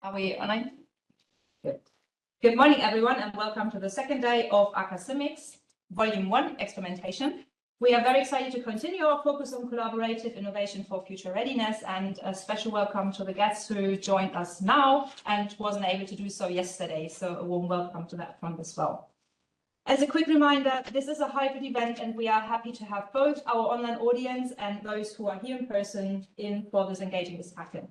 Are we online? Good. Good morning, everyone, and welcome to the second day of acaCIMICs, Volume 1, Experimentation. We are very excited to continue our focus on collaborative innovation for future readiness, and a special welcome to the guests who joined us now and wasn't able to do so yesterday. So a warm welcome to that front as well. As a quick reminder, this is a hybrid event, and we are happy to have both our online audience and those who are here in person in for this engaging discussion.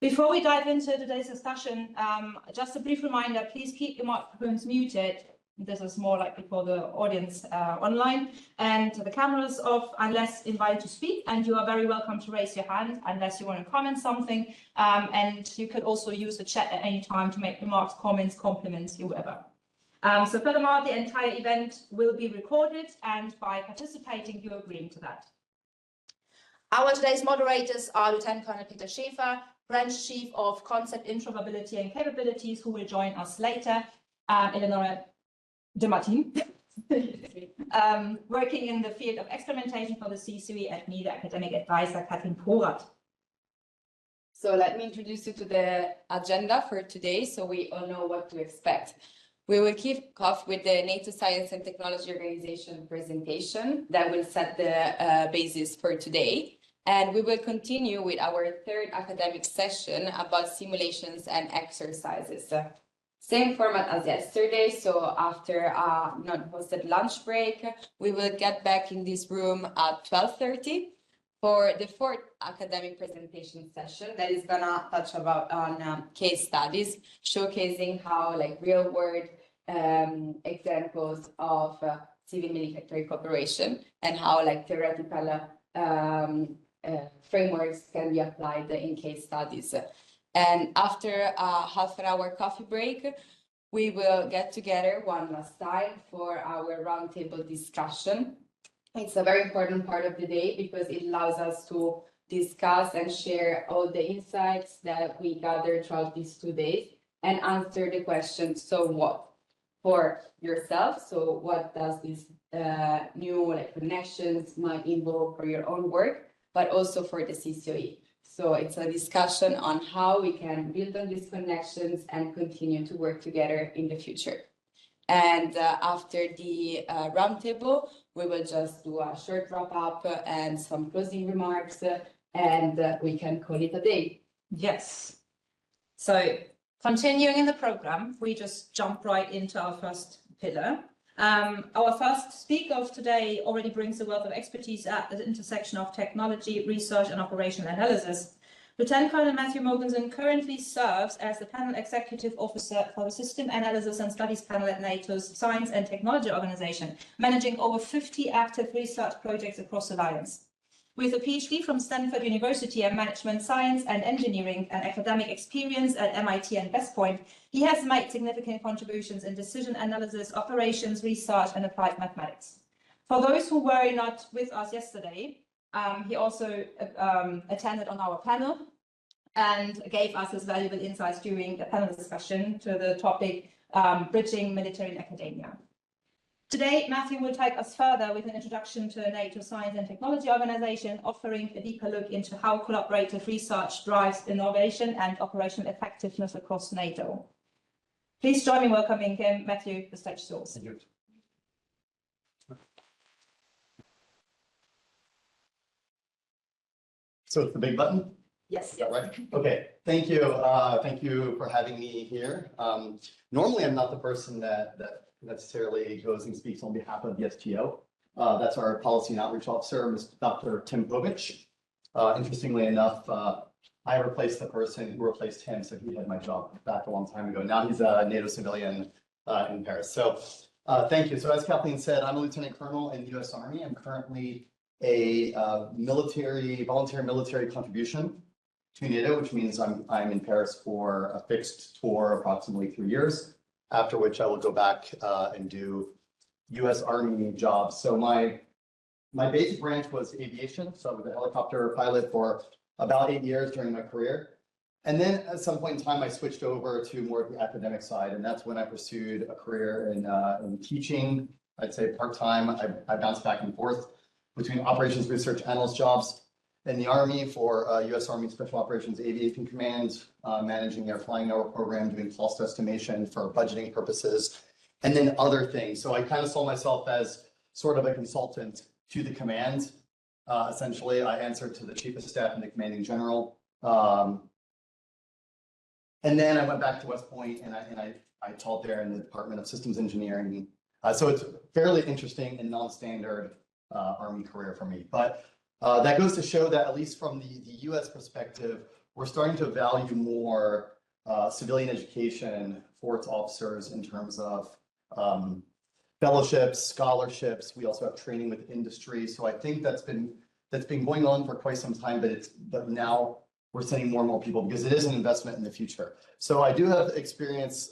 Before we dive into today's discussion, just a brief reminder, please keep your microphones muted. This is more likely for the audience online, and the cameras off unless invited to speak, and you are very welcome to raise your hand unless you want to comment something, and you could also use the chat at any time to make remarks, comments, compliments, whatever. So furthermore, the entire event will be recorded, and by participating, you're agreeing to that. Our today's moderators are Lieutenant Colonel Peter Schäfer, Branch Chief of Concept, Interoperability and Capabilities, who will join us later, Eleonora de Martin, working in the field of experimentation for the C-suite, and me, the academic advisor, Katrin Porat. So let me introduce you to the agenda for today so we all know what to expect. We will kick off with the NATO Science and Technology Organization presentation that will set the basis for today. And we will continue with our third academic session about simulations and exercises. Same format as yesterday, so after a non-hosted lunch break, we will get back in this room at 12:30 for the fourth academic presentation session that is gonna touch on case studies, showcasing how real-world examples of civil-military cooperation and how theoretical frameworks can be applied in case studies. And after a half-an-hour coffee break, we will get together one last time for our roundtable discussion. It's a very important part of the day because it allows us to discuss and share all the insights that we gathered throughout these 2 days and answer the question, so what? For yourself, so what does this new connections might involve for your own work, but also for the CCOE. So it's a discussion on how we can build on these connections and continue to work together in the future. And after the roundtable, we will just do a short wrap-up and some closing remarks, and we can call it a day. Yes. So continuing in the program, we just jump right into our first pillar. Our first speaker of today already brings a wealth of expertise at the intersection of technology, research, and operational analysis. Lieutenant Colonel Matthew Mogensen currently serves as the Panel Executive Officer for the System Analysis and Studies Panel at NATO's Science and Technology Organization, managing over 50 active research projects across the alliance. With a PhD from Stanford University in Management Science and Engineering and academic experience at MIT and West Point, he has made significant contributions in decision analysis, operations, research, and applied mathematics. For those who were not with us yesterday, he also attended on our panel and gave us his valuable insights during the panel discussion to the topic Bridging Military and Academia. Today, Matthew will take us further with an introduction to NATO Science and Technology Organization, offering a deeper look into how collaborative research drives innovation and operational effectiveness across NATO. Please join me in welcoming him. Matthew, the stage is yours. Thank you. So it's the big button? Yes. Is that right? Okay, thank you. Thank you for having me here. Normally, I'm not the person that necessarily goes and speaks on behalf of the STO. That's our Policy and Outreach Officer, Mr. Dr. Tim Povich. Interestingly enough, I replaced the person who replaced him, so he had my job back a long time ago. Now he's a NATO civilian in Paris. So thank you. So as Kathleen said, I'm a lieutenant colonel in the U.S. Army. I'm currently a voluntary military contribution to NATO, which means I'm in Paris for a fixed tour, approximately 3 years, after which I will go back and do U.S. Army jobs. So my basic branch was aviation. So I was a helicopter pilot for about 8 years during my career. And then at some point in time, I switched over to more of the academic side. And that's when I pursued a career in teaching. I'd say part-time. I bounced back and forth between operations research analyst jobs in the Army for U.S. Army Special Operations Aviation Command, managing their flying hour program, doing cost estimation for budgeting purposes, and then other things. So I kind of saw myself as sort of a consultant to the command. Essentially, I answered to the Chief of Staff and the Commanding General. And then I went back to West Point and I taught there in the Department of Systems Engineering. So it's fairly interesting and non-standard Army career for me. But that goes to show that at least from the US perspective, we're starting to value more civilian education for its officers in terms of fellowships, scholarships. We also have training with industry. So I think that's been going on for quite some time, but now we're sending more and more people because it is an investment in the future. So I do have experience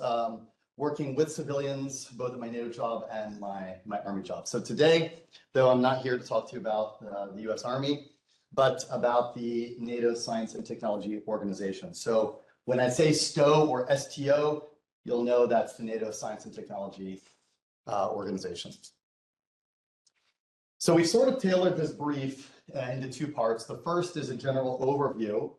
working with civilians, both at my NATO job and my Army job. So today, though I'm not here to talk to you about the US Army, but about the NATO Science and Technology Organization. So when I say STO or STO, you'll know that's the NATO Science and Technology Organization. So we sort of tailored this brief into two parts. The first is a general overview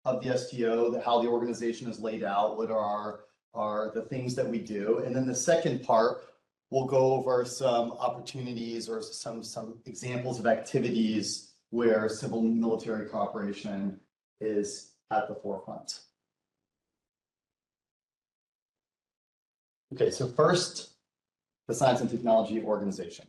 of the STO, how the organization is laid out, what are the things that we do. And then the second part, we'll go over some opportunities or some examples of activities where civil military cooperation is at the forefront. Okay, so first, the Science and Technology Organization.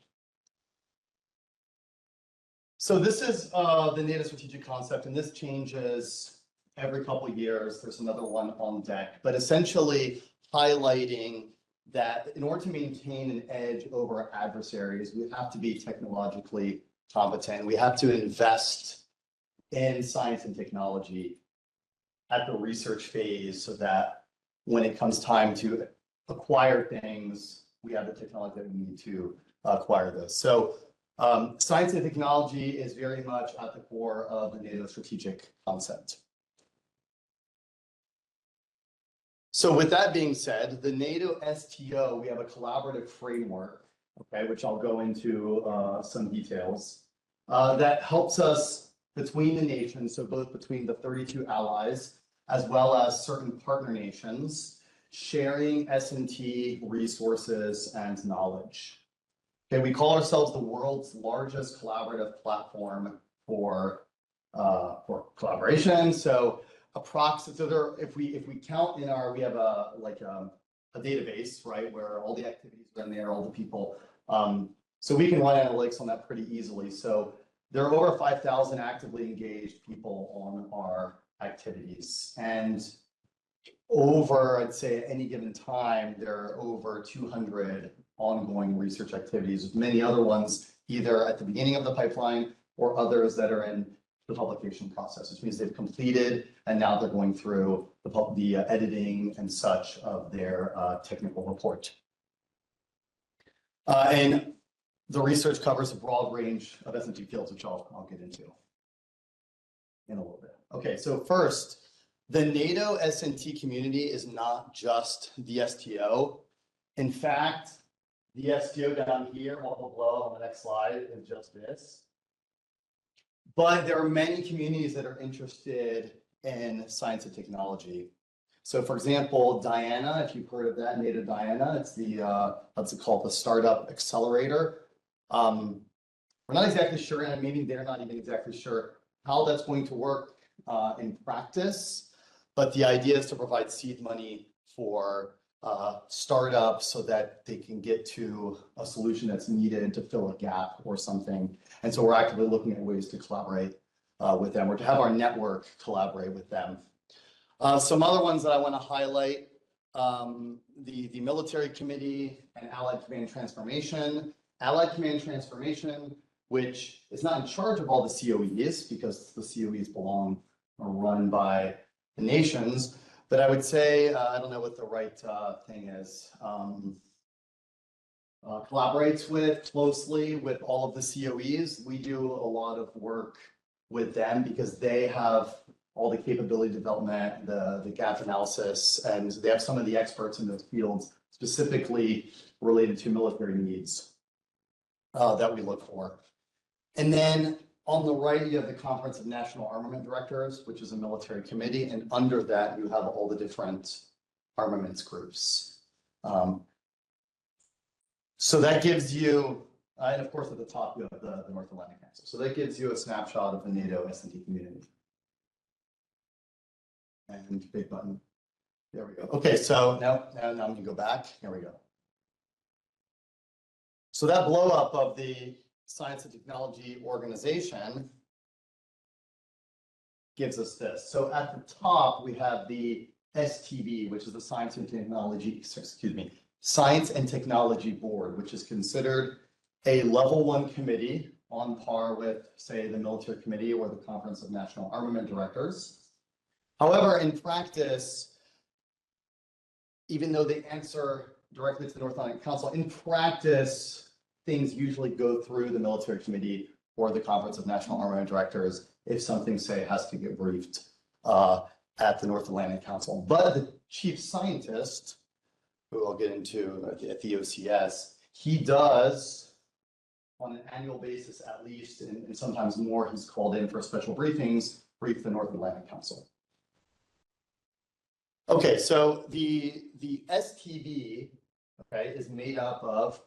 So this is the NATO strategic concept, and this changes every couple of years. There's another one on deck, but essentially highlighting that in order to maintain an edge over our adversaries, we have to be technologically competent. We have to invest in science and technology at the research phase so that when it comes time to acquire things, we have the technology that we need to acquire those. So science and technology is very much at the core of the NATO strategic concept. So with that being said, the NATO STO, we have a collaborative framework, okay, which I'll go into some details, that helps us between the nations, so both between the 32 allies, as well as certain partner nations, sharing S&T resources and knowledge. Okay, we call ourselves the world's largest collaborative platform for collaboration. So if we count in our, we have a database, right, where all the activities are in there, all the people. So we can run analytics on that pretty easily. So there are over 5,000 actively engaged people on our activities, and I'd say at any given time, there are over 200 ongoing research activities, with many other ones either at the beginning of the pipeline or others that are in the publication process, which means they've completed and now they're going through the editing and such of their technical report. And the research covers a broad range of S&T fields, which I'll get into in a little bit. Okay, so first, the NATO S&T community is not just the STO. In fact, the STO down here, what will blow on the next slide, is just this. But there are many communities that are interested in science and technology. So for example, Diana, if you've heard of that, NATO Diana, it's the, what's it called, the Startup Accelerator. We're not exactly sure, and maybe they're not even exactly sure how that's going to work in practice, but the idea is to provide seed money for startups so that they can get to a solution that's needed to fill a gap or something. And so we're actively looking at ways to collaborate with them or to have our network collaborate with them. Some other ones that I want to highlight, the Military Committee and Allied Command Transformation. Allied Command Transformation, which is not in charge of all the COEs because the COEs belong or run by the nations, but I would say, I don't know what the right thing is, collaborates closely with all of the COEs. We do a lot of work with them because they have all the capability development, the gap analysis, and they have some of the experts in those fields specifically related to military needs that we look for. And then On the right, you have the Conference of National Armament Directors, which is a military committee, and under that, you have all the different armaments groups. So that gives you, and of course at the top, you have the North Atlantic Council. So that gives you a snapshot of the NATO S&T community. And big button. There we go. Okay, so now I'm going to go back. Here we go. So that blow up of the Science and Technology Organization gives us this. So at the top, we have the STB, which is the Science and Technology Board, which is considered a level 1 committee on par with, say, the Military Committee or the Conference of National Armament Directors. However, in practice, even though they answer directly to the North Atlantic Council, in practice, things usually go through the Military Committee or the Conference of National Armament Directors if something, say, has to get briefed at the North Atlantic Council. But the chief scientist, who I'll get into at the OCS, he does, on an annual basis at least, and sometimes more, he's called in for special briefings, brief the North Atlantic Council. Okay, so the STB, okay, is made up of,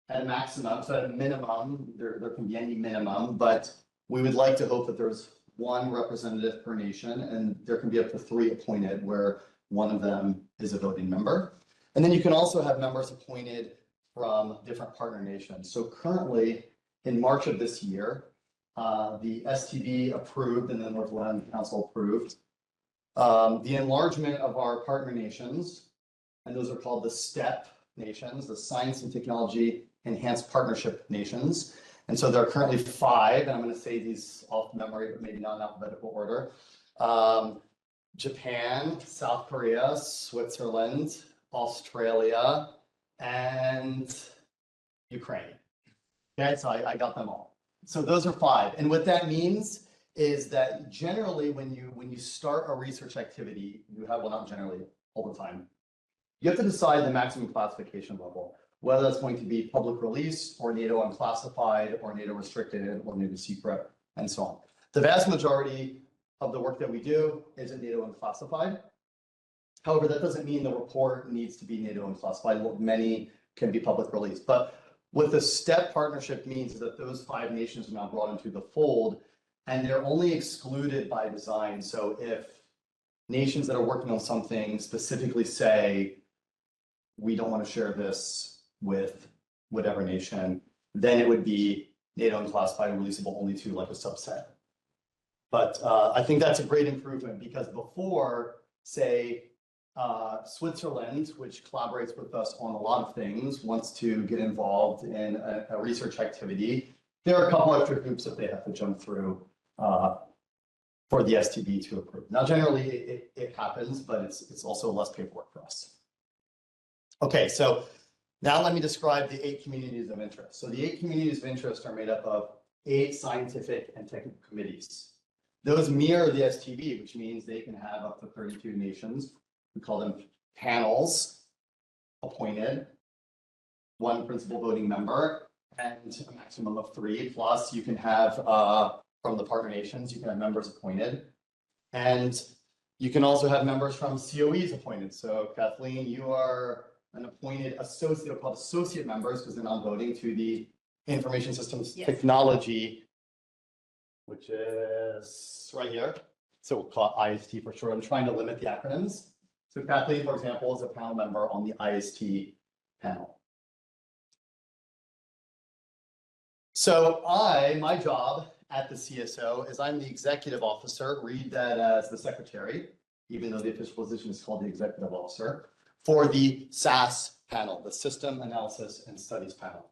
at a maximum, so at a minimum, there can be any minimum, but we would like to hope that there's one representative per nation, and there can be up to 3 appointed, where one of them is a voting member. And then you can also have members appointed from different partner nations. So currently, in March of this year, the STB approved and the North Atlantic Council approved the enlargement of our partner nations, and those are called the STEP nations, the Science and Technology Enhanced Partnership Nations. And so there are currently 5, and I'm going to say these off memory, but maybe not in alphabetical order. Japan, South Korea, Switzerland, Australia, and Ukraine. Okay, so I got them all. So those are 5. And what that means is that generally when you start a research activity, you have, well, not generally, all the time, you have to decide the maximum classification level, whether that's going to be public release or NATO unclassified or NATO restricted or NATO secret and so on. The vast majority of the work that we do is in NATO unclassified. However, that doesn't mean the report needs to be NATO unclassified. Many can be public release. But what the STEP partnership means is that those 5 nations are now brought into the fold, and they're only excluded by design. So if nations that are working on something specifically say, we don't want to share this with whatever nation, then it would be NATO unclassified and releasable only to like a subset. But I think that's a great improvement, because before, say, Switzerland, which collaborates with us on a lot of things, wants to get involved in a research activity, there are a couple extra hoops that they have to jump through for the STB to approve. Now, generally, it happens, but it's also less paperwork for us. Okay, so now let me describe the 8 communities of interest. So the 8 communities of interest are made up of 8 scientific and technical committees. Those mirror the STB, which means they can have up to 32 nations. We call them panels appointed, 1 principal voting member, and a maximum of 3. Plus, you can have from the partner nations, you can have members appointed. And you can also have members from COEs appointed. So Kathleen, you are an appointed associate, called associate members, because they're non-voting, to the Information Systems Technology, which is right here. So we'll call it IST for short. I'm trying to limit the acronyms. So Kathleen, for example, is a panel member on the IST panel. So my job at the CSO is I'm the executive officer, read that as the secretary, even though the official position is called the executive officer, for the SAS panel, the System Analysis and Studies panel.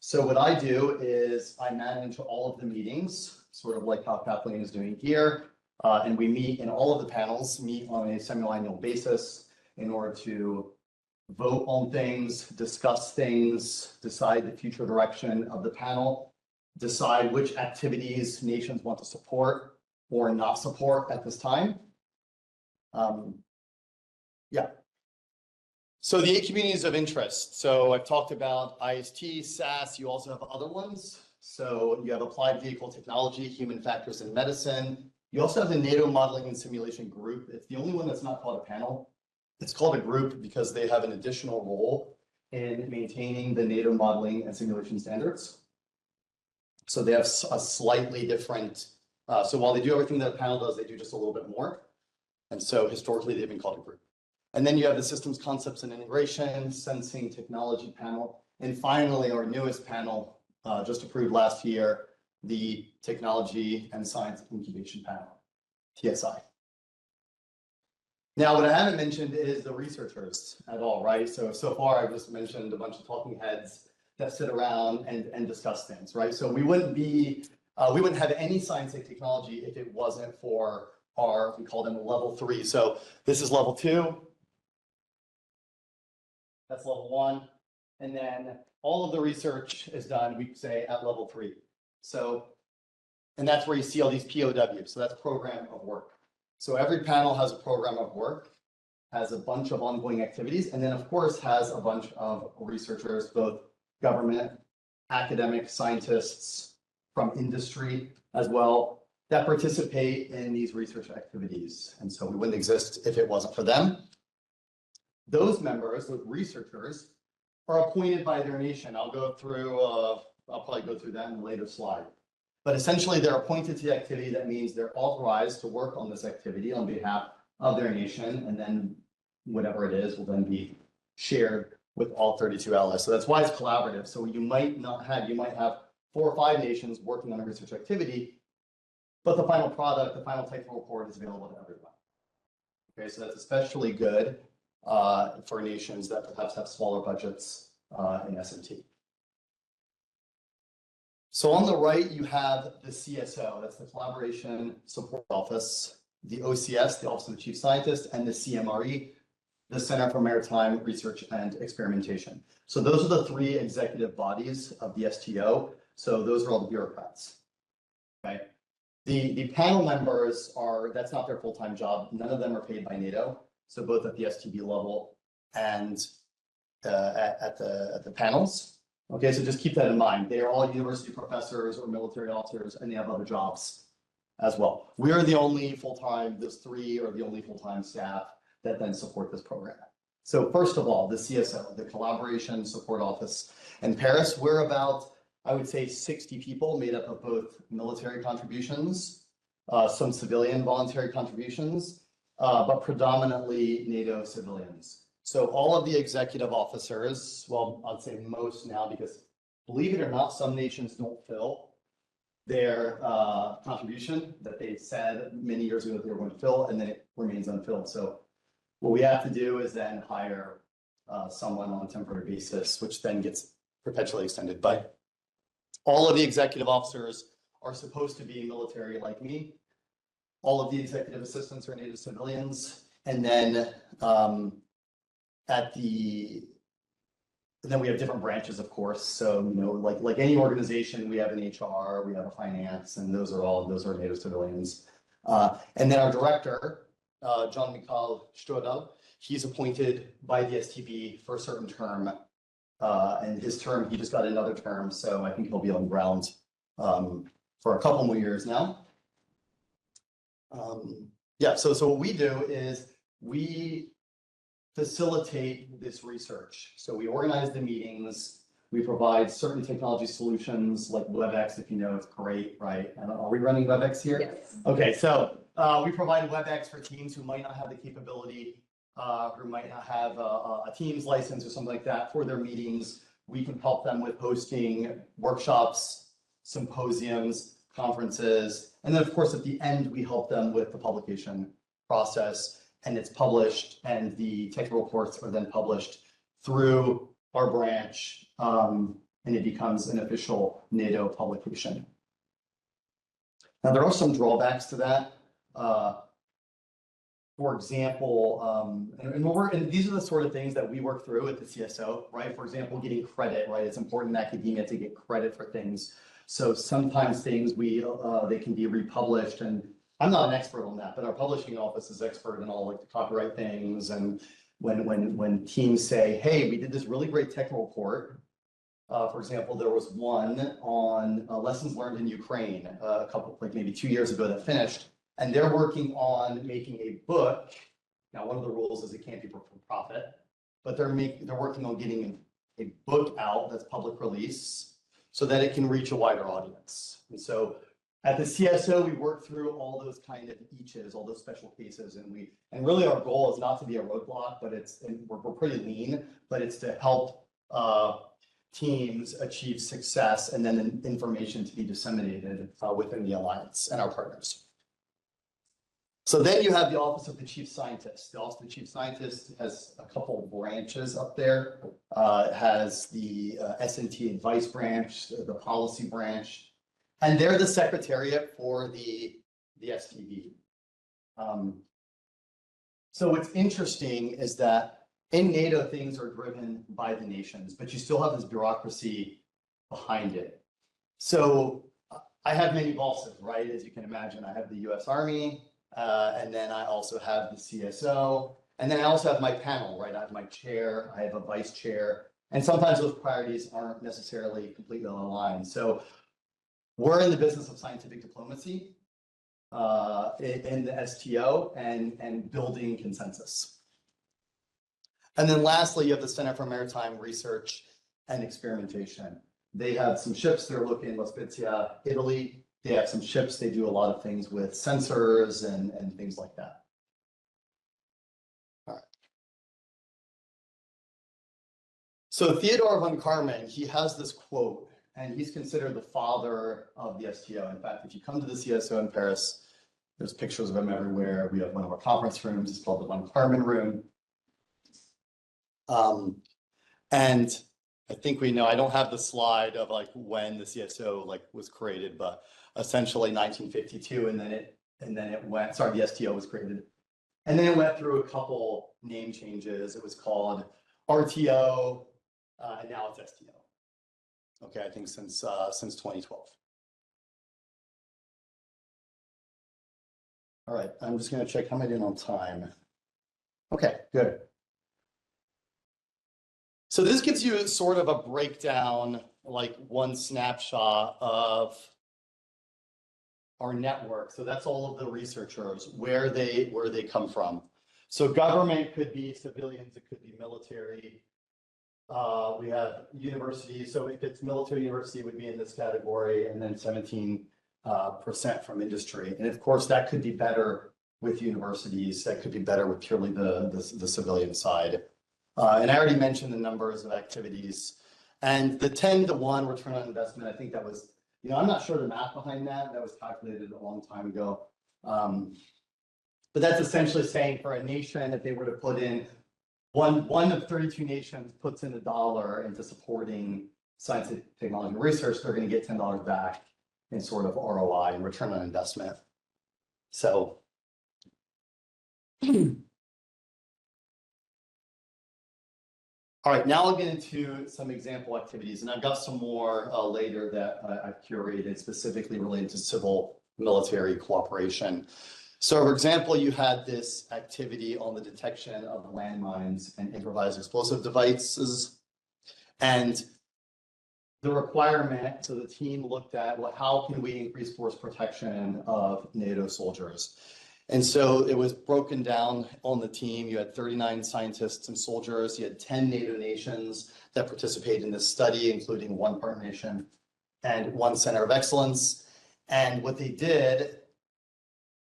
So what I do is I manage all of the meetings, sort of like how Kathleen is doing here. And we meet in all of the panels, meet on a semi-annual basis in order to vote on things, discuss things, decide the future direction of the panel, decide which activities nations want to support or not support at this time. Yeah. So the 8 communities of interest. So I've talked about IST, SAS, you also have other ones. So you have applied vehicle technology, human factors in medicine. You also have the NATO modeling and simulation group. It's the only one that's not called a panel. It's called a group because they have an additional role in maintaining the NATO modeling and simulation standards. So they have a slightly different, so while they do everything that a panel does, they do just a little bit more. And so historically, they've been called a group. And then you have the systems, concepts, and integration, sensing technology panel. And finally, our newest panel, just approved last year, the technology and science incubation panel, TSI. Now, what I haven't mentioned is the researchers at all, right? So far, I've just mentioned a bunch of talking heads that sit around and discuss things, right? So we wouldn't have any science and technology if it wasn't for our, we call them level 3. So this is level 2. That's level 1. And then all of the research is done, we say, at level 3. So, and that's where you see all these POWs. So that's program of work. So every panel has a program of work, has a bunch of ongoing activities, and then of course has a bunch of researchers, both government, academic, scientists from industry as well, that participate in these research activities. And so we wouldn't exist if it wasn't for them. Those members, those researchers, are appointed by their nation. I'll probably go through that in a later slide. But essentially, they're appointed to the activity. That means they're authorized to work on this activity on behalf of their nation, and then whatever it is will then be shared with all 32 allies. So that's why it's collaborative. So you might have 4 or 5 nations working on a research activity, but the final product, the final technical report is available to everyone. Okay, so that's especially good for nations that perhaps have smaller budgets in S&T. So on the right, you have the CSO, that's the Collaboration Support Office, the OCS, the Office of the Chief Scientist, and the CMRE, the Center for Maritime Research and Experimentation. So those are the 3 executive bodies of the STO. So those are all the bureaucrats, okay? The panel members that's not their full-time job. None of them are paid by NATO. So both at the STB level and at the panels. Okay, so just keep that in mind. They are all university professors or military officers, and they have other jobs as well. We are the only full-time, those 3 are the only full-time staff that then support this program. So first of all, the CSO, the Collaboration Support Office in Paris, we're about, I would say, 60 people made up of both military contributions, some civilian voluntary contributions, but predominantly NATO civilians. So all of the executive officers, well, I'd say most now, because believe it or not, some nations don't fill their contribution that they said many years ago that they were going to fill, and then it remains unfilled. So what we have to do is then hire someone on a temporary basis, which then gets perpetually extended. But all of the executive officers are supposed to be military like me. All of the executive assistants are NATO civilians. And then then we have different branches, of course. So, like any organization, we have an HR, we have a finance, and those are NATO civilians. And then our director, Jean-Michel Strodel, he's appointed by the STB for a certain term. And his term, he just got another term. So I think he'll be on ground for a couple more years now. So what we do is we facilitate this research. So we organize the meetings, we provide certain technology solutions like WebEx, if you know, it's great, right? Are we running WebEx here? Yes. Okay, so we provide WebEx for teams who might not have the capability, who might not have a Teams license or something like that for their meetings. We can help them with hosting workshops, symposiums, conferences, and then of course at the end we help them with the publication process, and it's published, and the technical reports are then published through our branch, and it becomes an official NATO publication. Now there are some drawbacks to that. For example, and these are the sort of things that we work through at the CSO, right? For example, getting credit, right? It's important in academia to get credit for things. So sometimes things they can be republished, and I'm not an expert on that, but our publishing office is expert in all like the copyright things. And when teams say, hey, we did this really great technical report, For example, there was one on lessons learned in Ukraine a couple, like maybe 2 years ago that finished, and they're working on making a book. Now, one of the rules is it can't be for profit, but they're working on getting a book out that's public release so that it can reach a wider audience. And so at the CSO, we work through all those kind of eaches, all those special cases, and really our goal is not to be a roadblock, but we're pretty lean, but it's to help teams achieve success and then information to be disseminated within the Alliance and our partners. So then you have the Office of the Chief Scientist. The Office of the Chief Scientist has a couple of branches up there. It has the S&T Advice Branch, the Policy Branch, and they're the secretariat for the STV. So what's interesting is that in NATO, things are driven by the nations, but you still have this bureaucracy behind it. So I have many bosses, right? As you can imagine, I have the US Army, and then I also have the CSO, and then I also have my panel, right? I have my chair, I have a vice chair, and sometimes those priorities aren't necessarily completely aligned. So we're in the business of scientific diplomacy in the STO and building consensus. And then lastly, you have the Center for Maritime Research and Experimentation. They have some ships, they're located in La Spezia, Italy. They have some ships, they do a lot of things with sensors and things like that. All right. So Theodore von Karman, he has this quote, and he's considered the father of the STO. In fact, if you come to the CSO in Paris, there's pictures of him everywhere. We have one of our conference rooms, it's called the von Karman room. And I think we know, I don't have the slide of like when the CSO like was created, but essentially 1952, and then it went, sorry, the STO was created. And then it went through a couple name changes. It was called RTO, and now it's STO. Okay, I think since 2012. All right, I'm just gonna check how am I doing on time. Okay, good. So this gives you sort of a breakdown, like one snapshot of our network. So that's all of the researchers, where they come from. So government could be civilians, it could be military. We have universities. So if it's military university, it would be in this category, and then 17% from industry. And of course, that could be better with universities. That could be better with purely the civilian side. And I already mentioned the numbers of activities, and the 10-to-1 return on investment. I think that was, you know, I'm not sure the math behind that. That was calculated a long time ago. But that's essentially saying for a nation, if they were to put in one of 32 nations puts in $1 into supporting science, technology, and research, they're going to get $10 back in sort of ROI and return on investment. So. All right, now I'll get into some example activities, and I've got some more later that I've curated specifically related to civil military cooperation. So for example, you had this activity on the detection of landmines and improvised explosive devices. And the requirement, so the team looked at, well, how can we increase force protection of NATO soldiers? And so it was broken down on the team. You had 39 scientists and soldiers. You had 10 NATO nations that participated in this study, including one partner nation and one center of excellence. And what they did,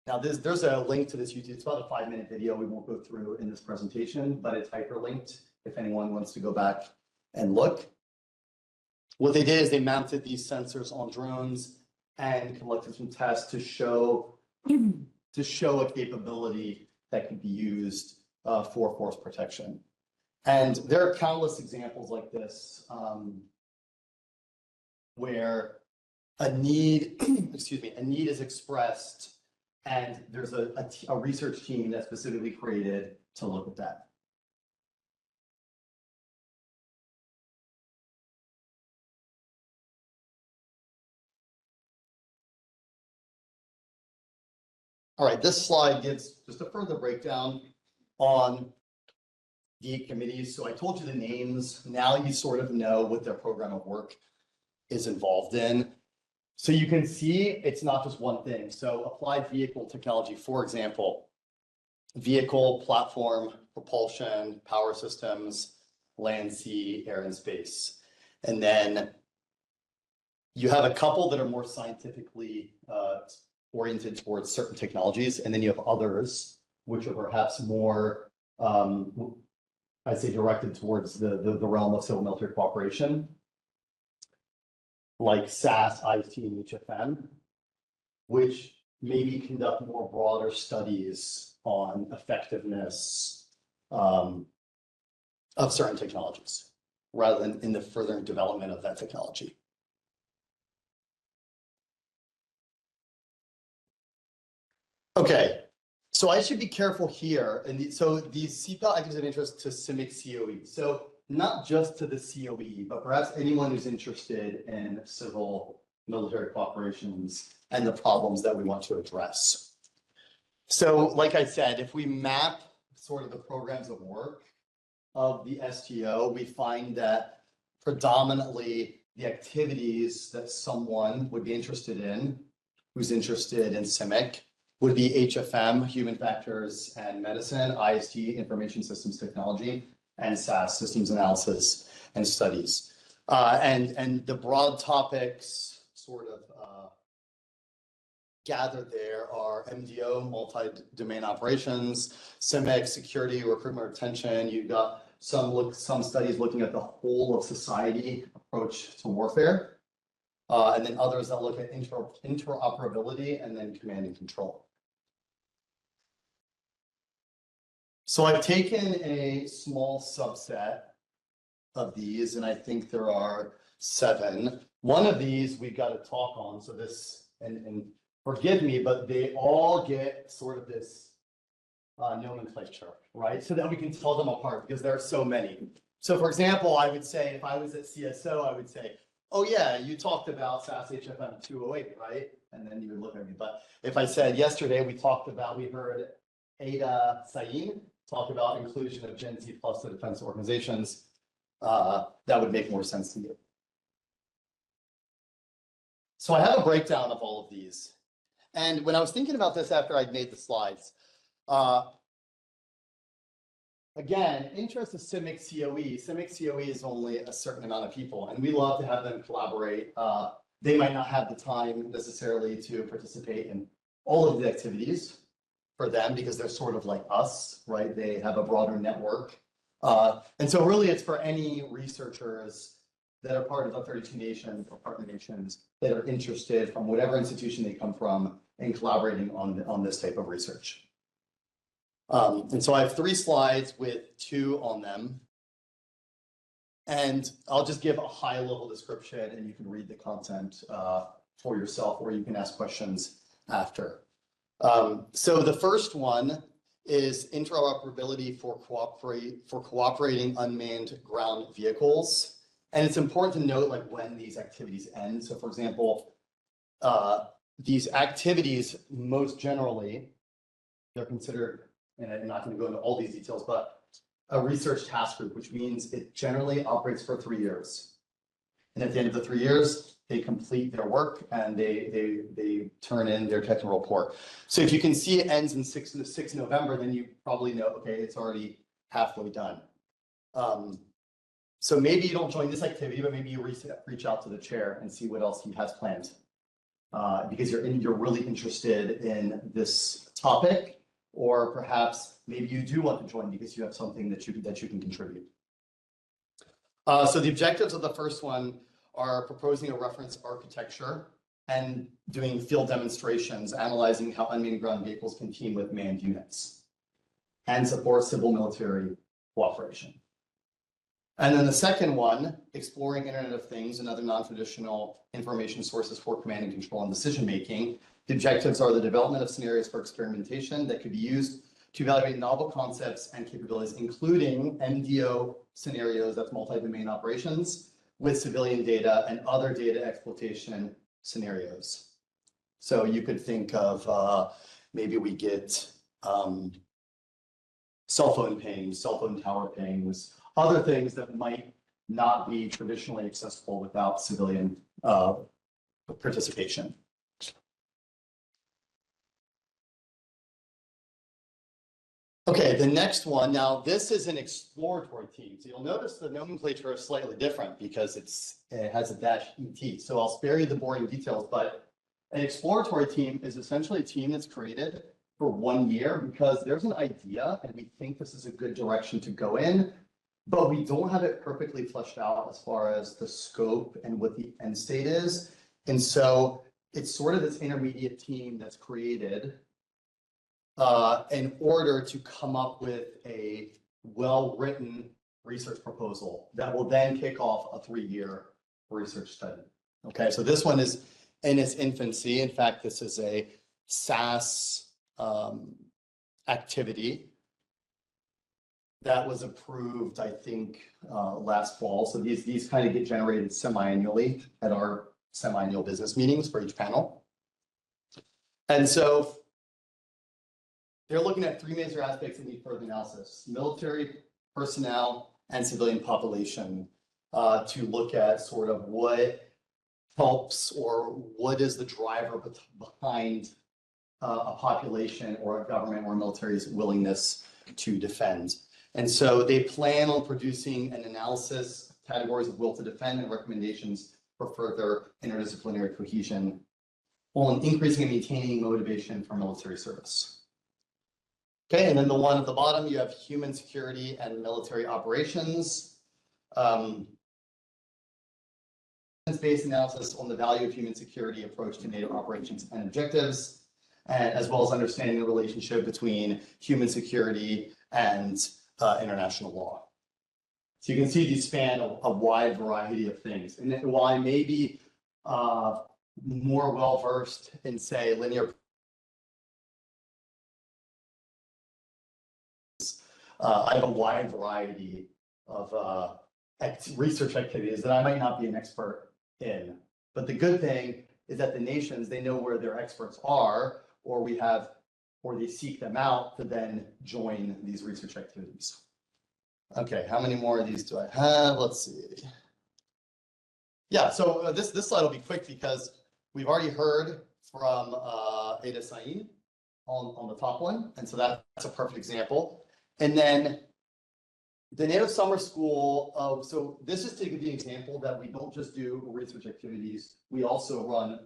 now there's a link to this YouTube. It's about a 5-minute video we won't go through in this presentation, but it's hyperlinked if anyone wants to go back and look. What they did is they mounted these sensors on drones and conducted some tests to show a capability that could be used for force protection. And there are countless examples like this where a need, a need is expressed, and there's a research team that's specifically created to look at that. All right, this slide gives just a further breakdown on the committees. So I told you the names. Now you sort of know what their program of work is involved in. So you can see it's not just one thing. So applied vehicle technology, for example, vehicle, platform, propulsion, power systems, land, sea, air, and space. And then you have a couple that are more scientifically oriented towards certain technologies. And then you have others, which are perhaps more, I'd say, directed towards the realm of civil military cooperation, like SAS, IST, and HFM, which maybe conduct more broader studies on effectiveness of certain technologies, rather than in the further development of that technology. Okay, so I should be careful here. And so these CPAL items of interest to CIMIC COE. So not just to the COE, but perhaps anyone who's interested in civil military cooperations and the problems that we want to address. So like I said, if we map sort of the programs of work of the STO, we find that predominantly the activities that someone would be interested in, who's interested in CIMIC, would be HFM, Human Factors and Medicine, IST, Information Systems Technology, and SAS, Systems Analysis and Studies. And the broad topics sort of gathered there are MDO, multi-domain operations, CIMIC, security, recruitment, retention. You've got some studies looking at the whole of society approach to warfare. And then others that look at interoperability and then command and control. So I've taken a small subset of these, and I think there are 7. One of these we've got to talk on. So this, and forgive me, but they all get sort of this nomenclature, right? So that we can tell them apart because there are so many. So for example, I would say, if I was at CSO, I would say, oh yeah, you talked about SAS HFM 208, right? And then you would look at me. But if I said yesterday, we heard acaCIMICs talk about inclusion of Gen Z plus the defense organizations, that would make more sense to you. So I have a breakdown of all of these. And when I was thinking about this after I'd made the slides, again, interest of CIMIC COE. CIMIC COE is only a certain amount of people, and we love to have them collaborate. They might not have the time necessarily to participate in all of the activities for them because they're sort of like us, right? They have a broader network. And so really it's for any researchers that are part of the 32 nations or partner nations that are interested from whatever institution they come from in collaborating on this type of research. And so I have 3 slides with 2 on them. And I'll just give a high level description and you can read the content for yourself, or you can ask questions after. So the first one is interoperability for cooperating unmanned ground vehicles. And it's important to note like when these activities end. So for example, these activities, most generally, they're considered, and I'm not going to go into all these details, but a research task group, which means it generally operates for 3 years. And at the end of the 3 years, they complete their work and they turn in their technical report. So if you can see it ends in 6 November, then you probably know, okay, it's already halfway done. So maybe you don't join this activity, but maybe you reach out to the chair and see what else he has planned. Because you're really interested in this topic, or perhaps maybe you do want to join because you have something that you can contribute. So the objectives of the first one are proposing a reference architecture and doing field demonstrations, analyzing how unmanned ground vehicles can team with manned units and support civil military cooperation. And then the second one, exploring Internet of Things and other non-traditional information sources for command and control and decision-making. The objectives are the development of scenarios for experimentation that could be used to evaluate novel concepts and capabilities, including MDO scenarios, that's multi-domain operations, with civilian data and other data exploitation scenarios. So you could think of maybe we get cell phone pings, cell phone tower pings, other things that might not be traditionally accessible without civilian participation. Okay, the next one, now this is an exploratory team. So you'll notice the nomenclature is slightly different because it has a dash ET. So I'll spare you the boring details, but an exploratory team is essentially a team that's created for 1 year because there's an idea and we think this is a good direction to go in, but we don't have it perfectly fleshed out as far as the scope and what the end state is. And so it's sort of this intermediate team that's created in order to come up with a well-written research proposal that will then kick off a 3-year research study. Okay, so this one is in its infancy. In fact, this is a SAS activity that was approved, I think, last fall. So these kind of get generated semi-annually at our semi-annual business meetings for each panel. And so they're looking at 3 major aspects that need further analysis: military personnel and civilian population, to look at sort of what helps or what is the driver behind a population or a government or military's willingness to defend. And so they plan on producing an analysis, categories of will to defend, and recommendations for further interdisciplinary cohesion on increasing and maintaining motivation for military service. Okay, and then the one at the bottom, you have human security and military operations. Based analysis on the value of human security approach to NATO operations and objectives, and as well as understanding the relationship between human security and international law. So you can see these span a wide variety of things. And while I may be more well-versed in, say, linear, I have a wide variety of research activities that I might not be an expert in. But the good thing is that the nations, they know where their experts are, or they seek them out to then join these research activities. Okay, how many more of these do I have? Let's see. Yeah, so this slide will be quick because we've already heard from acaCIMICs on the top one, and so that's a perfect example. And then the NATO Summer School, so this is to give you an example that we don't just do research activities, we also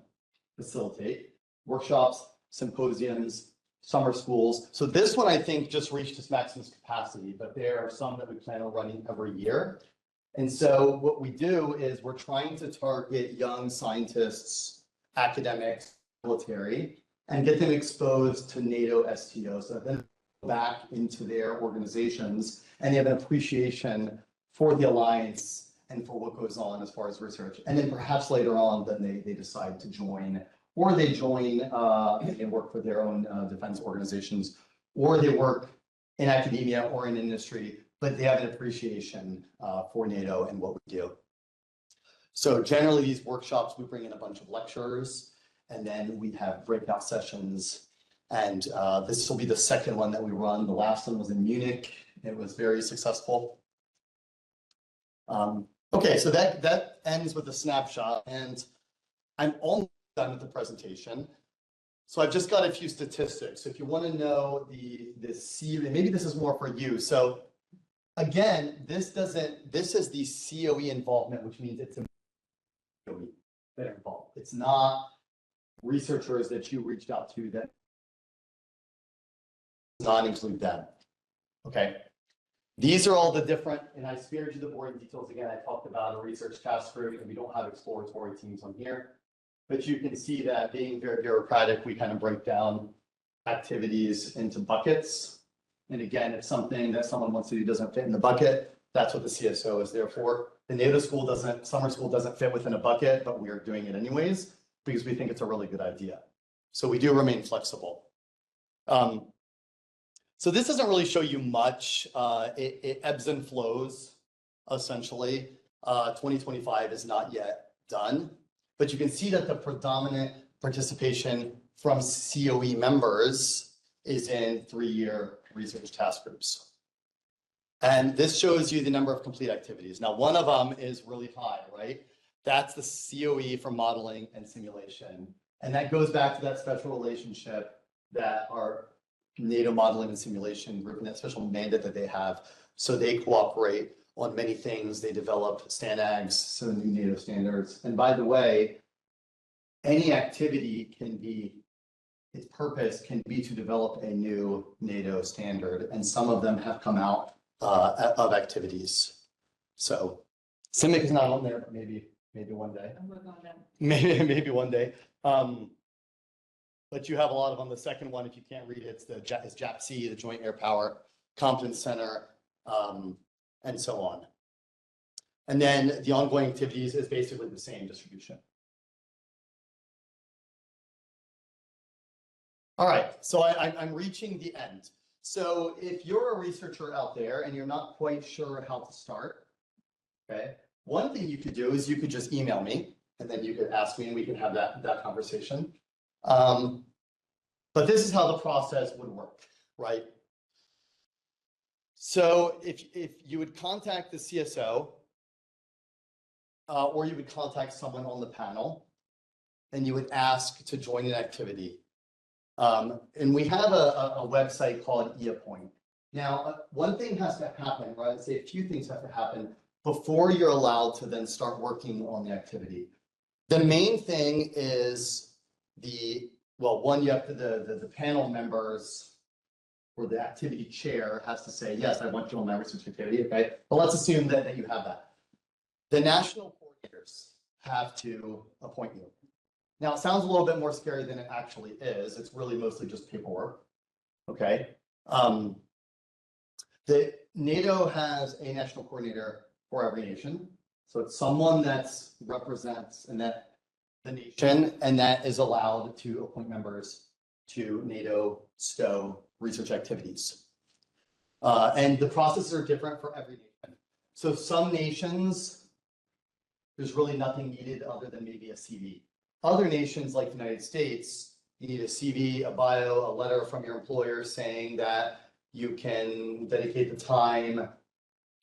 facilitate workshops, symposiums, summer schools. So this one, I think, just reached its maximum capacity, but there are some that we plan on running every year. And so what we do is we're trying to target young scientists, academics, military, and get them exposed to NATO STO, so that then back into their organizations and they have an appreciation for the alliance and for what goes on as far as research. And then perhaps later on, then they decide to join, or they join and work for their own defense organizations, or they work in academia or in industry, but they have an appreciation for NATO and what we do. So generally these workshops, we bring in a bunch of lecturers, and then we have breakout sessions. And this will be the second one that we run. The last one was in Munich. It was very successful. Okay, so that ends with a snapshot, and I'm almost done with the presentation. So I've just got a few statistics. So if you want to know the maybe this is more for you. So again, this is the COE involvement, which means it's a COE that are involved. It's not researchers that you reached out to that not include them. Okay. These are all the different, and I spared you the boring details again. I talked about a research task group, and we don't have exploratory teams on here. But you can see that being very bureaucratic, we kind of break down activities into buckets. And again, if something that someone wants to do doesn't fit in the bucket, that's what the CSO is there for. The NATO school summer school doesn't fit within a bucket, but we are doing it anyways because we think it's a really good idea. So we do remain flexible. So this doesn't really show you much. It ebbs and flows, essentially. 2025 is not yet done, but you can see that the predominant participation from COE members is in 3-year research task groups. And this shows you the number of complete activities. Now, one of them is really high, right? That's the COE for modeling and simulation. And that goes back to that special relationship that our NATO modeling and simulation group and that special mandate that they have. So they cooperate on many things. They develop STANAGs, so new NATO standards. And by the way, any activity can be, its purpose can be to develop a new NATO standard. And some of them have come out of activities. So CIMIC is not on there, but maybe one day. Maybe one day. But you have a lot of on the second one. If you can't read it, it's JAPC, the Joint Air Power Competence Center, and so on. And then the ongoing activities is basically the same distribution. All right, so I'm reaching the end. So if you're a researcher out there and you're not quite sure how to start, okay, one thing you could do is you could just email me and then you could ask me and we can have that conversation. But this is how the process would work, right? So if you would contact the CSO or you would contact someone on the panel and you would ask to join an activity. And we have a website called eAppoint. Now, one thing has to happen, right? I'd say a few things have to happen before you're allowed to then start working on the activity. The main thing is one, you have to, the panel members or the activity chair has to say, yes, I want you on my research activity, okay? But let's assume that you have that. The national coordinators have to appoint you. Now, it sounds a little bit more scary than it actually is. It's really mostly just paperwork, okay? The NATO has a national coordinator for every nation. So it's someone that represents the nation and that is allowed to appoint members to NATO STO research activities. And the processes are different for every nation. So some nations, there's really nothing needed other than maybe a CV. Other nations like the United States, you need a CV, a bio, a letter from your employer saying that you can dedicate the time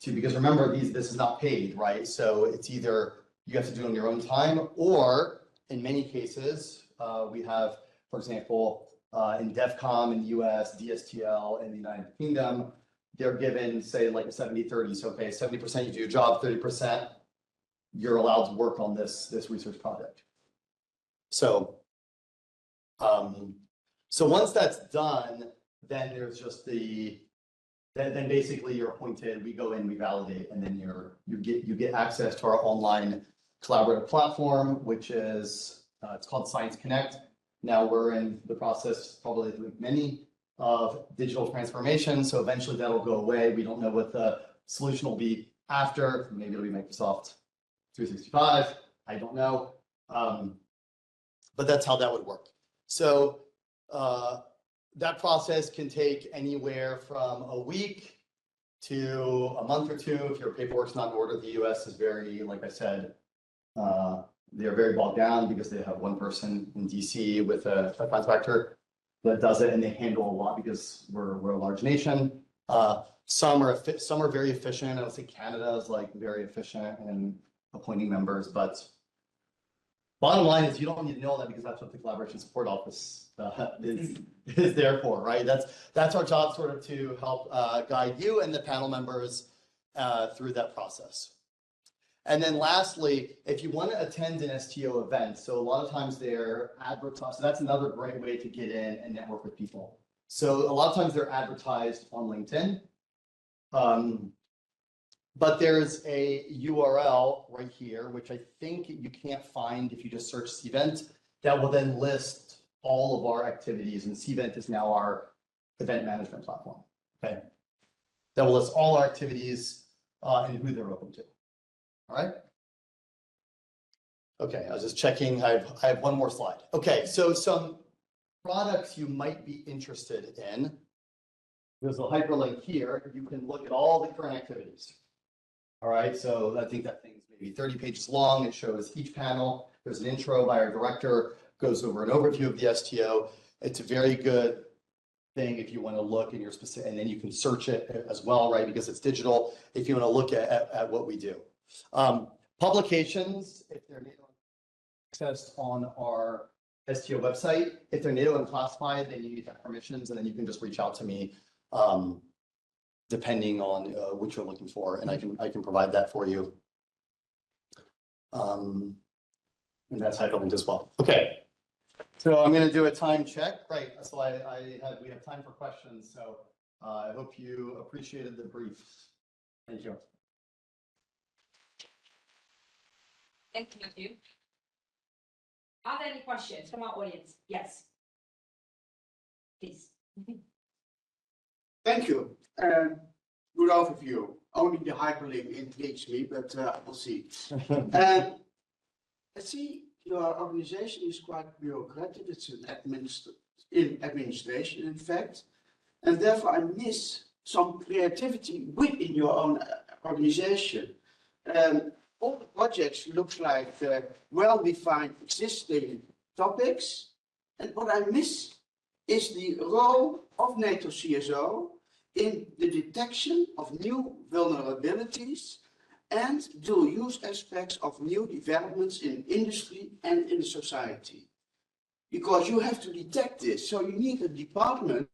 to, because remember, this is not paid, right? So it's either you have to do it on your own time, or in many cases, we have, for example, in DEFCOM in the US, DSTL in the United Kingdom, they're given, say, like a 70-30. So, okay, 70% you do your job, 30% you're allowed to work on this research project. So, so once that's done, then there's just then basically you're appointed. We go in, we validate, and then you get access to our online collaborative platform, which is it's called Science Connect. Now we're in the process, probably like many, of digital transformation. So eventually that'll go away. We don't know what the solution will be after. Maybe it'll be Microsoft 365. I don't know. But that's how that would work. So that process can take anywhere from a week to a month or two. If your paperwork's not in order, the US is very, like I said, they're very bogged down because they have one person in DC with a contractor that does it, and they handle a lot because we're a large nation. Some are very efficient. I would say Canada is like very efficient in appointing members, but bottom line is you don't need to know that because that's what the Collaboration Support Office is there for, right? That's our job, sort of, to help guide you and the panel members through that process. And then lastly, if you want to attend an STO event, so a lot of times they're advertised. So that's another great way to get in and network with people. So a lot of times they're advertised on LinkedIn. But there's a URL right here, which I think you can't find if you just search Cvent, that will then list all of our activities. And Cvent is now our event management platform, okay? That will list all our activities and who they're open to, all right? Okay, I was just checking, I have one more slide. Okay, so some products you might be interested in. There's a hyperlink here. You can look at all the current activities. All right, so I think that thing's maybe 30 pages long. It shows each panel. There's an intro by our director, goes over an overview of the STO. It's a very good thing if you want to look in your specific, and then you can search it as well, right? Because it's digital, if you want to look at what we do. Publications, if they're NATO accessed on our STO website, if they're NATO unclassified, then you need to have permissions, and then you can just reach out to me depending on what you're looking for, and I can provide that for you. And that's hyperlinked as well. Okay. So I'm going to do a time check, right? So we have time for questions. So I hope you appreciated the brief. Thank you. Thank you. Are there any questions from our audience? Yes. Please. Thank you. Good overview. Only the hyperlink intrigues me, but we'll see. I see your organization is quite bureaucratic. It's an administration, in fact, and therefore I miss some creativity within your own organization. All the projects looks like well-defined existing topics, and what I miss is the role of NATO CSO in the detection of new vulnerabilities and dual use aspects of new developments in industry and in society. Because you have to detect this, so you need a department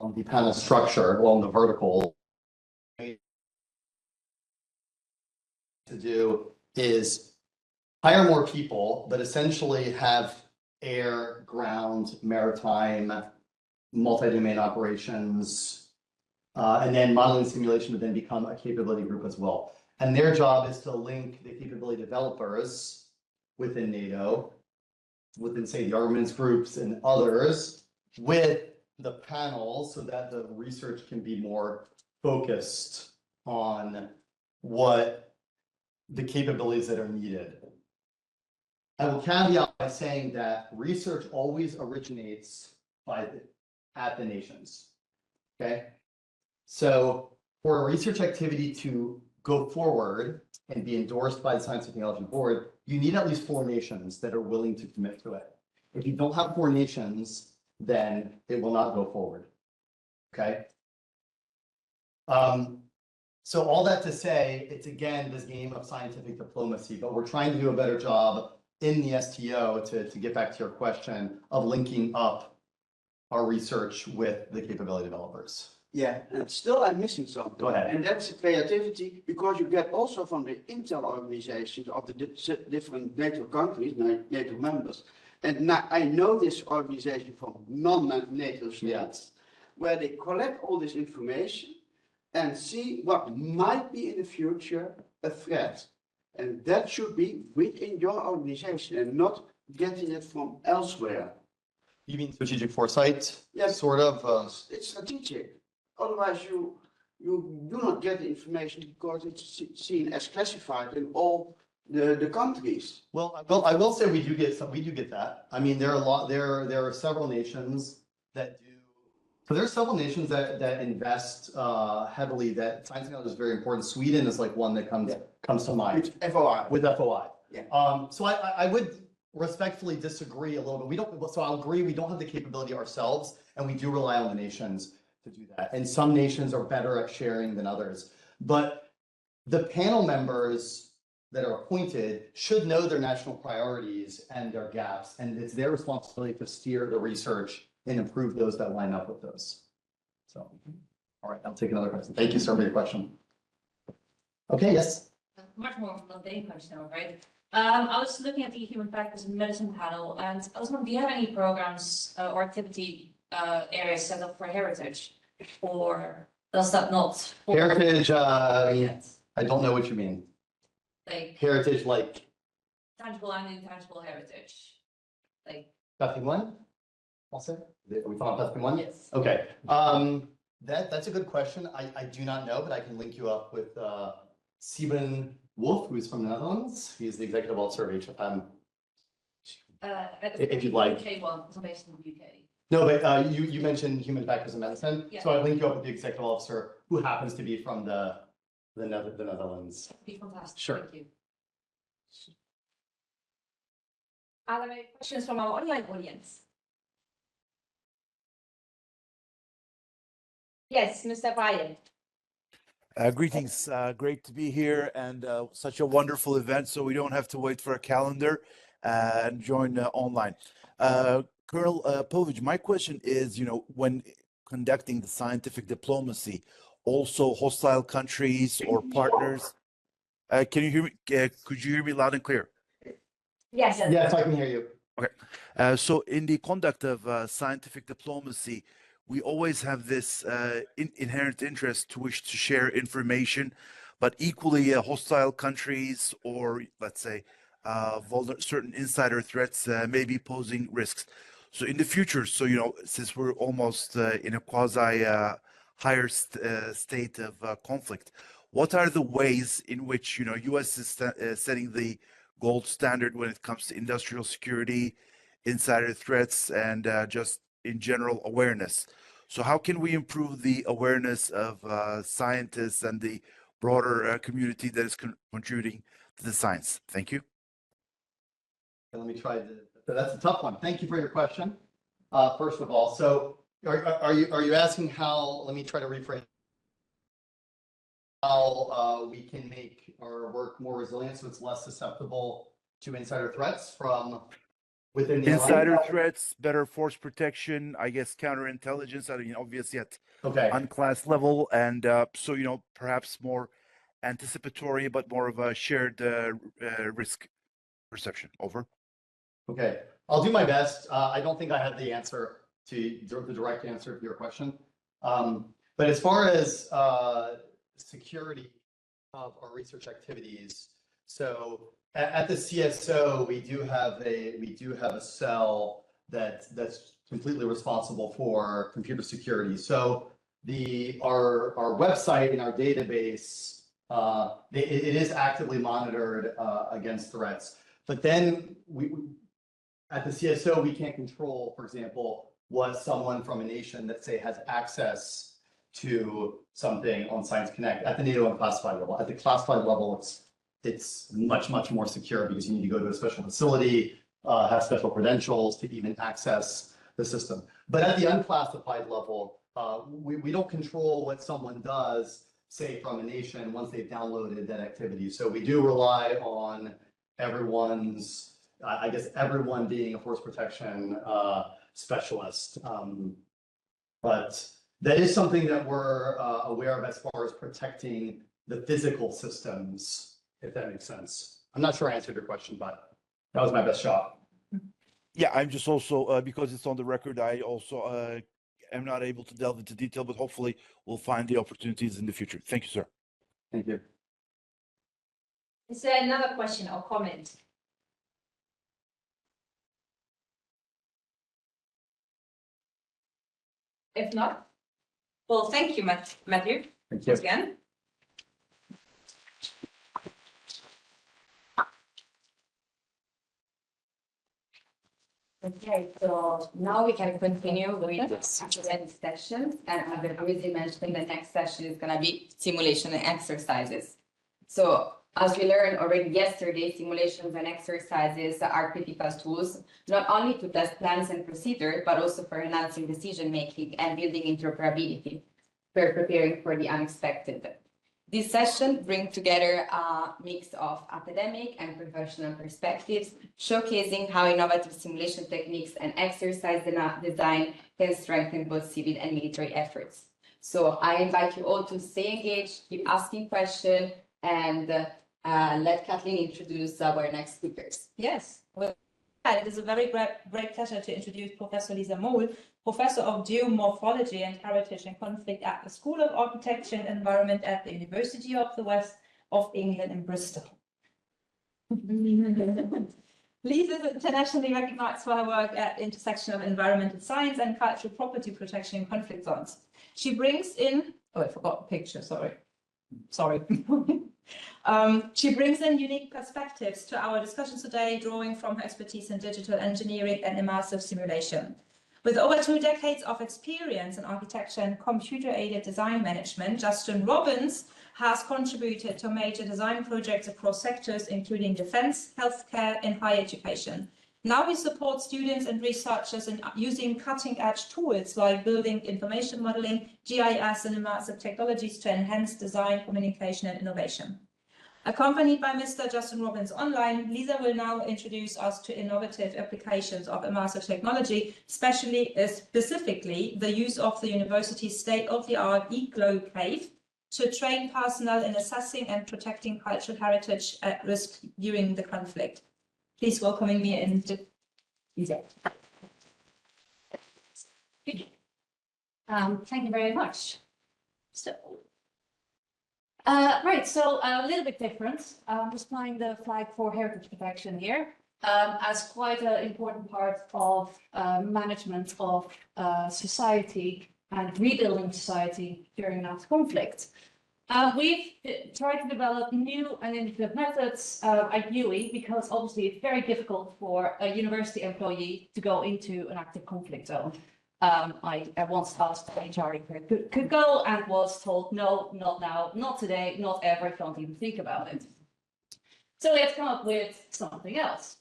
on the panel structure along the vertical. To do is hire more people, but essentially have air, ground, maritime, multi-domain operations, and then modeling simulation would then become a capability group as well. And their job is to link the capability developers within NATO, within, say, the armaments groups and others, with the panel so that the research can be more focused on what the capabilities that are needed. I will caveat by saying that research always originates at the nations. Okay, so for a research activity to go forward and be endorsed by the Science and Technology Board, you need at least 4 nations that are willing to commit to it. If you don't have 4 nations, then it will not go forward. Okay. So all that to say, it's again this game of scientific diplomacy, but we're trying to do a better job in the STO to get back to your question of linking up our research with the capability developers. Yeah, and still I'm missing something. Go ahead. And that's creativity, because you get also from the intel organizations of the different NATO countries, NATO members. And now I know this organization from non-NATO states, where they collect all this information and see what might be in the future a threat. And that should be within your organization and not getting it from elsewhere. You mean strategic foresight? Yes. Sort of. It's strategic. Otherwise, you do not get the information because it's seen as classified in all the countries. Well, I will say we do get some, we do get that. I mean, there are a lot, there are several nations that do. So there are several nations that invest heavily, that science and technology is very important. Sweden is like one that comes to mind. With FOI. With FOI. Yeah. So I would respectfully disagree a little bit. We don't, so I'll agree, we don't have the capability ourselves, and we do rely on the nations to do that. And some nations are better at sharing than others. But the panel members that are appointed should know their national priorities and their gaps, and it's their responsibility to steer the research and improve those that line up with those. So, all right, I'll take another question. Thank you, sir, for your question. Okay, yes. Much more mundane question, right? I was looking at the Human Factors and Medicine panel, and I was wondering, do you have any programs or activity areas set up for heritage, or does that not? Heritage, Yet? I don't know what you mean. Like Heritage, like tangible and intangible heritage, like patrimoine? Also, are we talking about patrimoine? yes. Okay, that's a good question. I do not know, but I can link you up with Sieben Wolf, who's from the Netherlands. He's the executive officer of HFM. If you'd like. UK one, I'm based in the UK. No, but you mentioned Human Factors and Medicine, Yeah. so I'll link you up with the executive officer who happens to be from the Netherlands. Be fantastic. Sure. Thank you. Are there any questions from our online audience? Yes, Mr. Ryan. Greetings, great to be here, and such a wonderful event, so we don't have to wait for a calendar and join online. Colonel Povich, my question is, when conducting the scientific diplomacy, also hostile countries or partners, can you hear me? Could you hear me loud and clear? Yes. Yes, I can hear you. So in the conduct of scientific diplomacy, we always have this inherent interest to wish to share information, but equally hostile countries, or let's say certain insider threats may be posing risks. So in the future, since we're almost in a quasi higher state of conflict, what are the ways in which U.S. is setting the gold standard when it comes to industrial security, insider threats, and just in general awareness? So how can we improve the awareness of scientists and the broader community that is contributing to the science? Thank you. Let me try that's a tough one. Thank you for your question. First of all, so are you asking how, let me try to rephrase, how we can make our work more resilient so it's less susceptible to insider threats from within the Insider threats, better force protection, I guess counterintelligence at an obvious yet unclassed level, and perhaps more anticipatory, but more of a shared risk perception. Over. Okay, I'll do my best. I don't think I have the answer to the direct answer to your question. But as far as security of our research activities, so at the CSO, we do have a cell that's completely responsible for computer security. So our website and our database, it is actively monitored against threats. But then at the CSO, we can't control, for example, what someone from a nation that say has access to something on Science Connect at the NATO unclassified level. At the classified level, it's much more secure because you need to go to a special facility, have special credentials to even access the system. But at the unclassified level, we don't control what someone does, say from a nation, once they've downloaded that activity. So we do rely on everyone's, I guess everyone being a force protection specialist. But that is something that we're aware of as far as protecting the physical systems, if that makes sense. I'm not sure I answered your question, but that was my best shot. Yeah, I'm just also, because it's on the record, I also am not able to delve into detail, but hopefully we'll find the opportunities in the future. Thank you, sir. Thank you. Is there another question or comment? If not, well, thank you, Matthew, Thank you. once again. Okay, so now we can continue with the student session, and I will already mention the next session is gonna be simulation and exercises. So as we learned already yesterday, simulations and exercises are critical tools, not only to test plans and procedures, but also for enhancing decision-making and building interoperability for preparing for the unexpected. This session brings together a mix of academic and professional perspectives, showcasing how innovative simulation techniques and exercise design can strengthen both civil and military efforts. So I invite you all to stay engaged, keep asking questions, and let Kathleen introduce our next speakers. Yes, well, it is a very great pleasure to introduce Professor Lisa Mohl, Professor of Geomorphology and Heritage and Conflict at the School of Architecture and Environment at the University of the West of England in Bristol. Lisa is internationally recognized for her work at the intersection of environmental science and cultural property protection in conflict zones. She brings in, oh, I forgot the picture, sorry. She brings in unique perspectives to our discussion today, drawing from her expertise in digital engineering and immersive simulation. With over 2 decades of experience in architecture and computer-aided design management, Justin Robbins has contributed to major design projects across sectors, including defense, healthcare, and higher education. Now he supports students and researchers in using cutting-edge tools like building information modeling, GIS, and immersive technologies to enhance design, communication, and innovation. Accompanied by Mr. Justin Robbins online, Lisa will now introduce us to innovative applications of immersive technology, specifically the use of the university's state-of-the-art eGlow cave to train personnel in assessing and protecting cultural heritage at risk during the conflict. Please welcoming me in to Lisa. Thank you very much. So a little bit different. I'm just flying the flag for heritage protection here as quite an important part of management of society and rebuilding society during that conflict. We've tried to develop new and innovative methods at UE because obviously it's very difficult for a university employee to go into an active conflict zone. I once asked HR if I could go and was told, no, not now, not today, not ever, don't even think about it. So let's come up with something else.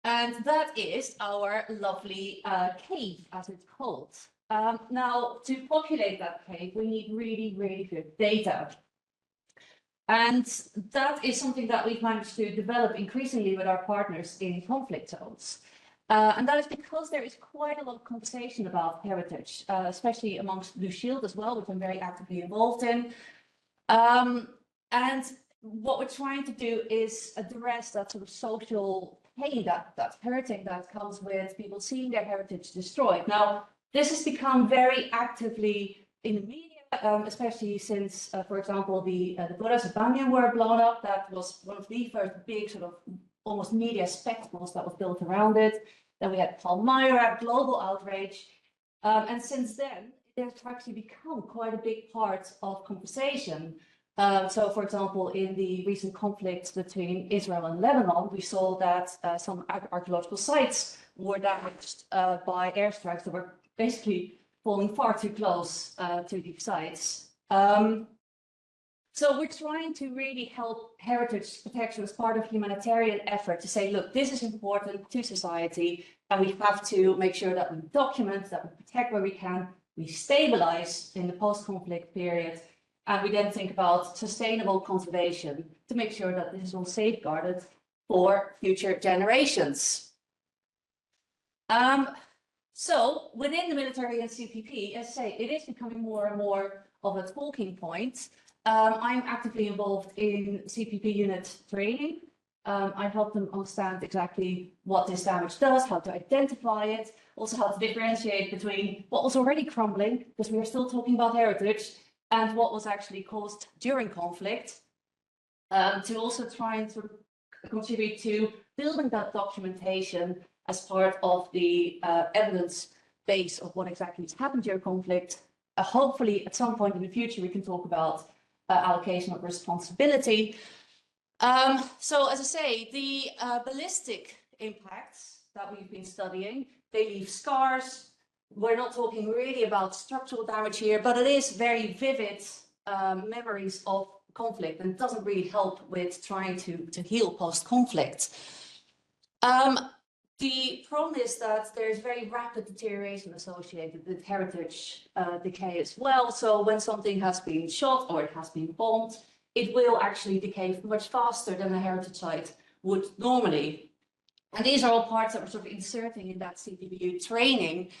And that is our lovely cave, as it's called. Now, to populate that cave, we need really, really good data. And that is something that we've managed to develop increasingly with our partners in conflict zones. And that is because there is quite a lot of conversation about heritage, especially amongst Blue Shield as well, which I'm very actively involved in. And what we're trying to do is address that sort of social pain, that hurting that comes with people seeing their heritage destroyed. Now, this has become very actively in the media, especially since, for example, the Boras of Banyan were blown up. That was one of the first big sort of almost media spectacles that was built around it. Then we had Palmyra, global outrage. And since then, it has actually become quite a big part of conversation. So, for example, in the recent conflicts between Israel and Lebanon, we saw that some archaeological sites were damaged by airstrikes that were basically falling far too close to these sites. So we're trying to really help heritage protection as part of humanitarian effort to say, look, this is important to society, and we have to make sure that we document, that we protect where we can, we stabilize in the post-conflict period, and we then think about sustainable conservation to make sure that this is all safeguarded for future generations. So within the military and CPP, as I say, it is becoming more and more of a talking point. I'm actively involved in CPP unit training. I help them understand exactly what this damage does, how to identify it, also how to differentiate between what was already crumbling, because we are still talking about heritage, and what was actually caused during conflict, to also try and sort of contribute to building that documentation as part of the evidence base of what exactly has happened during conflict. Hopefully, at some point in the future, we can talk about allocation of responsibility. So, as I say, the ballistic impacts that we've been studying. They leave scars. We're not talking really about structural damage here, but it is very vivid memories of conflict, and it doesn't really help with trying to heal post-conflict. The problem is that there's very rapid deterioration associated with heritage decay as well. So when something has been shot or it has been bombed, it will actually decay much faster than a heritage site would normally. And these are all parts that we're sort of inserting in that CPBU training.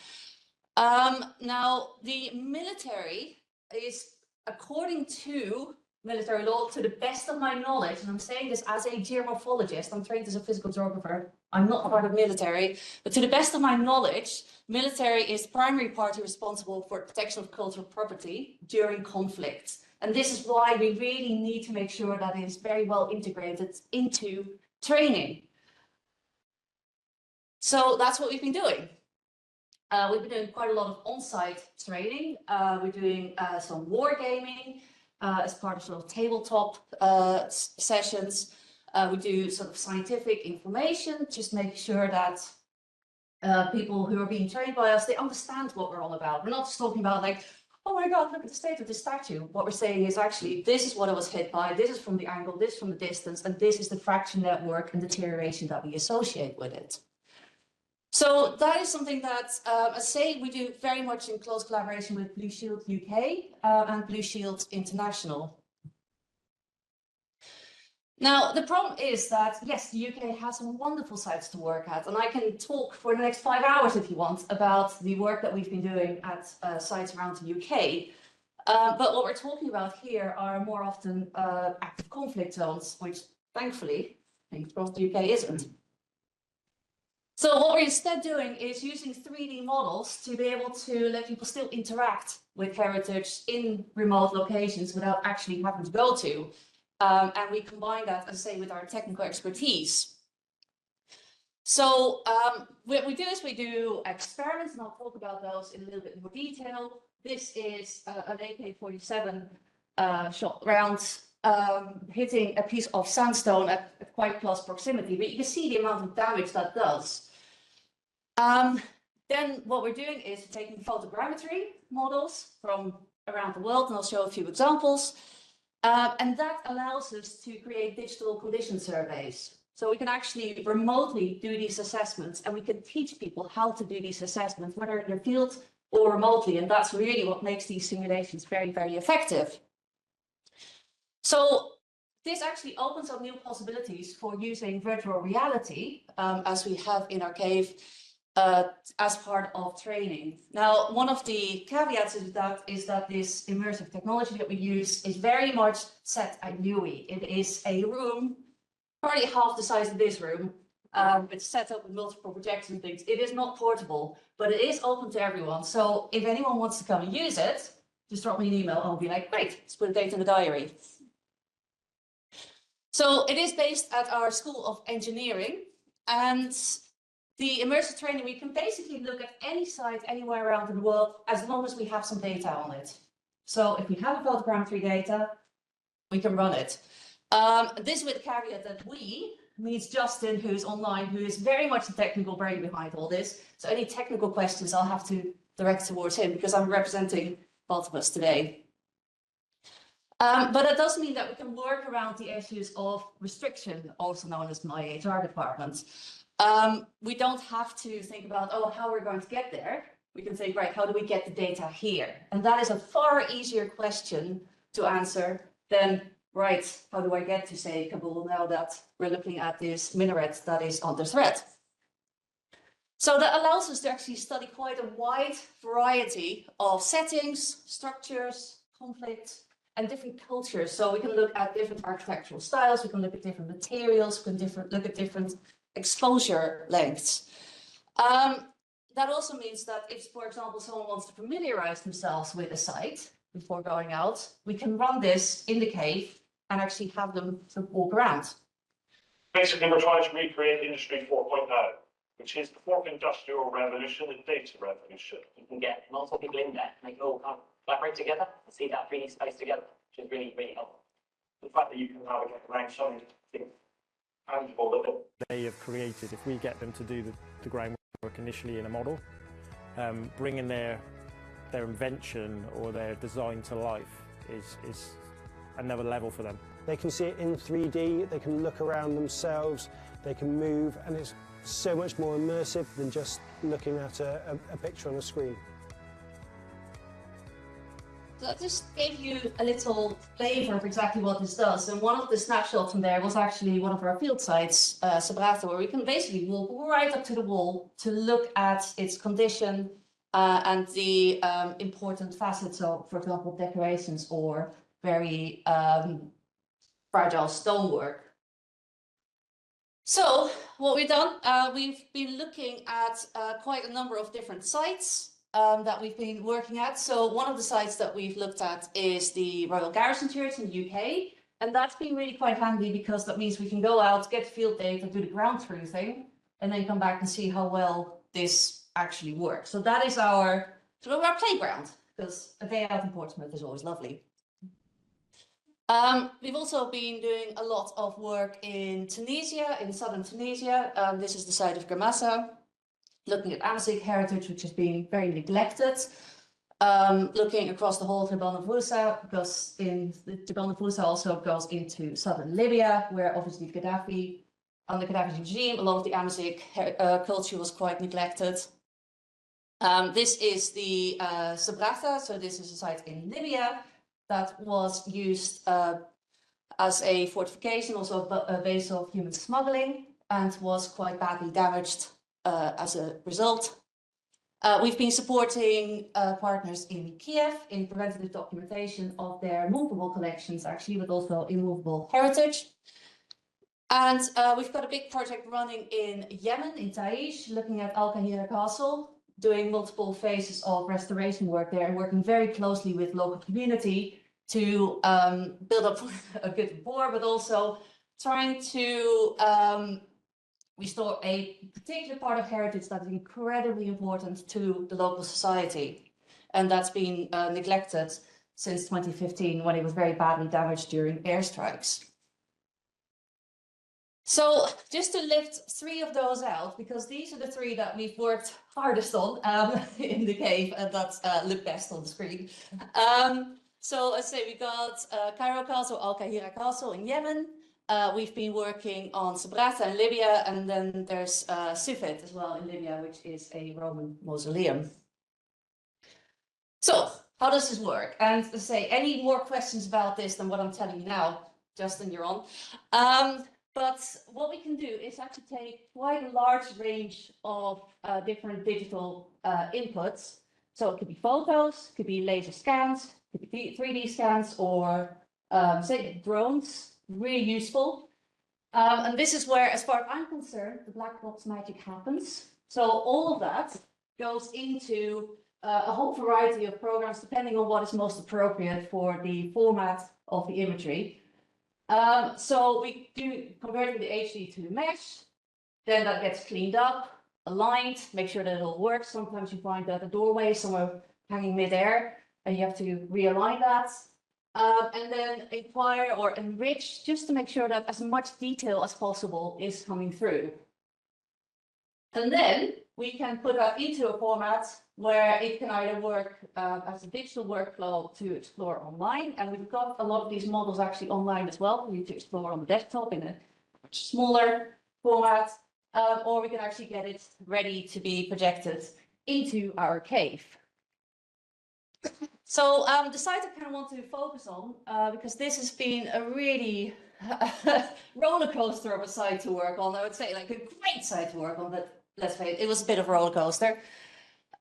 Now, the military is, according to military law, to the best of my knowledge, and I'm saying this as a geomorphologist, I'm trained as a physical geographer, I'm not part of military, but to the best of my knowledge, military is primary party responsible for protection of cultural property during conflict. And this is why we really need to make sure that it is very well integrated into training. So that's what we've been doing. We've been doing quite a lot of on-site training. We're doing some wargaming as part of sort of tabletop sessions. We do sort of scientific information, just making sure that people who are being trained by us, they understand what we're all about. We're not just talking about like, oh my God, look at the state of this statue. What we're saying is actually, this is what it was hit by, this is from the angle, this from the distance, and this is the fraction network and deterioration that we associate with it. So that is something that, I say, we do very much in close collaboration with Blue Shield UK and Blue Shield International. Now, the problem is that, yes, the UK has some wonderful sites to work at, and I can talk for the next 5 hours if you want about the work that we've been doing at sites around the UK. But what we're talking about here are more often active conflict zones, which thankfully, across the UK isn't. So what we're instead doing is using 3D models to be able to let people still interact with heritage in remote locations without actually having to go to. And we combine that, as I say, with our technical expertise. So what we do is we do experiments, and I'll talk about those in a little bit more detail. This is an AK-47 shot round hitting a piece of sandstone at quite close proximity, but you can see the amount of damage that does. Then what we're doing is taking photogrammetry models from around the world, and I'll show a few examples. And that allows us to create digital condition surveys. So we can actually remotely do these assessments, and we can teach people how to do these assessments, whether in the field or remotely. And that's really what makes these simulations very, very effective. So this actually opens up new possibilities for using virtual reality, as we have in our cave, as part of training. Now, one of the caveats is that this immersive technology that we use is very much set at UI. It is a room, probably half the size of this room. It's set up with multiple projectors and things. It is not portable, but it is open to everyone. So if anyone wants to come and use it, just drop me an email. I'll be like, great, let's put a date in the diary. So it is based at our School of Engineering, and the immersive training, we can basically look at any site anywhere around the world as long as we have some data on it. So if we have a photogrammetry data, we can run it. This with the caveat that we means Justin, who's online, who is very much the technical brain behind all this. So any technical questions I'll have to direct towards him because I'm representing both of us today. But that does mean that we can work around the issues of restriction, also known as my HR department. We don't have to think about, oh, how we're going to get there. We can think, right, how do we get the data here? And that is a far easier question to answer than, right, how do I get to, say, Kabul now that we're looking at this minaret that is under threat? So that allows us to actually study quite a wide variety of settings, structures, conflict, and different cultures. So we can look at different architectural styles, we can look at different materials, we can look at different exposure lengths. That also means that if, for example, someone wants to familiarize themselves with a site before going out, we can run this in the cave and actually have them sort of walk around. Basically, we're trying to recreate Industry 4.0, which is the fourth industrial revolution, the data revolution. You can get multiple people in there, and they can all kind of collaborate together and see that 3D space together, which is really, really helpful. The fact that you can navigate around so many things tangible living. They have created, if we get them to do the groundwork initially in a model, bringing their invention or their design to life is another level for them. They can see it in 3D, they can look around themselves, they can move, and it's so much more immersive than just looking at a picture on a screen. So that just gave you a little flavor of exactly what this does. And one of the snapshots from there was actually one of our field sites, Sabrata, where we can basically walk right up to the wall to look at its condition and the important facets of, for example, decorations or very fragile stonework. So what we've done, we've been looking at quite a number of different sites that we've been working at. So one of the sites that we've looked at is the Royal Garrison Church in the UK. And that's been really quite handy because that means we can go out, get field data, do the ground truthing, and then come back and see how well this actually works. So that is our playground, because a day out in Portsmouth is always lovely. We've also been doing a lot of work in Tunisia, in southern Tunisia. This is the site of Garmassa, looking at acaCIMIC heritage, which has been very neglected. Looking across the whole Jebel Nafousa, because in the Jebel Nafousa also goes into southern Libya, where obviously Gaddafi, under Gaddafi's regime, a lot of the acaCIMIC culture was quite neglected. This is the Sabrata, so this is a site in Libya that was used as a fortification, also a base of human smuggling, and was quite badly damaged as a result. We've been supporting partners in Kiev in preventative documentation of their movable collections, actually, but also immovable heritage. And we've got a big project running in Yemen, in Taish, looking at acaCIMIC Castle, doing multiple phases of restoration work there, and working very closely with local community to build up a good rapport, but also trying to restore a particular part of heritage that is incredibly important to the local society. And that's been neglected since 2015, when it was very badly damaged during airstrikes. So just to lift 3 of those out, because these are the 3 that we've worked hardest on in the cave, and that look best on the screen. So let's say we got Cairo Castle, acaCIMIC Castle in Yemen. We've been working on Sabrata in Libya, and then there's Sifet as well in Libya, which is a Roman mausoleum. So how does this work? And to say, any more questions about this than what I'm telling you now, Justin, you're on. But what we can do is actually take quite a large range of different digital inputs. So it could be photos, could be laser scans, could be 3D scans, or say drones, really useful. And this is where, as far as I'm concerned, the black box magic happens. So all of that goes into a whole variety of programs, depending on what is most appropriate for the format of the imagery. So we do converting the HD to the mesh, then that gets cleaned up, aligned, make sure that it all works. Sometimes you find that a doorway is somewhere hanging midair, and you have to realign that. And then inquire or enrich, just to make sure that as much detail as possible is coming through. And then we can put that into a format where it can either work as a digital workflow to explore online. And we've got a lot of these models actually online as well. We need to explore on the desktop in a much smaller format, or we can actually get it ready to be projected into our cave. So the site I kind of want to focus on, because this has been a really roller coaster of a site to work on. I would say like a great site to work on, but let's face it, it was a bit of a roller coaster.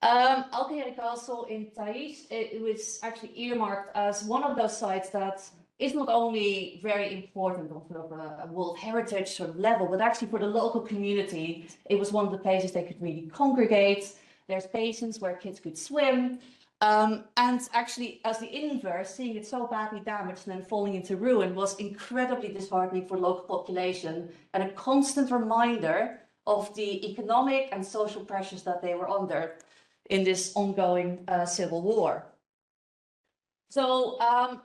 acaCIMIC Castle in Taish, it was actually earmarked as one of those sites that is not only very important on sort of a World Heritage sort of level, but actually for the local community, it was one of the places they could really congregate. There's basins where kids could swim. And actually, as the inverse, seeing it so badly damaged and then falling into ruin was incredibly disheartening for the local population, and a constant reminder of the economic and social pressures that they were under in this ongoing civil war. So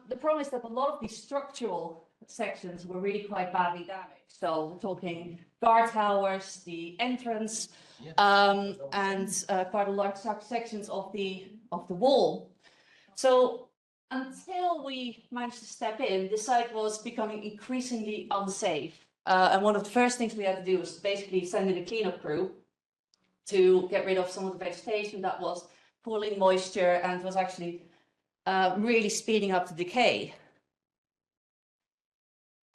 the problem is that a lot of these structural sections were really quite badly damaged. So we're talking guard towers, the entrance, and quite a large sections of the wall. So until we managed to step in, the site was becoming increasingly unsafe. And one of the first things we had to do was basically send in a cleanup crew to get rid of some of the vegetation that was pulling moisture and was actually really speeding up the decay.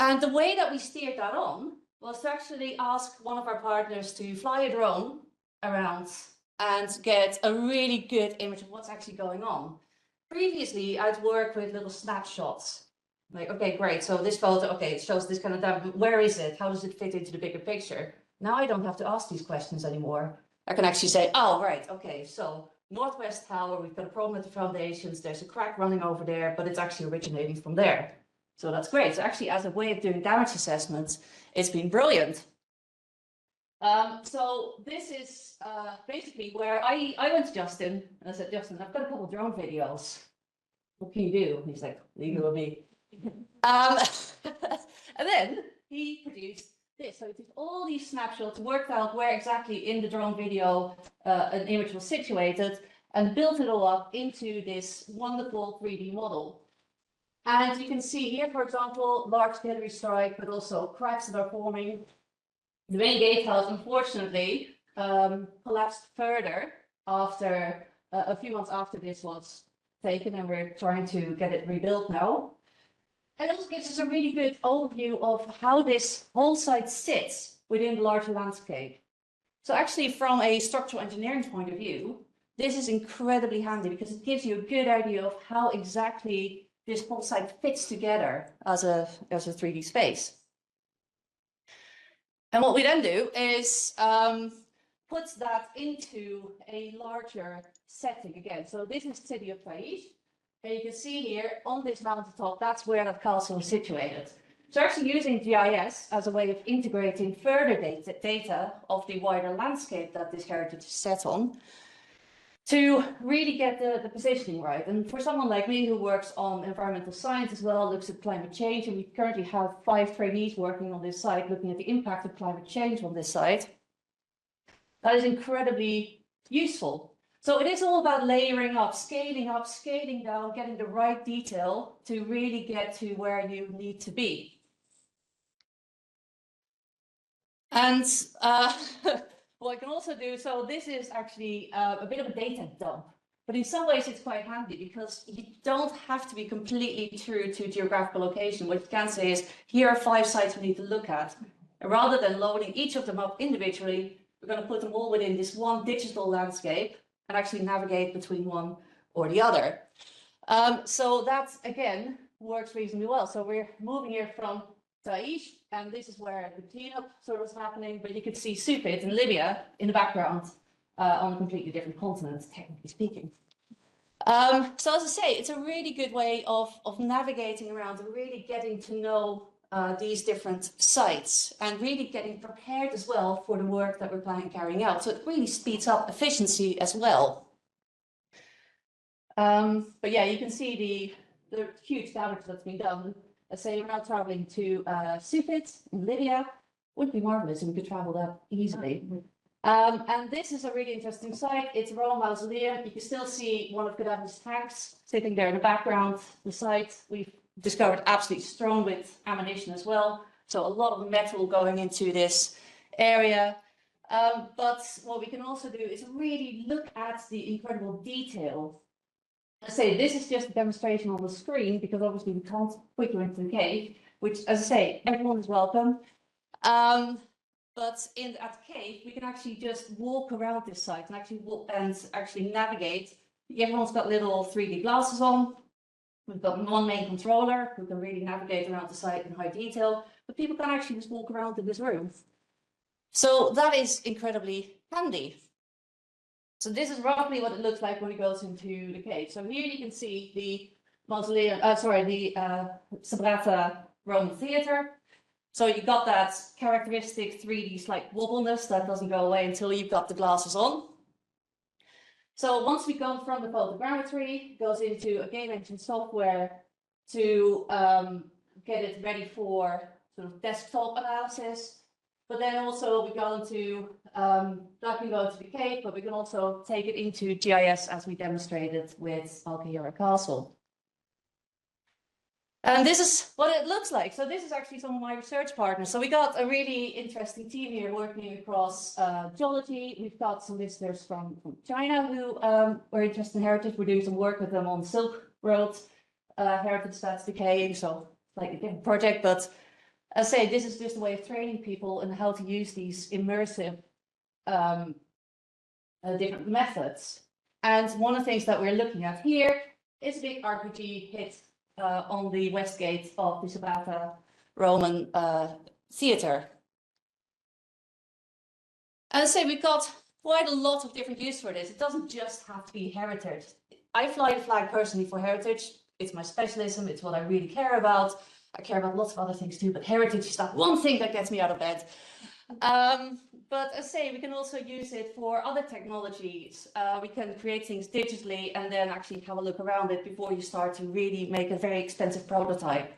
And the way that we steered that on was to actually ask one of our partners to fly a drone around and get a really good image of what's actually going on. Previously, I'd work with little snapshots. Like, okay, great, so this photo, okay, it shows this kind of damage, but where is it? How does it fit into the bigger picture? Now I don't have to ask these questions anymore. I can actually say, oh, right, okay, so Northwest Tower, we've got a problem with the foundations, there's a crack running over there, but it's actually originating from there. So that's great. So actually, as a way of doing damage assessments, it's been brilliant. So this is basically where I went to Justin and I said, Justin, I've got a couple of drone videos. What can you do? And he's like, leave it with me. And then he produced this. So he took all these snapshots, worked out where exactly in the drone video an image was situated, and built it all up into this wonderful 3D model. And you can see here, for example, large gallery strike, but also cracks that are forming. The main gatehouse, unfortunately, collapsed further after a few months after this was taken, and we're trying to get it rebuilt now. And it also gives us a really good overview of how this whole site sits within the larger landscape. So actually, from a structural engineering point of view, this is incredibly handy because it gives you a good idea of how exactly this whole site fits together as a 3D space. And what we then do is put that into a larger setting again. So this is the city of Taiz. And you can see here on this mountaintop, that's where that castle is situated. So actually using GIS as a way of integrating further data of the wider landscape that this heritage is set on, to really get the positioning right. And for someone like me who works on environmental science as well, looks at climate change, and we currently have 5 trainees working on this site, looking at the impact of climate change on this site, that is incredibly useful. So it is all about layering up, scaling down, getting the right detail to really get to where you need to be. And what I can also do, so this is actually a bit of a data dump, but in some ways it's quite handy because you don't have to be completely true to geographical location. What you can say is, here are 5 sites we need to look at. And rather than loading each of them up individually, we're going to put them all within this one digital landscape and actually navigate between one or the other. So that, again, works reasonably well. So we're moving here from Taiz, and this is where the cleanup sort of was happening, but you could see Sufit in Libya in the background on a completely different continent, technically speaking. So as I say, it's a really good way of navigating around and really getting to know these different sites and really getting prepared as well for the work that we're planning carrying out. So it really speeds up efficiency as well. But yeah, you can see the huge damage that's been done. Let's say we're now traveling to Sufit in Libya. Would be marvelous if we could travel that easily. And this is a really interesting site. It's a Roman mausoleum. You can still see one of Gaddafi's tanks sitting there in the background. The site we've discovered absolutely strewn with ammunition as well. So a lot of metal going into this area. But what we can also do is really look at the incredible detail. I say this is just a demonstration on the screen because obviously we can't put you into the cave, which, as I say, everyone is welcome. But at the cave, we can actually just walk around this site and actually navigate. Everyone's got little 3D glasses on. We've got one main controller who can really navigate around the site in high detail, but people can actually just walk around in this room. So that is incredibly handy. So this is roughly what it looks like when it goes into the cave. So here you can see the mausoleum, the Sabrata Roman theater. So you got that characteristic 3D slight wobbleness that doesn't go away until you've got the glasses on. So once we come from the photogrammetry, it goes into a game engine software to get it ready for sort of desktop analysis. But then also we're going to, that can go into the cave, but we can also take it into GIS as we demonstrated with acaCIMIC Castle. And this is what it looks like. So this is actually some of my research partners. So we got a really interesting team here working across geology. We've got some visitors from China who were interested in heritage. We're doing some work with them on Silk Road heritage that's decaying. So like a different project, but as I say, this is just a way of training people in how to use these immersive different methods. And one of the things that we're looking at here is a big RPG hit on the west gate of the Sabata Roman theatre. And I say we've got quite a lot of different use for this. It doesn't just have to be heritage. I fly the flag personally for heritage. It's my specialism. It's what I really care about. I care about lots of other things too, but heritage is that one thing that gets me out of bed. But as I say, we can also use it for other technologies. We can create things digitally and then actually have a look around it before you start to really make a very expensive prototype.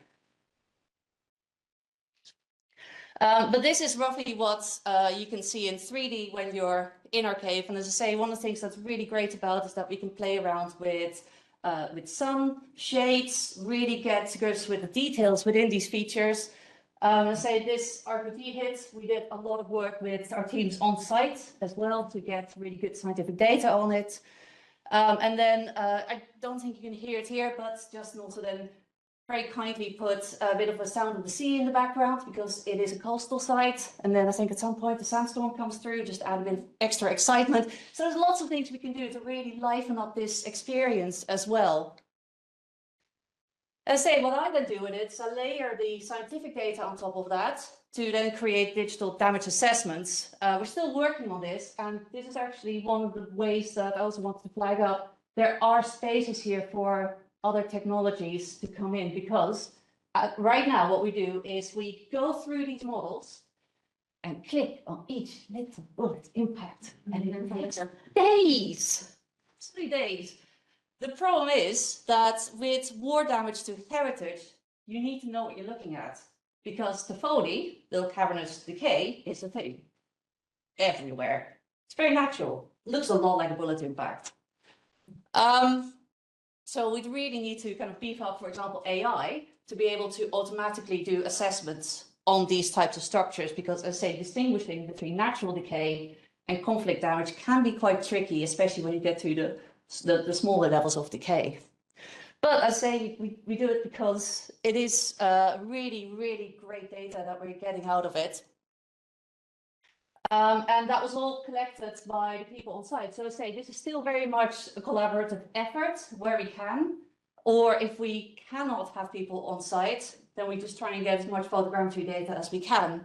But this is roughly what you can see in 3D when you're in our cave. And as I say, one of the things that's really great about is that we can play around with sun, shades, really get to grips with the details within these features. I say this RPG hit, we did a lot of work with our teams on site as well to get really good scientific data on it. And then I don't think you can hear it here, but Justin also then very kindly put a bit of a sound of the sea in the background because it is a coastal site. And then I think at some point the sandstorm comes through, just add a bit of extra excitement. So there's lots of things we can do to really liven up this experience as well. As I say, what I then do with it is I layer the scientific data on top of that to then create digital damage assessments. We're still working on this, and this is actually one of the ways that I also wanted to flag up. There are spaces here for other technologies to come in because right now what we do is we go through these models and click on each little bullet impact, and it takes days, absolutely days. The problem is that with war damage to heritage, you need to know what you're looking at because the Foley, the cavernous decay, is a thing everywhere. It's very natural. It looks a lot like a bullet impact. So we'd really need to kind of beef up, for example, AI to be able to automatically do assessments on these types of structures because, as I say, distinguishing between natural decay and conflict damage can be quite tricky, especially when you get to the smaller levels of decay. But I say we do it because it is really, really great data that we're getting out of it. And that was all collected by the people on site. So I say this is still very much a collaborative effort where we can, or if we cannot have people on site, then we just try and get as much photogrammetry data as we can.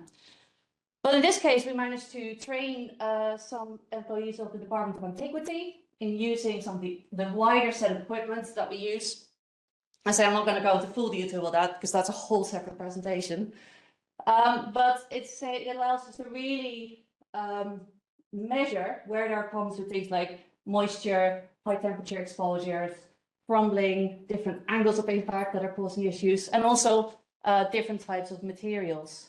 But in this case, we managed to train some employees of the Department of Antiquity in using some of the wider set of equipment that we use. I say I'm not going to go into full detail with that because that's a whole separate presentation. But it allows us to really measure where there are problems with things like moisture, high temperature exposures, crumbling, different angles of impact that are causing issues, and also different types of materials.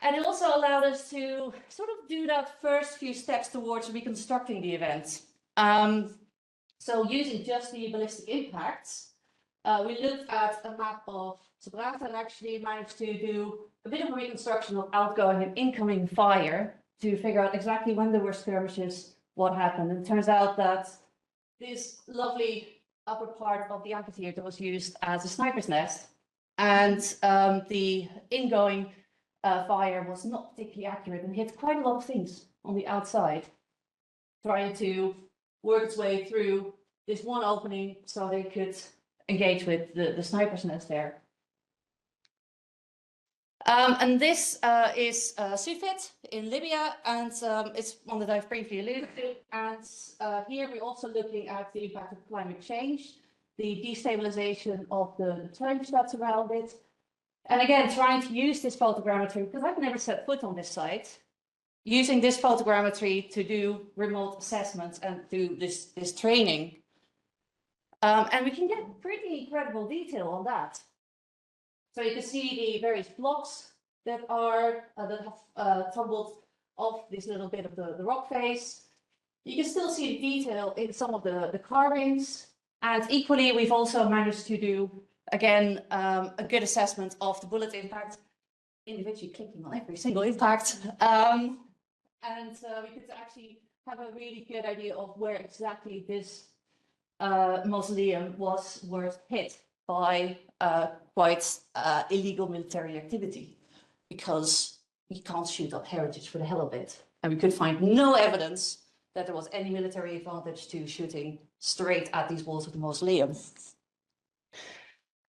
And it also allowed us to sort of do that first few steps towards reconstructing the event. So using just the ballistic impacts, we looked at a map of Sabata and actually managed to do a bit of a reconstruction of outgoing and incoming fire to figure out exactly when there were skirmishes, what happened. And it turns out that this lovely upper part of the amphitheater was used as a sniper's nest, and the ingoing fire was not particularly accurate and hit quite a lot of things on the outside, trying to work its way through this one opening so they could engage with the sniper's nest there. And this is Sufit in Libya, and it's one that I've briefly alluded to. And here we're also looking at the impact of climate change, the destabilization of the trench that's around it. And again, trying to use this photogrammetry, because I've never set foot on this site, using this photogrammetry to do remote assessments and do this training. And we can get pretty incredible detail on that. So you can see the various blocks that are that have tumbled off this little bit of the rock face. You can still see the detail in some of the carvings. And equally, we've also managed to do, again, a good assessment of the bullet impact, individually clicking on every single impact. And we could actually have a really good idea of where exactly this mausoleum was hit by quite illegal military activity, because you can't shoot up heritage for the hell of it. And we could find no evidence that there was any military advantage to shooting straight at these walls of the mausoleum.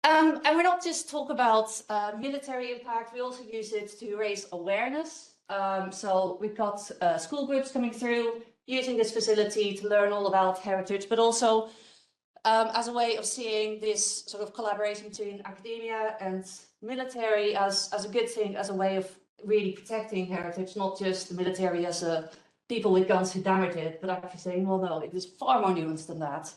And we're not just talk about military impact, we also use it to raise awareness. So we've got school groups coming through using this facility to learn all about heritage, but also as a way of seeing this sort of collaboration between academia and military as a good thing, as a way of really protecting heritage, not just the military as a people with guns who damage it, but actually saying, well, no, it is far more nuanced than that.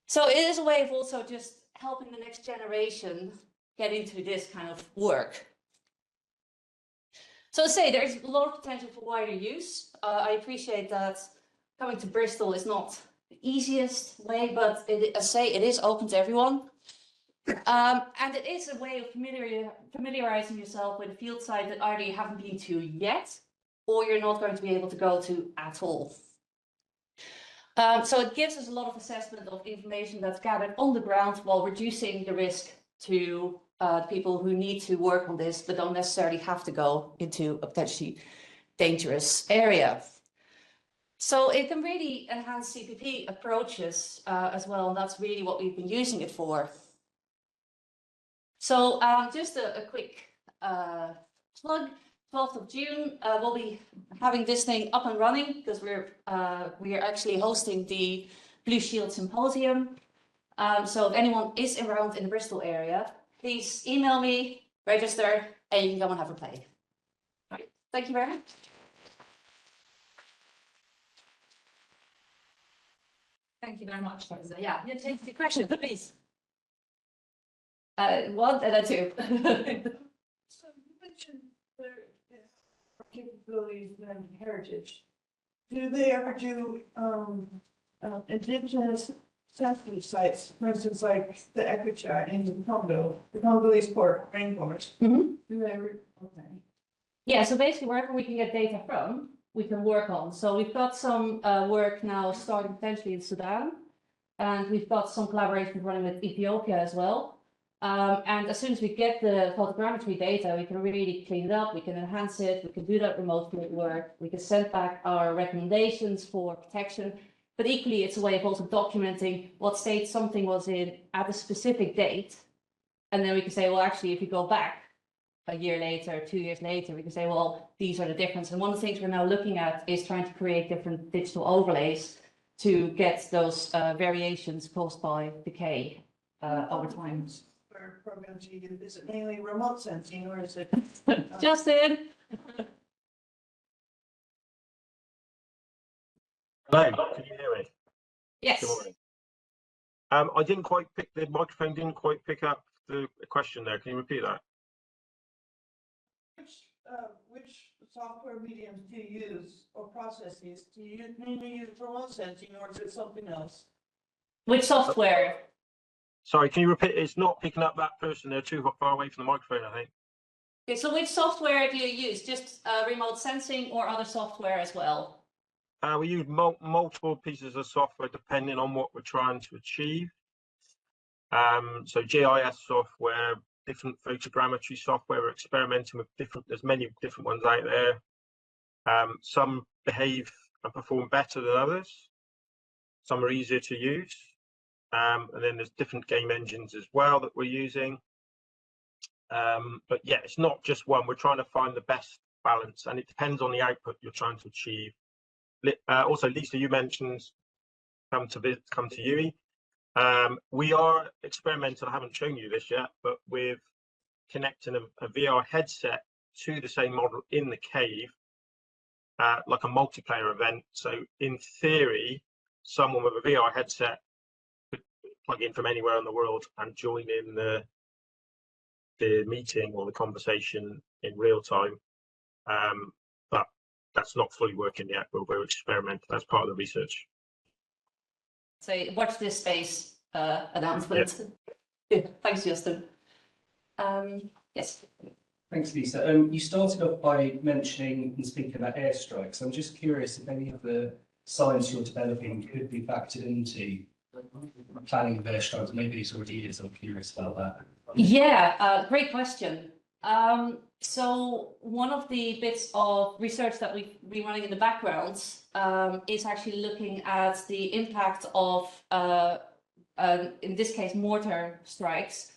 So it is a way of also just helping the next generation get into this kind of work. So to say, there's a lot of potential for wider use. I appreciate that coming to Bristol is not the easiest way, but as I say, it is open to everyone. And it is a way of familiarizing yourself with a field site that either you haven't been to yet, or you're not going to be able to go to at all. So it gives us a lot of assessment of information that's gathered on the ground while reducing the risk to people who need to work on this, but don't necessarily have to go into a potentially dangerous area. So it can really enhance CPP approaches as well, and that's really what we've been using it for. So just a quick plug. 12th of June, we'll be having this thing up and running because we are actually hosting the Blue Shield Symposium. So if anyone is around in the Bristol area, please email me, register, and you can come and have a play. All right. Thank you very much. Thank you very much, Teresa. Yeah, you take the question, please. One and a two. So you mentioned their capabilities and heritage. Do they ever do indigenous sensitive sites? For instance, like the acaCIMICs in the Congo, the Congolese rainforest. Mm-hmm. Do they ever? Okay. Yeah, so basically wherever we can get data from, we can work on. So we've got some work now starting potentially in Sudan, and we've got some collaboration running with Ethiopia as well. And as soon as we get the photogrammetry data, we can really clean it up, we can enhance it, we can do that remote work, we can send back our recommendations for protection, but equally it's a way of also documenting what state something was in at a specific date. And then we can say, well, actually, if you go back a year later, 2 years later, we can say, well, these are the differences. And one of the things we're now looking at is trying to create different digital overlays to get those variations caused by decay over time. Programs you use, is it mainly remote sensing or is it? Justin. Hello, can you hear me? Yes. Good morning. I didn't quite pick, the microphone didn't quite pick up the question there. Can you repeat that? Which software mediums do you use or processes? Do you mainly use remote sensing or is it something else? Which software? Sorry, can you repeat? It's not picking up that person. They're too far away from the microphone, I think. Okay, so which software do you use? Just remote sensing or other software as well? We use multiple pieces of software depending on what we're trying to achieve. So GIS software, different photogrammetry software, we're experimenting with there's many different ones out there. Some behave and perform better than others. Some are easier to use. And then there's different game engines as well that we're using. But yeah, it's not just one. We're trying to find the best balance, and it depends on the output you're trying to achieve. Also, Lisa, you mentioned come to UE. We are experimenting. I haven't shown you this yet, but with connecting a VR headset to the same model in the cave, like a multiplayer event. So in theory, someone with a VR headset could plug in from anywhere in the world and join in the meeting or the conversation in real time. But that's not fully working yet. We're experimenting. That's part of the research. So watch this space announcement. Yeah. Thanks, Justin. Yes. Thanks, Lisa. You started off by mentioning and speaking about airstrikes. I'm just curious if any of the science you're developing could be factored into planning of airstrikes. Maybe it's already is. I'm curious about that. Yeah, great question. So one of the bits of research that we've been running in the background is actually looking at the impact of, in this case, mortar strikes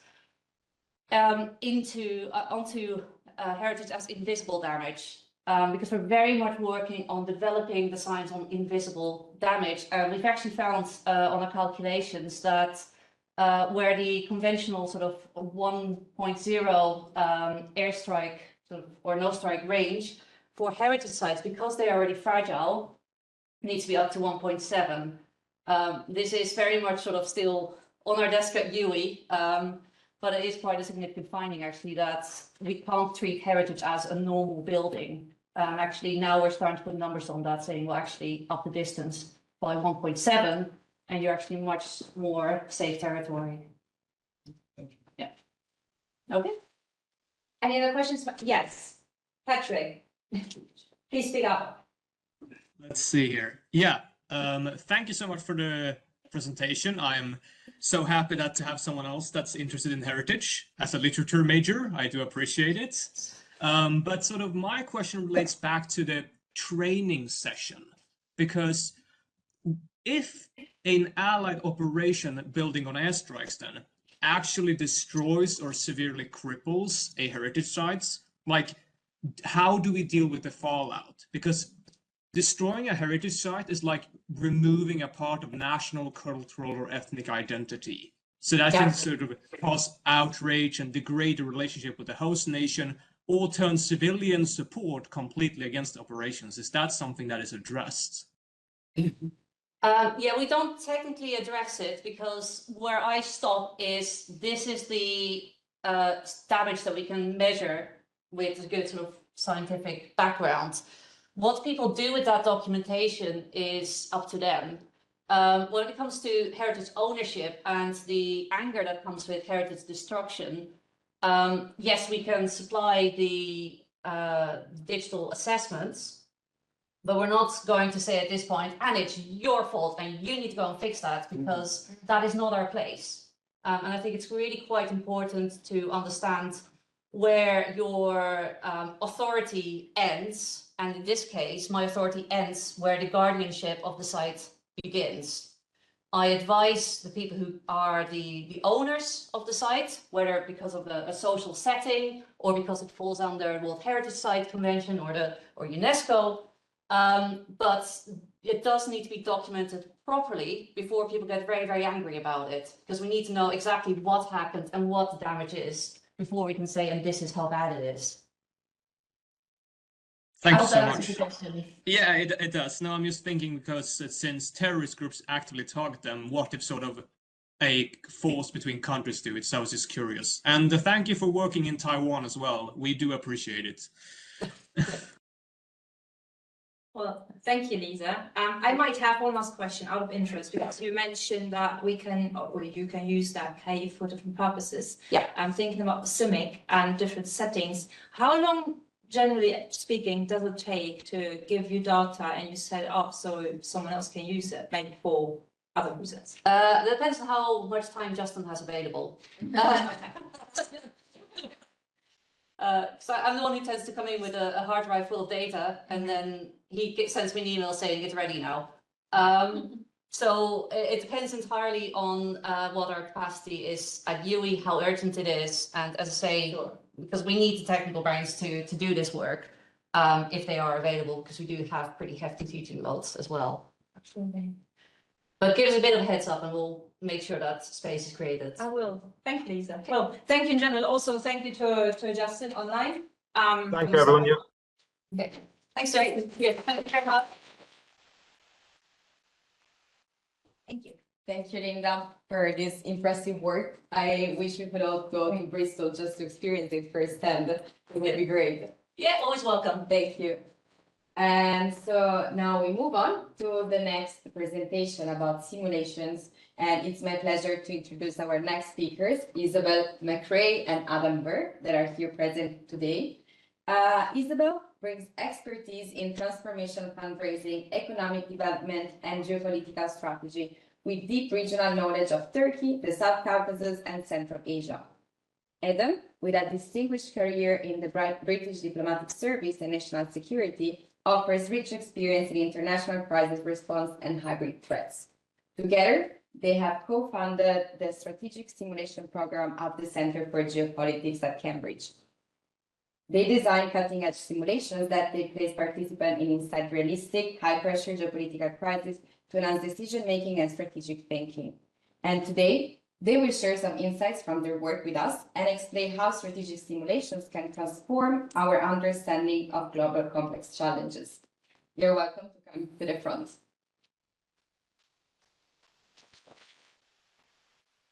onto heritage as invisible damage. Because we're very much working on developing the science on invisible damage. We've actually found on our calculations that where the conventional sort of 1.0 airstrike or no strike range for heritage sites, because they're already fragile, needs to be up to 1.7. This is very much sort of still on our desk at UWE, but it is quite a significant finding actually that we can't treat heritage as a normal building. Actually, now we're starting to put numbers on that, saying, well, actually up the distance by 1.7, and you're actually much more safe territory. Yeah. Okay. Any other questions? Yes, Patrick, please speak up. Let's see here. Yeah, thank you so much for the presentation. I'm so happy to have someone else that's interested in heritage. As a literature major, I do appreciate it. But sort of my question relates back to the training session, because if an allied operation building on airstrikes then actually destroys or severely cripples a heritage site, like how do we deal with the fallout? Because destroying a heritage site is like removing a part of national, cultural, or ethnic identity. So that can sort of cause outrage and degrade the relationship with the host nation, or turn civilian support completely against operations. Is that something that is addressed? Yeah, we don't technically address it because where I stop is this is the damage that we can measure with a good sort of scientific background. What people do with that documentation is up to them. When it comes to heritage ownership and the anger that comes with heritage destruction, yes, we can supply the digital assessments, but we're not going to say at this point, and it's your fault and you need to go and fix that, because that is not our place. And I think it's really quite important to understand where your authority ends. And in this case, my authority ends where the guardianship of the site begins. I advise the people who are the owners of the site, whether because of a social setting or because it falls under World Heritage Site Convention or UNESCO. But it does need to be documented properly before people get very, very angry about it, because we need to know exactly what happened and what the damage is before we can say, and this is how bad it is. Thank you so much. Yeah, it does. No, I'm just thinking because since terrorist groups actively target them, what if sort of a force between countries do it? So I was just curious. And thank you for working in Taiwan as well. We do appreciate it. Well, thank you, Lisa. I might have one last question out of interest, because you mentioned that we can, or you can use that cave for different purposes. Yeah. I'm thinking about the CIMIC and different settings. How long, generally speaking, does it take to give you data and you set it up so someone else can use it, maybe for other reasons? It depends on how much time Justin has available. So I'm the one who tends to come in with a hard drive full of data, and then he sends me an email saying it's ready now. So it depends entirely on what our capacity is at UWE, how urgent it is, and as I say, because we need the technical brains to do this work, if they are available, because we do have pretty hefty teaching loads as well. Absolutely. But give us a bit of a heads up and we'll make sure that space is created. I will. Thank you, Lisa. Well, thank you in general. Also, thank you to Justin online. Thank you, everyone. Yeah. Okay. Thanks, Justin. Yeah. Thank you very much. Thank you. Thank you, Linda, for this impressive work. I wish we could all go to Bristol just to experience it firsthand. It would be great. Yeah, always welcome. Thank you. And so now we move on to the next presentation about simulations. And it's my pleasure to introduce our next speakers, Isabel McRae and Adam Burr, that are here present today. Isabel brings expertise in transformation fundraising, economic development, and geopolitical strategy, with deep regional knowledge of Turkey, the South Caucasus, and Central Asia. Adam, with a distinguished career in the British Diplomatic Service and National Security, offers rich experience in international crisis response and hybrid threats. Together, they have co-founded the Strategic Simulation Program at the Center for Geopolitics at Cambridge. They design cutting-edge simulations that they place participants inside realistic, high-pressure geopolitical crises to enhance decision-making and strategic thinking. And today, they will share some insights from their work with us and explain how strategic simulations can transform our understanding of global complex challenges. You're welcome to come to the front.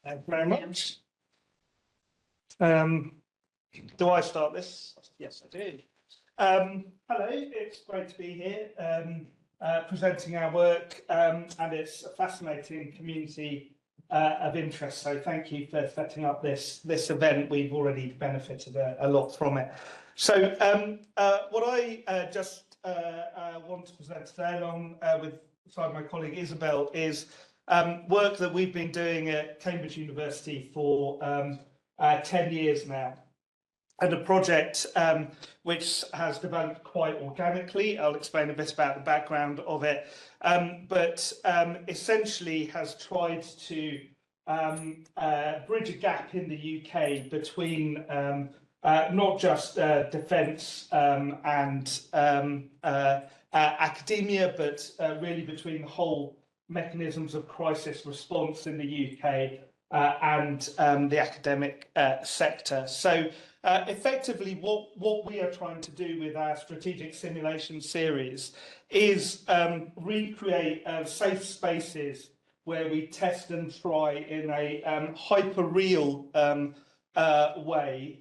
Thank you very much. Do I start this? Yes, I do. Hello, it's great to be here presenting our work, and it's a fascinating community of interest. So thank you for setting up this event. We've already benefited a lot from it. So what I just want to present today, along with my colleague Isabel, is work that we've been doing at Cambridge University for 10 years now. And a project which has developed quite organically. I'll explain a bit about the background of it, but essentially has tried to bridge a gap in the UK between not just defence and academia, but really between the whole mechanisms of crisis response in the UK and the academic sector. So effectively, what we are trying to do with our strategic simulation series is recreate safe spaces where we test and try in a hyper-real way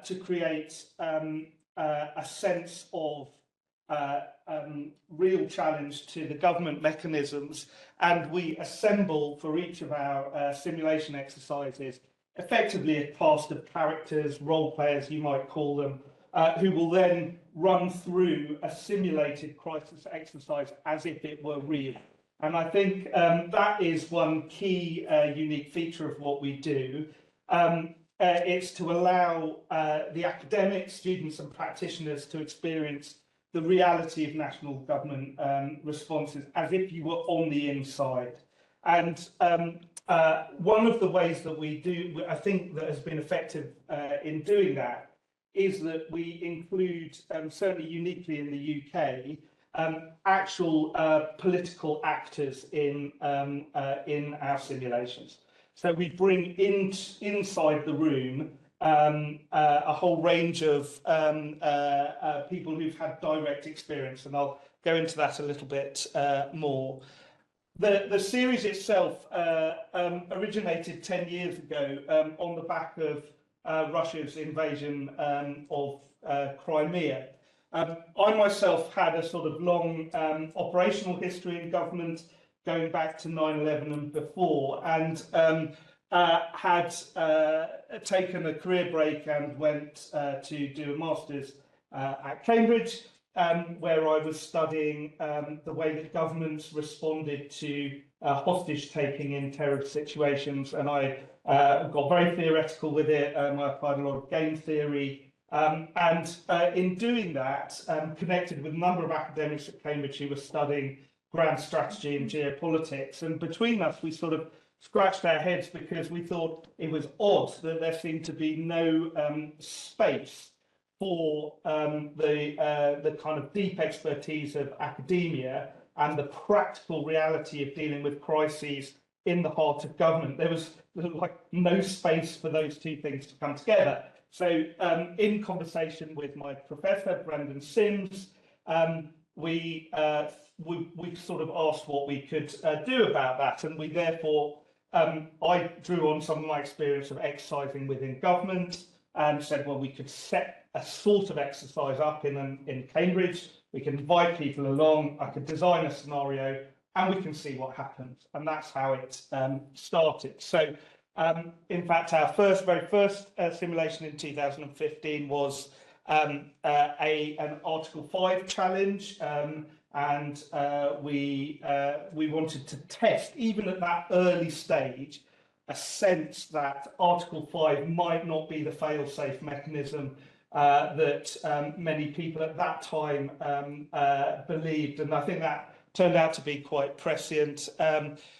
to create a sense of real challenge to the government mechanisms, and we assemble for each of our simulation exercises effectively a cast of characters, role players you might call them, who will then run through a simulated crisis exercise as if it were real. And I think that is one key unique feature of what we do. It's to allow the academics, students and practitioners to experience the reality of national government responses as if you were on the inside. And one of the ways that we do, I think, that has been effective in doing that is that we include, certainly uniquely in the UK, actual political actors in our simulations. So we bring inside the room a whole range of people who've had direct experience, and I'll go into that a little bit more. The series itself originated 10 years ago on the back of Russia's invasion of Crimea. I myself had a sort of long operational history in government going back to 9/11 and before, and had taken a career break and went to do a master's at Cambridge, where I was studying the way that governments responded to hostage taking in terrorist situations, and I got very theoretical with it. I applied a lot of game theory, and in doing that, connected with a number of academics at Cambridge who were studying grand strategy and geopolitics, and between us we sort of scratched our heads because we thought it was odd that there seemed to be no space for the kind of deep expertise of academia and the practical reality of dealing with crises in the heart of government. There was like no space for those two things to come together. So in conversation with my professor, Brendan Sims, we sort of asked what we could do about that, and we therefore I drew on some of my experience of exercising within government and said, well, we could set a sort of exercise up in Cambridge. We can invite people along. I could design a scenario, and we can see what happens. And that's how it started. So, in fact, our very first simulation in 2015 was an Article 5 challenge. And we wanted to test, even at that early stage, a sense that Article 5 might not be the fail-safe mechanism that many people at that time believed. And I think that turned out to be quite prescient.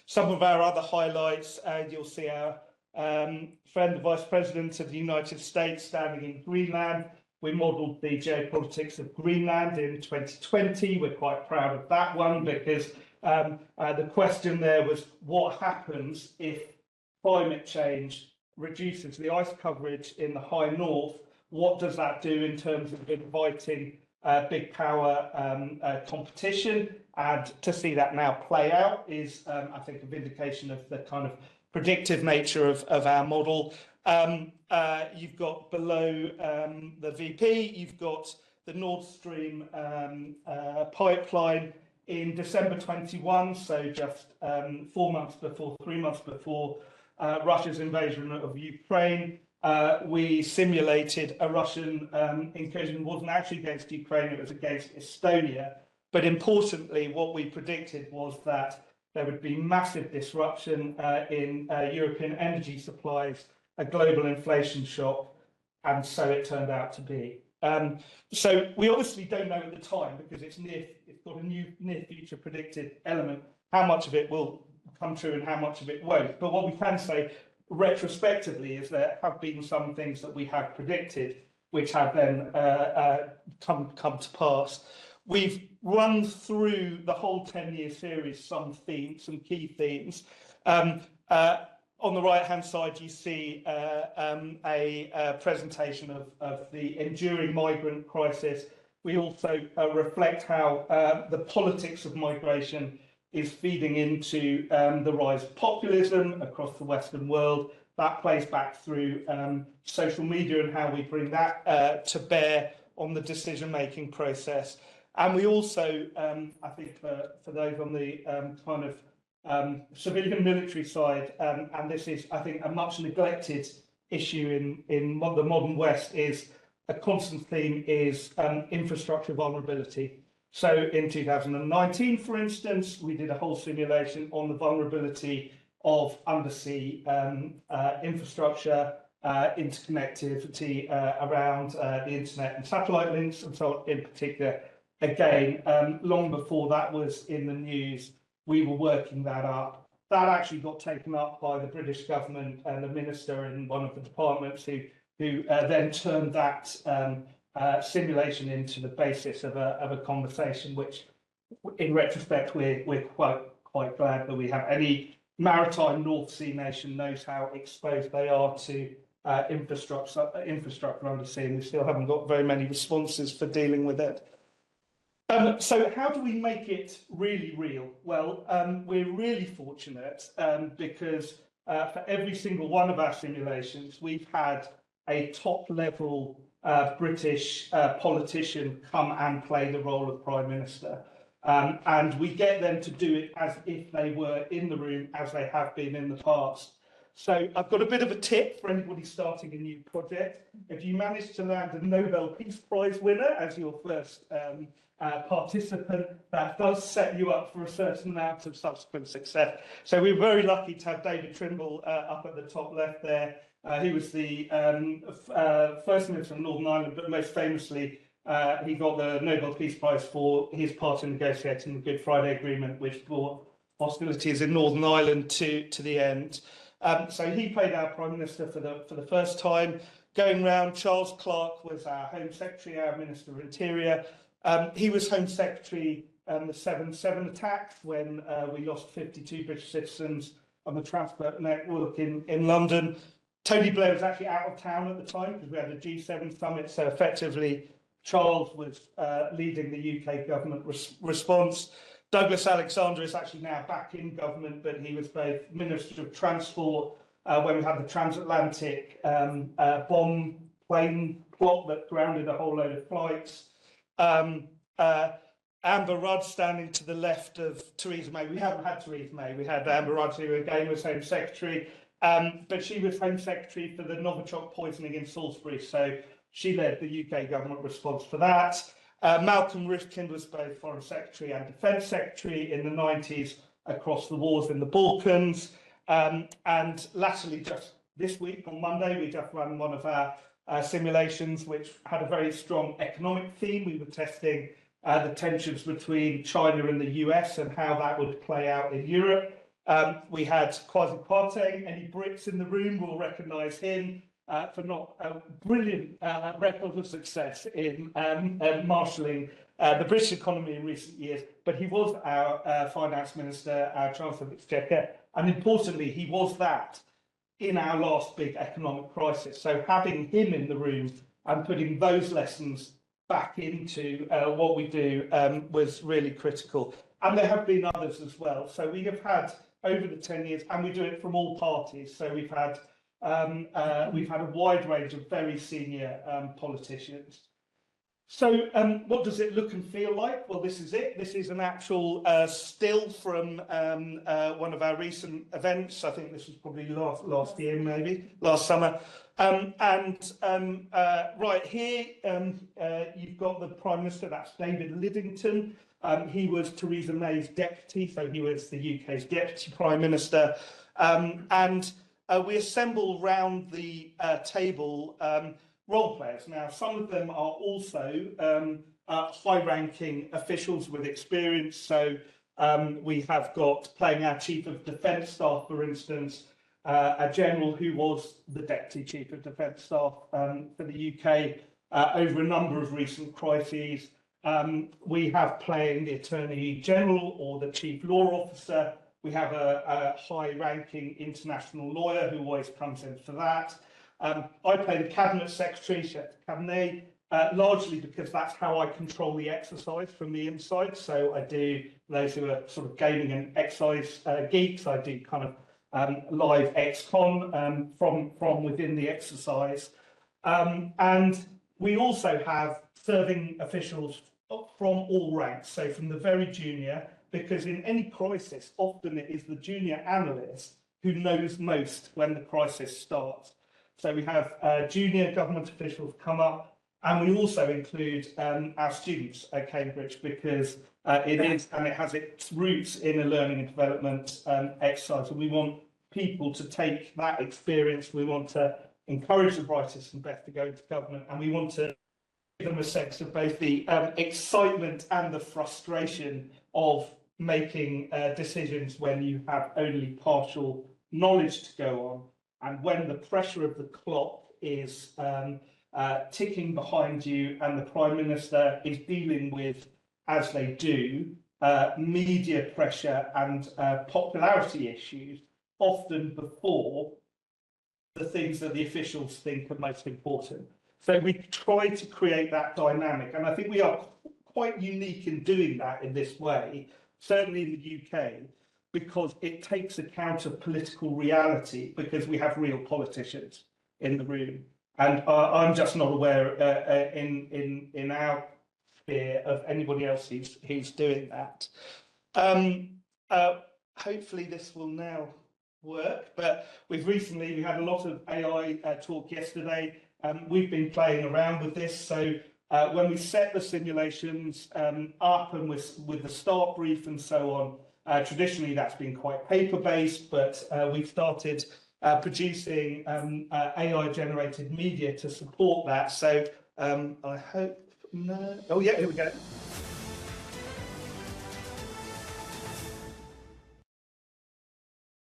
Some of our other highlights, you'll see our friend, the Vice President of the United States, standing in Greenland. We modelled the geopolitics of Greenland in 2020. We're quite proud of that one because the question there was, what happens if climate change reduces the ice coverage in the high north? What does that do in terms of inviting big power competition? And to see that now play out is, I think, a vindication of the kind of predictive nature of our model. You've got below the VP, you've got the Nord Stream pipeline in December 21, so just 3 months before Russia's invasion of Ukraine. We simulated a Russian incursion. It wasn't actually against Ukraine, it was against Estonia. But importantly, what we predicted was that there would be massive disruption in European energy supplies, a global inflation shock, and so it turned out to be. So we obviously don't know at the time because it's got a new near future predicted element, how much of it will come true and how much of it won't. But what we can say retrospectively is there have been some things that we have predicted which have then come to pass. We've run through the whole 10-year series some themes, some key themes. On the right-hand side, you see a presentation of the enduring migrant crisis. We also reflect how the politics of migration is feeding into the rise of populism across the Western world. That plays back through social media and how we bring that to bear on the decision-making process. And we also, I think for those on the kind of civilian military side, and this is, I think, a much neglected issue in the modern West, is a constant theme is infrastructure vulnerability. So in 2019, for instance, we did a whole simulation on the vulnerability of undersea infrastructure, interconnectivity around the internet and satellite links, and so on in particular. Again, long before that was in the news, we were working that up. That actually got taken up by the British government and the minister in one of the departments who then turned that simulation into the basis of a conversation, which in retrospect, we're quite glad that we have. Any maritime North Sea nation knows how exposed they are to infrastructure undersea, and we still haven't got very many responses for dealing with it. So how do we make it really real? Well, we're really fortunate because for every single one of our simulations, we've had a top-level British politician come and play the role of Prime Minister. And we get them to do it as if they were in the room, as they have been in the past. So I've got a bit of a tip for anybody starting a new project. If you manage to land a Nobel Peace Prize winner as your first participant, that does set you up for a certain amount of subsequent success. So we're very lucky to have David Trimble up at the top left there. He was the first minister of Northern Ireland, but most famously, he got the Nobel Peace Prize for his part in negotiating the Good Friday Agreement, which brought hostilities in Northern Ireland to the end. So he played our Prime Minister for the first time. Going round, Charles Clarke was our Home Secretary, our Minister of Interior. He was Home Secretary the 7/7 attacks when we lost 52 British citizens on the transport network in London. Tony Blair was actually out of town at the time because we had a G7 summit, so effectively Charles was leading the UK government response. Douglas Alexander is actually now back in government, but he was both Minister of Transport when we had the transatlantic bomb plane plot that grounded a whole load of flights. Amber Rudd standing to the left of Theresa May. We haven't had Theresa May. We had Amber Rudd, who again was Home Secretary, but she was Home Secretary for the Novichok poisoning in Salisbury. So she led the UK government response for that. Malcolm Rifkind was both Foreign Secretary and Defence Secretary in the 90s across the wars in the Balkans. And latterly, just this week on Monday, we just ran one of our simulations, which had a very strong economic theme. We were testing the tensions between China and the US and how that would play out in Europe. We had Kwasi Kwarteng. Any Brits in the room will recognise him for not a brilliant record of success in marshalling the British economy in recent years. But he was our finance minister, our Chancellor of the Exchequer, and importantly, he was that in our last big economic crisis. So having him in the room and putting those lessons back into what we do was really critical. And there have been others as well. So we have had over the 10 years, and we do it from all parties. So we've had a wide range of very senior politicians. So what does it look and feel like? Well, this is it. This is an actual still from one of our recent events. I think this was probably last year, maybe last summer. Right here, you've got the Prime Minister. That's David Lidington. He was Theresa May's deputy, so he was the UK's deputy Prime Minister. We assemble round the table role players. Now, some of them are also high-ranking officials with experience. So we have got, playing our Chief of Defence Staff, for instance, a general who was the Deputy Chief of Defence Staff for the UK over a number of recent crises. We have playing the Attorney General or the Chief Law Officer. We have a high-ranking international lawyer who always comes in for that. I play the Cabinet Secretary, Chef de Cabinet, largely because that's how I control the exercise from the inside. So I do, those who are sort of gaming and exercise geeks, I do kind of live ex-con from within the exercise. And we also have serving officials from all ranks, so from the very junior, because in any crisis, often it is the junior analyst who knows most when the crisis starts. So we have junior government officials come up, and we also include our students at Cambridge, because it has its roots in a learning and development exercise, and we want people to take that experience. We want to encourage the brightest and best to go into government, and we want to give them a sense of both the excitement and the frustration of making decisions when you have only partial knowledge to go on, and when the pressure of the clock is ticking behind you and the Prime Minister is dealing with, as they do, media pressure and popularity issues, often before the things that the officials think are most important. So we try to create that dynamic, and I think we are quite unique in doing that in this way, certainly in the UK, because it takes account of political reality, because we have real politicians in the room. And I'm just not aware in our sphere of anybody else who's doing that. Hopefully this will now work, but we had a lot of AI talk yesterday. We've been playing around with this. So when we set the simulations up and with the start brief and so on, traditionally that's been quite paper-based, but we've started producing AI-generated media to support that. So I hope, oh yeah, here we go.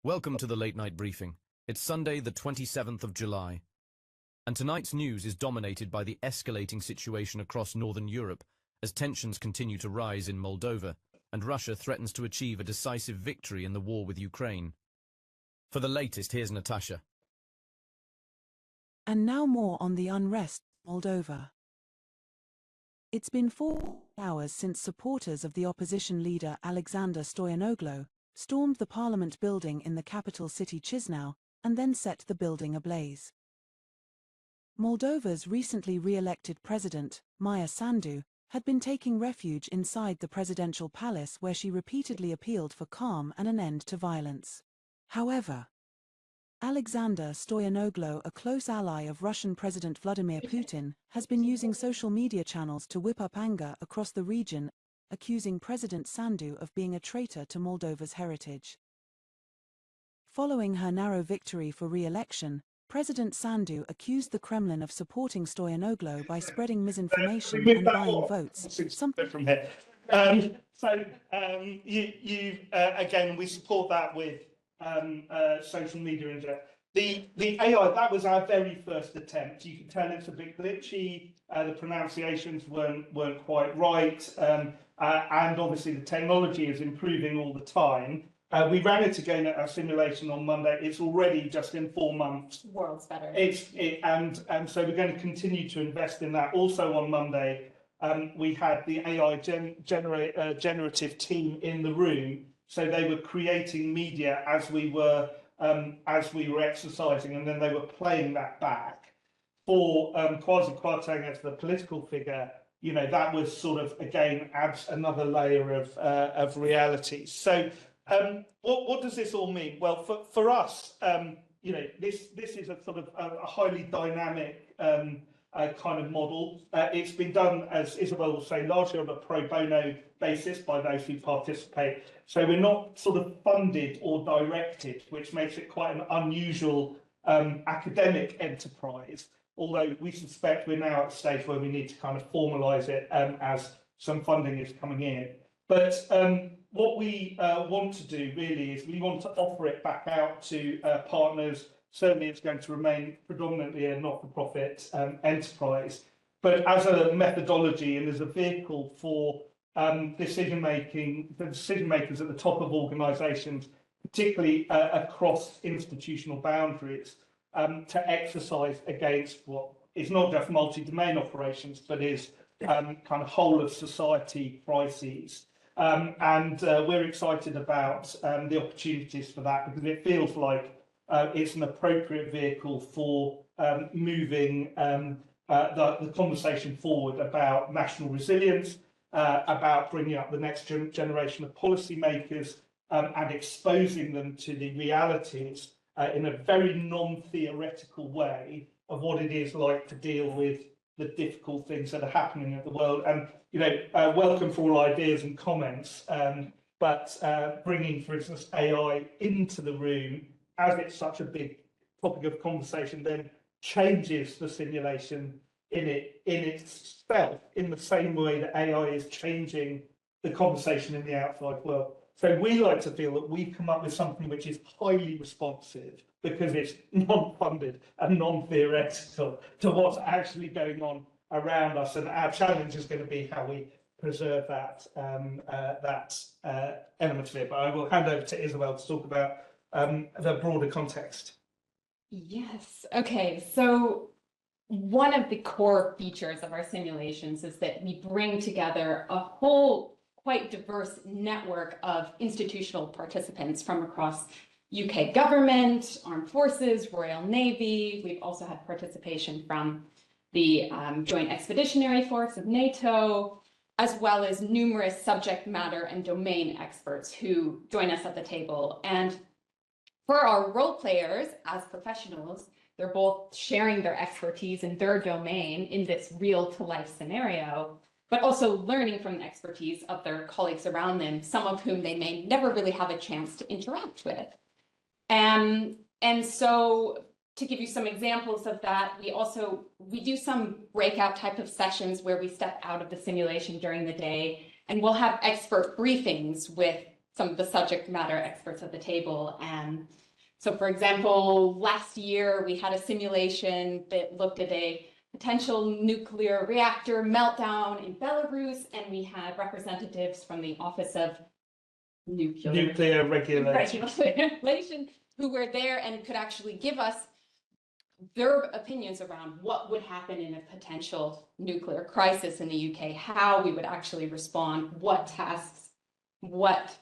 Welcome to the Late Night Briefing. It's Sunday, the 27th of July. And tonight's news is dominated by the escalating situation across Northern Europe as tensions continue to rise in Moldova and Russia threatens to achieve a decisive victory in the war with Ukraine. For the latest, here's Natasha. And now more on the unrest in Moldova. It's been 4 hours since supporters of the opposition leader Alexander Stoyanoglu stormed the parliament building in the capital city Chisinau and then set the building ablaze. Moldova's recently re-elected president, Maia Sandu, had been taking refuge inside the presidential palace where she repeatedly appealed for calm and an end to violence. However, Alexander Stoyanoglu, a close ally of Russian President Vladimir Putin, has been using social media channels to whip up anger across the region, accusing President Sandu of being a traitor to Moldova's heritage. Following her narrow victory for re-election, President Sandu accused the Kremlin of supporting Stoyanoglu by spreading misinformation and buying votes. Something from here. Again, we support that with social media in general. The AI, that was our very first attempt. You can tell it's a bit glitchy. The pronunciations weren't quite right, and obviously the technology is improving all the time. We ran it again at our simulation on Monday. It's already just in 4 months. World's better. And so we're going to continue to invest in that. Also on Monday, we had the AI generative team in the room, so they were creating media as we were exercising, and then they were playing that back. For Kwasi Kwarteng as the political figure, you know, that was sort of again adds another layer of reality. So. What does this all mean? Well, for us, you know, this is a sort of a highly dynamic kind of model. It's been done, as Isabel will say, largely on a pro bono basis by those who participate. So we're not sort of funded or directed, which makes it quite an unusual academic enterprise. Although we suspect we're now at a stage where we need to kind of formalise it as some funding is coming in. But what we want to do really is we want to offer it back out to partners. Certainly it's going to remain predominantly a not-for-profit enterprise, but as a methodology and as a vehicle for decision-making, the decision-makers at the top of organisations, particularly across institutional boundaries, to exercise against what is not just multi-domain operations, but is kind of whole-of-society crises. And we're excited about the opportunities for that, because it feels like it's an appropriate vehicle for moving the conversation forward about national resilience, about bringing up the next generation of policymakers and exposing them to the realities in a very non-theoretical way of what it is like to deal with the difficult things that are happening in the world. And you know, welcome for all ideas and comments, but bringing, for instance, AI into the room as it's such a big topic of conversation then changes the simulation in itself in the same way that AI is changing the conversation in the outside world. So we like to feel that we've come up with something which is highly responsive because it's non-funded and non-theoretical to what's actually going on around us, and our challenge is going to be how we preserve that element of it. But I will hand over to Isabel to talk about the broader context. Yes. Okay. So one of the core features of our simulations is that we bring together a whole quite diverse network of institutional participants from across UK government, armed forces, Royal Navy. We've also had participation from the Joint Expeditionary Force of NATO, as well as numerous subject matter and domain experts who join us at the table. And for our role players as professionals, they're both sharing their expertise in their domain in this real-to-life scenario, but also learning from the expertise of their colleagues around them, some of whom they may never really have a chance to interact with. And so to give you some examples of that, we do some breakout type of sessions where we step out of the simulation during the day, and we'll have expert briefings with some of the subject matter experts at the table. And so, for example, last year we had a simulation that looked at a potential nuclear reactor meltdown in Belarus, and we had representatives from the Office of Nuclear Regulation who were there and could actually give us their opinions around what would happen in a potential nuclear crisis in the UK, how we would actually respond, what tasks, what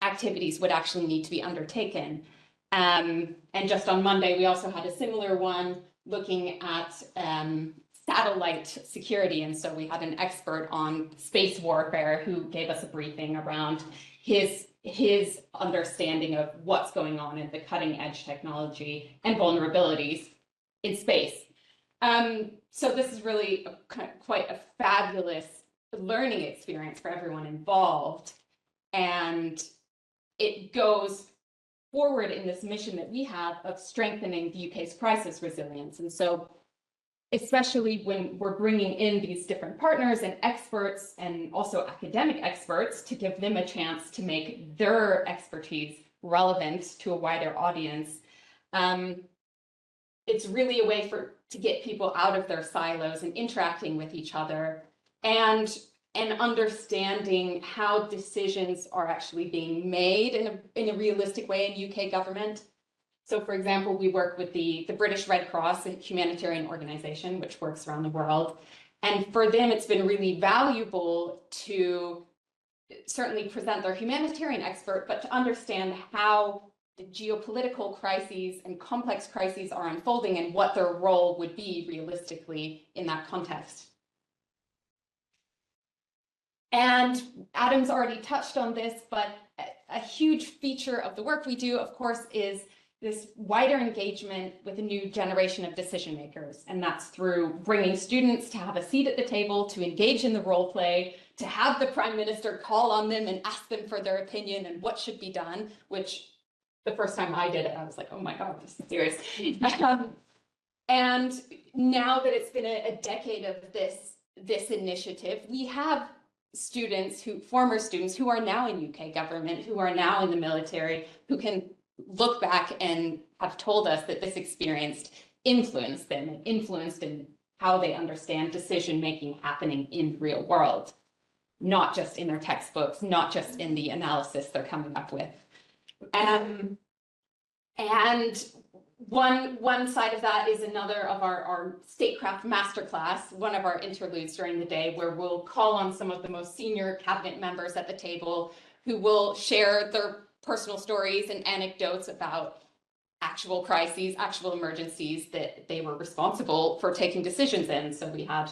activities would actually need to be undertaken. And just on Monday, we also had a similar one looking at satellite security. And so we had an expert on space warfare who gave us a briefing around his understanding of what's going on in the cutting edge technology and vulnerabilities in space. So this is really quite a fabulous learning experience for everyone involved. And it goes forward in this mission that we have of strengthening the UK's crisis resilience. And so especially when we're bringing in these different partners and experts and also academic experts to give them a chance to make their expertise relevant to a wider audience. It's really a way to get people out of their silos and interacting with each other and understanding how decisions are actually being made in a realistic way in UK government. So for example, we work with the British Red Cross, a humanitarian organization which works around the world. And for them, it's been really valuable to certainly present their humanitarian expert, but to understand how the geopolitical crises and complex crises are unfolding and what their role would be realistically in that context. And Adam's already touched on this, but a huge feature of the work we do, of course, is this wider engagement with a new generation of decision makers. And that's through bringing students to have a seat at the table, to engage in the role play, to have the Prime Minister call on them and ask them for their opinion and what should be done, which the first time I did it, I was like, oh my God, this is serious. And now that it's been a decade of this initiative, we have former students who are now in UK government, who are now in the military, who can look back and have told us that this experience influenced them and influenced in how they understand decision-making happening in the real world, not just in their textbooks, not just in the analysis they're coming up with. And one side of that is another of our statecraft masterclass, one of our interludes during the day, where we'll call on some of the most senior cabinet members at the table who will share their personal stories and anecdotes about actual crises, actual emergencies that they were responsible for taking decisions in. So we had,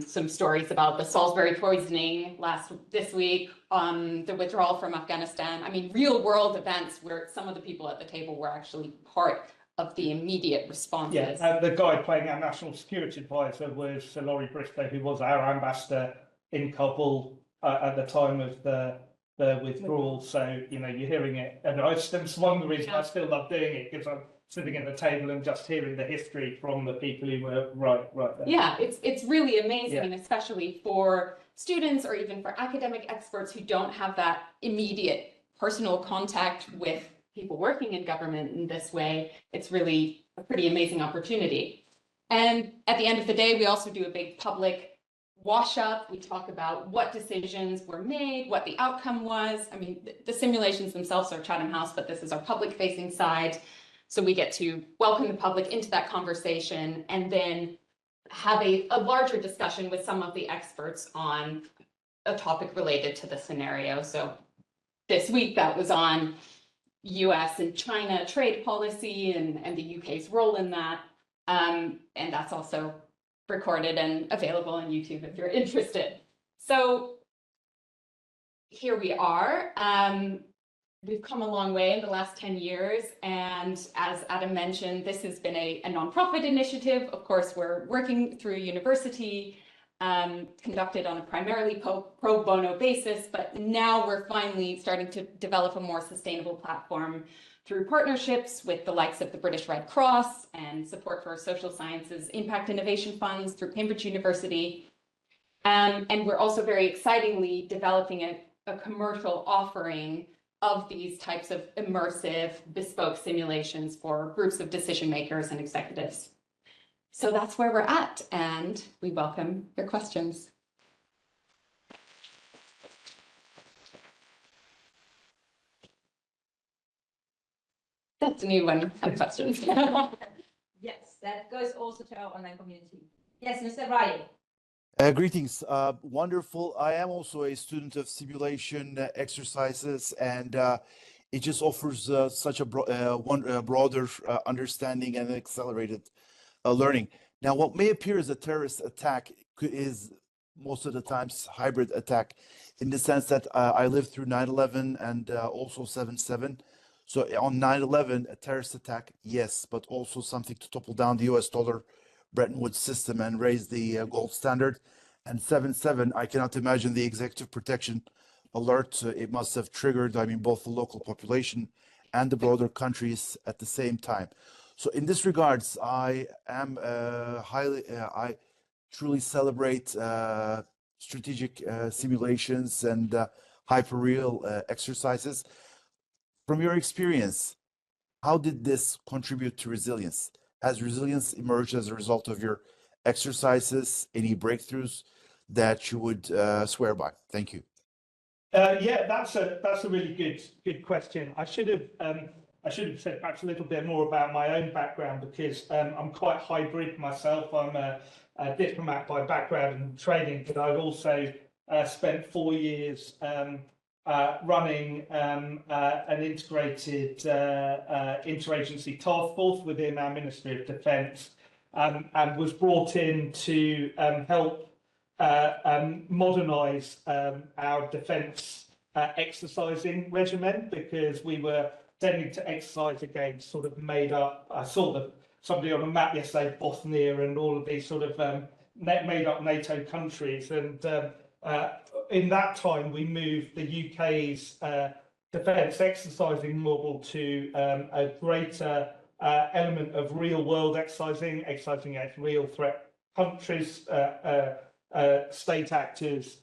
some stories about the Salisbury poisoning this week, the withdrawal from Afghanistan. I mean, real world events where some of the people at the table were actually part of the immediate responses. Yeah, the guy playing our national security advisor was Sir Laurie Bristow, who was our ambassador in Kabul at the time of the withdrawal. So, you're hearing it. And that's one of the reasons I still love doing it, because I'm sitting at the table and just hearing the history from the people who were right there. Yeah, it's really amazing, and especially for students or even for academic experts who don't have that immediate personal contact with people working in government in this way, it's really a pretty amazing opportunity. And at the end of the day, we also do a big public wash up. We talk about what decisions were made, what the outcome was. I mean, the simulations themselves are Chatham House, but this is our public facing side. So we get to welcome the public into that conversation and then have a larger discussion with some of the experts on a topic related to the scenario. So this week that was on US and China trade policy and the UK's role in that. And that's also recorded and available on YouTube if you're interested. So here we are. We've come a long way in the last 10 years. And as Adam mentioned, this has been a nonprofit initiative. Of course, we're working through a university, conducted on a primarily pro bono basis, but now we're finally starting to develop a more sustainable platform through partnerships with the likes of the British Red Cross and support for social sciences impact innovation funds through Cambridge University. And we're also very excitingly developing a commercial offering of these types of immersive, bespoke simulations for groups of decision makers and executives. So that's where we're at, and we welcome your questions. That's a new one. I have questions. Yes, that goes also to our online community. Yes, Mr. Ryan. Greetings. Wonderful. I am also a student of simulation exercises, and it just offers such a broader understanding and accelerated learning. Now, what may appear as a terrorist attack is most of the times hybrid attack, in the sense that I lived through 9/11 and also 7/7. So on 9/11, a terrorist attack, yes, but also something to topple down the US dollar Bretton Woods system and raise the gold standard. And 7/7, I cannot imagine the executive protection alert it must have triggered, I mean, both the local population and the broader countries at the same time. So in this regards, I am I truly celebrate strategic simulations and hyperreal exercises. From your experience, how did this contribute to resilience? Has resilience emerged as a result of your exercises? Any breakthroughs that you would swear by? Thank you. Yeah, that's a really good question. I should have said perhaps a little bit more about my own background, because I'm quite hybrid myself. I'm a diplomat by background and training, but I've also spent 4 years running an integrated interagency task force within our Ministry of Defence, and was brought in to help modernise our defence exercising regimen, because we were tending to exercise against sort of made up, I saw somebody on a map yesterday, Bosnia and all of these sort of made up NATO countries, and in that time we moved the UK's defence exercising model to a greater element of real world exercising against real threat countries, state actors.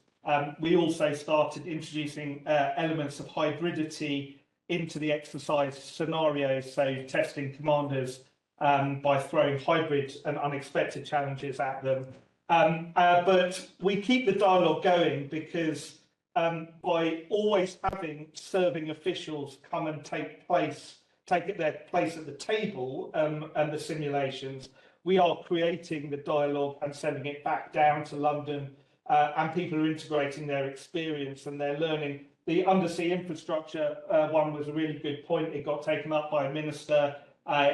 We also started introducing elements of hybridity into the exercise scenarios, so testing commanders by throwing hybrid and unexpected challenges at them. But we keep the dialogue going, because by always having serving officials come and take their place at the table and the simulations, we are creating the dialogue and sending it back down to London, and people are integrating their experience and they're learning. The undersea infrastructure one was a really good point. It got taken up by a minister.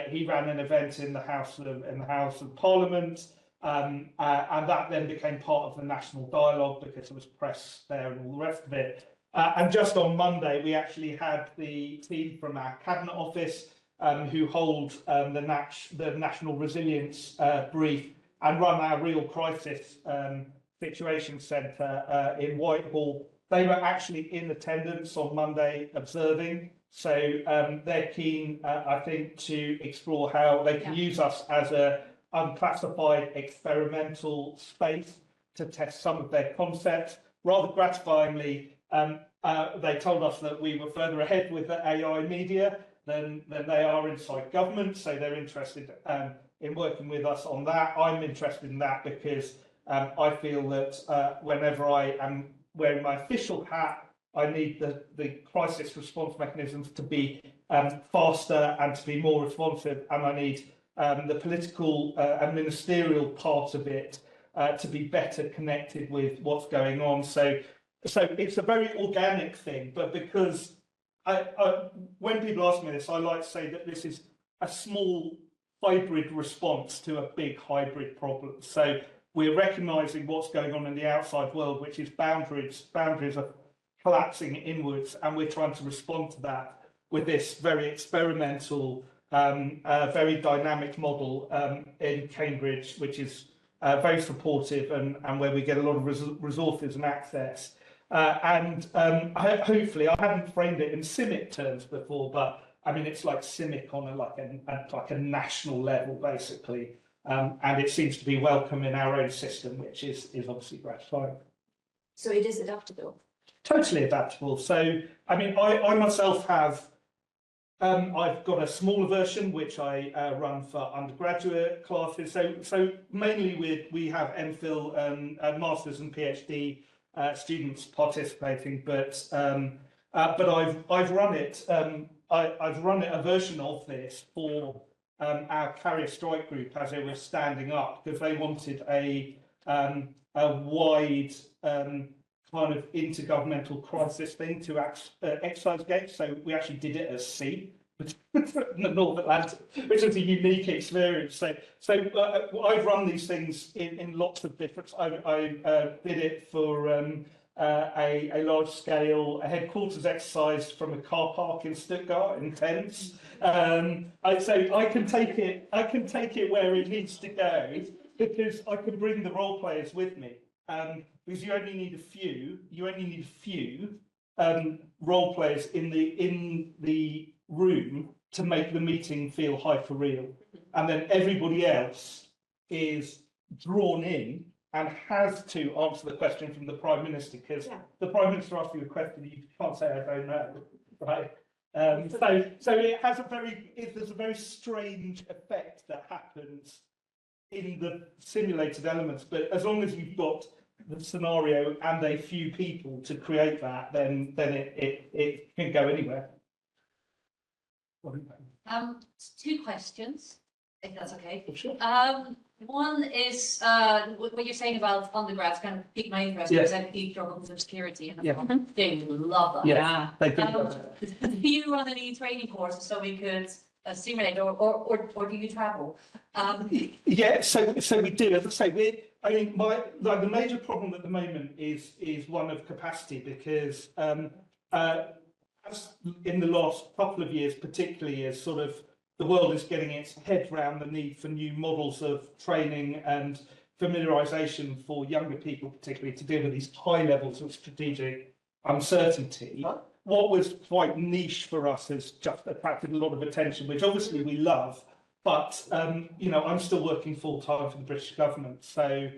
He ran an event in the House of Parliament, and that then became part of the national dialogue because there was press there and all the rest of it. And just on Monday, we actually had the team from our Cabinet Office who hold the National Resilience Brief and run our Real Crisis Situation Centre in Whitehall. They were actually in attendance on Monday observing. So they're keen, I think, to explore how they can use us as a unclassified experimental space to test some of their concepts. Rather gratifyingly, they told us that we were further ahead with the AI media than they are inside government, so they're interested in working with us on that. I'm interested in that because I feel that whenever I am wearing my official hat, I need the crisis response mechanisms to be faster and to be more responsive, and I need the political and ministerial part of it to be better connected with what's going on. So it's a very organic thing, but because when people ask me this, I like to say that this is a small hybrid response to a big hybrid problem. So we're recognising what's going on in the outside world, which is boundaries are collapsing inwards, and we're trying to respond to that with this very experimental, very dynamic model in Cambridge, which is very supportive and where we get a lot of resources and access. Hopefully, I haven't framed it in CIMIC terms before, but I mean it's like CIMIC on a national level, basically, and it seems to be welcome in our own system, which is obviously gratifying. So it is adaptable. Totally adaptable. So I mean, I myself have. I've got a smaller version which I run for undergraduate classes. So mainly we have MPhil, masters and PhD students participating, but I've run it I've run a version of this for our carrier strike group as it was standing up, because they wanted a wide kind of intergovernmental crisis thing to exercise against. So we actually did it as sea, in the North Atlantic, which is a unique experience. So I've run these things in lots of different. I did it for a large scale headquarters exercise from a car park in Stuttgart in tents. So I can take it where it needs to go, because I can bring the role players with me. Because you only need a few role players in the room to make the meeting feel hyper real, and then everybody else is drawn in and has to answer the question from the Prime Minister, because the Prime Minister asks you a question, you can't say I don't know, right? So it has there's a very strange effect that happens in the simulated elements, but as long as you've got the scenario and a few people to create that, then it can go anywhere. Two questions, if that's okay. Sure. One is what you're saying about undergrads kind of piqued my interest, because I teach problems of security, and they love that. Yeah, do you run any training courses so we could simulate, or do you travel? Yeah, so we do. As I say, I think the major problem at the moment is one of capacity, because as in the last couple of years, particularly, as sort of the world is getting its head around the need for new models of training and familiarisation for younger people, particularly, to deal with these high levels of strategic uncertainty. What was quite niche for us has just attracted a lot of attention, which obviously we love. But you know, I'm still working full time for the British government, so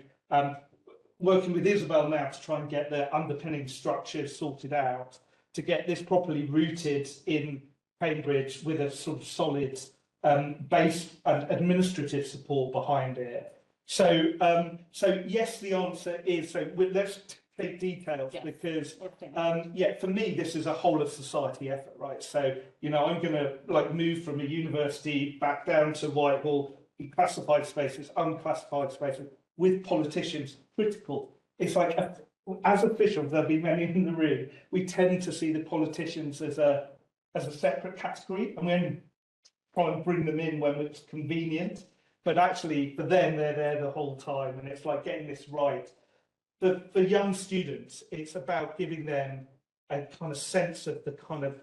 working with Isabel now to try and get the underpinning structures sorted out, to get this properly rooted in Cambridge with a sort of solid base and administrative support behind it. So yes, the answer is, let's take details, because for me this is a whole of society effort, right? So you know, I'm going to move from a university back down to Whitehall in classified spaces, unclassified spaces, with politicians critical. It's like, as officials, there'll be many in the room, we tend to see the politicians as a separate category, and we only try and bring them in when it's convenient. But actually, for them, they're there the whole time, and it's like getting this right. For young students, it's about giving them a kind of sense of the kind of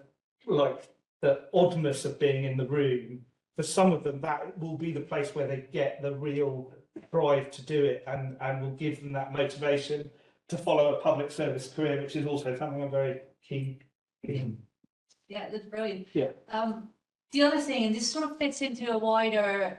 the oddness of being in the room. For some of them, that will be the place where they get the real drive to do it, and will give them that motivation to follow a public service career, which is also something I'm very keen in. Yeah, that's brilliant. Yeah. The other thing, and this sort of fits into a wider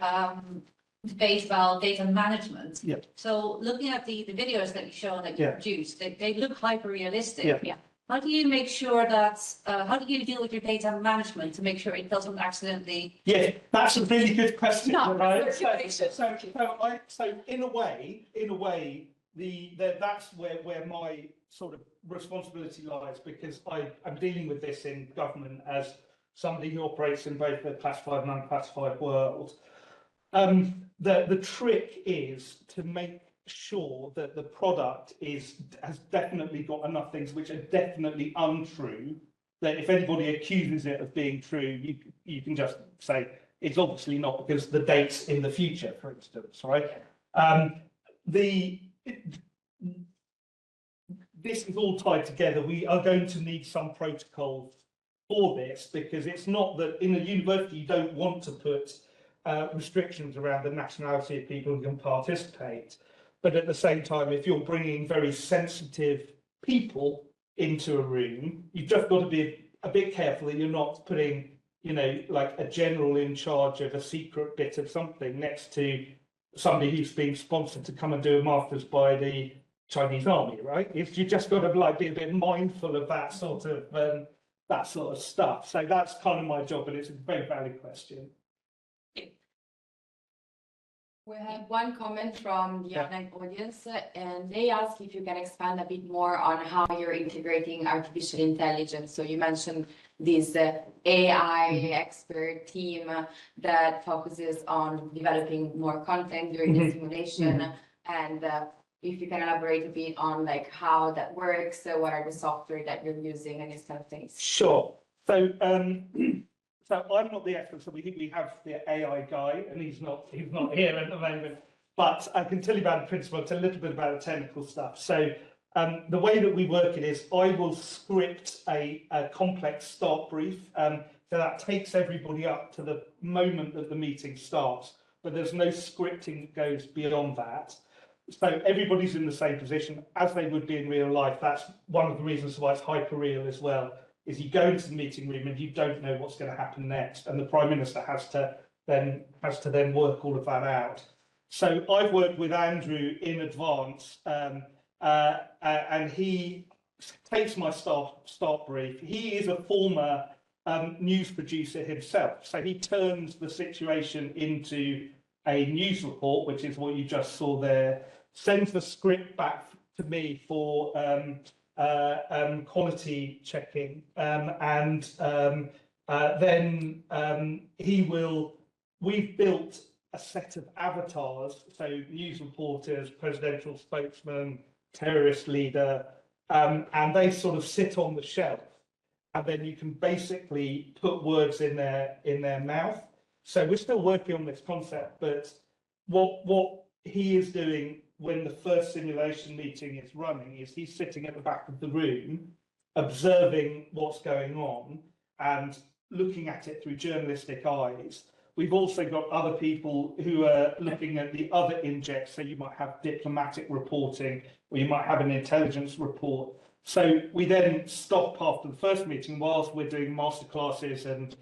debate about data management. Yeah. So looking at the videos that you show and that you produce, they look hyper realistic. Yeah. How do you make sure that, how do you deal with your data management to make sure it doesn't accidentally? Yeah, that's a really good question, right? So in a way, that's where my sort of responsibility lies, because I'm dealing with this in government as somebody who operates in both the classified and unclassified world. The trick is to make sure that the product has definitely got enough things which are definitely untrue, that if anybody accuses it of being true, you can just say it's obviously not, because the date's in the future, for instance, right? This is all tied together. We are going to need some protocol for this, because it's not that in a university you don't want to put restrictions around the nationality of people who can participate. But at the same time, if you're bringing very sensitive people into a room, you've just got to be a bit careful that you're not putting, you know, like a general in charge of a secret bit of something next to somebody who's being sponsored to come and do a master's by the Chinese army, right? You just got to be a bit mindful of that sort of stuff. So that's kind of my job, but it's a very valid question. We have one comment from the online audience, and they ask if you can expand a bit more on how you're integrating artificial intelligence. So you mentioned this AI expert team that focuses on developing more content during the simulation. And if you can elaborate a bit on like how that works, what are the software that you're using and these kind of things. Sure. So, so I'm not the expert, so we have the AI guy, and he's not here at the moment. But I can tell you about the principle, it's a little bit about the technical stuff. So the way that we work it is I will script a complex start brief. So that takes everybody up to the moment that the meeting starts, but there's no scripting that goes beyond that. So everybody's in the same position as they would be in real life. That's one of the reasons why it's hyper real as well, is you go into the meeting room and you don't know what's going to happen next. And the Prime Minister has to then work all of that out. So I've worked with Andrew in advance, and he takes my start brief. He is a former news producer himself, so he turns the situation into a news report, which is what you just saw there, sends the script back to me for quality checking, and then we've built a set of avatars, so news reporters, presidential spokesman, terrorist leader, and they sort of sit on the shelf, and then you can basically put words in their mouth. So we're still working on this concept, but what he is doing when the first simulation meeting is running is he's sitting at the back of the room, observing what's going on and looking at it through journalistic eyes. We've also got other people who are looking at the other injects, so you might have diplomatic reporting, or you might have an intelligence report. So we then stop after the first meeting whilst we're doing masterclasses and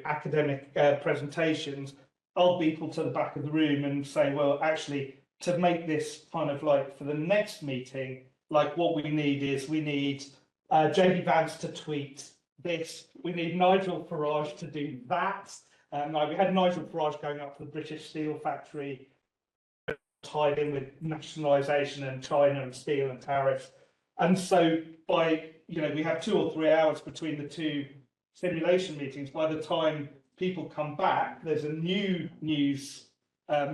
academic presentations. I'll be people to the back of the room and say, well, actually, to make this kind of like for the next meeting, like what we need is we need JD Vance to tweet this, we need Nigel Farage to do that. We had Nigel Farage going up to the British steel factory, tied in with nationalisation and China and steel and tariffs. And so we have 2 or 3 hours between the two simulation meetings. By the time people come back, there's a new news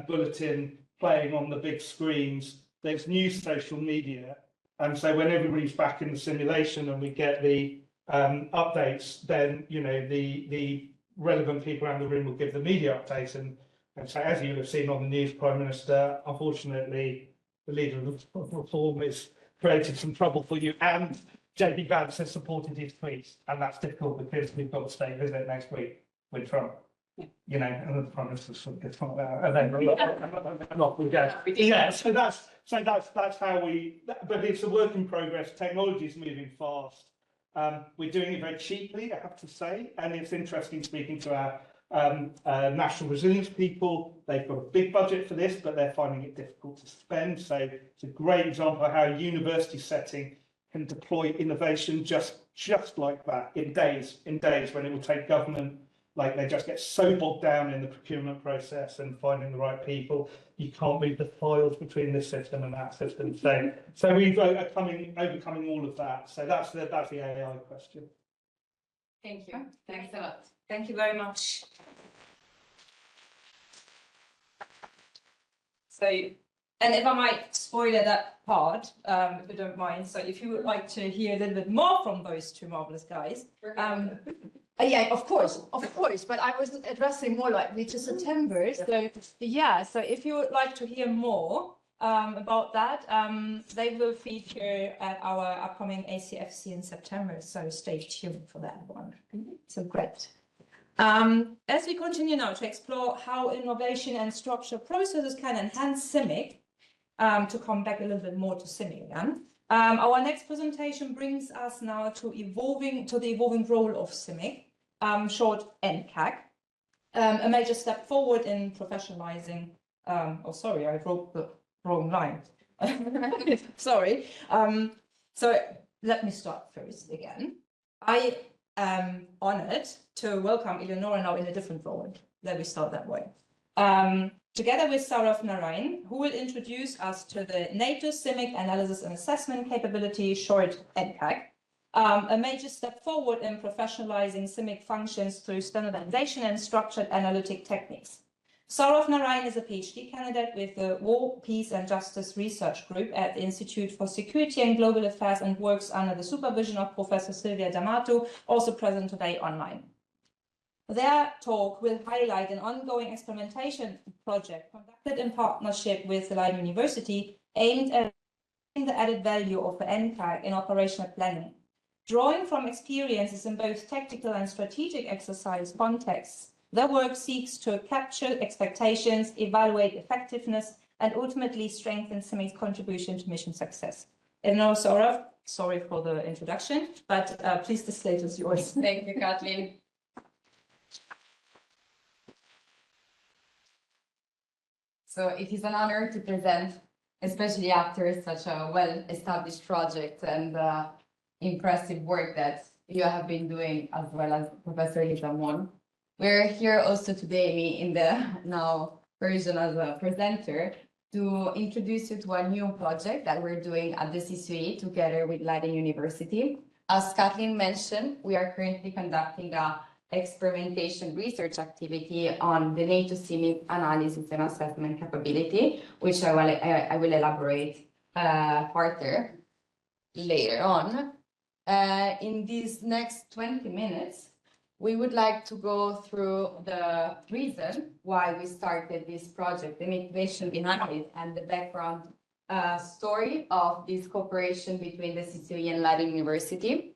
bulletin playing on the big screens. There's new social media. And so when everybody's back in the simulation and we get the updates, then, the relevant people around the room will give the media updates. And so as you have seen on the news, Prime Minister, unfortunately, the leader of Reform has created some trouble for you, and JD Vance has supported his tweets, and that's difficult because we've got a state visit next week with Trump. And the Prime Minister sort of gets on that, and then off we go. Yeah, so that's how we. But it's a work in progress. Technology is moving fast. We're doing it very cheaply, I have to say, and it's interesting speaking to our national resilience people. They've got a big budget for this, but they're finding it difficult to spend. So it's a great example of how a university setting can deploy innovation just like that in days, when it will take government, like they just get so bogged down in the procurement process and finding the right people. You can't move the files between this system and that system. So we've overcoming all of that. So that's the AI question. Thank you. Thanks a lot. Thank you very much. So, and if I might spoiler that part, if you don't mind. So if you would like to hear a little bit more from those two marvelous guys, yeah, of course, but I was addressing more likely to September. So yeah, so if you would like to hear more about that, they will feature at our upcoming ACFC in September. So stay tuned for that one. So great. As we continue now to explore how innovation and structured processes can enhance CIMIC, to come back a little bit more to CIMIC again. Our next presentation brings us now to the evolving role of CIMIC, short acaC, a major step forward in professionalizing. Oh, sorry, I wrote the wrong line. Sorry. So let me start first again. I am honored to welcome Eleonora now in a different role. Let me start that way. Together with Saurav Narain, who will introduce us to the NATO CIMIC Analysis and Assessment Capability, short acaC. a major step forward in professionalizing CIMIC functions through standardization and structured analytic techniques. Saurav Narayan is a PhD candidate with the War, Peace and Justice Research Group at the Institute for Security and Global Affairs and works under the supervision of Professor Silvia D'Amato, also present today online. Their talk will highlight an ongoing experimentation project conducted in partnership with the Leiden University aimed at the added value of the NCAG in operational planning. Drawing from experiences in both tactical and strategic exercise contexts, their work seeks to capture expectations, evaluate effectiveness, and ultimately strengthen CIMIC's contribution to mission success. And now, Saurav, sorry for the introduction, but please, the slate is yours. Thank you, Kathleen. So it is an honor to present, especially after such a well-established project and impressive work that you have been doing, as well as Professor Lisa Mon. We're here also today, me in the now version as a presenter, to introduce you to a new project that we're doing at the CCUE together with Leiden University. As Kathleen mentioned, we are currently conducting a experimentation research activity on the NATO CIMIC analysis and assessment capability, which I will elaborate further later on. In these next 20 minutes, we would like to go through the reason why we started this project, the motivation behind it, and the background story of this cooperation between the CCUE and Leiden University.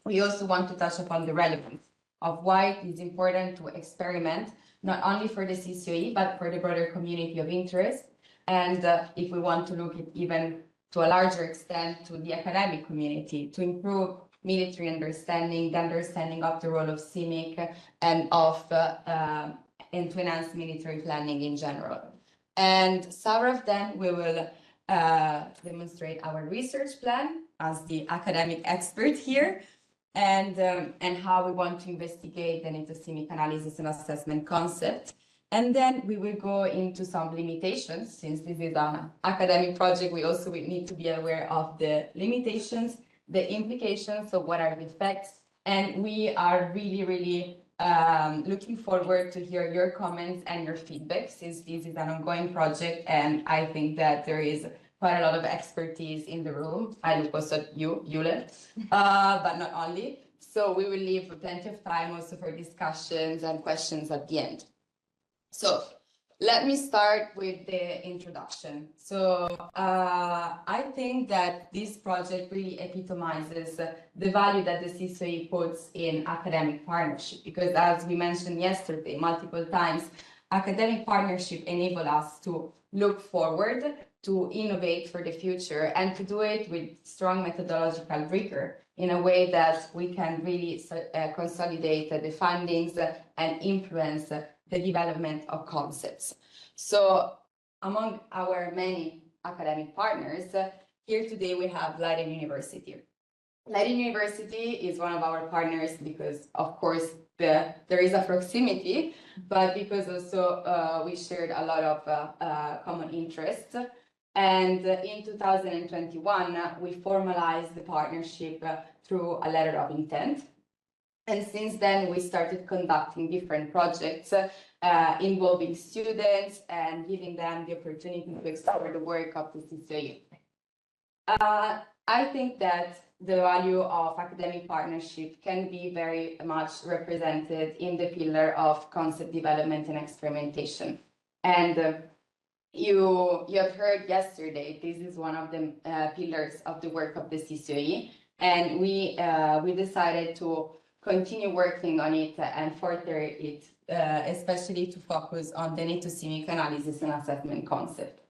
We also want to touch upon the relevance of why it is important to experiment, not only for the CCUE, but for the broader community of interest. And if we want to look at even to a larger extent to the academic community, to improve military understanding, the understanding of the role of CIMIC and to enhance military planning in general. And Saurav then we will demonstrate our research plan as the academic expert here, and how we want to investigate the NATO CIMIC analysis and assessment concept. And then we will go into some limitations. Since this is an academic project, we also will need to be aware of the limitations, the implications, so what are the effects. And we are really looking forward to hear your comments and your feedback, since this is an ongoing project, and I think that there is quite a lot of expertise in the room. I look also at you, Yule, but not only. So we will leave plenty of time also for discussions and questions at the end. So let me start with the introduction. So I think that this project really epitomizes the value that the CCUE puts in academic partnership, because as we mentioned yesterday multiple times, academic partnership enable us to look forward, to innovate for the future, and to do it with strong methodological rigor in a way that we can really consolidate the findings and influence the development of concepts. So among our many academic partners, here today we have Leiden University. Leiden University is one of our partners because, of course, there is a proximity, but because also we shared a lot of common interests. And in 2021, we formalized the partnership through a letter of intent. And since then, we started conducting different projects involving students and giving them the opportunity to explore the work of the CCUE. I think that the value of academic partnership can be very much represented in the pillar of concept development and experimentation. And you have heard yesterday, this is one of the pillars of the work of the CCUE, and we decided to continue working on it and further it, especially to focus on the NATO CIMIC analysis and assessment concept.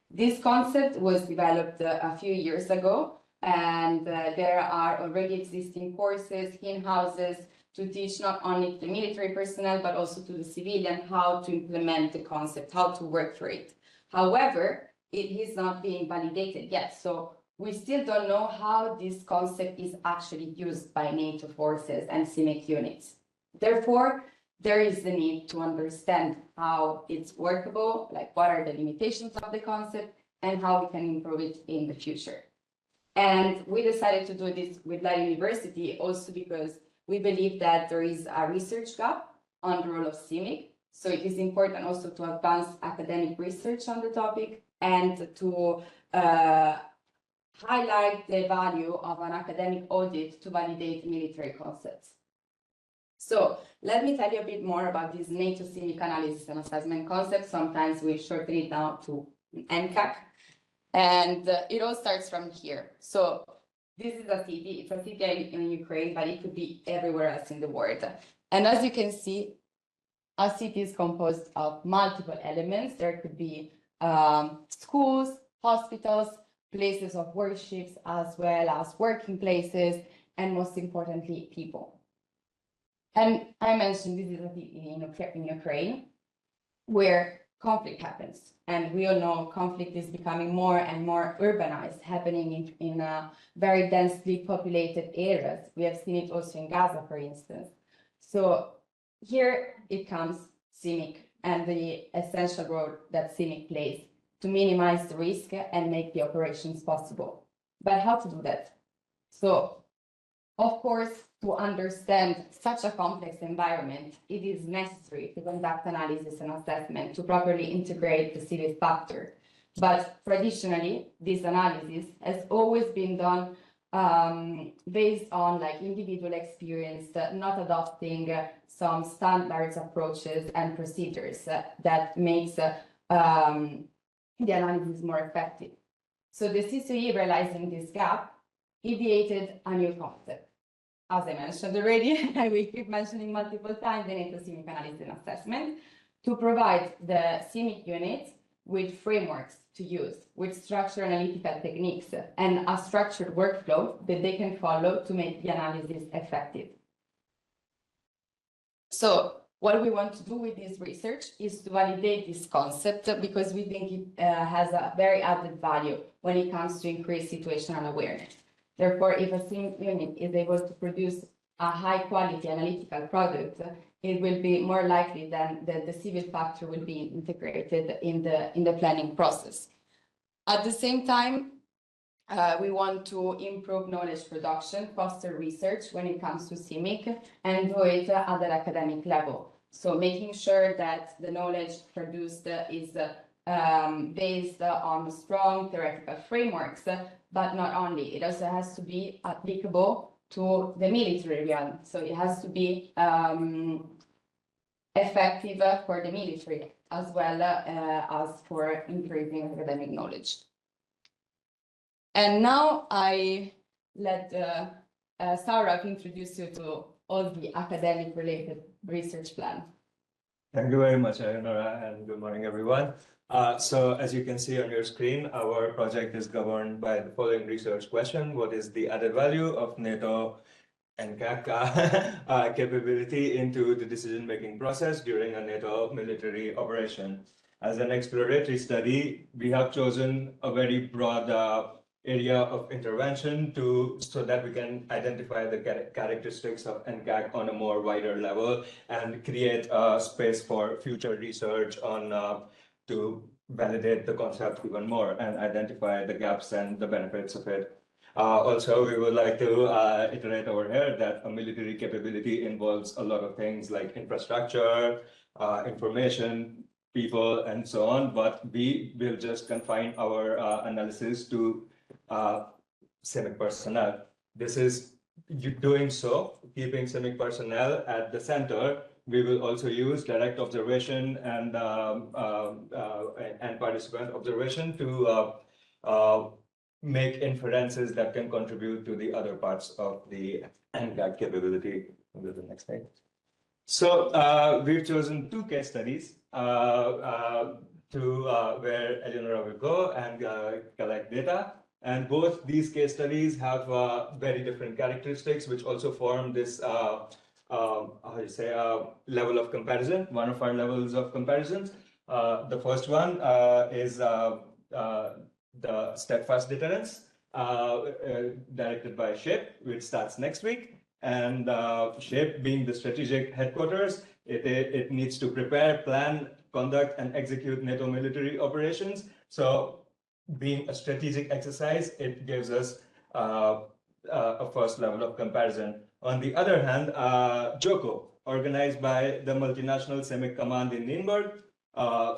This concept was developed a few years ago, and there are already existing courses, in-houses, to teach not only the military personnel, but also to the civilian how to implement the concept, how to work for it. However, it is not being validated yet, so we still don't know how this concept is actually used by NATO forces and CIMIC units. Therefore, there is the need to understand how it's workable, like what are the limitations of the concept, and how we can improve it in the future. And we decided to do this with Leiden University also because we believe that there is a research gap on the role of CIMIC. So it is important also to advance academic research on the topic and to highlight the value of an academic audit to validate military concepts. So let me tell you a bit more about this NATO CIMIC analysis and assessment concept. Sometimes we shorten it down to NCAC. And it all starts from here. So this is a city. It's a city in Ukraine, but it could be everywhere else in the world. And as you can see, a city is composed of multiple elements. There could be schools, hospitals, places of worships, as well as working places, and most importantly, people. And I mentioned this is a city in Ukraine, where conflict happens. And we all know conflict is becoming more and more urbanized, happening in very densely populated areas. We have seen it also in Gaza, for instance. So here it comes CIMIC and the essential role that CIMIC plays to minimize the risk and make the operations possible. But how to do that? So, of course, to understand such a complex environment, it is necessary to conduct analysis and assessment to properly integrate the civil factor. But traditionally, this analysis has always been done based on individual experience, not adopting some standards approaches and procedures that makes the analysis more effective. So the CCE, realizing this gap, ideated a new concept. As I mentioned already, I will keep mentioning multiple times the NATO CIMIC analysis and assessment to provide the CIMIC units with frameworks to use, with structured analytical techniques and a structured workflow that they can follow to make the analysis effective. So what we want to do with this research is to validate this concept because we think it has a very added value when it comes to increase situational awareness. Therefore, if a CIMIC unit is able to produce a high-quality analytical product, it will be more likely that the civil factor will be integrated in the planning process. At the same time, we want to improve knowledge production, foster research when it comes to CIMIC, and do it at the academic level. So making sure that the knowledge produced is based on strong theoretical frameworks, but not only, it also has to be applicable to the military realm. So it has to be effective for the military as well as for increasing academic knowledge. And now I let Sarah introduce you to all the academic related research plan. Thank you very much, Eleonora, and good morning, everyone. So as you can see on your screen, our project is governed by the following research question. What is the added value of NATO and CAC capability into the decision-making process during a NATO military operation? As an exploratory study, we have chosen a very broad area of intervention so that we can identify the characteristics of NCAC on a more wider level and create a space for future research on to validate the concept even more and identify the gaps and the benefits of it. Also, we would like to iterate over here that a military capability involves a lot of things like infrastructure, information, people, and so on, but we will just confine our analysis to CIMIC personnel. This is doing so, keeping CIMIC personnel at the center. We will also use direct observation and participant observation to make inferences that can contribute to the other parts of the NCAC capability. Go to the next slide. So we've chosen two case studies to where Eleonora will go and collect data. And both these case studies have very different characteristics, which also form this level of comparison, one of our levels of comparisons. The first one is the steadfast deterrence directed by SHAPE, which starts next week. And SHAPE being the strategic headquarters, it needs to prepare, plan, conduct, and execute NATO military operations. So being a strategic exercise, it gives us a first level of comparison. On the other hand, JOCO, organized by the multinational CIMIC Command in Nuremberg,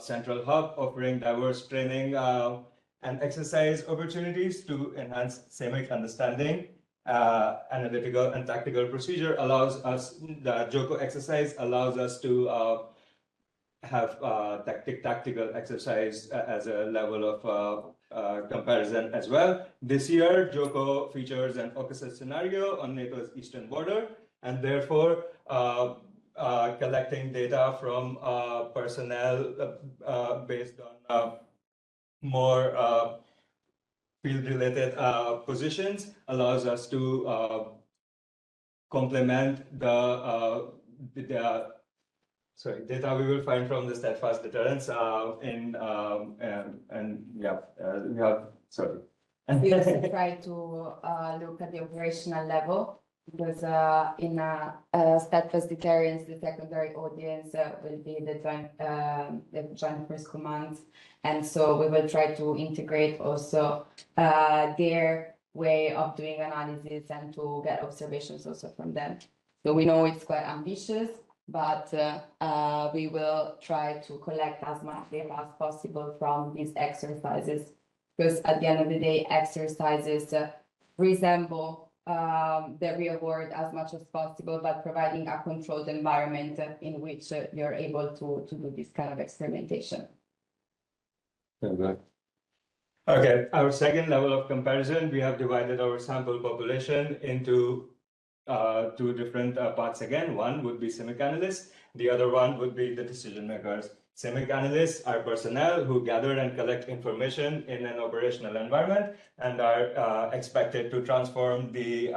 central hub offering diverse training and exercise opportunities to enhance CIMIC understanding, analytical and tactical procedure allows us, the JOCO exercise allows us to have tactical exercise as a level of comparison as well. This year, JOCO features an AcaCIMIC scenario on NATO's eastern border, and therefore collecting data from personnel based on more field-related positions allows us to complement the data we will find from the steadfast deterrence we also try to look at the operational level, because in steadfast deterrence, the secondary audience will be the joint force commands, and so we will try to integrate also their way of doing analysis and to get observations also from them. So we know it's quite ambitious, but we will try to collect as much data as possible from these exercises, because at the end of the day, exercises resemble the real world as much as possible, but providing a controlled environment in which you're able to do this kind of experimentation. Okay, our second level of comparison, we have divided our sample population into two different parts again. One would be CIMIC analysts, the other one would be the decision makers. CIMIC analysts are personnel who gather and collect information in an operational environment and are expected to transform the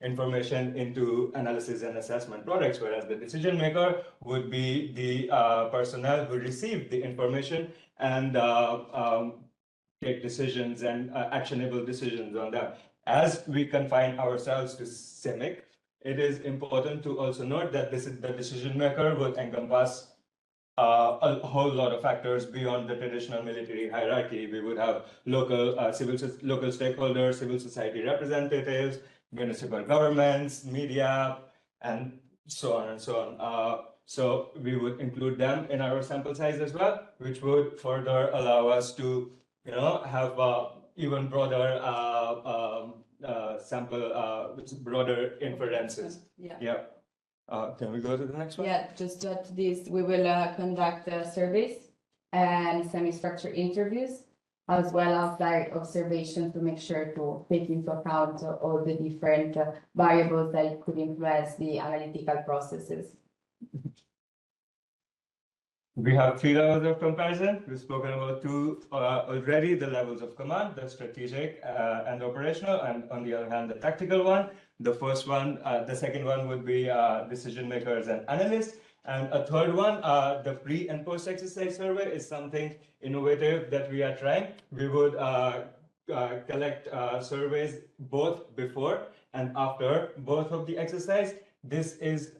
information into analysis and assessment products, whereas the decision maker would be the personnel who receive the information and take decisions and actionable decisions on that. As we confine ourselves to CIMIC, it is important to also note that the decision maker would encompass a whole lot of factors beyond the traditional military hierarchy. We would have local stakeholders, civil society representatives, municipal governments, media, and so on and so on. So we would include them in our sample size as well, which would further allow us to, have even broader broader inferences. Yeah. Can we go to the next one? Yeah, just to this, we will conduct surveys and semi-structured interviews, as well as direct observation to make sure to take into account all the different variables that could influence the analytical processes. We have 3 levels of comparison. We've spoken about 2 already, the levels of command, the strategic and operational, and on the other hand, the tactical one. The first one, the second one would be decision makers and analysts. And a third one, the pre and post exercise survey is something innovative that we are trying. We would collect surveys both before and after both of the exercise. This is,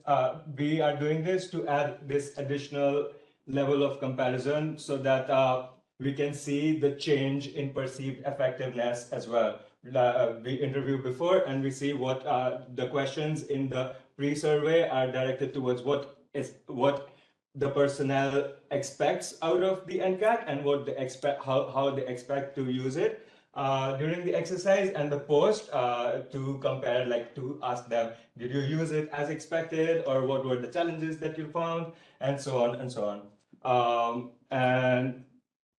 we are doing this to add this additional level of comparison so that we can see the change in perceived effectiveness as well. We interview before and we see what the questions in the pre-survey are directed towards what the personnel expects out of the NCAT and what they expect, how they expect to use it during the exercise, and the post to compare, like to ask them, did you use it as expected, or what were the challenges that you found, and so on and so on. And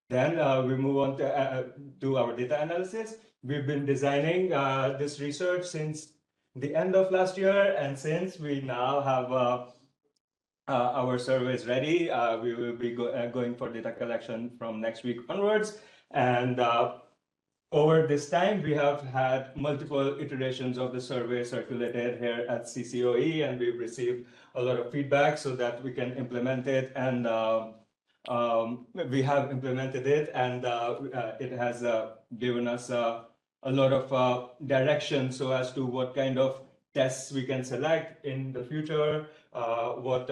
then we move on to our data analysis. We've been designing this research since the end of last year, and since we now have our surveys ready, we will be going for data collection from next week onwards. And over this time, we have had multiple iterations of the survey circulated here at CCOE, and we've received a lot of feedback so that we can implement it. And we have implemented it, and it has given us a lot of direction so as to what kind of tests we can select in the future, what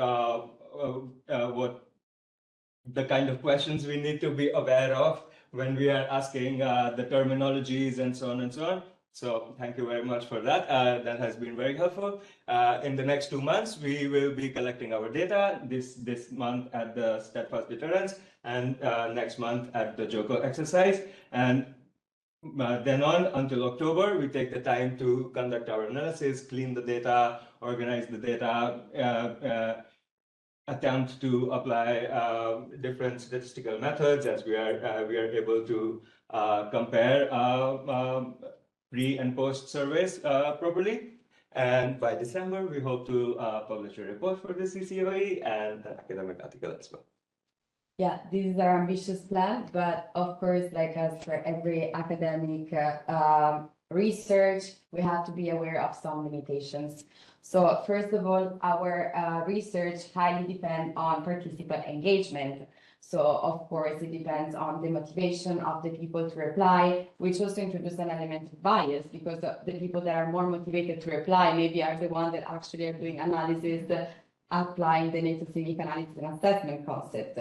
the kind of questions we need to be aware of when we are asking the terminologies and so on and so on. So thank you very much for that. That has been very helpful. In the next 2 months, we will be collecting our data this month at the Steadfast Deterrence and next month at the JOCO exercise. And then on until October, we take the time to conduct our analysis, clean the data, organize the data, attempt to apply different statistical methods as we are able to compare pre and post surveys properly. And by December, we hope to publish a report for the CCOE and an academic article as well. Yeah, this is our ambitious plan, but of course, like as for every academic research, we have to be aware of some limitations. So first of all, our research highly depends on participant engagement. So of course, it depends on the motivation of the people to reply, which also introduces an element of bias because the people that are more motivated to reply maybe are the ones that actually are doing analysis, applying the acaCIMIC analysis and assessment concept.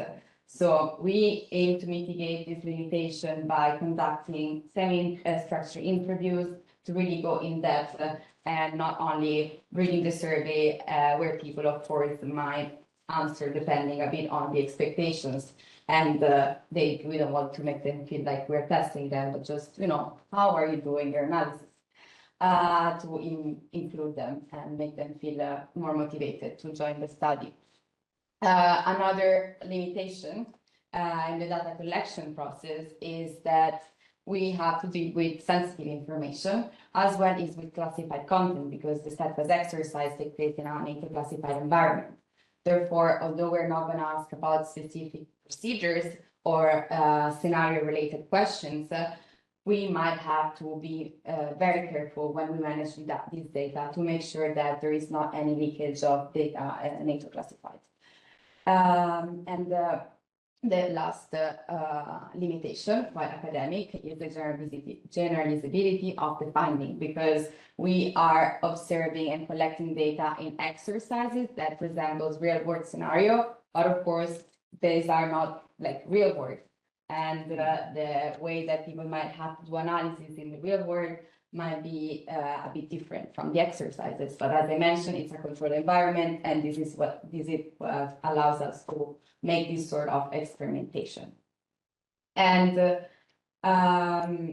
So we aim to mitigate this limitation by conducting semi-structured interviews to really go in depth and not only reading the survey where people, of course, might answer depending a bit on the expectations. And we don't want to make them feel like we're testing them, but just, how are you doing your analysis? To include them and make them feel more motivated to join the study. Another limitation in the data collection process is that we have to deal with sensitive information as well as with classified content because the Steadfast exercise takes place in an NATO classified environment. Therefore, although we're not going to ask about specific procedures or scenario-related questions, we might have to be very careful when we manage this data to make sure that there is not any leakage of data NATO classified. And the last limitation, quite academic, is the generalizability of the finding, because we are observing and collecting data in exercises that resembles real-world scenario, but of course, these are not like real-world. And the way that people might have to do analysis in the real world might be a bit different from the exercises. But as I mentioned, it's a controlled environment, and this is what allows us to make this sort of experimentation. And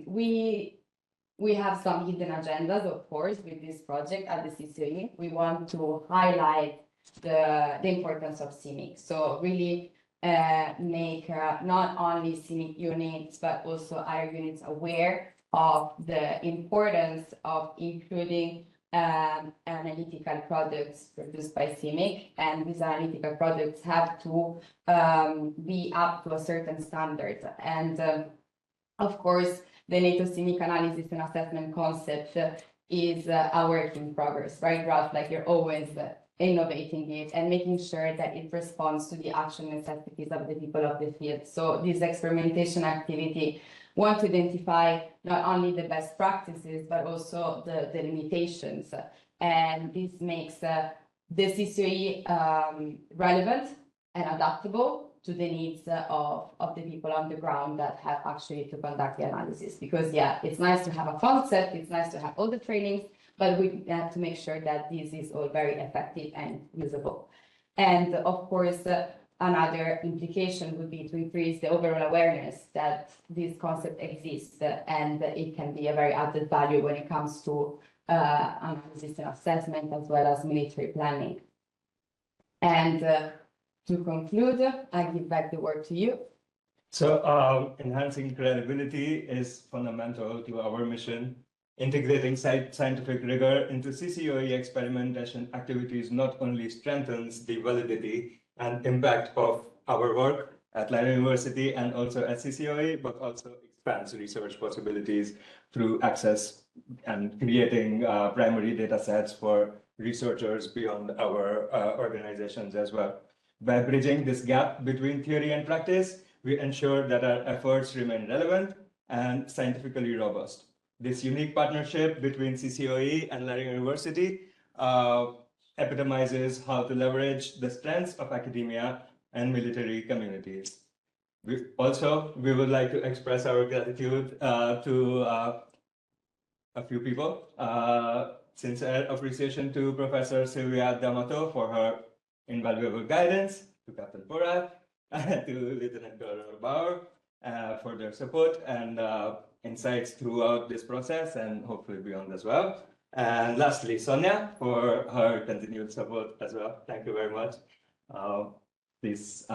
we have some hidden agendas, of course, with this project at the CCOE. We want to highlight the importance of CIMIC. So really make not only CIMIC units, but also other units aware of the importance of including analytical products produced by CIMIC, and these analytical products have to be up to a certain standard. And of course, the NATO CIMIC analysis and assessment concept is a work in progress, right, Ralph? Like you're always innovating it and making sure that it responds to the action necessities of the people of the field. So this experimentation activity wants to identify not only the best practices, but also the limitations. And this makes the CCOE relevant and adaptable to the needs of the people on the ground that have actually to conduct the analysis. Because yeah, it's nice to have a concept, it's nice to have all the trainings, but we have to make sure that this is all very effective and usable. And of course, another implication would be to increase the overall awareness that this concept exists, and it can be a very added value when it comes to analysis and assessment as well as military planning. And to conclude, I give back the word to you. So enhancing credibility is fundamental to our mission. Integrating scientific rigor into CCOE experimentation activities not only strengthens the validity and impact of our work at Leiden University and also at CCOE, but also expands research possibilities through access and creating primary data sets for researchers beyond our organizations as well. By bridging this gap between theory and practice, we ensure that our efforts remain relevant and scientifically robust. This unique partnership between CCOE and Leiden University epitomizes how to leverage the strengths of academia and military communities. We would like to express our gratitude to a few people. Sincere appreciation to Professor Silvia D'Amato for her invaluable guidance, to Captain Porat, to Lieutenant Colonel Bauer for their support and insights throughout this process and hopefully beyond as well. And lastly, Sonia for her continued support as well. Thank you very much. Please.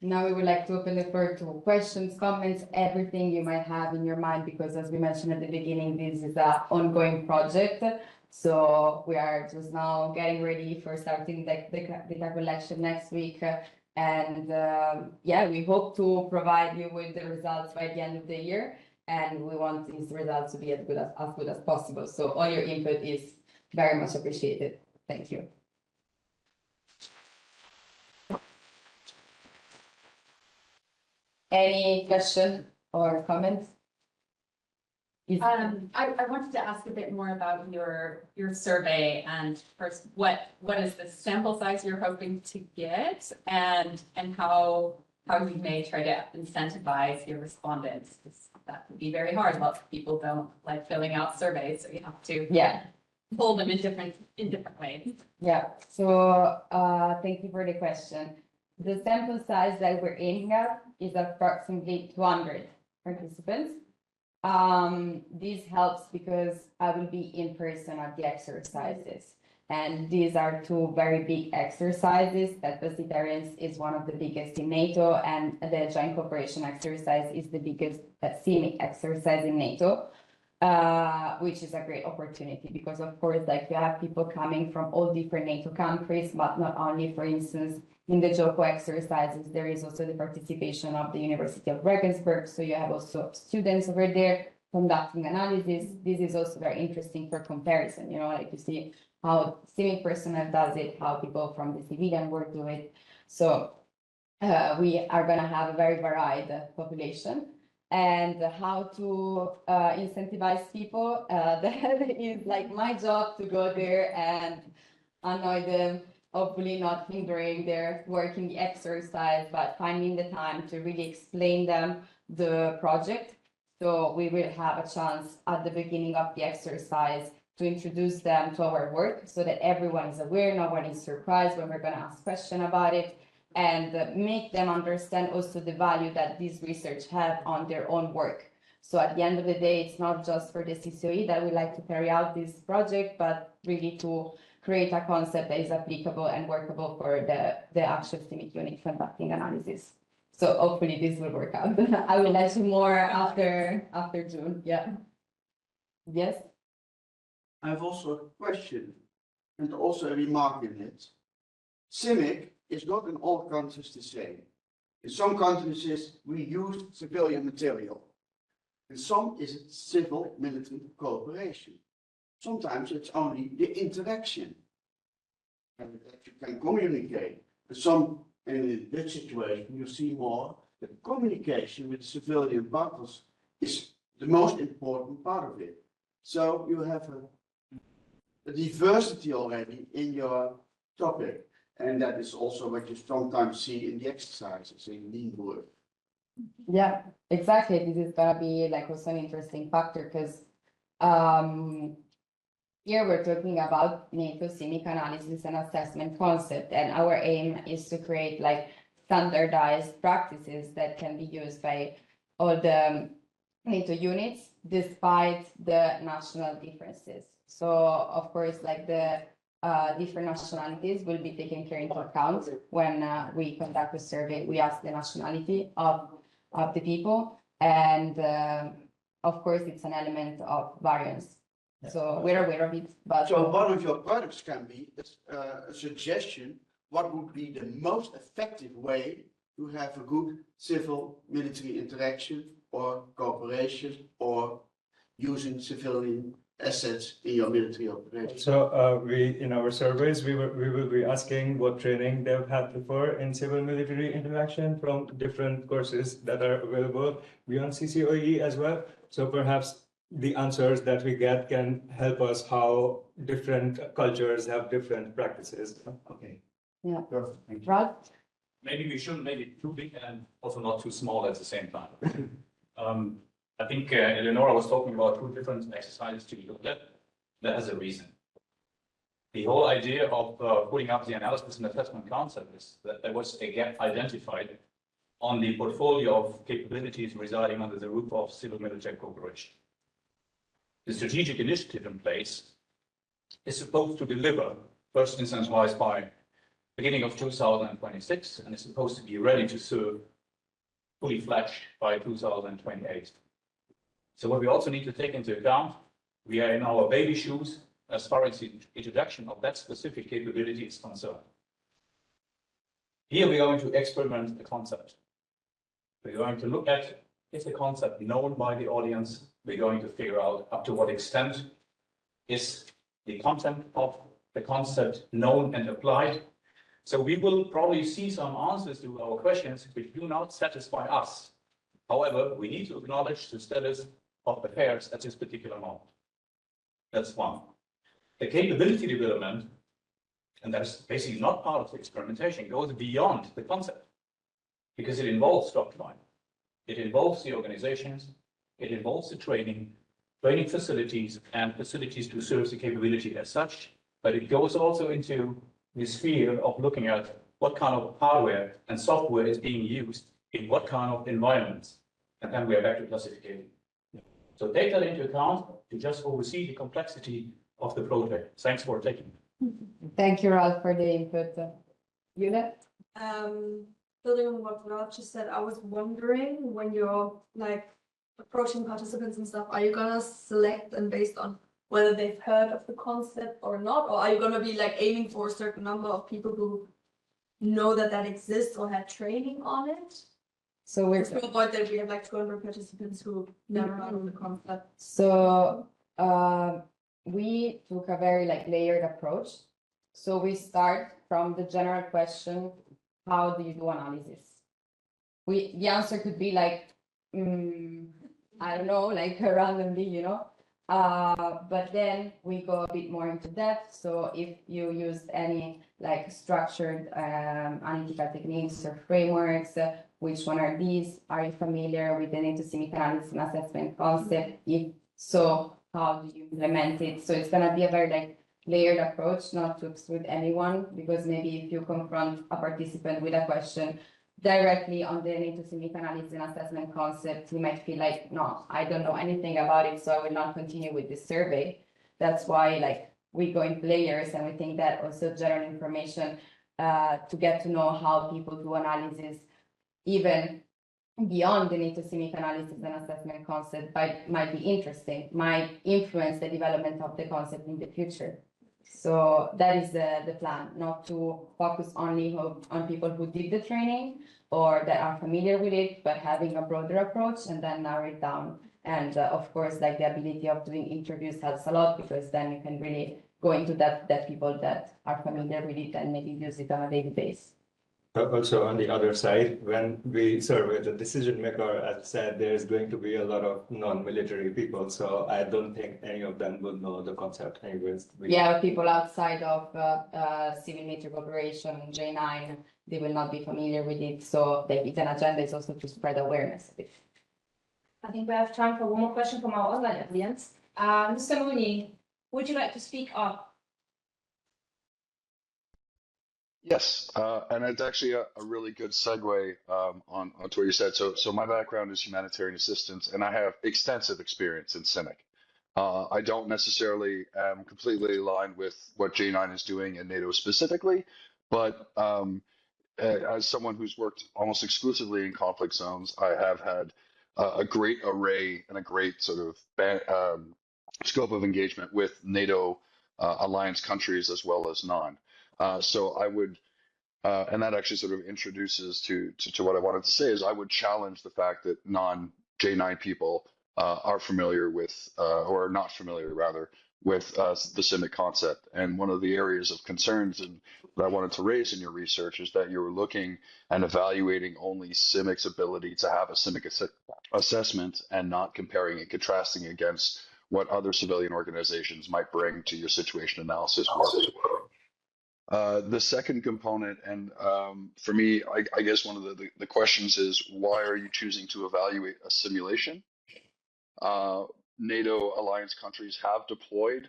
Now we would like to open the floor to questions, comments, everything you might have in your mind, because as we mentioned at the beginning, this is an ongoing project. So we are just now getting ready for starting the data collection next week. And yeah, we hope to provide you with the results by the end of the year. And we want these results to be as good as possible. So all your input is very much appreciated. Thank you. Any question or comments? I wanted to ask a bit more about your survey, and first, what is the sample size you're hoping to get, and how you may try to incentivize your respondents, because that would be very hard. Lots of people don't like filling out surveys, so you have to pull them in different ways. Yeah. So thank you for the question. The sample size that we're aiming at is approximately 200 participants. This helps because I will be in person at the exercises. And these are two very big exercises. That vegetarians is one of the biggest in NATO, and the joint cooperation exercise is the biggest CIMIC exercise in NATO, which is a great opportunity because, of course, like you have people coming from all different NATO countries, but not only, for instance, in the JOCO exercises, there is also the participation of the University of Regensburg. So you have also students over there conducting analysis. This is also very interesting for comparison, you know, like you see how CIMIC personnel does it, how people from the civilian world do it. So we are going to have a very varied population. And how to incentivize people, that is like my job, to go there and annoy them, hopefully not hindering their work in the exercise, but finding the time to really explain them the project. So we will have a chance at the beginning of the exercise to introduce them to our work so that everyone is aware, no one is surprised when we're going to ask questions about it, and make them understand also the value that this research have on their own work. So at the end of the day, it's not just for the CCOE that we like to carry out this project, but really to create a concept that is applicable and workable for the actual CIMIC unit conducting analysis. So hopefully this will work out. I will let you more after June. Yeah. Yes. I have also a question and also a remark in it. CIMIC is not in all countries the same. In some countries is we use civilian material. In some is it civil-military cooperation. Sometimes it's only the interaction and that you can communicate. And in this situation, you see more the communication with the civilian partners is the most important part of it. So you have a diversity already in your topic. And that is also what you sometimes see in the exercises in lean work. Yeah, exactly. This is gonna be like also an interesting factor because here we're talking about NATO CIMIC analysis and assessment concept, and our aim is to create like standardized practices that can be used by all the NATO units despite the national differences. So of course, like the different nationalities will be taken care into account when we conduct a survey. We ask the nationality of the people, and of course it's an element of variance. So we're aware of it. But so one of your products can be a suggestion. What would be the most effective way to have a good civil-military interaction or cooperation or using civilian assets in your military operation? So in our surveys, we will be asking what training they've had before in civil-military interaction from different courses that are available beyond CCOE as well. So perhaps the answers that we get can help us how different cultures have different practices. Okay. Yeah. Perfect. Thank you. Rod? Maybe we shouldn't make it too big and also not too small at the same time. I think Eleonora was talking about two different exercises to be looked at. That has a reason. The whole idea of putting up the analysis and assessment concept is that there was a gap identified on the portfolio of capabilities residing under the roof of civil-military cooperation. The strategic initiative in place is supposed to deliver, first instance-wise, by beginning of 2026, and is supposed to be ready to serve fully fledged by 2028. So what we also need to take into account, we are in our baby shoes as far as the introduction of that specific capability is concerned. Here we are going to experiment the concept. We're going to look at, is the concept known by the audience? We're going to figure out up to what extent is the content of the concept known and applied. So we will probably see some answers to our questions which do not satisfy us. However, we need to acknowledge the status of affairs at this particular moment. That's one. The capability development, and that's basically not part of the experimentation, goes beyond the concept because it involves doctrine. It involves the organizations, it involves the training facilities, and facilities to serve the capability as such, but it goes also into the sphere of looking at what kind of hardware and software is being used in what kind of environments, and then we are back to classification. So take that into account to just oversee the complexity of the project. Thanks for taking it. Thank you, Ralph, for the input. Yuna? Building on what Ralph just said, I was wondering when you're like approaching participants and stuff, are you gonna select them based on whether they've heard of the concept or not? Or are you gonna be like aiming for a certain number of people who know that that exists or had training on it? So we're to avoid that we have like 200 participants who never heard of the concept. So we took a very like layered approach. So we start from the general question, how do you do analysis? The answer could be like, I don't know, like randomly, you know. But then we go a bit more into depth. So if you used any like structured analytical techniques or frameworks, which one are these? Are you familiar with the acaCIMIC analysis and assessment concept? If so, how do you implement it? So it's gonna be a very like layered approach, not to exclude anyone, because maybe if you confront a participant with a question directly on the acaCIMIC analysis and assessment concept, you might feel like, no, I don't know anything about it, so I will not continue with this survey. That's why like we go in layers, and we think that also general information to get to know how people do analysis, even beyond the acaCIMIC analysis and assessment concept, might be interesting, might influence the development of the concept in the future. So that is the plan, not to focus only on people who did the training or that are familiar with it, but having a broader approach and then narrow it down. And of course, like the ability of doing interviews helps a lot, because then you can really go into that people that are familiar with it and maybe use it on a daily basis. Also, on the other side, when we survey the decision maker, as said, there's going to be a lot of non-military people. So I don't think any of them would know the concept anyways. Yeah, people outside of civil military cooperation, J9, they will not be familiar with it. So the hidden agenda is also to spread awareness of it. I think we have time for one more question from our online audience. Mr. Mooney, would you like to speak up? Yes, and it's actually a really good segue onto what you said. So my background is humanitarian assistance, and I have extensive experience in CIMIC. I don't necessarily am completely aligned with what J9 is doing in NATO specifically, but as someone who's worked almost exclusively in conflict zones, I have had a great array and a great sort of scope of engagement with NATO alliance countries as well as non. So I would, and that actually sort of introduces to what I wanted to say, is I would challenge the fact that non-J9 people are familiar with, or are not familiar rather, with the CIMIC concept. And one of the areas of concerns that I wanted to raise in your research is that you were looking and evaluating only CIMIC's ability to have a CIMIC assessment and not comparing and contrasting against what other civilian organizations might bring to your situation analysis work. The second component, and for me, I guess one of the questions is, why are you choosing to evaluate a simulation? NATO alliance countries have deployed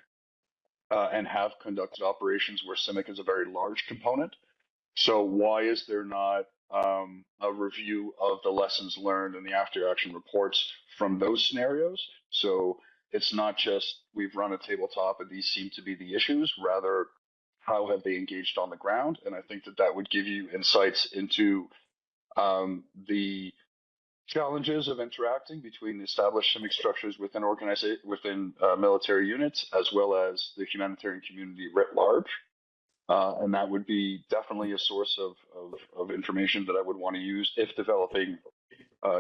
and have conducted operations where CIMIC is a very large component. So why is there not a review of the lessons learned and the after action reports from those scenarios? So it's not just we've run a tabletop and these seem to be the issues, rather how have they engaged on the ground? And I think that that would give you insights into the challenges of interacting between the established CIMIC structures within military units, as well as the humanitarian community writ large. And that would be definitely a source of information that I would want to use if developing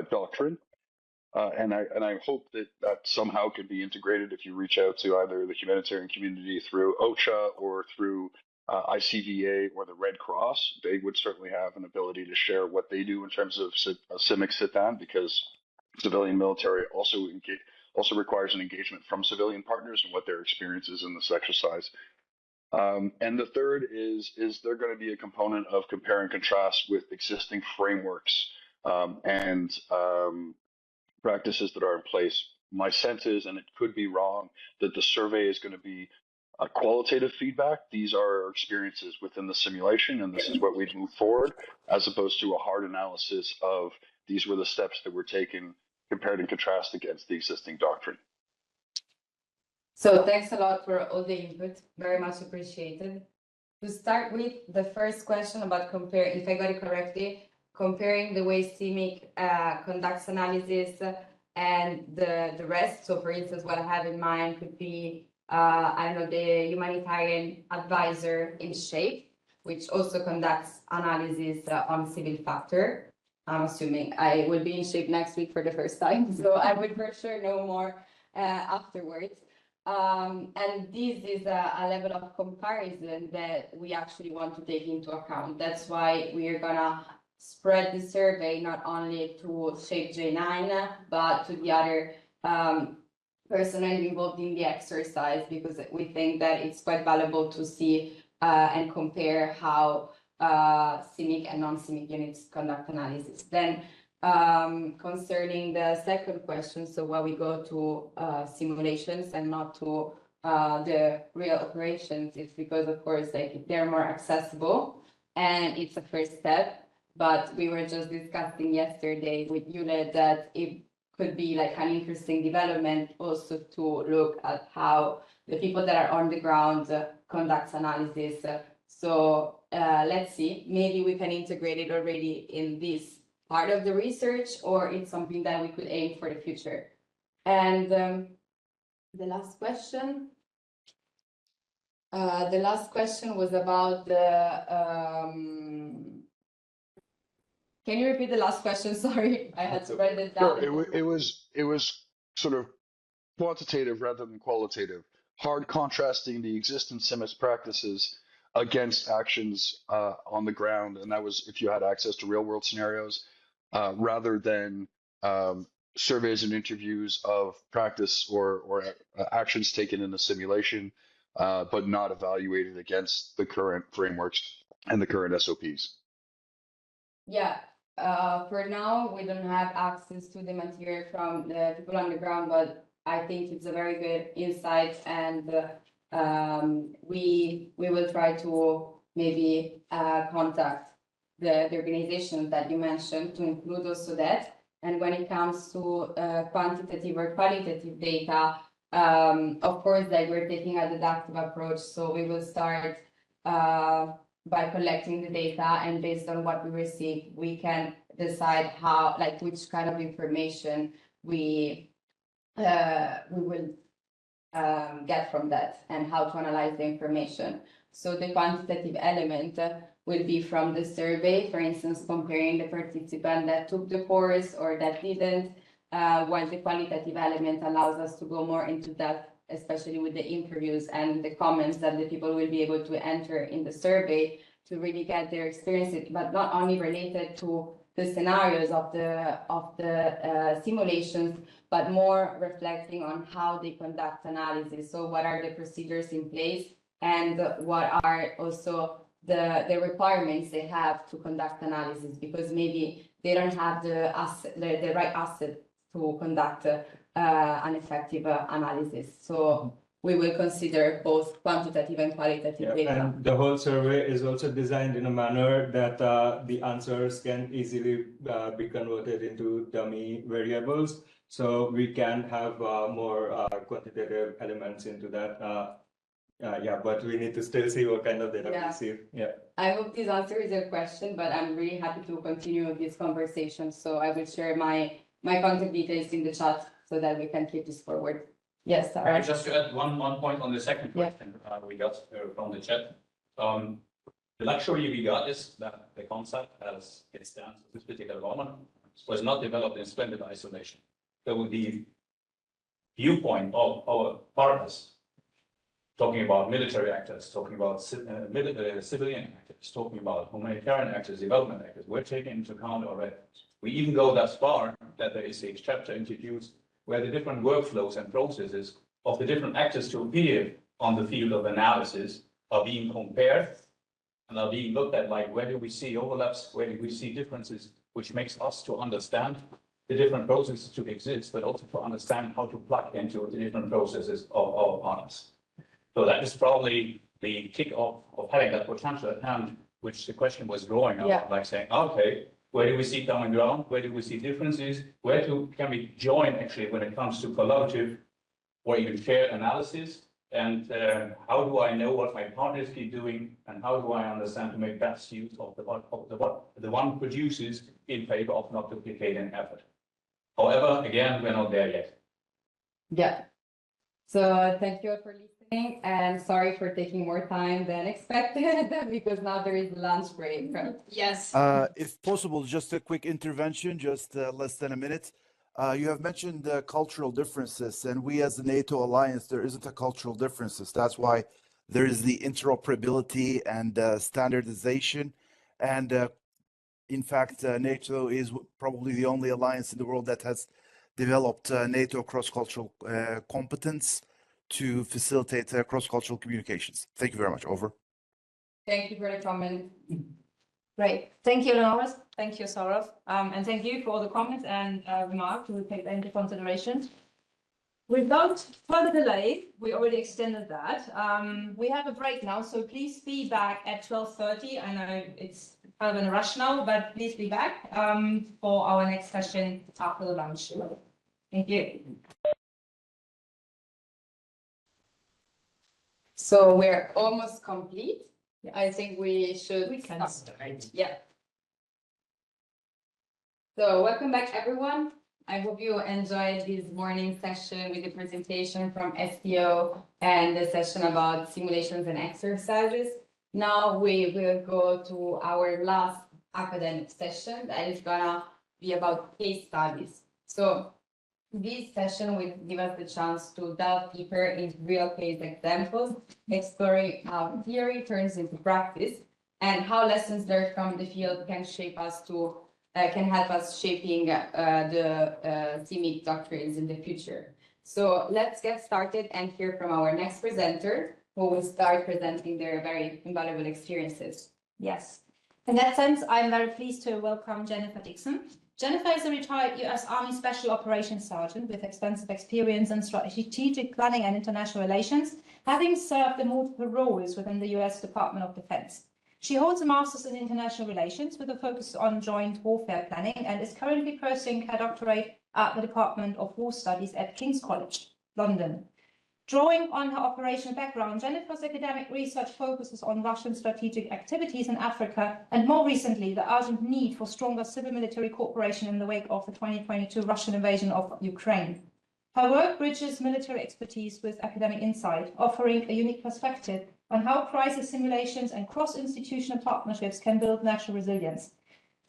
doctrine. And I hope that that somehow can be integrated if you reach out to either the humanitarian community through OCHA or through ICVA or the Red Cross. They would certainly have an ability to share what they do in terms of CIMIC sit-down, because civilian military also requires an engagement from civilian partners and what their experience is in this exercise. And the third is there going to be a component of compare and contrast with existing frameworks and practices that are in place? My sense is, and it could be wrong, that the survey is going to be a qualitative feedback. These are our experiences within the simulation, and this is what we'd move forward, as opposed to a hard analysis of these were the steps that were taken, compared and contrast against the existing doctrine. So thanks a lot for all the input, very much appreciated. To start with the first question about comparing, if I got it correctly, comparing the way CIMIC conducts analysis and the rest. So for instance, what I have in mind could be, I don't know, the humanitarian advisor in SHAPE, which also conducts analysis on civil factor. I'm assuming I will be in SHAPE next week for the first time, so I would for sure know more afterwards. And this is a level of comparison that we actually want to take into account. That's why we are gonna spread the survey not only to SHAPE J9, but to the other personnel involved in the exercise, because we think that it's quite valuable to see and compare how CIMIC and non-CIMIC units conduct analysis. Then concerning the second question, so why we go to simulations and not to the real operations, it's because, of course, like they're more accessible and it's a first step. But we were just discussing yesterday with Yule that it could be like an interesting development also to look at how the people that are on the ground conduct analysis. So let's see, maybe we can integrate it already in this part of the research, or it's something that we could aim for the future. And the last question. The last question was about the. Can you repeat the last question? Sorry, I had to write it down. Sure. It was sort of quantitative rather than qualitative. Hard contrasting the existing CIMIC practices against actions on the ground, and that was if you had access to real world scenarios, rather than surveys and interviews of practice or actions taken in the simulation, but not evaluated against the current frameworks and the current SOPs. Yeah. For now, we don't have access to the material from the people on the ground, but I think it's a very good insight, and we will try to maybe contact the organization that you mentioned to include also that. And when it comes to quantitative or qualitative data, of course, like we're taking a deductive approach, so we will start by collecting the data, and based on what we receive, we can decide how, like, which kind of information we will get from that and how to analyze the information. So the quantitative element will be from the survey, for instance, comparing the participant that took the course or that didn't, while the qualitative element allows us to go more into depth, especially with the interviews and the comments that the people will be able to enter in the survey to really get their experiences, but not only related to the scenarios of the simulations, but more reflecting on how they conduct analysis. So what are the procedures in place, and what are also the requirements they have to conduct analysis, because maybe they don't have the right assets to conduct an effective analysis. So we will consider both quantitative and qualitative data. And the whole survey is also designed in a manner that the answers can easily be converted into dummy variables. So we can have more quantitative elements into that. Yeah, but we need to still see what kind of data we receive. Yeah. I hope this answers your question, but I'm really happy to continue this conversation. So I will share my contact details in the chat so that we can keep this forward. Yes, Sarah. Just to add one point on the second question we got from the chat. The luxury we got is that the concept, as it stands at this particular moment, was not developed in splendid isolation. So the viewpoint of our partners, talking about military actors, talking about civilian actors, talking about humanitarian actors, development actors, we're taking into account already. We even go that far that there is a chapter introduced where the different workflows and processes of the different actors to appear on the field of analysis are being compared and are being looked at, like where do we see overlaps, where do we see differences, which makes us to understand the different processes to exist, but also to understand how to plug into the different processes of our partners. So that is probably the kick-off of having that potential at hand, which the question was drawing about, like saying, okay, where do we see common ground? Where do we see differences? Can we join actually when it comes to collaborative or even shared analysis? And how do I know what my partners keep doing? And how do I understand to make best use of the one produces in favor of not duplicating effort? However, again, we're not there yet. Yeah. So thank you all for listening, and sorry for taking more time than expected because now there is lunch break. Yes. If possible, just a quick intervention, just less than a minute. You have mentioned cultural differences, and we as the NATO alliance, there isn't a cultural differences. That's why there is the interoperability and standardization. And in fact, NATO is probably the only alliance in the world that has developed NATO cross-cultural competence to facilitate cross-cultural communications. Thank you very much. Over. Thank you for the comment. Great. Thank you, Leonora. Thank you, Saurav. And thank you for all the comments and remarks. We will take them into consideration. Without further delay, we already extended that. We have a break now, so please be back at 12:30. I know it's kind of in a rush now, but please be back for our next session after the lunch. Thank you. So we're almost complete. I think we should. We can start. Yeah. So welcome back, everyone. I hope you enjoyed this morning session with the presentation from STO and the session about simulations and exercises. Now we will go to our last academic session that is gonna be about case studies. So this session will give us the chance to delve deeper into real case examples, exploring how theory turns into practice and how lessons learned from the field can shape us to can help us shaping the CIMIC doctrines in the future. So let's get started and hear from our next presenter, who will start presenting their very invaluable experiences. Yes. In that sense, I'm very pleased to welcome Jennifer Dixon. Jennifer is a retired US Army Special Operations Sergeant with extensive experience in strategic planning and international relations, having served in multiple roles within the US Department of Defense. She holds a master's in international relations with a focus on joint warfare planning and is currently pursuing her doctorate at the Department of War Studies at King's College, London. Drawing on her operational background, Jennifer's academic research focuses on Russian strategic activities in Africa and, more recently, the urgent need for stronger civil-military cooperation in the wake of the 2022 Russian invasion of Ukraine. Her work bridges military expertise with academic insight, offering a unique perspective on how crisis simulations and cross-institutional partnerships can build national resilience.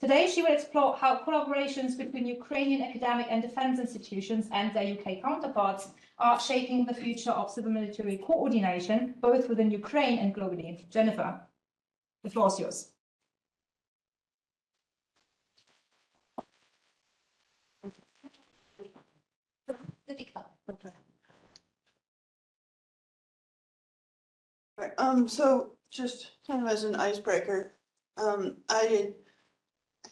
Today, she will explore how collaborations between Ukrainian academic and defense institutions and their UK counterparts are shaping the future of civil-military coordination, both within Ukraine and globally. Jennifer, the floor is yours. So just kind of as an icebreaker, I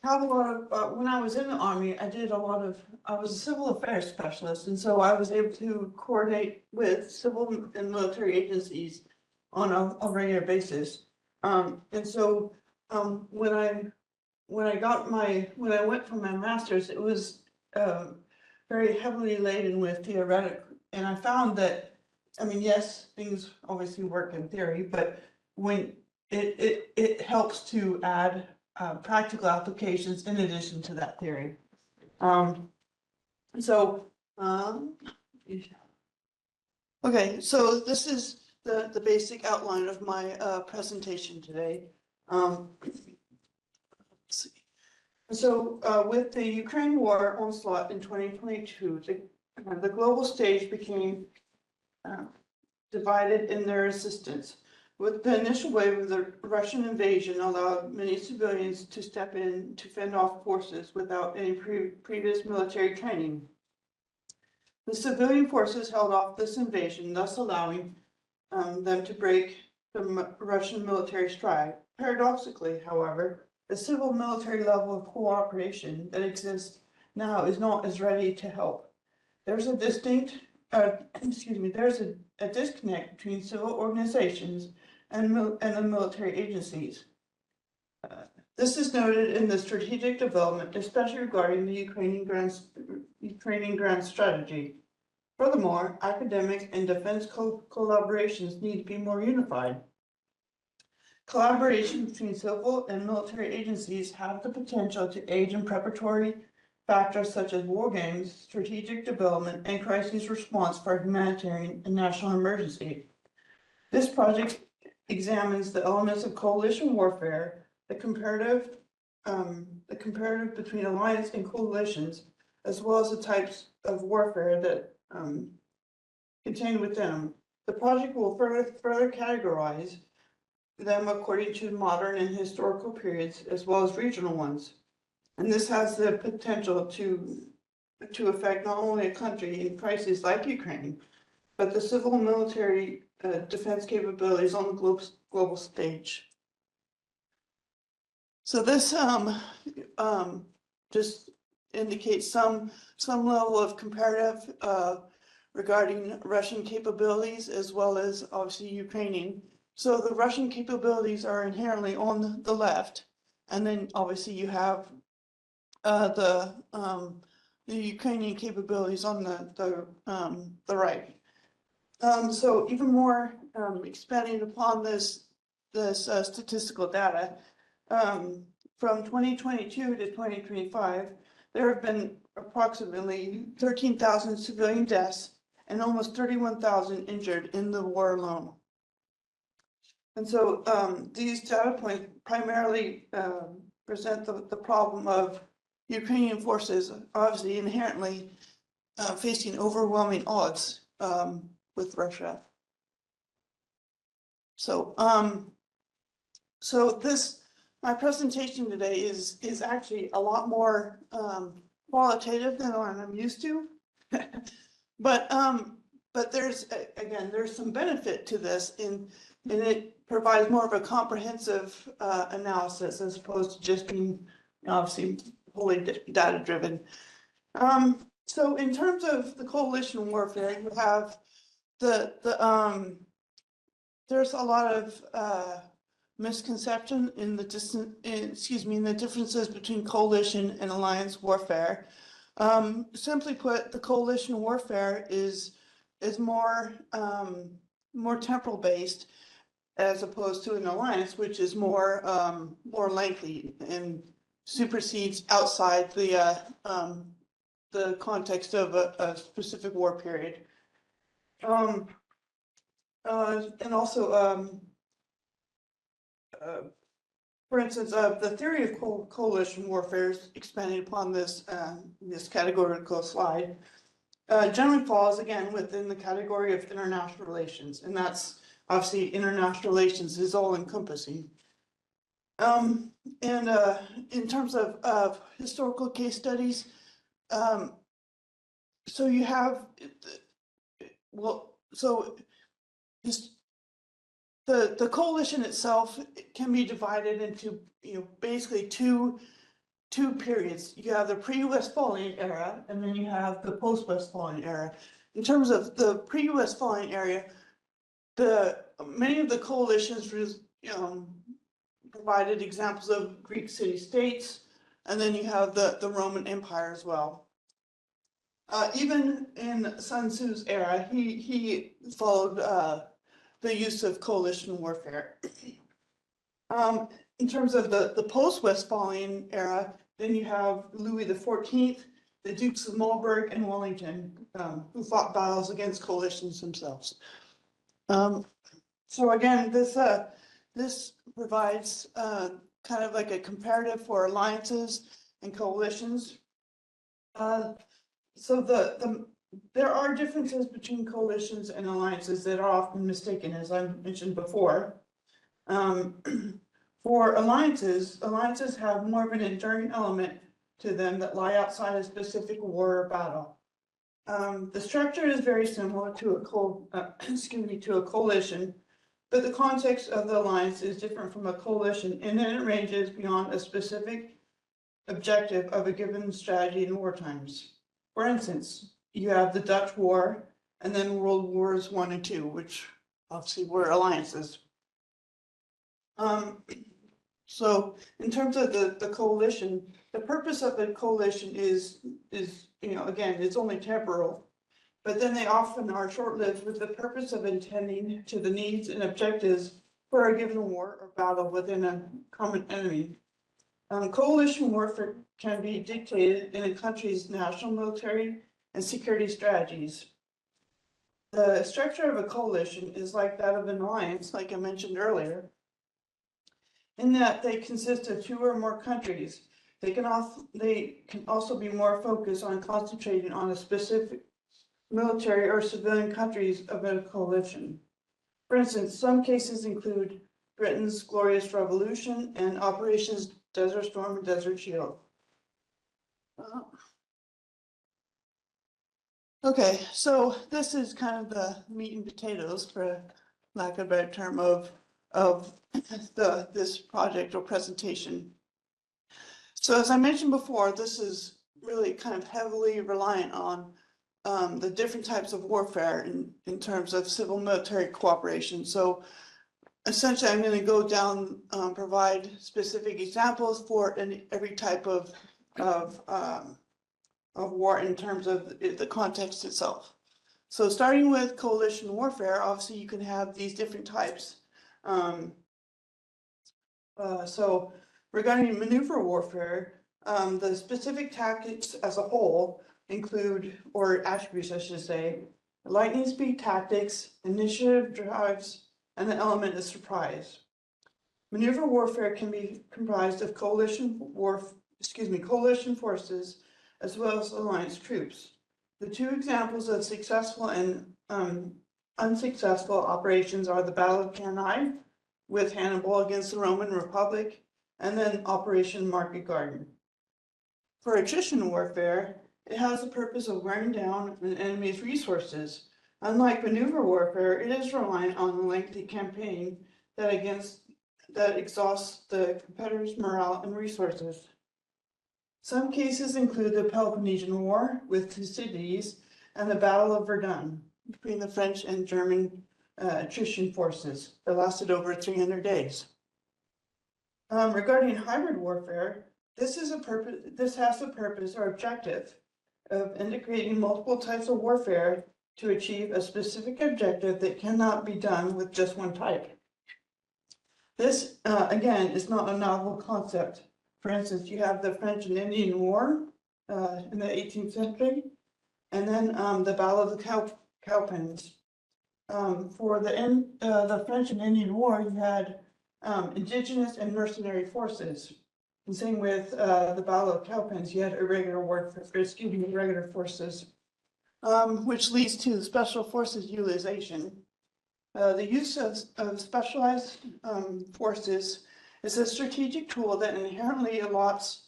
have a lot of, when I was in the Army, I was a civil affairs specialist, and so I was able to coordinate with civil and military agencies on a regular basis. And so, when I went for my master's, it was, very heavily laden with theoretic, and I found that, I mean, yes, things obviously work in theory, but when it helps to add practical applications in addition to that theory. So, okay, so this is the basic outline of my presentation today. Let's see. So with the Ukraine war onslaught in 2022, the global stage became divided in their assistance. With the initial wave of the Russian invasion allowed many civilians to step in to fend off forces without any previous military training. The civilian forces held off this invasion, thus allowing them to break the Russian military stride. Paradoxically, however, the civil military level of cooperation that exists now is not as ready to help. There's a distinct, there's a disconnect between civil organizations and the military agencies. This is noted in the strategic development, especially regarding the Ukrainian grand strategy. Furthermore, academic and defense collaborations need to be more unified. Collaboration between civil and military agencies have the potential to aid in preparatory factors such as war games, strategic development, and crisis response for humanitarian and national emergency. This project examines the elements of coalition warfare, the comparative between alliance and coalitions, as well as the types of warfare that contained within them. The project will further categorize them according to modern and historical periods, as well as regional ones. And this has the potential to affect not only a country in crises like Ukraine, but the civil and military defense capabilities on the global stage. So this just indicates some level of comparative regarding Russian capabilities, as well as obviously Ukrainian. So the Russian capabilities are inherently on the left, and then obviously you have the Ukrainian capabilities on the right. So even more expanding upon this statistical data, from 2022 to 2025, there have been approximately 13,000 civilian deaths and almost 31,000 injured in the war alone. And so these data points primarily present the problem of Ukrainian forces obviously inherently facing overwhelming odds with Russia. So my presentation today is actually a lot more qualitative than what I'm used to. But there's some benefit to this in it provides more of a comprehensive analysis as opposed to just being obviously wholly data driven. So in terms of the coalition warfare, you have there's a lot of misconception in the differences between coalition and alliance warfare. Simply put, the coalition warfare is more temporal based, as opposed to an alliance, which is more lengthy and supersedes outside the context of a specific war period. And also, for instance, the theory of coalition warfare is expanded upon this categorical slide. Generally falls again within the category of international relations, and that's obviously international relations is all encompassing. And in terms of historical case studies, so you have the coalition itself can be divided into basically two two periods. You have the pre-Westphalian era, and then you have the post-Westphalian era. In terms of the pre-Westphalian era, many of the coalitions provided examples of Greek city-states, and then you have the Roman Empire as well. Even in Sun Tzu's era, he followed the use of coalition warfare. In terms of the post-Westphalian era, then you have Louis XIV, the Dukes of Marlborough and Wellington, who fought battles against coalitions themselves. So again, this provides kind of like a comparative for alliances and coalitions. So there are differences between coalitions and alliances that are often mistaken, as I mentioned before. For alliances have more of an enduring element to them that lie outside a specific war or battle. The structure is very similar to a coalition, but the context of the alliance is different from a coalition, and then it ranges beyond a specific objective of a given strategy in war times. For instance, you have the Dutch War and then World Wars I and II, which obviously were alliances. So in terms of the coalition, the purpose of the coalition is again, it's only temporal, but then they often are short-lived with the purpose of attending to the needs and objectives for a given war or battle within a common enemy. Coalition warfare can be dictated in a country's national military and security strategies. The structure of a coalition is like that of an alliance, like I mentioned earlier, in that they consist of two or more countries. They can also be more focused on concentrating on a specific military or civilian countries of a coalition. For instance, some cases include Britain's Glorious Revolution and Operations Desert Storm and Desert Shield. Okay, so this is kind of the meat and potatoes, for lack of a better term, of this project or presentation. So as I mentioned before, this is really kind of heavily reliant on the different types of warfare in terms of civil military cooperation. So essentially, I'm going to go down, provide specific examples for every type of war in terms of the context itself. So starting with coalition warfare, obviously you can have these different types. So regarding maneuver warfare, the specific tactics as a whole include, or attributes I should say, lightning speed tactics, initiative drives, and the element of surprise. Maneuver warfare can be comprised of coalition forces as well as alliance troops. The two examples of successful and unsuccessful operations are the Battle of Cannae with Hannibal against the Roman Republic, and then Operation Market Garden. For attrition warfare, it has the purpose of wearing down an enemy's resources. Unlike maneuver warfare, it is reliant on a lengthy campaign that exhausts the competitor's morale and resources. Some cases include the Peloponnesian War with Thucydides and the Battle of Verdun between the French and German attrition forces that lasted over 300 days. Regarding hybrid warfare, this has the purpose or objective of integrating multiple types of warfare to achieve a specific objective that cannot be done with just one type. This, again, is not a novel concept. For instance, you have the French and Indian War in the 18th century, and then the Battle of the Cowpens. For the French and Indian War, you had indigenous and mercenary forces. And same with the Battle of Cowpens, you had irregular forces, which leads to special forces utilization. The use of specialized forces is a strategic tool that inherently allots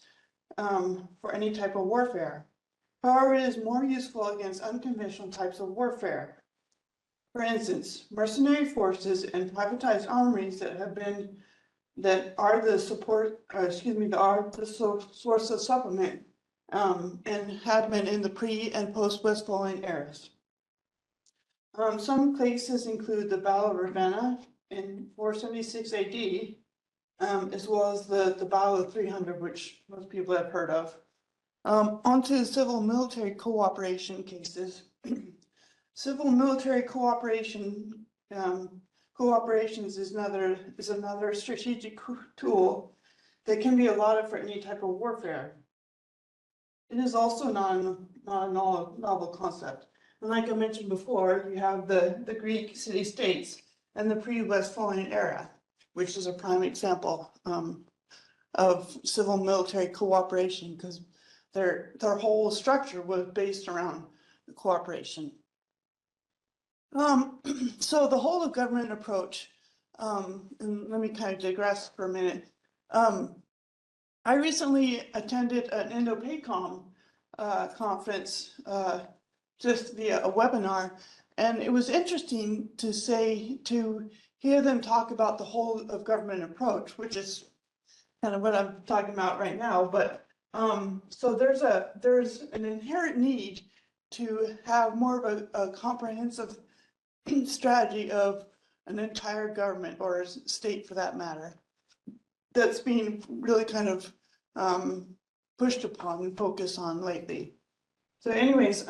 for any type of warfare. However, it is more useful against unconventional types of warfare. For instance, mercenary forces and privatized armories that have been that are the support, are the source of supplement, and had been in the pre and post-Westphalian eras. Some cases include the Battle of Ravenna in 476 AD, as well as the Battle of 300, which most people have heard of. Onto civil military cooperation cases. Civil military cooperations is another strategic tool that can be allotted for any type of warfare. It is also not a novel concept. And like I mentioned before, you have the Greek city-states and the pre-Westphalian era, which is a prime example of civil military cooperation, because their whole structure was based around cooperation. So the whole of government approach, and let me kind of digress for a minute. I recently attended an Indo-PACOM conference just via a webinar, and it was interesting to hear them talk about the whole of government approach, which is kind of what I'm talking about right now. But so there's an inherent need to have more of a comprehensive strategy of an entire government, or a state for that matter, that's being really kind of pushed upon and focused on lately. So anyways,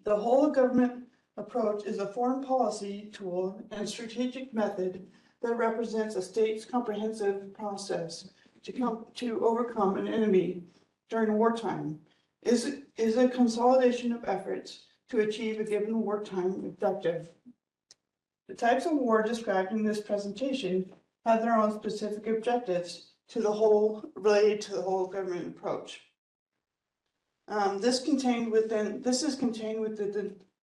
the whole of government approach is a foreign policy tool and strategic method that represents a state's comprehensive process to overcome an enemy during wartime. Is a consolidation of efforts to achieve a given wartime objective. The types of war described in this presentation have their own specific objectives related to the whole government approach. This is contained within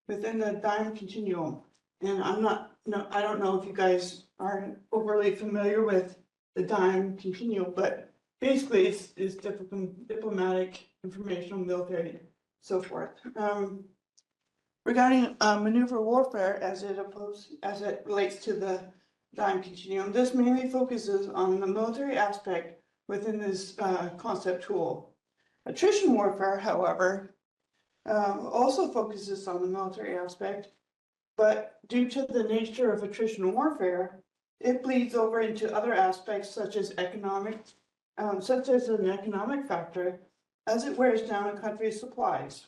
the DIME continuum, and I don't know if you guys are overly familiar with the DIME continuum, but basically it's diplomatic, informational, military, so forth. Regarding maneuver warfare as it relates to the DIME continuum, this mainly focuses on the military aspect within this concept tool. Attrition warfare, however, also focuses on the military aspect, but due to the nature of attrition warfare, it bleeds over into other aspects such as an economic factor as it wears down a country's supplies.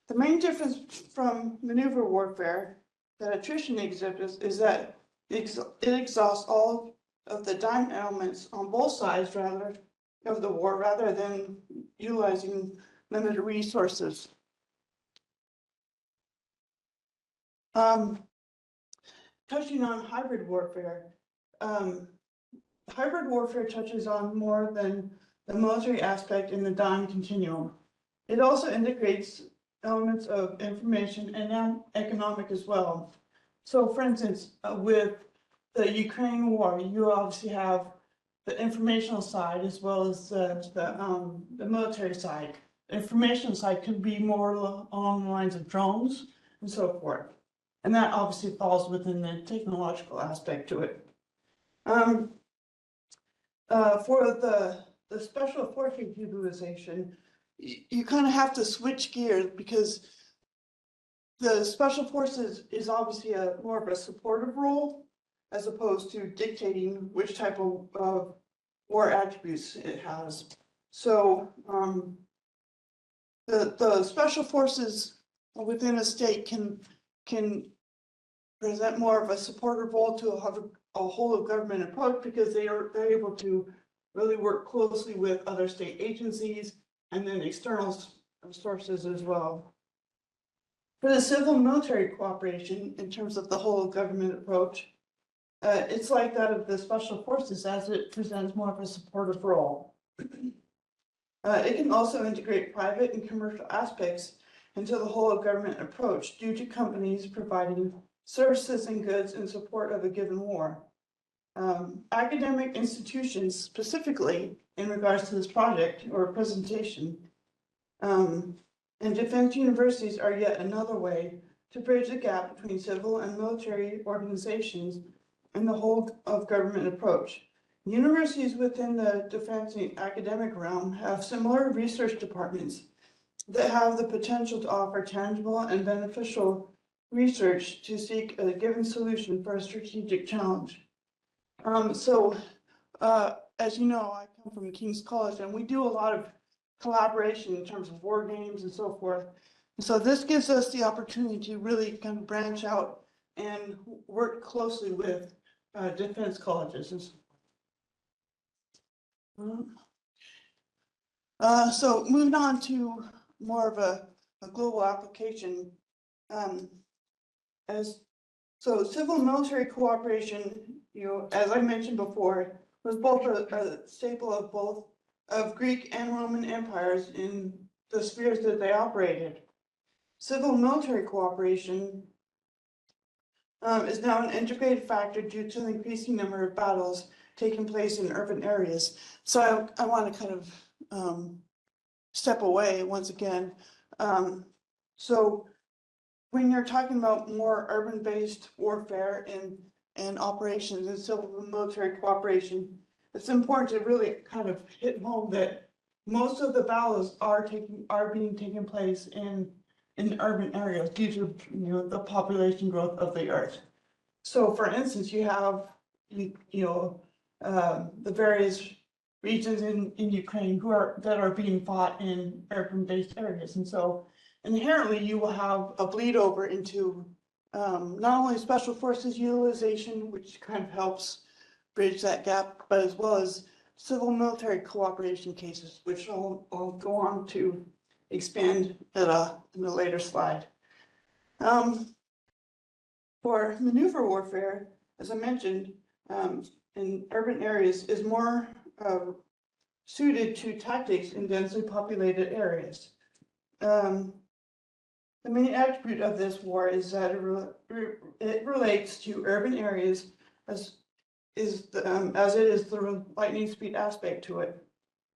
The main difference from maneuver warfare that attrition exhibits is that it exhausts all of the DIME elements on both sides of the war, rather than utilizing limited resources. Touching on hybrid warfare, hybrid warfare touches on more than the military aspect in the DIME continuum. It also integrates elements of information and economic as well. So for instance, with the Ukraine war, you obviously have the informational side as well as the military side. The information side could be more along the lines of drones and so forth. And that obviously falls within the technological aspect to it. For the special forces utilization, you kind of have to switch gears, because the special forces is obviously more of a supportive role as opposed to dictating which type of war attributes it has. So the special forces within a state can present more of a supportive role to a whole of government approach, because they're able to really work closely with other state agencies and then external sources as well. For the civil military cooperation, in terms of the whole of government approach, it's like that of the special forces, as it presents more of a supportive role. It can also integrate private and commercial aspects into the whole of government approach due to companies providing services and goods in support of a given war. Academic institutions, specifically in regards to this project or presentation, and defense universities are yet another way to bridge the gap between civil and military organizations and the whole of government approach. Universities within the defense and academic realm have similar research departments that have the potential to offer tangible and beneficial research to seek a given solution for a strategic challenge. As you know, I come from King's College, and we do a lot of collaboration in terms of war games and so forth. And so this gives us the opportunity to really kind of branch out and work closely with defense colleges and so forth. So moving on to more of a global application. So civil military cooperation, as I mentioned before, was both a staple of Greek and Roman empires in the spheres that they operated. Civil military cooperation is now an integrated factor due to the increasing number of battles taking place in urban areas. So I want to kind of step away once again. So when you're talking about more urban-based warfare and operations and civil military cooperation, it's important to really kind of hit home that most of the battles are being taken place in urban areas due to the population growth of the earth. So, for instance, you have the various regions in Ukraine that are being fought in urban-based areas, and so inherently you will have a bleed over into not only special forces utilization, which kind of helps bridge that gap, but as well as civil military cooperation cases, which I'll go on to expand in a later slide. For maneuver warfare, as I mentioned, in urban areas is more suited to tactics in densely populated areas. The main attribute of this war is that it relates to urban areas as it is the lightning speed aspect to it.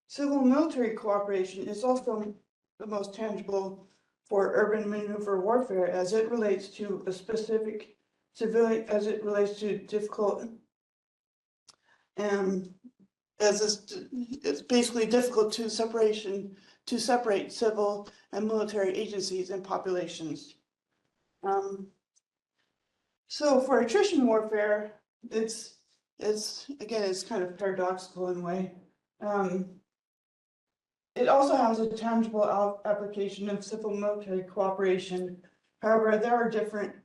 Civil military cooperation is also the most tangible for urban maneuver warfare as it relates to a specific civilian, as it relates to difficult, it's basically difficult to separate civil and military agencies and populations. So for attrition warfare, it's kind of paradoxical in a way. It also has a tangible application of civil military cooperation. However, they are different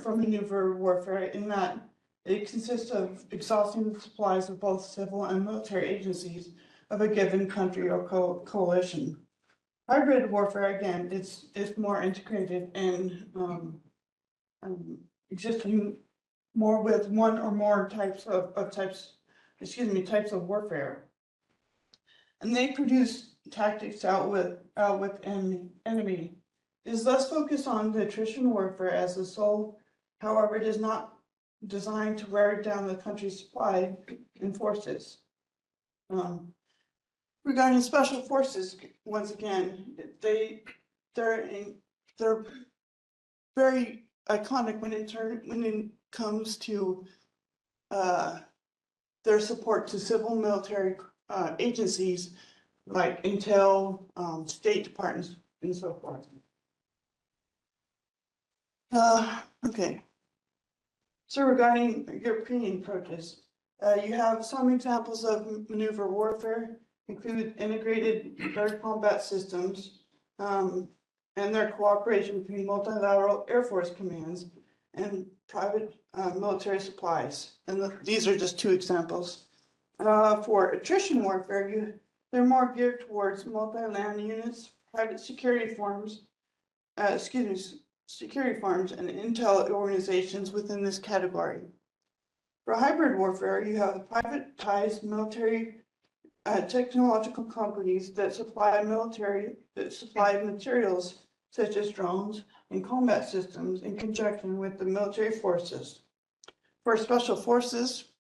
from maneuver warfare in that it consists of exhausting the supplies of both civil and military agencies of a given country or coalition. Hybrid warfare, again, it's more integrated and existing more with one or more types of warfare. And they produce tactics out with enemy. It is less focused on the attrition warfare as the sole, however, it is not designed to wear down the country's supply and forces. Regarding special forces, once again, they're very iconic when it comes to their support to civil military agencies like Intel, State Departments, and so forth. Okay. So regarding European approaches, you have some examples of maneuver warfare, include integrated air combat systems, and their cooperation between multilateral Air Force commands and private military supplies. And these are just two examples. For attrition warfare, they're more geared towards multi-land units, private security firms, security farms and intel organizations within this category. For hybrid warfare, you have the privatized military technological companies that supply materials such as drones and combat systems in conjunction with the military forces. For special forces,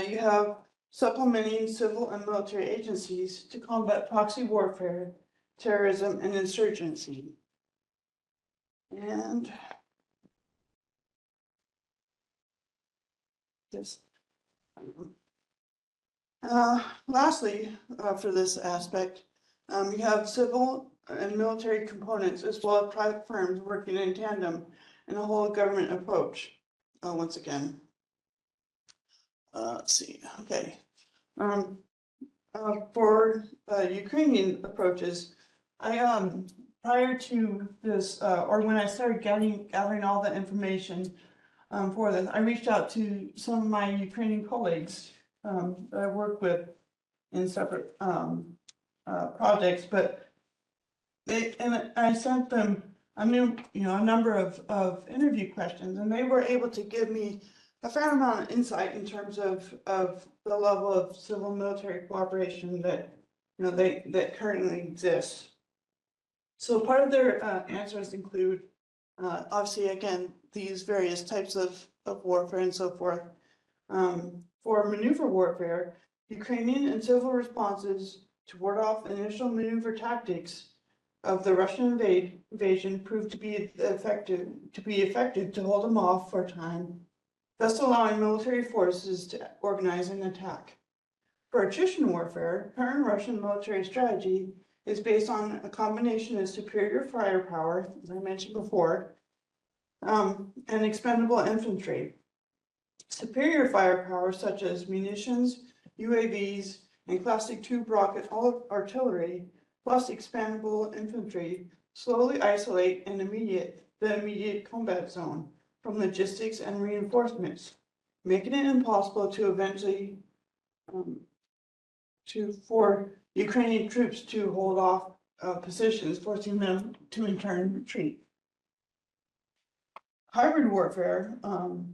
you have supplementing civil and military agencies to combat proxy warfare, terrorism, and insurgency. And this. Lastly, for this aspect, you have civil and military components as well as private firms working in tandem in a whole government approach. Once again, let's see. Okay, for Ukrainian approaches, I prior to this, or when I started gathering all the information for this, I reached out to some of my Ukrainian colleagues that I work with in separate projects, but I sent them a number of interview questions, and they were able to give me a fair amount of insight in terms of the level of civil military cooperation that that currently exists. So part of their answers include obviously again these various types of warfare and so forth. For maneuver warfare, Ukrainian and civil responses to ward off initial maneuver tactics of the Russian invasion proved to be effective to hold them off for a time, thus allowing military forces to organize an attack. For attrition warfare, current Russian military strategy is based on a combination of superior firepower, as I mentioned before, and expendable infantry. Superior firepower such as munitions, UAVs, and classic tube rocket artillery, plus expandable infantry, slowly isolate the immediate combat zone from logistics and reinforcements, making it impossible to eventually for Ukrainian troops to hold off positions, forcing them to in turn retreat. Hybrid warfare,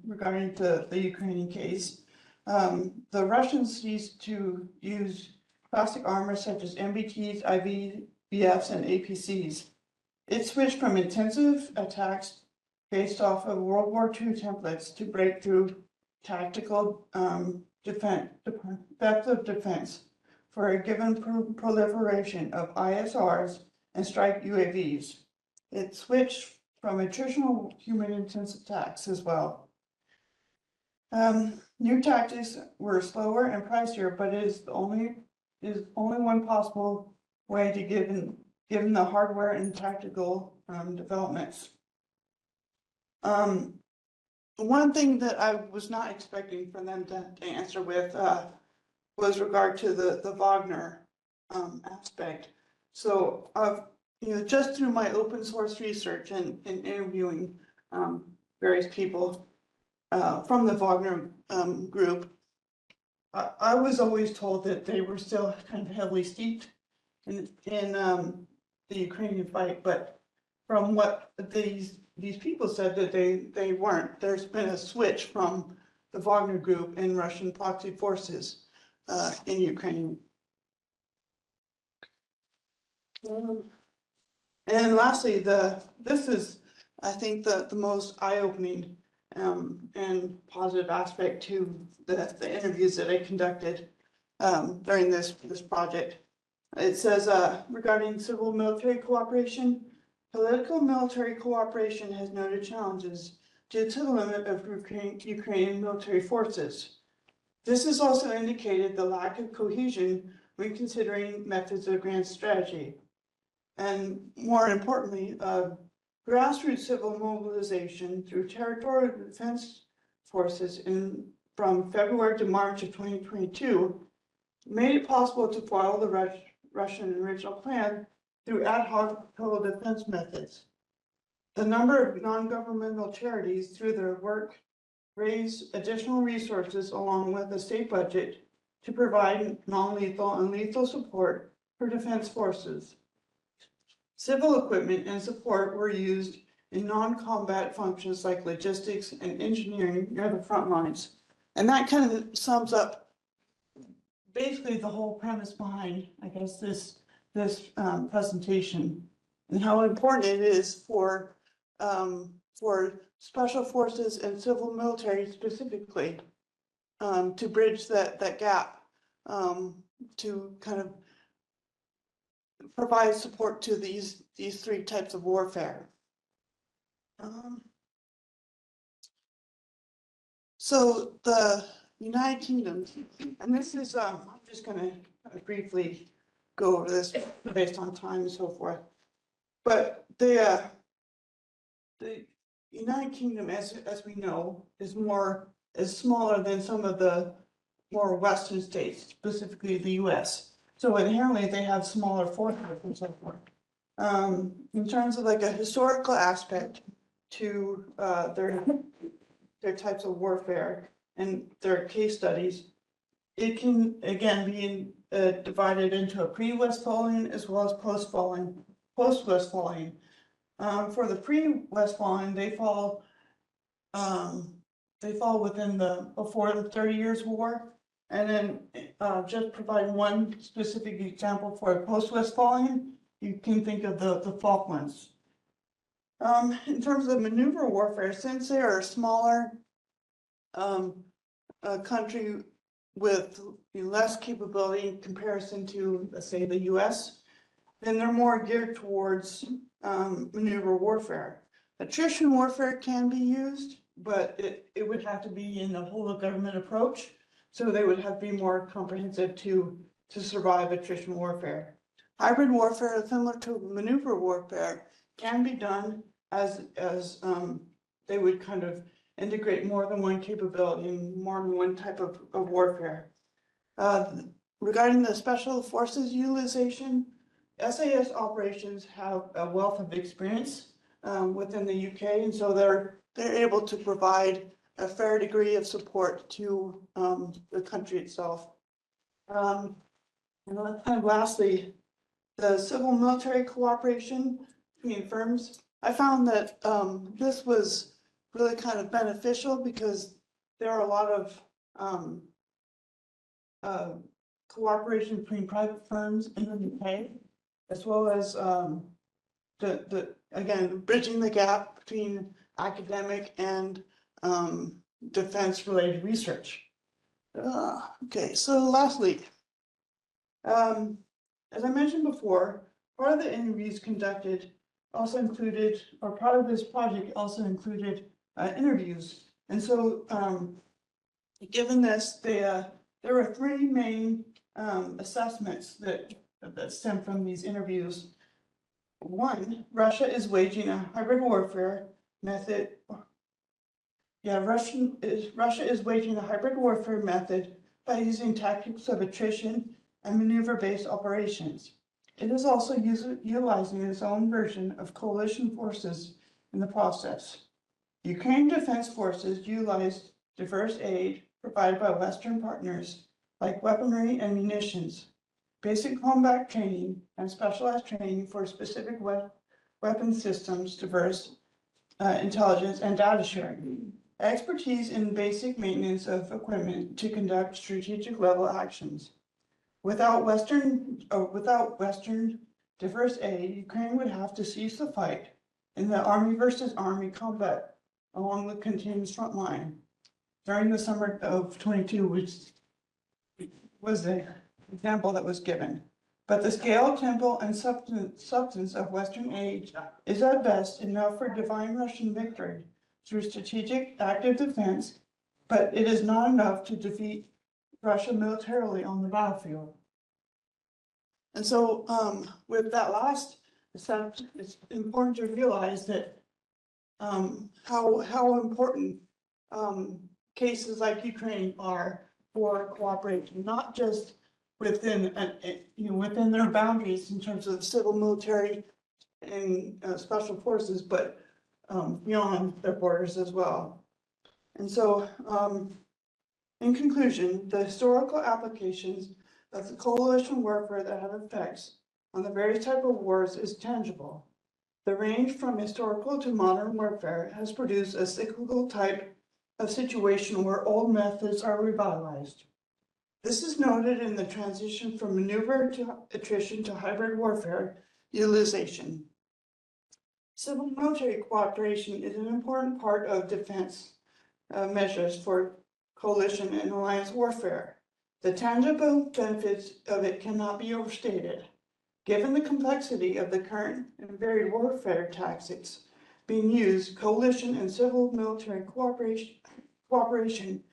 regarding the Ukrainian case, the Russians used to use classic armor such as MBTs, IVBFs, and APCs. It switched from intensive attacks based off of World War II templates to breakthrough tactical depth of defense for a given proliferation of ISRs and strike UAVs. It switched from attritional human-intensive attacks as well. New tactics were slower and pricier, but is only one possible way to given the hardware and tactical developments. One thing that I was not expecting for them to answer with was regard to the Wagner aspect. So just through my open source research and interviewing various people from the Wagner group, I was always told that they were still kind of heavily steeped in the Ukrainian fight, but from what these people said that they weren't. There's been a switch from the Wagner group and Russian proxy forces in Ukraine. And lastly, this is, I think, the most eye-opening and positive aspect to the interviews that I conducted during this project. It says, regarding civil military cooperation, political military cooperation has noted challenges due to the limit of Ukrainian military forces. This has also indicated the lack of cohesion when considering methods of grand strategy. And more importantly, grassroots civil mobilization through territorial defense forces from February to March of 2022 made it possible to foil the Russian original plan through ad hoc total defense methods. The number of non-governmental charities through their work raised additional resources along with the state budget to provide non-lethal and lethal support for defense forces. Civil equipment and support were used in non-combat functions like logistics and engineering near the front lines. And that kind of sums up basically the whole premise behind, I guess, this presentation, and how important it is for special forces and civil military specifically to bridge that gap, to kind of provide support to these three types of warfare. So the United Kingdom, and this is, I'm just gonna briefly go over this based on time and so forth. But the United Kingdom, as we know, is smaller than some of the more Western states, specifically the US. So inherently, they have smaller forces and so forth. In terms of like a historical aspect to their types of warfare and their case studies, it can again be divided into a pre-Westphalian as well as post-Westphalian. For the pre-Westphalian, they fall within before the 30 Years' War. And then just providing one specific example for a post-Westphalian, you can think of the Falklands. In terms of maneuver warfare, since they are a smaller country with less capability in comparison to, let's say, the US, then they're more geared towards maneuver warfare. Attrition warfare can be used, but it would have to be in a whole of government approach. So they would have to be more comprehensive to survive attrition warfare. Hybrid warfare, similar to maneuver warfare, can be done as they would kind of integrate more than one capability and more than one type of warfare. Regarding the special forces utilization, SAS operations have a wealth of experience within the UK, and so they're able to provide a fair degree of support to the country itself. And lastly, the civil-military cooperation between firms. I found that this was really kind of beneficial because there are a lot of cooperation between private firms in the UK, as well as again, bridging the gap between academic and defense-related research. Okay, so lastly, as I mentioned before, part of the interviews conducted also included, or part of this project also included interviews. And so given this, there were three main assessments that stem from these interviews. One, Russia is waging a hybrid warfare method. Yeah, Russia is waging a hybrid warfare method by using tactics of attrition and maneuver-based operations. It is also utilizing its own version of coalition forces in the process. Ukraine Defense Forces utilized diverse aid provided by Western partners like weaponry and munitions, basic combat training, and specialized training for specific weapon systems, diverse intelligence, and data sharing. Expertise in basic maintenance of equipment to conduct strategic level actions. Without Western diverse aid, Ukraine would have to cease the fight in the army versus army combat along the continuous front line during the summer of 22, which was the example that was given. But the scale, tempo, and substance of Western aid is at best enough for divine Russian victory through strategic active defense, but it is not enough to defeat Russia militarily on the battlefield. And so with that last assessment, it's important to realize that how important cases like Ukraine are for cooperation, not just within within their boundaries in terms of civil, military, and special forces, but beyond their borders as well. And so, in conclusion, the historical applications of the coalition warfare that have effects on the various types of wars is tangible. The range from historical to modern warfare has produced a cyclical type of situation where old methods are revitalized. This is noted in the transition from maneuver to attrition to hybrid warfare utilization. Civil military cooperation is an important part of defense measures for coalition and alliance warfare. The tangible benefits of it cannot be overstated. Given the complexity of the current and varied warfare tactics being used, coalition and civil military cooperation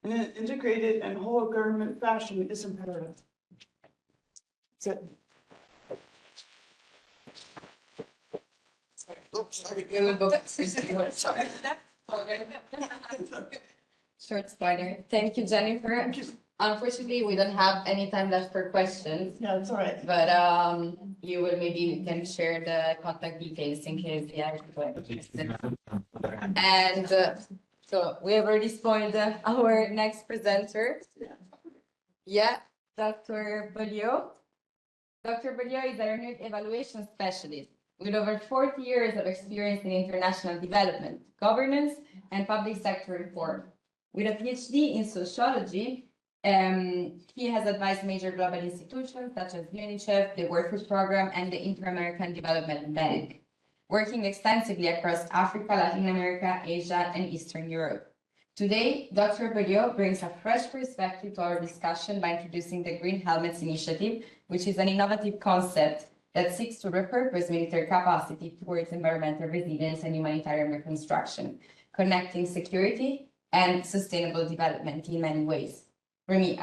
in an integrated and whole government fashion is imperative. That's it. Short spider. Thank you, Jennifer. Unfortunately, we don't have any time left for questions. Yeah, that's all right. But you will maybe can share the contact details in case you have questions. And so we have already spoiled our next presenter. Yeah, Dr. Bolliot. Dr. Bolliot is a renowned evaluation specialist with over 40 years of experience in international development, governance, and public sector reform. With a PhD in sociology, he has advised major global institutions such as UNICEF, the World Food Programme, and the Inter-American Development Bank, working extensively across Africa, Latin America, Asia, and Eastern Europe. Today, Dr. Bolliot brings a fresh perspective to our discussion by introducing the Green Helmets Initiative, which is an innovative concept that seeks to repurpose military capacity towards environmental resilience and humanitarian reconstruction, connecting security and sustainable development in many ways. Remy,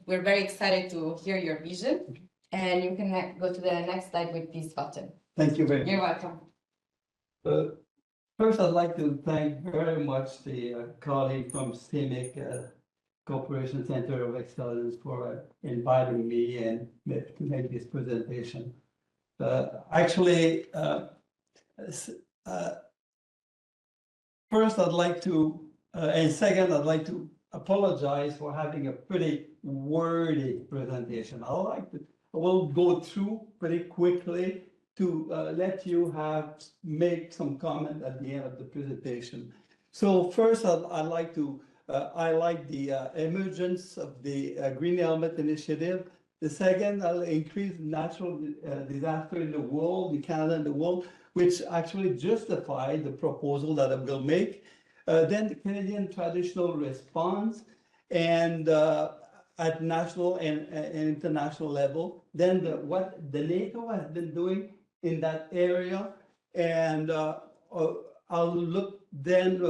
we're very excited to hear your vision, and you can go to the next slide with this button. Thank you very much. You're welcome. First, I'd like to thank very much the colleague from CIMIC Cooperation Center of Excellence for inviting me and to make this presentation. First, I'd like to, and second, I'd like to apologize for having a pretty wordy presentation. I will go through pretty quickly to let you make some comment at the end of the presentation. So first, I'd like to highlight the emergence of the Green Helmet Initiative. The second, I'll increase natural disaster in the world, in Canada and the world, which actually justify the proposal that I will make. Then the Canadian traditional response, and at national and international level. Then what the NATO has been doing in that area, and I'll look then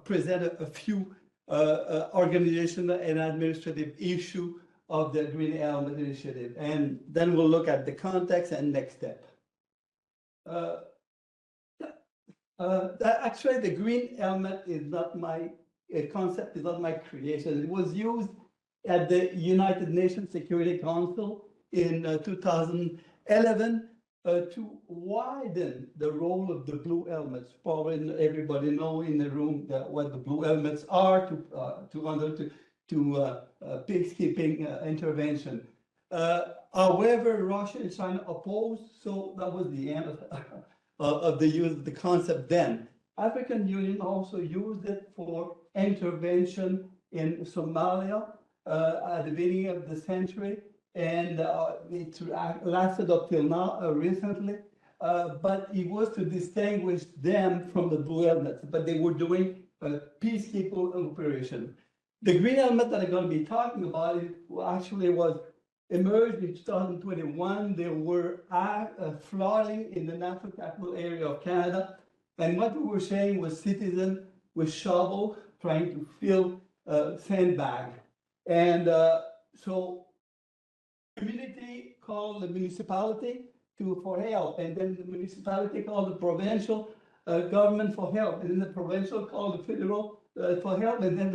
present a few organizational and administrative issue of the Green Helmet Initiative, and then we'll look at the context and next step. Actually, the Green Helmet is not my concept, is not my creation. It was used at the United Nations Security Council in 2011 to widen the role of the blue helmets. Probably everybody know in the room what the blue helmets are to peacekeeping intervention. However, Russia and China opposed, so that was the end of the use of the concept then. African Union also used it for intervention in Somalia at the beginning of the century, and it lasted up till now, recently, but it was to distinguish them from the blue helmets, but they were doing a peacekeeping operation. The green helmet that I'm going to be talking about actually was emerged in 2021. They were flooding in the natural capital area of Canada, and what we were saying was citizens with shovel trying to fill sandbag, and so community called the municipality for help, and then the municipality called the provincial government for help, and then the provincial called the federal for help, and then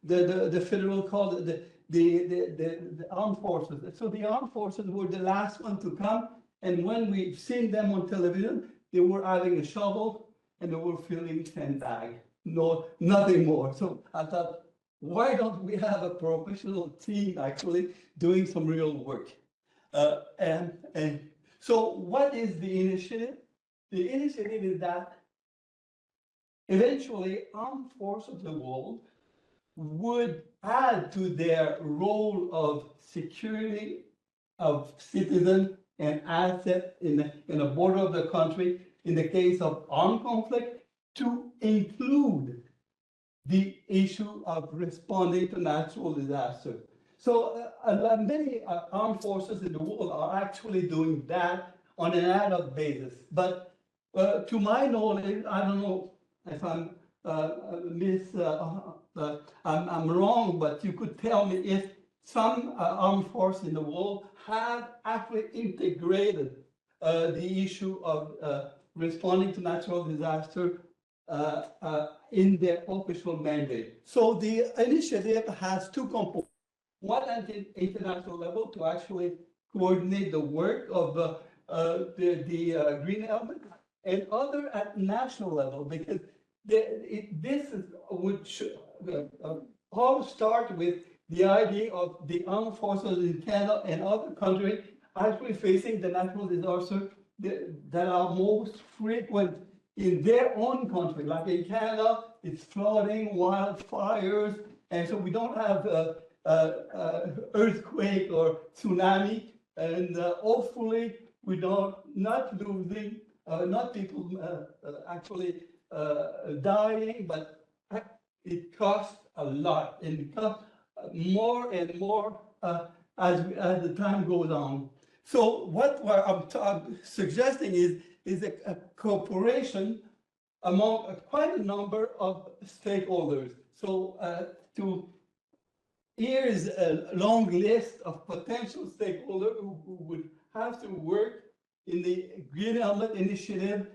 the federal called the armed forces. So the armed forces were the last one to come, and when we've seen them on television, they were having a shovel and they were filling sandbag. No, nothing more. So I thought, why don't we have a professional team actually doing some real work? And so what is the initiative? The initiative is that eventually armed forces of the world would add to their role of security of citizens and assets in the border of the country in the case of armed conflict, to include the issue of responding to natural disaster. So many armed forces in the world are actually doing that on an ad hoc basis. But to my knowledge, I don't know if I'm Miss, I'm wrong, but you could tell me if some armed force in the world have actually integrated the issue of responding to natural disaster in their official mandate. So the initiative has two components. One at the international level to actually coordinate the work of the green element, and other at national level, because would all start with the idea of the armed forces in Canada and other countries actually facing the natural disaster that are most frequent in their own country. Like in Canada, it's flooding, wildfires, and so we don't have earthquake or tsunami, and hopefully we don't not losing, not people actually dying, but it costs a lot, and it costs more and more as the time goes on. So what I'm suggesting is a cooperation among quite a number of stakeholders. So here is a long list of potential stakeholders who would have to work in the Green Helmet Initiative,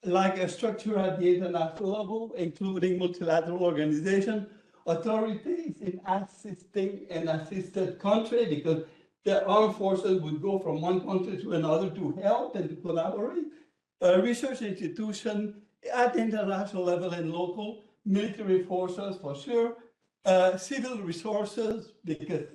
like a structure at the international level, including multilateral organizations, authorities in assisting an assisted country, because the armed forces would go from one country to another to help and to collaborate, research institution at the international level and local, military forces for sure, civil resources, because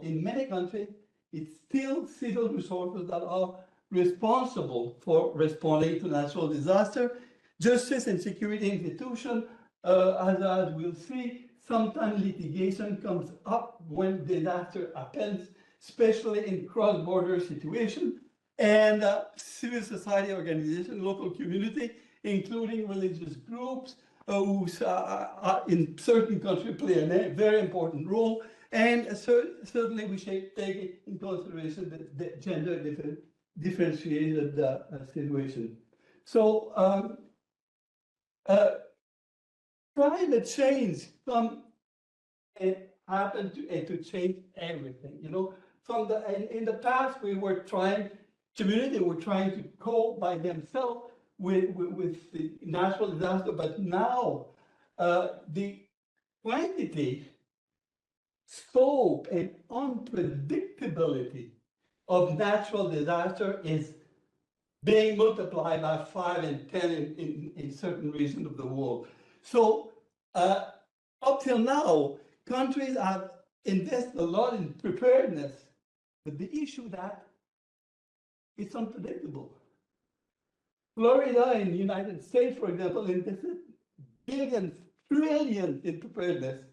in many countries, it's still civil resources that are responsible for responding to natural disaster. Justice and security institutions, as we'll see, sometimes litigation comes up when disaster happens, especially in cross-border situations, and civil society organizations, local community, including religious groups, who in certain countries play a very important role, and certainly we should take in consideration the gender differentiated situation. So climate change happened to change everything. You know, in the past we were trying, community were trying to cope by themselves with the natural disaster, but now the quantity, scope, and unpredictability of natural disaster is being multiplied by 5 and 10 in certain regions of the world. So up till now, countries have invested a lot in preparedness, but the issue that it's unpredictable. Florida in the United States, for example, invested billions, trillions in preparedness.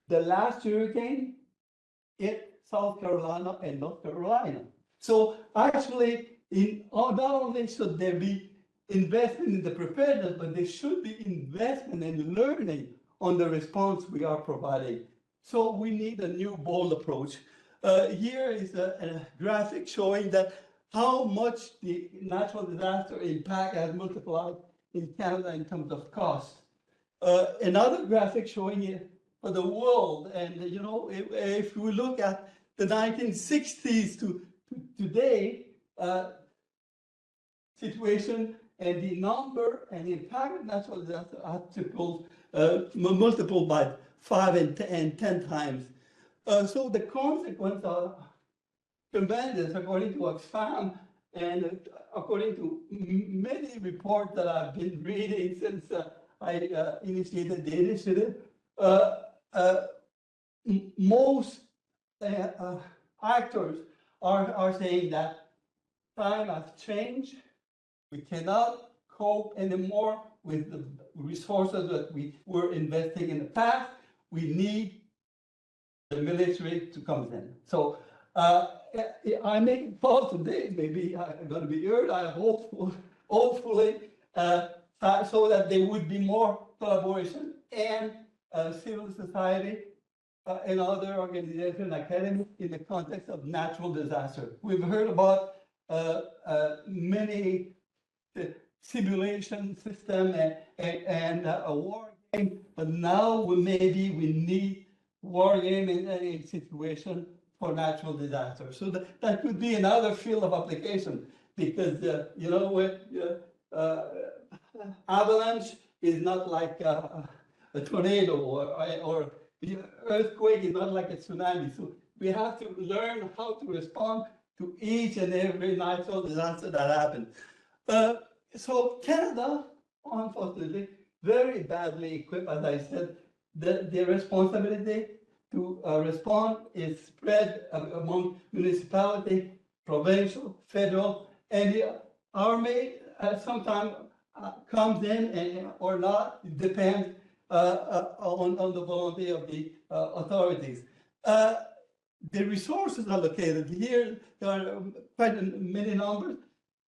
The last hurricane hit South Carolina and North Carolina. So actually, not only should there be investment in the preparedness, but there should be investment in learning on the response we are providing. So we need a new bold approach. Here is a graphic showing that how much the natural disaster impact has multiplied in Canada in terms of cost. Another graphic showing it for the world, and you know, if we look at the 1960s to today situation, and the number and impact of natural disaster articles multiple by 5 and 10 times. So the consequences are tremendous, according to Oxfam, and according to many reports that I've been reading since I initiated the initiative. Most actors are saying that time has changed. We cannot cope anymore with the resources that we were investing in the past. We need the military to come in. So I make a call today, maybe I'm going to be heard, I hope, hopefully, so that there would be more collaboration and civil society and other organizations, academic, in the context of natural disaster. We've heard about many simulation system and a war game, but now maybe we need war game in a situation for natural disaster. So that could be another field of application because, you know, avalanche is not like a tornado or earthquake is not like a tsunami. So we have to learn how to respond to each and every natural disaster that happens. So Canada, unfortunately, very badly equipped, as I said, the responsibility to respond is spread among municipality, provincial, federal, and the army sometimes comes in or not, it depends on the volunteer of the authorities. The resources allocated here, there are quite many numbers,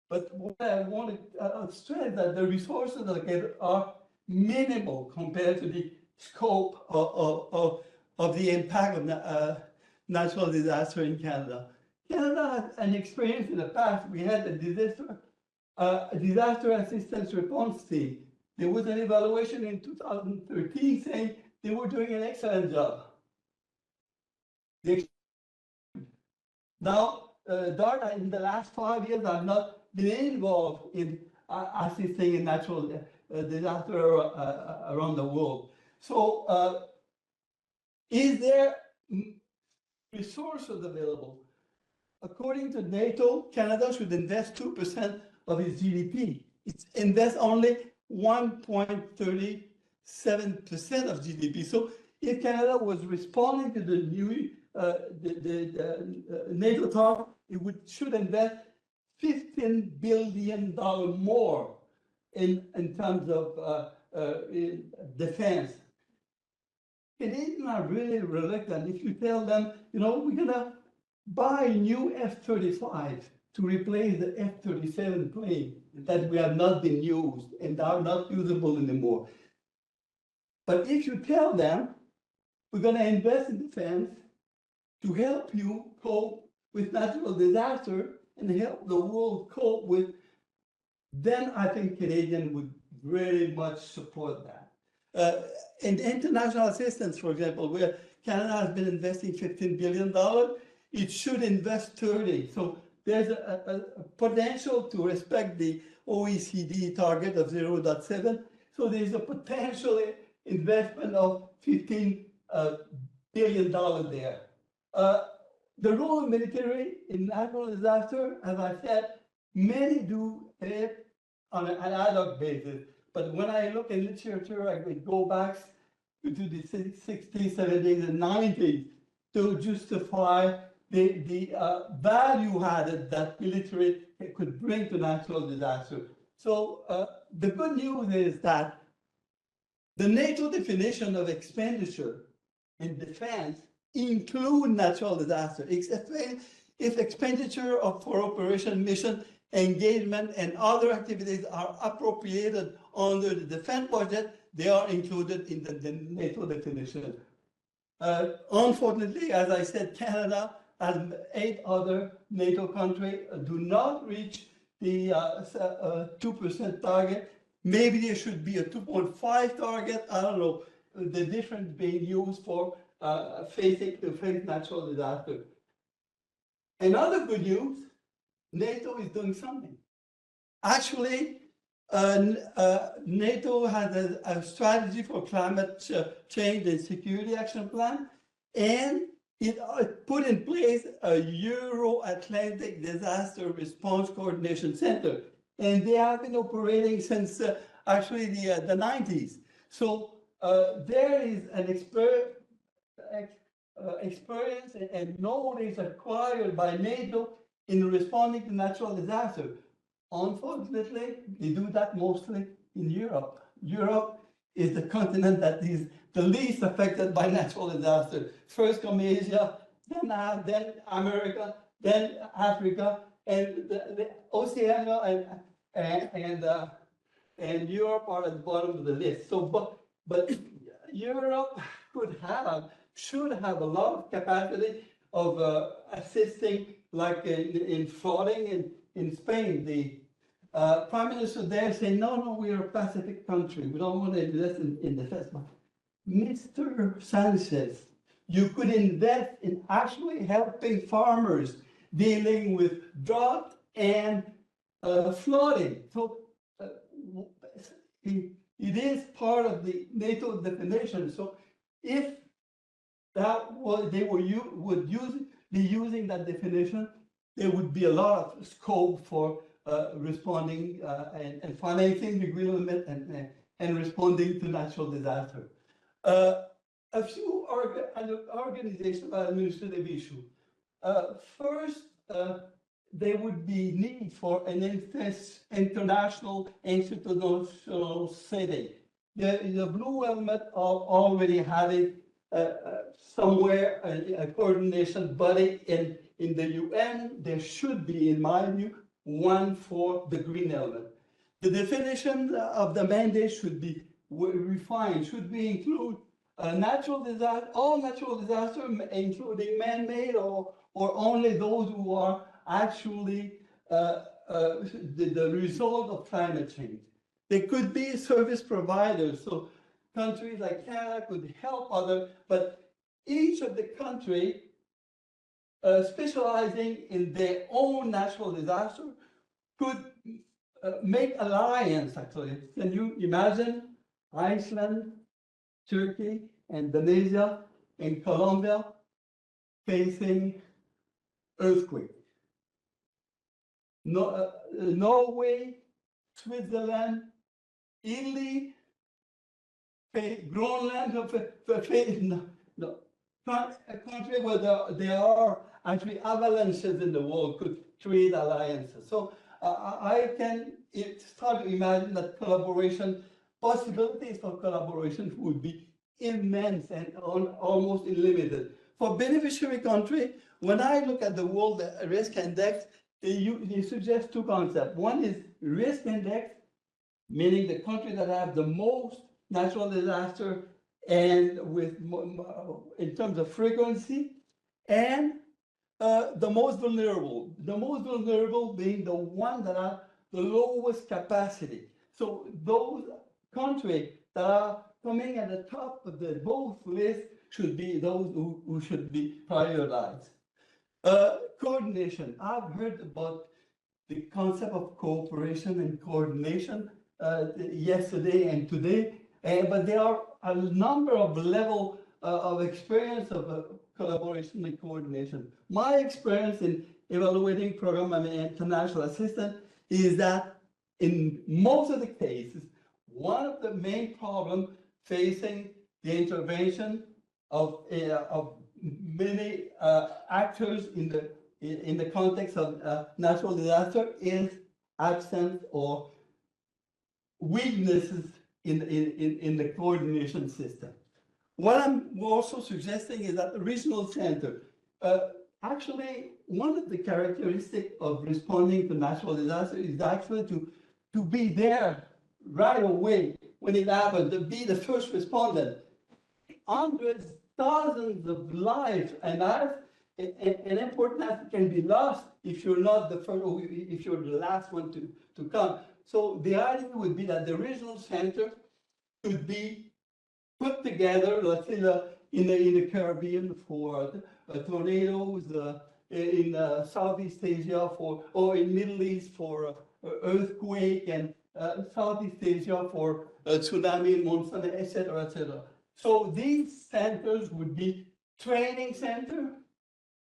but what I want to stress that the resources allocated are minimal compared to the scope of the impact of natural disaster in Canada. Canada has an experience in the past. We had a disaster assistance response team. There was an evaluation in 2013 saying they were doing an excellent job. Now, DART in the last 5 years have not been involved in assisting in natural disaster around the world. So, is there resources available? According to NATO, Canada should invest 2% of its GDP. It invests only 1.37% of GDP. So if Canada was responding to the new NATO target, it should invest $15 billion more in terms of defense. Canadians are really reluctant. If you tell them, you know, we're gonna buy new F-35 to replace the F-37 plane that we have not been used and are not usable anymore. But if you tell them, we're gonna invest in defense to help you cope with natural disaster and help the world cope with, then I think Canadians would very much support that. In international assistance, for example, where Canada has been investing $15 billion, it should invest 30. So there's a potential to respect the OECD target of 0.7. So there's a potential investment of $15 billion there. The role of military in natural disaster, as I said, many do it on an ad hoc basis. But when I look in literature, I could go back to the 60s, 70s, and 90s to justify the value added that military could bring to natural disaster. So the good news is that the NATO definition of expenditure in defense include natural disaster. If expenditure for operation, mission, engagement, and other activities are appropriated under the defense budget, they are included in the NATO definition. Unfortunately, as I said, Canada and 8 other NATO countries do not reach the 2% target. Maybe there should be a 2.5 target. I don't know. The difference being used for face natural disaster. Another good news, NATO is doing something. Actually, NATO has a strategy for climate change and security action plan, and it put in place a Euro-Atlantic Disaster Response Coordination Center, and they have been operating since actually the 90s. So there is an experience and knowledge acquired by NATO in responding to natural disaster. Unfortunately, they do that mostly in Europe. Europe is the continent that is the least affected by natural disaster. First come Asia, then America, then Africa, and the Oceania and Europe are at the bottom of the list. So, but Europe should have a lot of capacity of assisting, like in flooding in Spain. Prime Minister there saying, no, we are a Pacific country. We don't want to invest in defense. But Mr. Sanchez, you could invest in actually helping farmers dealing with drought and flooding. So it is part of the NATO definition. So if that was they would be using that definition, there would be a lot of scope for responding and financing the green limit and responding to natural disaster. A few organizational administrative issues. First, there would be need for an international institutional setting. The Blue Helmet already had it somewhere, a coordination body in the UN. There should be, in my view, one for the Green Helmet. The definition of the mandate should be refined. Should we include natural disaster, all natural disaster, including man-made, or only those who are actually the result of climate change? There could be service providers, so countries like Canada could help others, but each of the country specializing in their own natural disaster could make alliance, actually. Can you imagine Iceland, Turkey, Indonesia, and Colombia facing earthquake? Norway, Switzerland, Italy, Greenland, a country where there are actually avalanches in the world could create alliances. So it's hard to imagine that possibilities for collaboration would be immense and almost unlimited. For beneficiary country, when I look at the World Risk Index, they suggest two concepts. One is risk index, meaning the countries that have the most natural disaster and in terms of frequency, and the most vulnerable. The most vulnerable being the ones that have the lowest capacity. So those countries that are coming at the top of both lists should be those who should be prioritized. Coordination. I've heard about the concept of cooperation and coordination yesterday and today, but there are a number of levels of experience of collaboration and coordination. My experience in evaluating program and international assistance is that in most of the cases, one of the main problems facing the intervention of many actors in the context of natural disaster is absence or weaknesses in the coordination system. What I'm also suggesting is that the regional center, actually, one of the characteristics of responding to natural disaster is actually to be there right away when it happens, to be the first respondent. Hundreds, thousands of lives and an important asset can be lost if you're not the first, or if you're the last one to come. So the idea would be that the regional center could be put together, let's say in the Caribbean for tornadoes, in Southeast Asia or in Middle East for earthquake, and Southeast Asia for tsunami, monsoon, etc., etc. So these centers would be training center,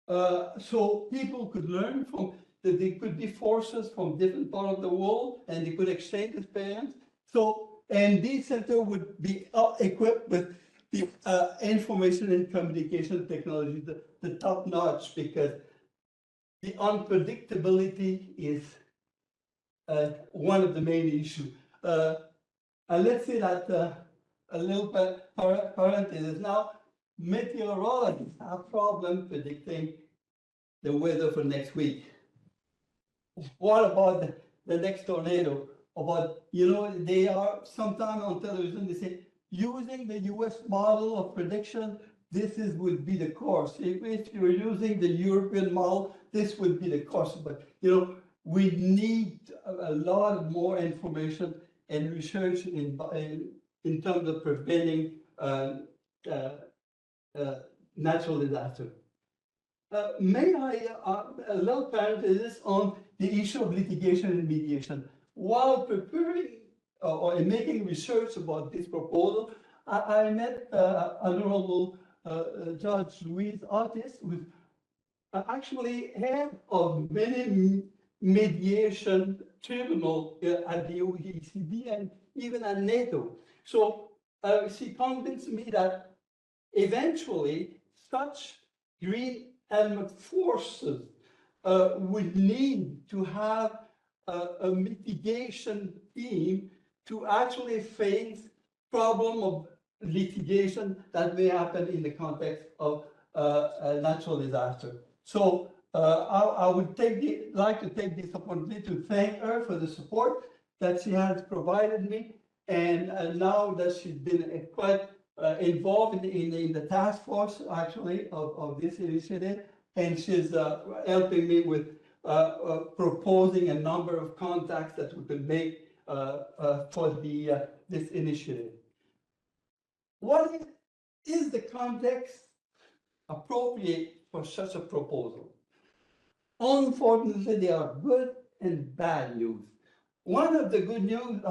so people could learn from. They could be forces from different parts of the world, and they could exchange experience. And these centers would be equipped with the information and communication technology, the top notch, because the unpredictability is one of the main issues. And let's say that a little parenthesis. Now, meteorologists have problem predicting the weather for next week. What about the next tornado? About, they are sometimes on television, they say, using the US model of prediction, would be the course. If you're using the European model, this would be the course. But, we need a lot more information and research in terms of preventing natural disaster. May I, a little parenthesis on the issue of litigation and mediation. While preparing or making research about this proposal, I met Honorable Judge Louise Otis, who's actually head of many mediation tribunal at the OECD and even at NATO. So she convinced me that eventually such green element forces would need to have a mitigation team to actually face problem of litigation that may happen in the context of a natural disaster. So I would like to take this opportunity to thank her for the support that she has provided me, and now that she's been quite involved in the task force actually of this initiative, and she's helping me with proposing a number of contacts that we could make for this initiative. What is the context appropriate for such a proposal? Unfortunately, there are good and bad news. One of the good news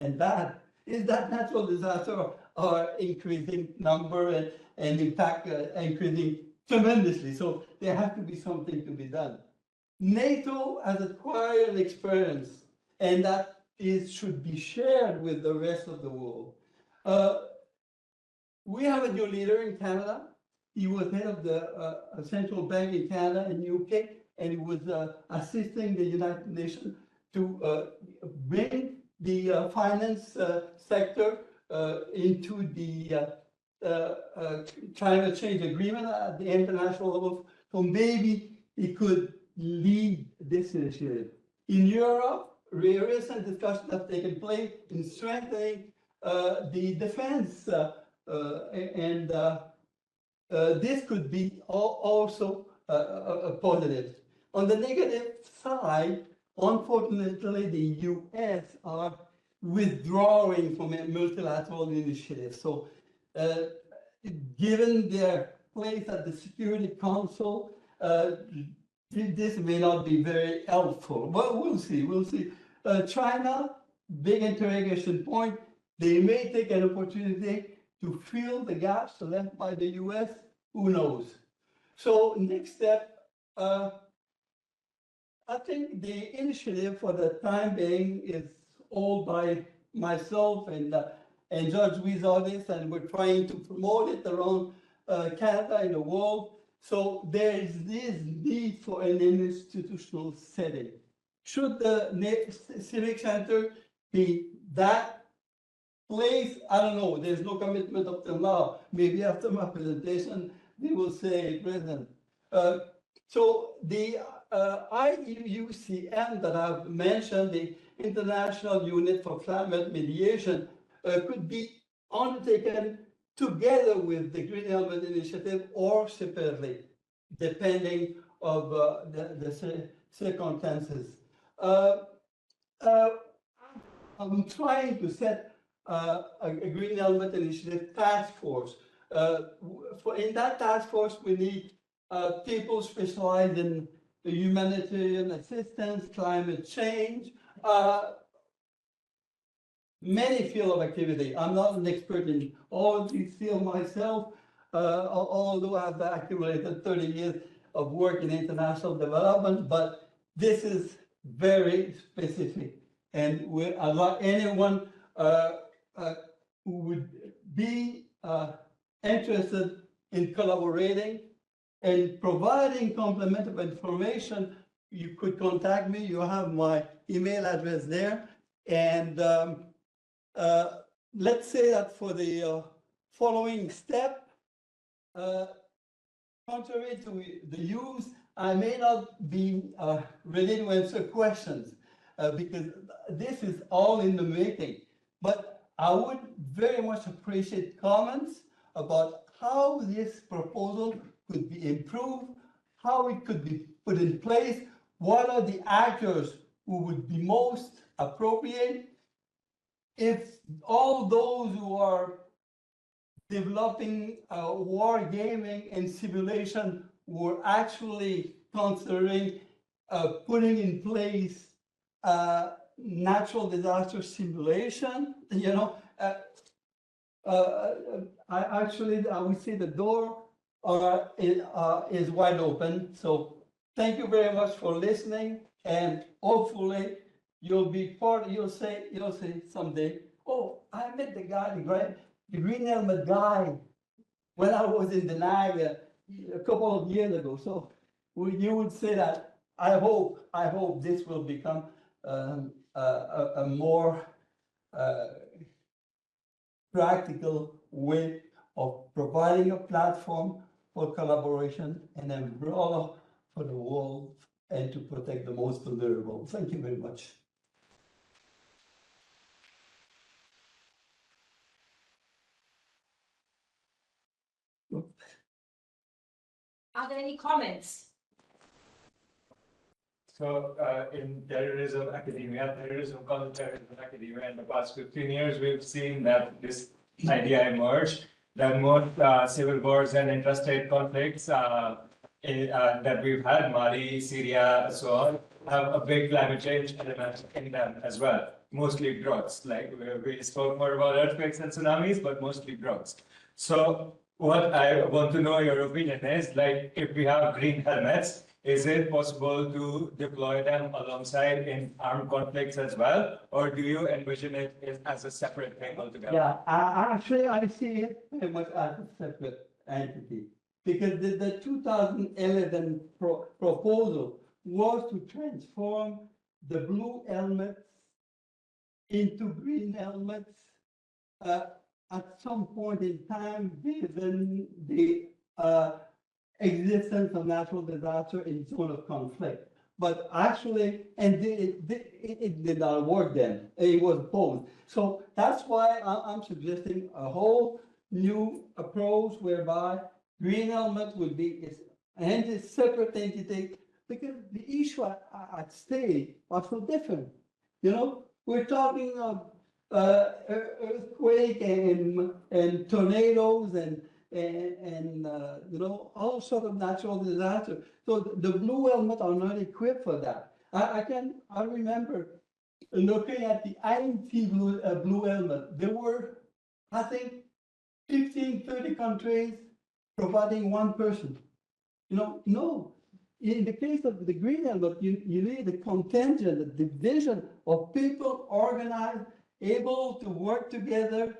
and bad is that natural disasters are increasing number and in fact increasing tremendously. So there has to be something to be done. NATO has acquired an experience, and that should be shared with the rest of the world. We have a new leader in Canada. He was head of the central bank in Canada and UK, and he was assisting the United Nations to bring the finance sector into the climate change agreement at the international level. So maybe he could lead this initiative. In Europe, recent discussions have taken place in strengthening the defense, and this could be also a positive. On the negative side, unfortunately, the US are withdrawing from a multilateral initiative. So given their place at the Security Council, this may not be very helpful, but we'll see. We'll see. China, big interrogation point. They may take an opportunity to fill the gaps left by the US. Who knows? So next step, I think the initiative for the time being is all by myself and Judge Wizardis, and we're trying to promote it around Canada and the world. So there is this need for an institutional setting. Should the Civic Center be that place? I don't know. There's no commitment up till now. Maybe after my presentation, they will say present. So the IUCM that I've mentioned, the International Unit for Climate Mediation, could be undertaken together with the Green Helmet Initiative or separately, depending on the circumstances. I'm trying to set a Green Helmet Initiative task force. In that task force, we need people specialized in humanitarian assistance, climate change, many fields of activity. I'm not an expert in all these fields myself, although I've accumulated 30 years of work in international development, but this is very specific. And I'd like anyone who would be interested in collaborating and providing complementary information, you could contact me. You have my email address there. And let's say that for the following step, contrary to the use, I may not be ready to answer questions because this is all in the making. But I would very much appreciate comments about how this proposal could be improved, how it could be put in place, what are the actors who would be most appropriate? If all those who are developing war gaming and simulation were actually considering putting in place natural disaster simulation, you know, I would say the door is wide open. So thank you very much for listening, and hopefully you'll be part. You'll say someday, "Oh, I met the guy, the green helmet guy, when I was in the NAG a couple of years ago." So you would say that. I hope this will become a more practical way of providing a platform for collaboration and an umbrella for the world and to protect the most vulnerable. Thank you very much. Are there any comments? So in terrorism academia, counterterrorism academia, in the past 15 years, we've seen that this idea emerged, that most civil wars and intrastate conflicts that we've had, Mali, Syria, so on, have a big climate change element in them as well, mostly droughts. Like we spoke more about earthquakes and tsunamis, but mostly droughts. So what I want to know your opinion is, like, if we have green helmets, is it possible to deploy them alongside in armed conflicts as well? Or do you envision it as a separate thing altogether? Yeah, actually, I see it very much as a separate entity. Because the 2011 proposal was to transform the blue helmets into green helmets at some point in time, given the existence of natural disaster in zone of conflict. But actually, and it did not work then. It was opposed. So that's why I'm suggesting a whole new approach whereby green helmet would be a separate entity, because the issue at stake are so different. You know, we're talking of earthquake and tornadoes and you know, all sorts of natural disasters. So the blue helmet are not equipped for that. I remember looking at the INT blue helmet. There were, I think, 15, 30 countries providing one person. You know, no. In the case of the green helmet, you need a contingent, a division of people organized, able to work together,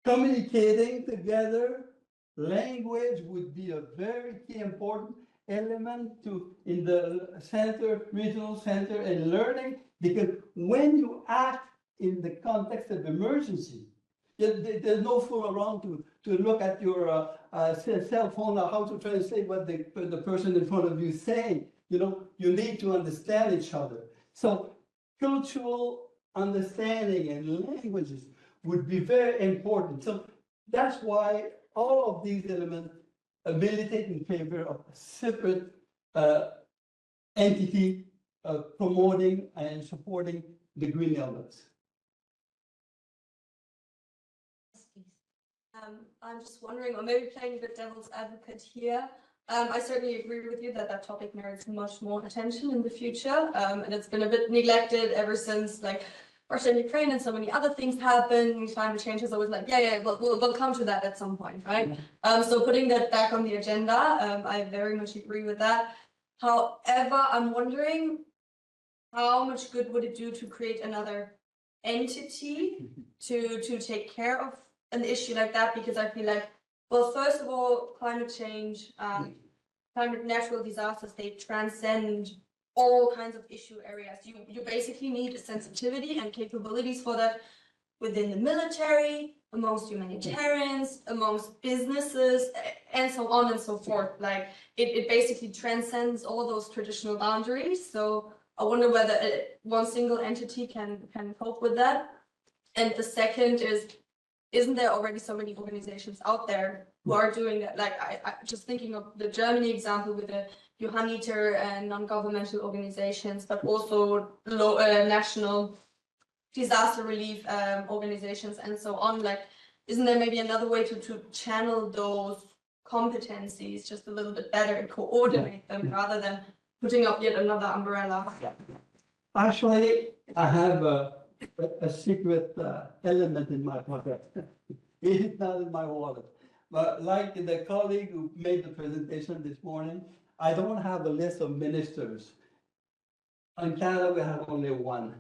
communicating together. Language would be a very key important element in the center, regional center, and learning, because when you act in the context of emergency, there's no fool around to look at your cell phone or how to translate what the person in front of you is saying. You know, you need to understand each other. So cultural understanding and languages would be very important. So that's why all of these elements militate in favor of a separate entity promoting and supporting the green helmets. I'm just wondering, or maybe playing the devil's advocate here. I certainly agree with you that that topic merits much more attention in the future, and it's been a bit neglected ever since, like, Russia and Ukraine and so many other things happen. Climate change is always like, yeah, we'll come to that at some point, right? So putting that back on the agenda, I very much agree with that. However, I'm wondering how much good would it do to create another entity to take care of an issue like that? Because I feel like, well, first of all, climate change, natural disasters, they transcend all kinds of issue areas. You basically need a sensitivity and capabilities for that within the military, amongst humanitarians, amongst businesses, and so on and so forth. Like it basically transcends all those traditional boundaries. So I wonder whether one single entity can cope with that. And the second is, isn't there already so many organizations out there who are doing that? Like I just thinking of the Germany example with the Johanniter and non-governmental organizations, but also national disaster relief organizations and so on. Like, isn't there maybe another way to channel those competencies just a little bit better and coordinate them rather than putting up yet another umbrella? Actually, I have a secret element in my project. It's not in my wallet. But like the colleague who made the presentation this morning, I don't have a list of ministers. In Canada, we have only one.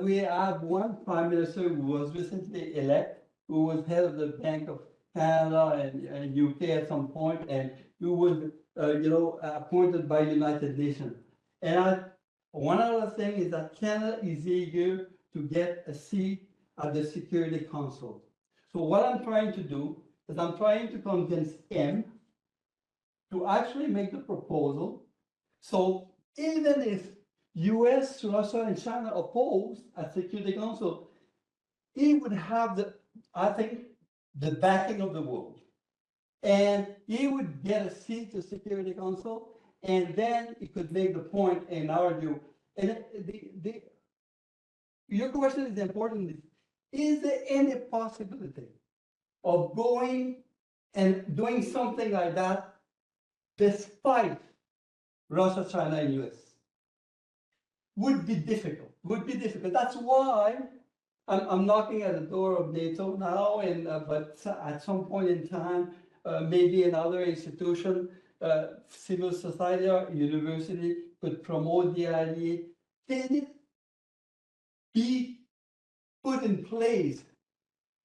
We have one prime minister who was recently elected, who was head of the Bank of Canada and UK at some point, and who was, appointed by United Nations. And one other thing is that Canada is eager to get a seat at the Security Council. So what I'm trying to do is I'm trying to convince him to actually make the proposal. So even if US, Russia, and China oppose at Security Council, he would have I think, the backing of the world. And he would get a seat to Security Council, and then he could make the point in our view. And your question is important. Is there any possibility of going and doing something like that despite Russia, China, and US? Would be difficult. That's why I'm knocking at the door of NATO now, but at some point in time, maybe another institution, civil society or university could promote the idea. Can it be put in place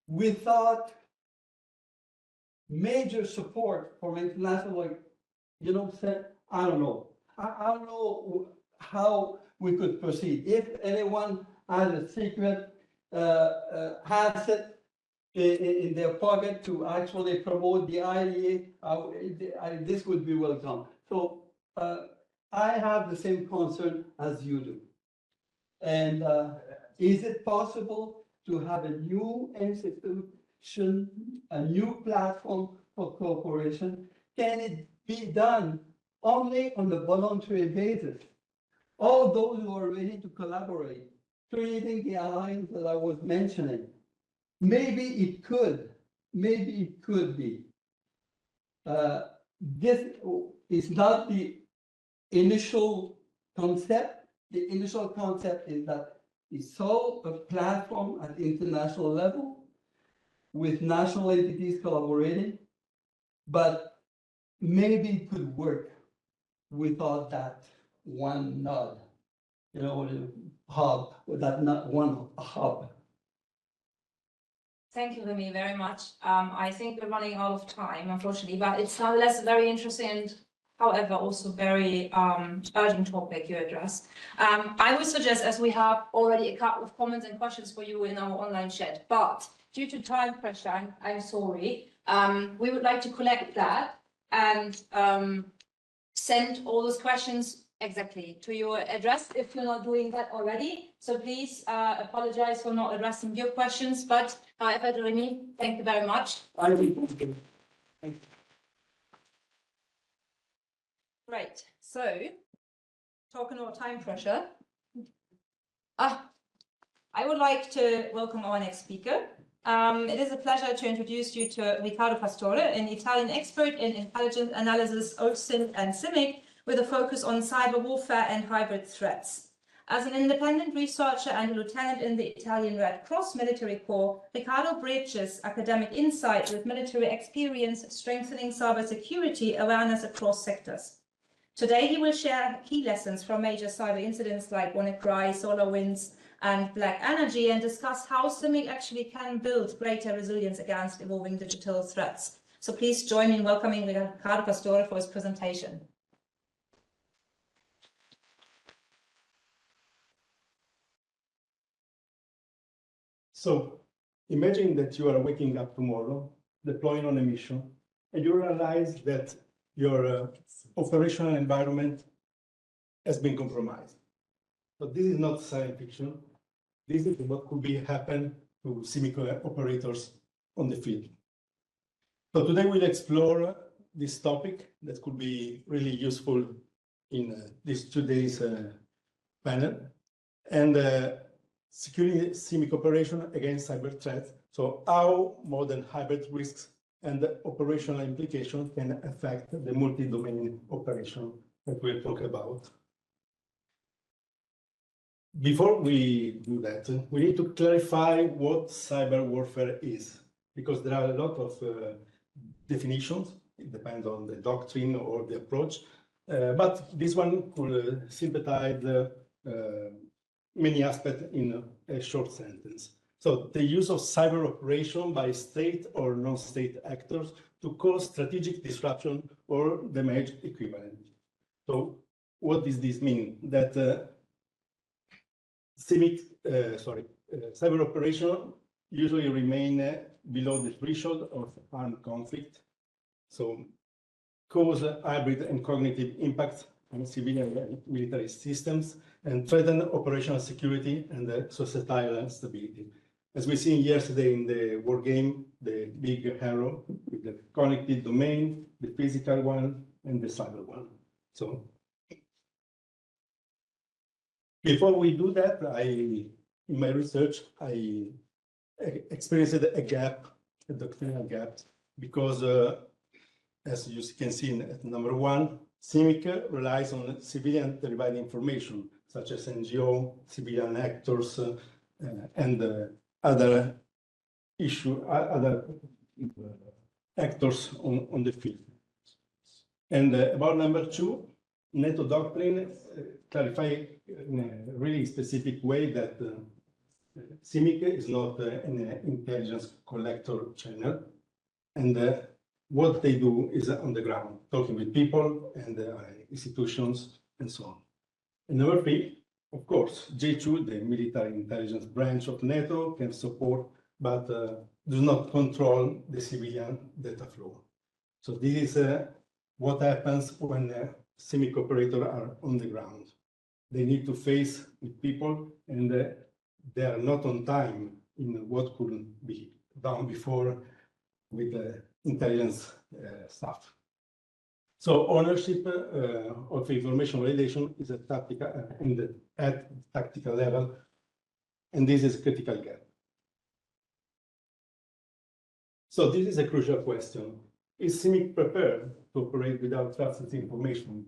without major support from international, I don't know. I don't know how we could proceed. If anyone has a secret asset in their pocket to actually promote the idea, this would be welcome. So I have the same concern as you do. And is it possible to have a new institution, a new platform for cooperation? Can it be done only on a voluntary basis? All those who are ready to collaborate, creating the alliance that I was mentioning, maybe it could be. This is not the initial concept. The initial concept is that we saw a platform at the international level with national entities collaborating, but maybe it could work without that one node, hub, that not one hub. Thank you, Remy, very much. I think we're running out of time, unfortunately, but it's nonetheless a very interesting and, however, also very urgent topic you address. I would suggest, as we have already a couple of comments and questions for you in our online chat, but due to time pressure, I'm sorry, we would like to collect that and send all those questions exactly to your address if you're not doing that already. So please apologize for not addressing your questions, but however, Remy, thank you very much. Right, so talking about time pressure, I would like to welcome our next speaker. It is a pleasure to introduce you to Riccardo Pastore, an Italian expert in intelligence analysis, OSINT and CIMIC, with a focus on cyber warfare and hybrid threats. As an independent researcher and a lieutenant in the Italian Red Cross Military Corps, Riccardo bridges academic insight with military experience, strengthening cybersecurity awareness across sectors. Today, he will share key lessons from major cyber incidents like WannaCry, SolarWinds, and Black Energy, and discuss how CIMIC actually can build greater resilience against evolving digital threats. So please join me in welcoming Riccardo Pastore for his presentation. So imagine that you are waking up tomorrow, deploying on a mission, and you realize that your operational environment has been compromised. But this is not science fiction. This is what could happen to CIMIC operators on the field. So today we'll explore this topic that could be really useful in this today's panel. And securing CIMIC operation against cyber threats. So how modern hybrid risks and the operational implications can affect the multi-domain operation that we'll talk about. Before we do that, we need to clarify what cyber warfare is, because there are a lot of definitions. It depends on the doctrine or the approach, but this one could synthesize many aspects in a short sentence. So the use of cyber operation by state or non-state actors to cause strategic disruption or damage equivalent. So what does this mean? That cyber operation usually remain below the threshold of armed conflict. So cause hybrid and cognitive impacts on civilian and military systems and threaten operational security and societal stability. As we seen yesterday in the war game, the big arrow with the connected domain, the physical one, and the cyber one. So before we do that, in my research, I experienced a gap, a doctrinal gap, because as you can see at number 1, CIMIC relies on civilian derived information, such as NGO, civilian actors, and other actors on the field. And about number 2, NATO doctrine clarify in a really specific way that CIMIC is not an intelligence collector channel, and what they do is on the ground, talking with people and institutions and so on. And number 3, of course, J2, the military intelligence branch of NATO, can support, but does not control the civilian data flow. So this is what happens when CIMIC operators are on the ground. They need to face with people, and they are not on time in what could be done before with the intelligence stuff. So ownership of information validation is a tactical at tactical level, and this is a critical gap. So this is a crucial question. Is CIMIC prepared to operate without trusted information?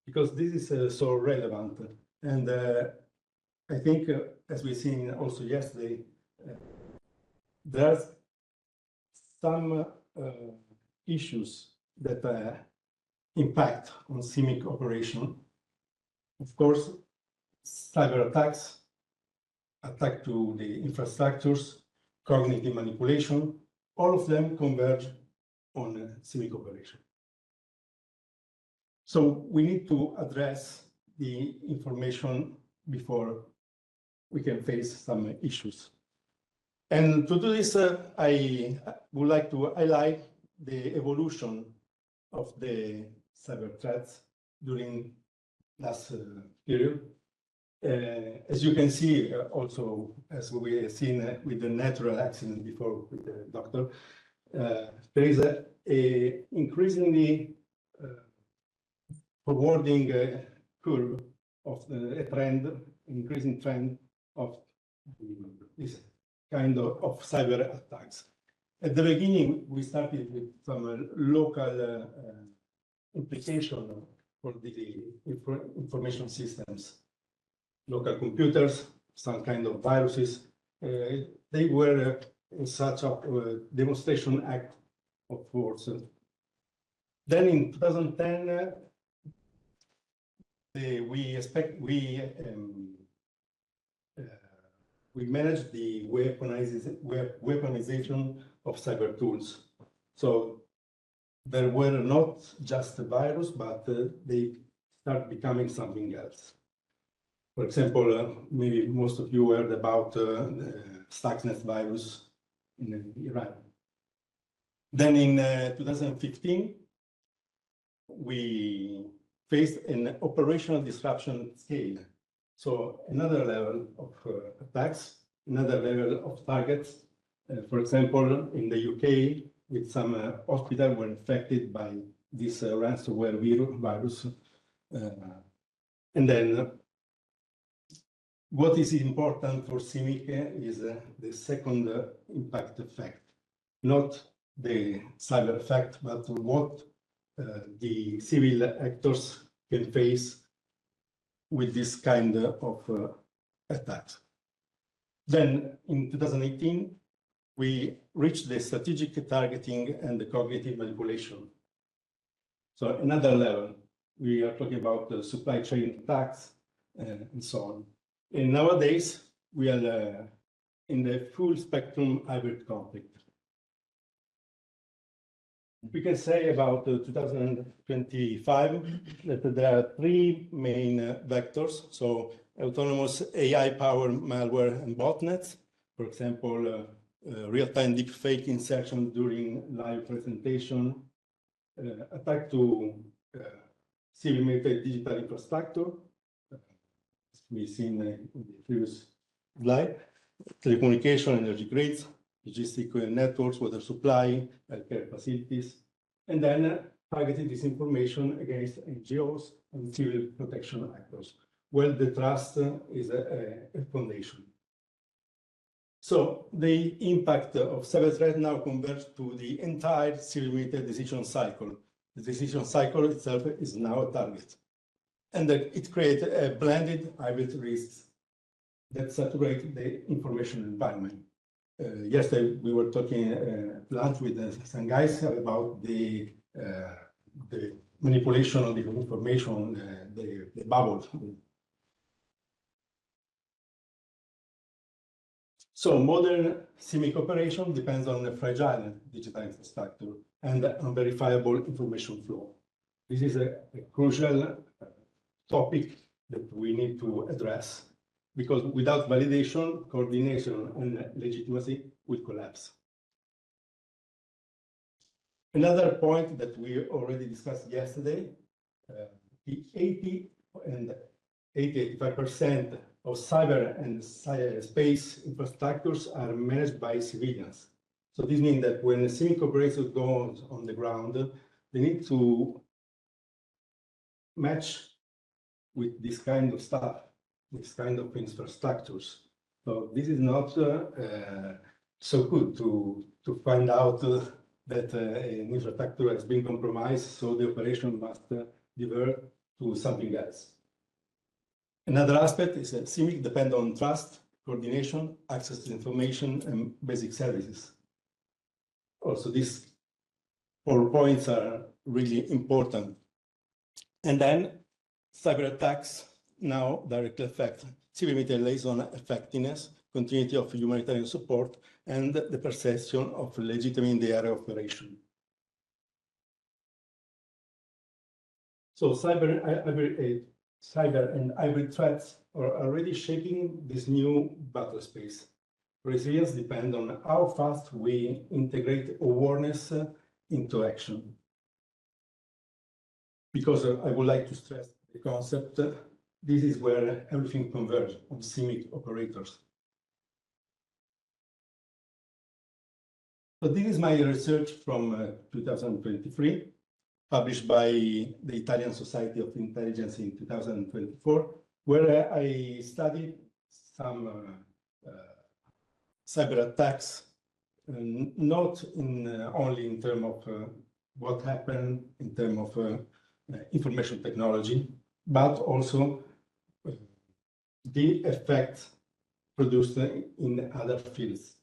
Because this is so relevant. And I think, as we've seen also yesterday, there's some issues that impact on CIMIC operation. Of course, cyber attacks, attack to the infrastructures, cognitive manipulation, all of them converge on CIMIC operation. So we need to address the information before we can face some issues. And to do this, I would like to highlight the evolution of the cyber threats during last period. As you can see, also, as we have seen with the natural accident before with the doctor, there is a increasingly forwarding curve of a trend, increasing trend of this kind of cyber attacks. At the beginning, we started with some local implication for the information systems, local computers, some kind of viruses. They were in such a demonstration act of force. Then in 2010, we managed the weaponization of cyber tools. So there were not just a virus, but they start becoming something else. For example, maybe most of you heard about the Stuxnet virus in Iran. Then in 2015, we faced an operational disruption scale. So another level of attacks, another level of targets. For example, in the UK, with some hospitals were infected by this ransomware virus. And then what is important for CIMIC is the second impact effect, not the cyber effect, but what the civil actors can face with this kind of attacks. Then in 2018, we reached the strategic targeting and the cognitive manipulation. So another level, we are talking about the supply chain attacks and so on. And nowadays, we are in the full spectrum hybrid conflict. We can say about 2025 that there are three main vectors. So autonomous AI-powered malware and botnets, for example, real-time deepfake insertion during live presentation, attack to civil military digital infrastructure, as we've seen in the previous slide, telecommunication, energy grids, logistic networks, water supply, healthcare facilities, and then targeted disinformation against NGOs and civil protection actors, where the trust is a foundation. So the impact of cyber threat now converges to the entire civil military decision cycle. The decision cycle itself is now a target. And it creates a blended hybrid risks that saturate the information environment. Yesterday, we were talking at lunch with some guys about the manipulation of the information, the bubble. So modern CIMIC operation depends on a fragile digital infrastructure and unverifiable information flow. This is a crucial topic that we need to address, because without validation, coordination, and legitimacy will collapse. Another point that we already discussed yesterday, the 85% of cyber and space infrastructures are managed by civilians. So this means that when a CIMIC operator goes on the ground, they need to match with this kind of stuff, this kind of infrastructures. So this is not so good to find out that an infrastructure has been compromised, so the operation must divert to something else. Another aspect is that CIMIC depends on trust, coordination, access to information, and basic services. Also, these 4 points are really important. And then cyber attacks now directly affect civil military liaison effectiveness, continuity of humanitarian support, and the perception of legitimacy in the area of operation. So cyber and hybrid threats are already shaping this new battle space. Resilience depends on how fast we integrate awareness into action. Because I would like to stress the concept, this is where everything converges on CIMIC operators. So this is my research from 2023, published by the Italian Society of Intelligence in 2024, where I studied some cyber attacks, not only in terms of what happened in terms of information technology, but also the effect produced in other fields.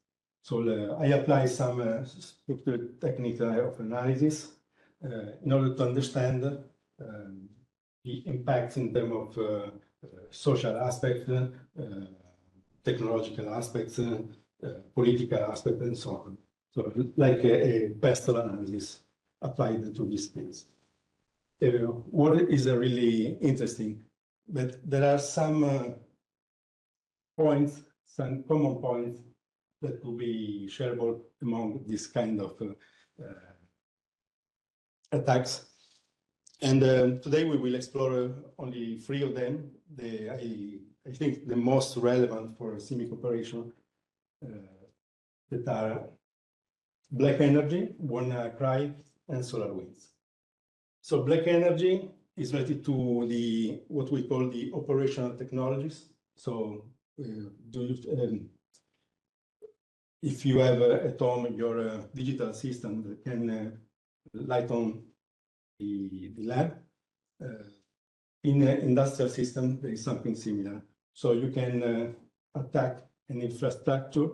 So I apply some structured technique of analysis in order to understand the impacts in terms of social aspects, technological aspects, political aspects, and so on. So like a pestle analysis applied to these things. What is really interesting, but there are some points, some common points that will be shareable among this kind of attacks. And today we will explore only 3 of them. I think the most relevant for CIMIC operation that are black energy, WannaCry, and solar winds. So black energy is related to the what we call the operational technologies. So if you have at home your digital system that can light on the lab, in an industrial system, there is something similar. So you can attack an infrastructure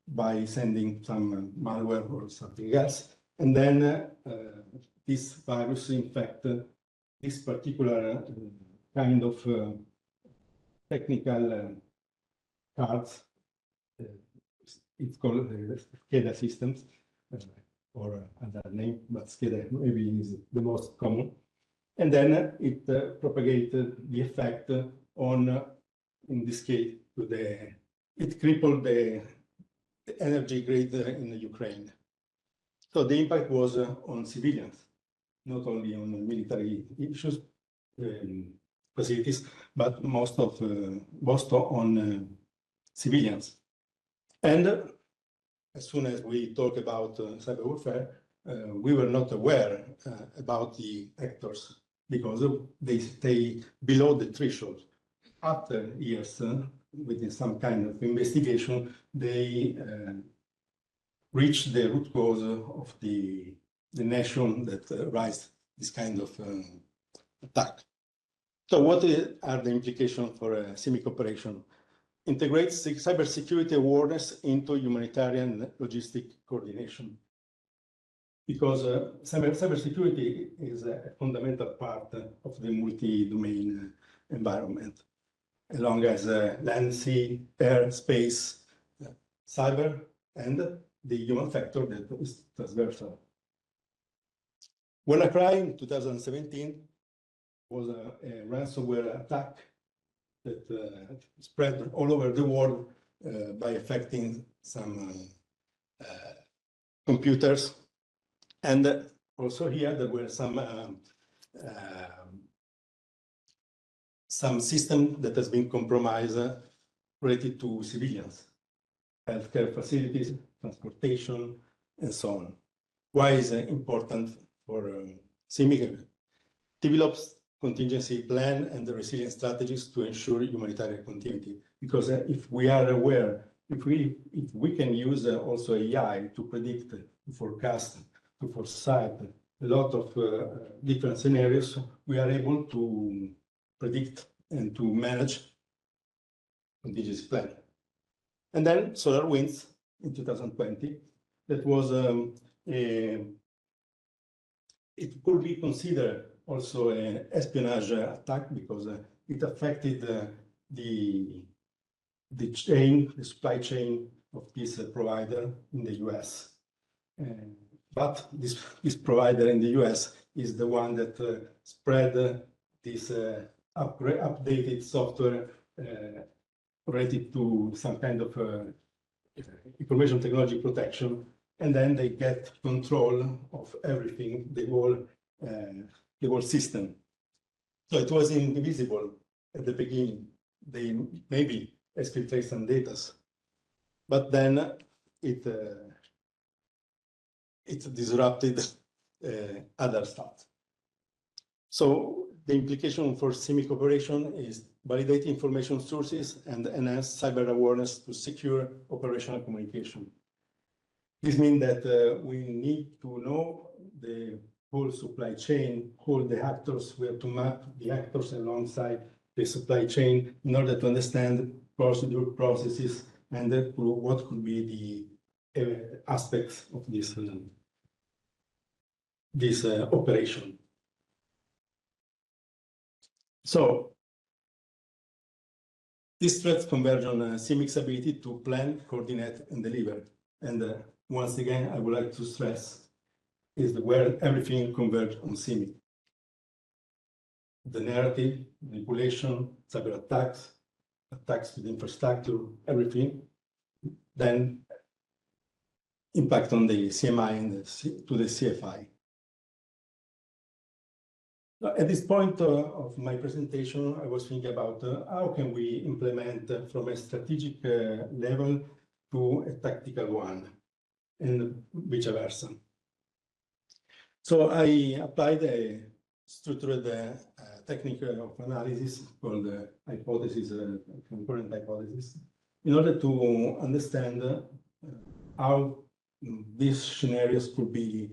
by sending some malware or something else. And then this virus infect this particular kind of technical cards. It's called SCADA systems, or another name, but SCADA maybe is the most common. And then it propagated the effect on, in this case, it crippled the energy grid in Ukraine. So the impact was on civilians, not only on military issues, facilities, but most on civilians. And as soon as we talk about cyber warfare, we were not aware about the actors because they stay below the threshold. After years, with some kind of investigation, they reach the root cause of the nation that raised this kind of attack. So what are the implications for a CIMIC operation? Integrates cybersecurity awareness into humanitarian logistic coordination. Because cybersecurity is a fundamental part of the multi-domain environment, along as land, sea, air, space, cyber, and the human factor that is transversal. WannaCry in 2017 was a ransomware attack that spread all over the world by affecting some computers. And also here there were some system that has been compromised related to civilians, healthcare facilities, transportation, and so on. Why is it important for CIMIC? Develops contingency plan and the resilience strategies to ensure humanitarian continuity. Because if we are aware, if we can use also AI to predict, to forecast, to foresight a lot of different scenarios, we are able to predict and to manage contingency plan. And then solar winds in 2020, that was it could be considered also an espionage attack because it affected the supply chain of this provider in the US. But this provider in the US is the one that spread this updated software related to some kind of information technology protection, and then they get control of everything, the whole system. So it was invisible at the beginning. They maybe exfiltrate some data, but then it disrupted other stuff. So the implication for CIMIC operation is validate information sources and enhance cyber awareness to secure operational communication. This means that we need to know the whole supply chain, all the actors. We have to map the actors alongside the supply chain in order to understand procedure, processes, and what could be the aspects of this operation. So this threats converge on CIMIC's ability to plan, coordinate, and deliver. And once again, I would like to stress is where everything converges on CIMIC. The narrative, manipulation, cyber attacks, attacks with infrastructure, everything, then impact on the CMI and to the CFI. At this point of my presentation, I was thinking about how can we implement from a strategic level to a tactical one. and vice versa. So I applied a structured technique of analysis called hypothesis, concurrent hypothesis, in order to understand how these scenarios could be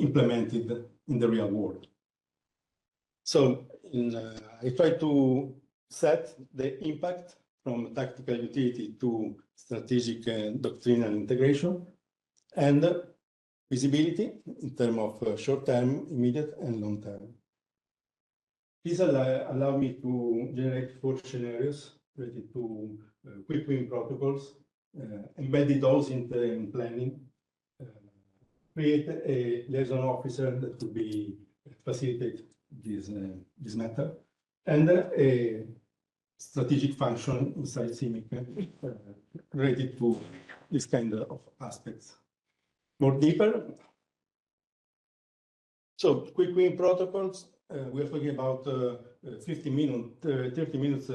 implemented in the real world. So I try to set the impact from tactical utility to strategic doctrinal integration and visibility in terms of short-term, immediate, and long-term. This allowed me to generate 4 scenarios related to quick win protocols, embedded those in planning, create a liaison officer that could be facilitate this matter, and a strategic function inside CIMIC related to this kind of aspects. More deeper. So quick win protocols, we are talking about 30 minutes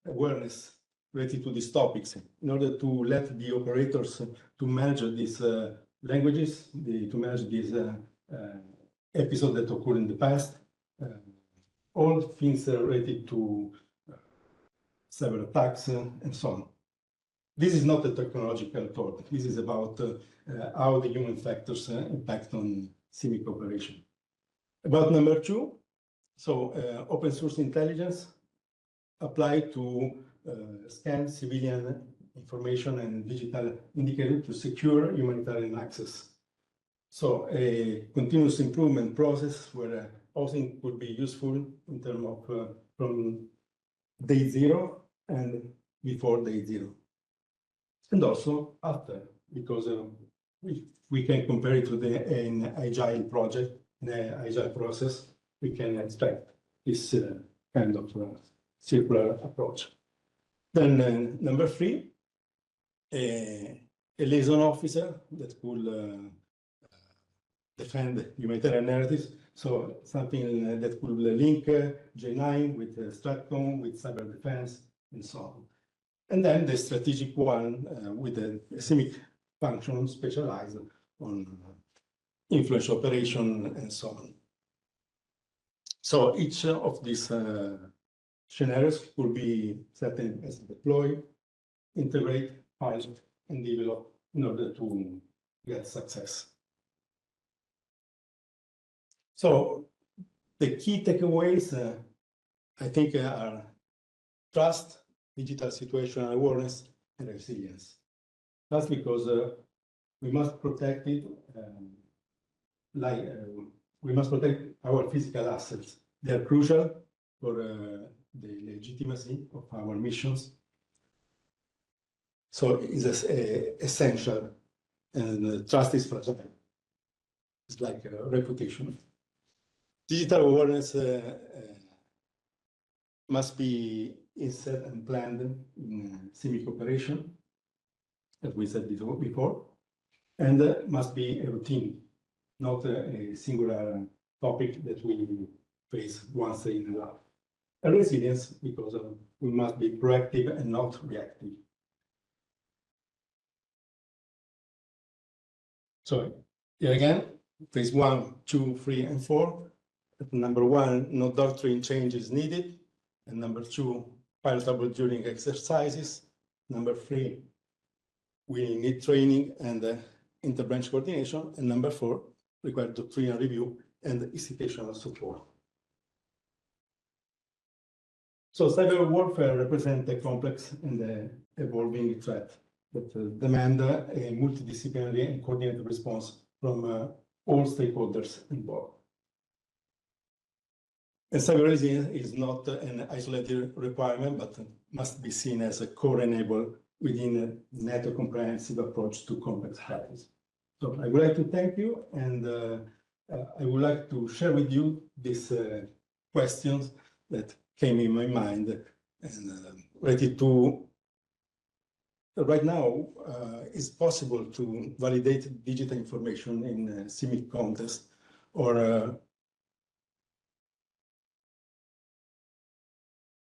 awareness related to these topics in order to let the operators to manage these languages, to manage these episodes that occurred in the past, all things related to cyber attacks and so on. This is not a technological talk. This is about how the human factors impact on CIMIC operation. About number 2, so open source intelligence applied to scan civilian information and digital indicators to secure humanitarian access. So a continuous improvement process where housing could be useful in terms of from day 0 and before day 0. And also after, because we can compare it with an agile project, an agile process, we can expect this kind of circular approach. Then number 3, a liaison officer that could defend humanitarian narratives. So something that could link J9 with Stratcom, with cyber defense, and so on. And then the strategic one with the CIMIC function specialized on influence operation and so on. So each of these scenarios could be set as deploy, integrate, pilot, and develop in order to get success. So the key takeaways, I think, are trust, digital situational awareness, and resilience. That's because we must protect it, we must protect our physical assets. They are crucial for the legitimacy of our missions. So it's essential, and trust is fragile. It's like a reputation. Digital awareness must be inset and planned in CIMIC operation, as we said before, and must be a routine, not a singular topic that we face once in a life. And resilience, because we must be proactive and not reactive. So here again, phase 1, 2, 3, and 4. At number 1, no doctrine change is needed. And number 2, pilotable during exercises. Number 3, we need training and interbranch coordination. And number 4, require doctrinal review and institutional support. So cyber warfare represents a complex and evolving threat that demand a multidisciplinary and coordinated response from all stakeholders involved. And cyber resilience is not an isolated requirement, but must be seen as a core enabler within a NATO comprehensive approach to complex threats. So I would like to thank you, and I would like to share with you these questions that came in my mind and related to right now, it's possible to validate digital information in a CIMIC context, or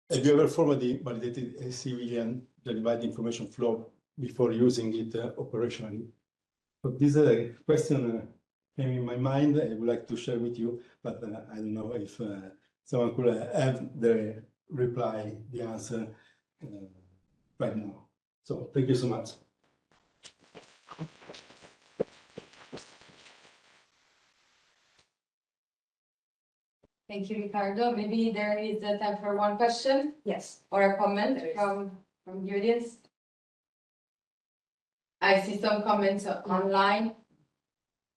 have you ever formally validated a civilian verified information flow before using it operationally. But this question came in my mind. I would like to share with you, but I don't know if someone could have the reply, the answer right now. So thank you so much. Thank you, Ricardo. Maybe there is a time for one question? Yes. Or a comment from the audience? I see some comments online,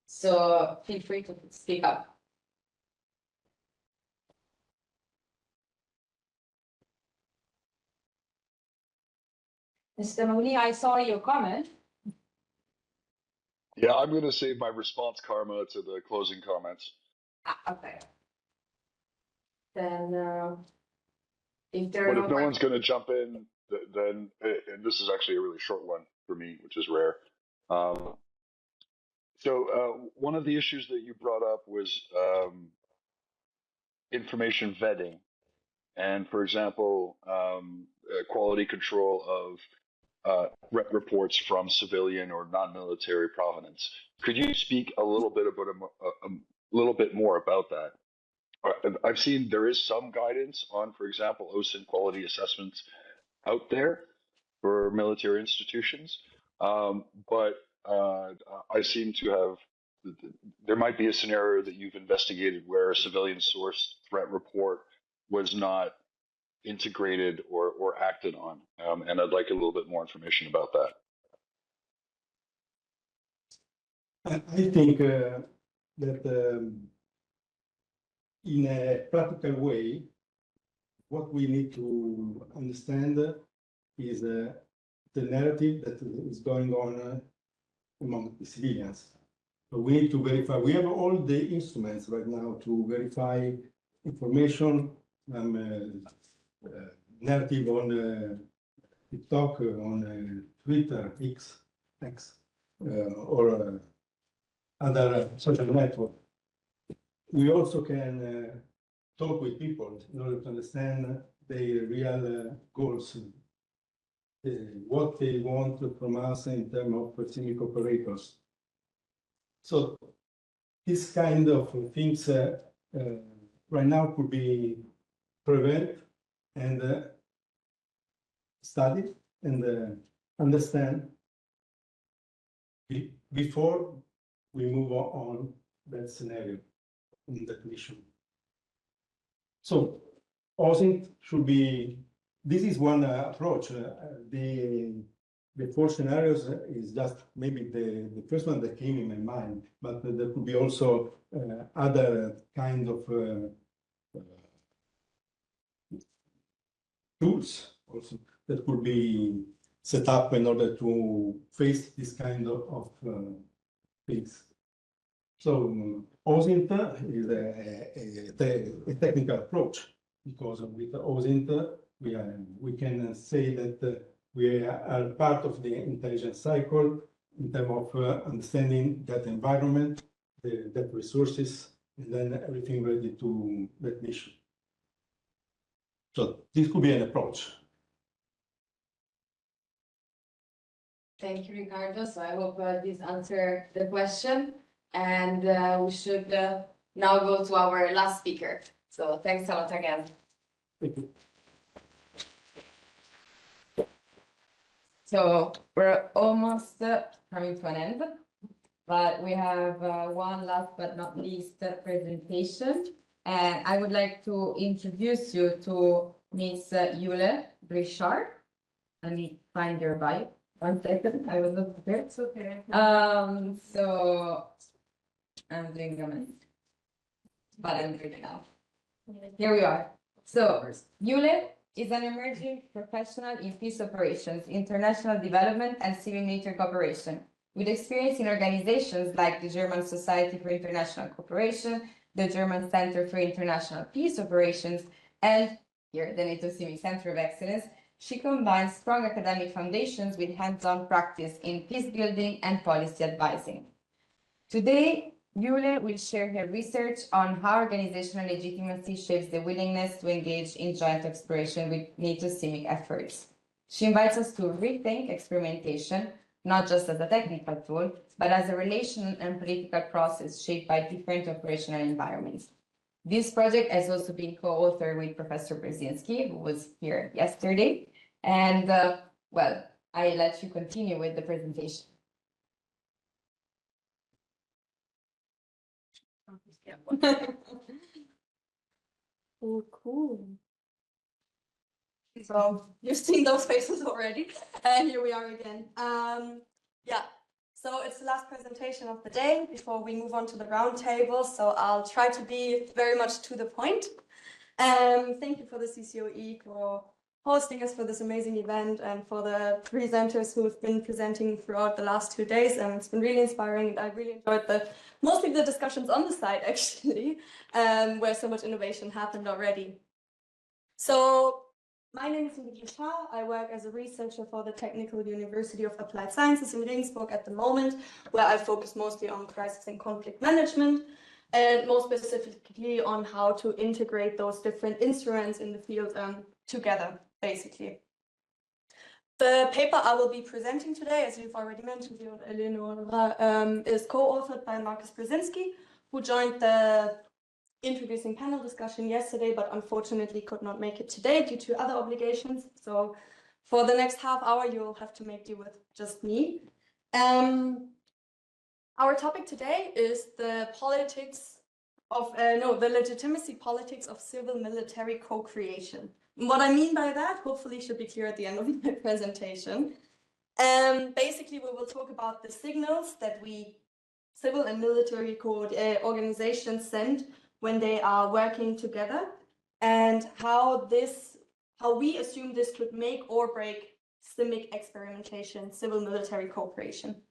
so feel free to speak up. Mr. Mooney, I saw your comment. Yeah, I'm going to save my response karma to the closing comments. Okay. Then, if there But are if no one's going to jump in, then, and this is actually a really short one for me, which is rare. One of the issues that you brought up was information vetting. And for example, quality control of reports from civilian or non-military provenance. Could you speak a little bit about a little bit more about that? I've seen there is some guidance on, for example, OSINT quality assessments out there for military institutions, but I seem to have. There might be a scenario that you've investigated where a civilian source threat report was not integrated or acted on, and I'd like a little bit more information about that. I think that in a practical way, what we need to understand is the narrative that is going on among the civilians. So we need to verify. We have all the instruments right now to verify information, narrative on TikTok, on Twitter, X, or other social network. We also can talk with people in order to understand their real goals, what they want from us in terms of CIMIC operators. So this kind of things right now could be prevented and studied and understand before we move on that scenario in that mission. So OSINT should be, this is one approach. The four scenarios is just maybe the first one that came in my mind, but there could be also other kind of tools also that could be set up in order to face this kind of things. So OSINT is a technical approach, because with OSINT we can say that we are part of the intelligence cycle in terms of understanding that environment, that resources, and then everything ready to that mission. So this could be an approach. Thank you, Ricardo. So I hope this answered the question. And we should now go to our last speaker. So thanks a lot again. Thank you. So we're almost coming to an end, but we have one last but not least presentation. And I would like to introduce you to Ms. Yule Brichard. Let me find your bio. 1 second, I was not prepared. It's okay. So I'm doing a minute, but I'm ready now. Here we are. So Yule is an emerging professional in peace operations, international development, and civil-military cooperation, with experience in organizations like the German Society for International Cooperation, the German Center for International Peace Operations, and here, the NATO CIMIC Center of Excellence. She combines strong academic foundations with hands-on practice in peace building and policy advising. Today, Yule will share her research on how organizational legitimacy shapes the willingness to engage in joint exploration with NATO CIMIC efforts. She invites us to rethink experimentation, not just as a technical tool, but as a relational and political process shaped by different operational environments. This project has also been co-authored with Professor Brzezinski, who was here yesterday. And well, I let you continue with the presentation. Oh, cool. So you've seen those faces already, and here we are again. Yeah, so it's the last presentation of the day before we move on to the roundtable. So I'll try to be very much to the point. Thank you for the CCOE for hosting us for this amazing event and for the presenters who have been presenting throughout the last 2 days. And it's been really inspiring. And I really enjoyed mostly the discussions on the site, actually, where so much innovation happened already. So my name is Ingrid Shah. I work as a researcher for the Technical University of Applied Sciences in Regensburg at the moment, where I focus mostly on crisis and conflict management, and more specifically on how to integrate those different instruments in the field together, basically. The paper I will be presenting today, as you've already mentioned, Eleonora, is co-authored by Markus Brzezinski, who joined the introducing panel discussion yesterday, but unfortunately could not make it today due to other obligations. So for the next half hour, you'll have to make do with just me. Our topic today is the politics of, the legitimacy politics of civil-military co-creation. What I mean by that, hopefully should be clear at the end of my presentation. Basically, we will talk about the signals that civil and military organizations send when they are working together, and how we assume this could make or break CIMIC experimentation, civil-military cooperation.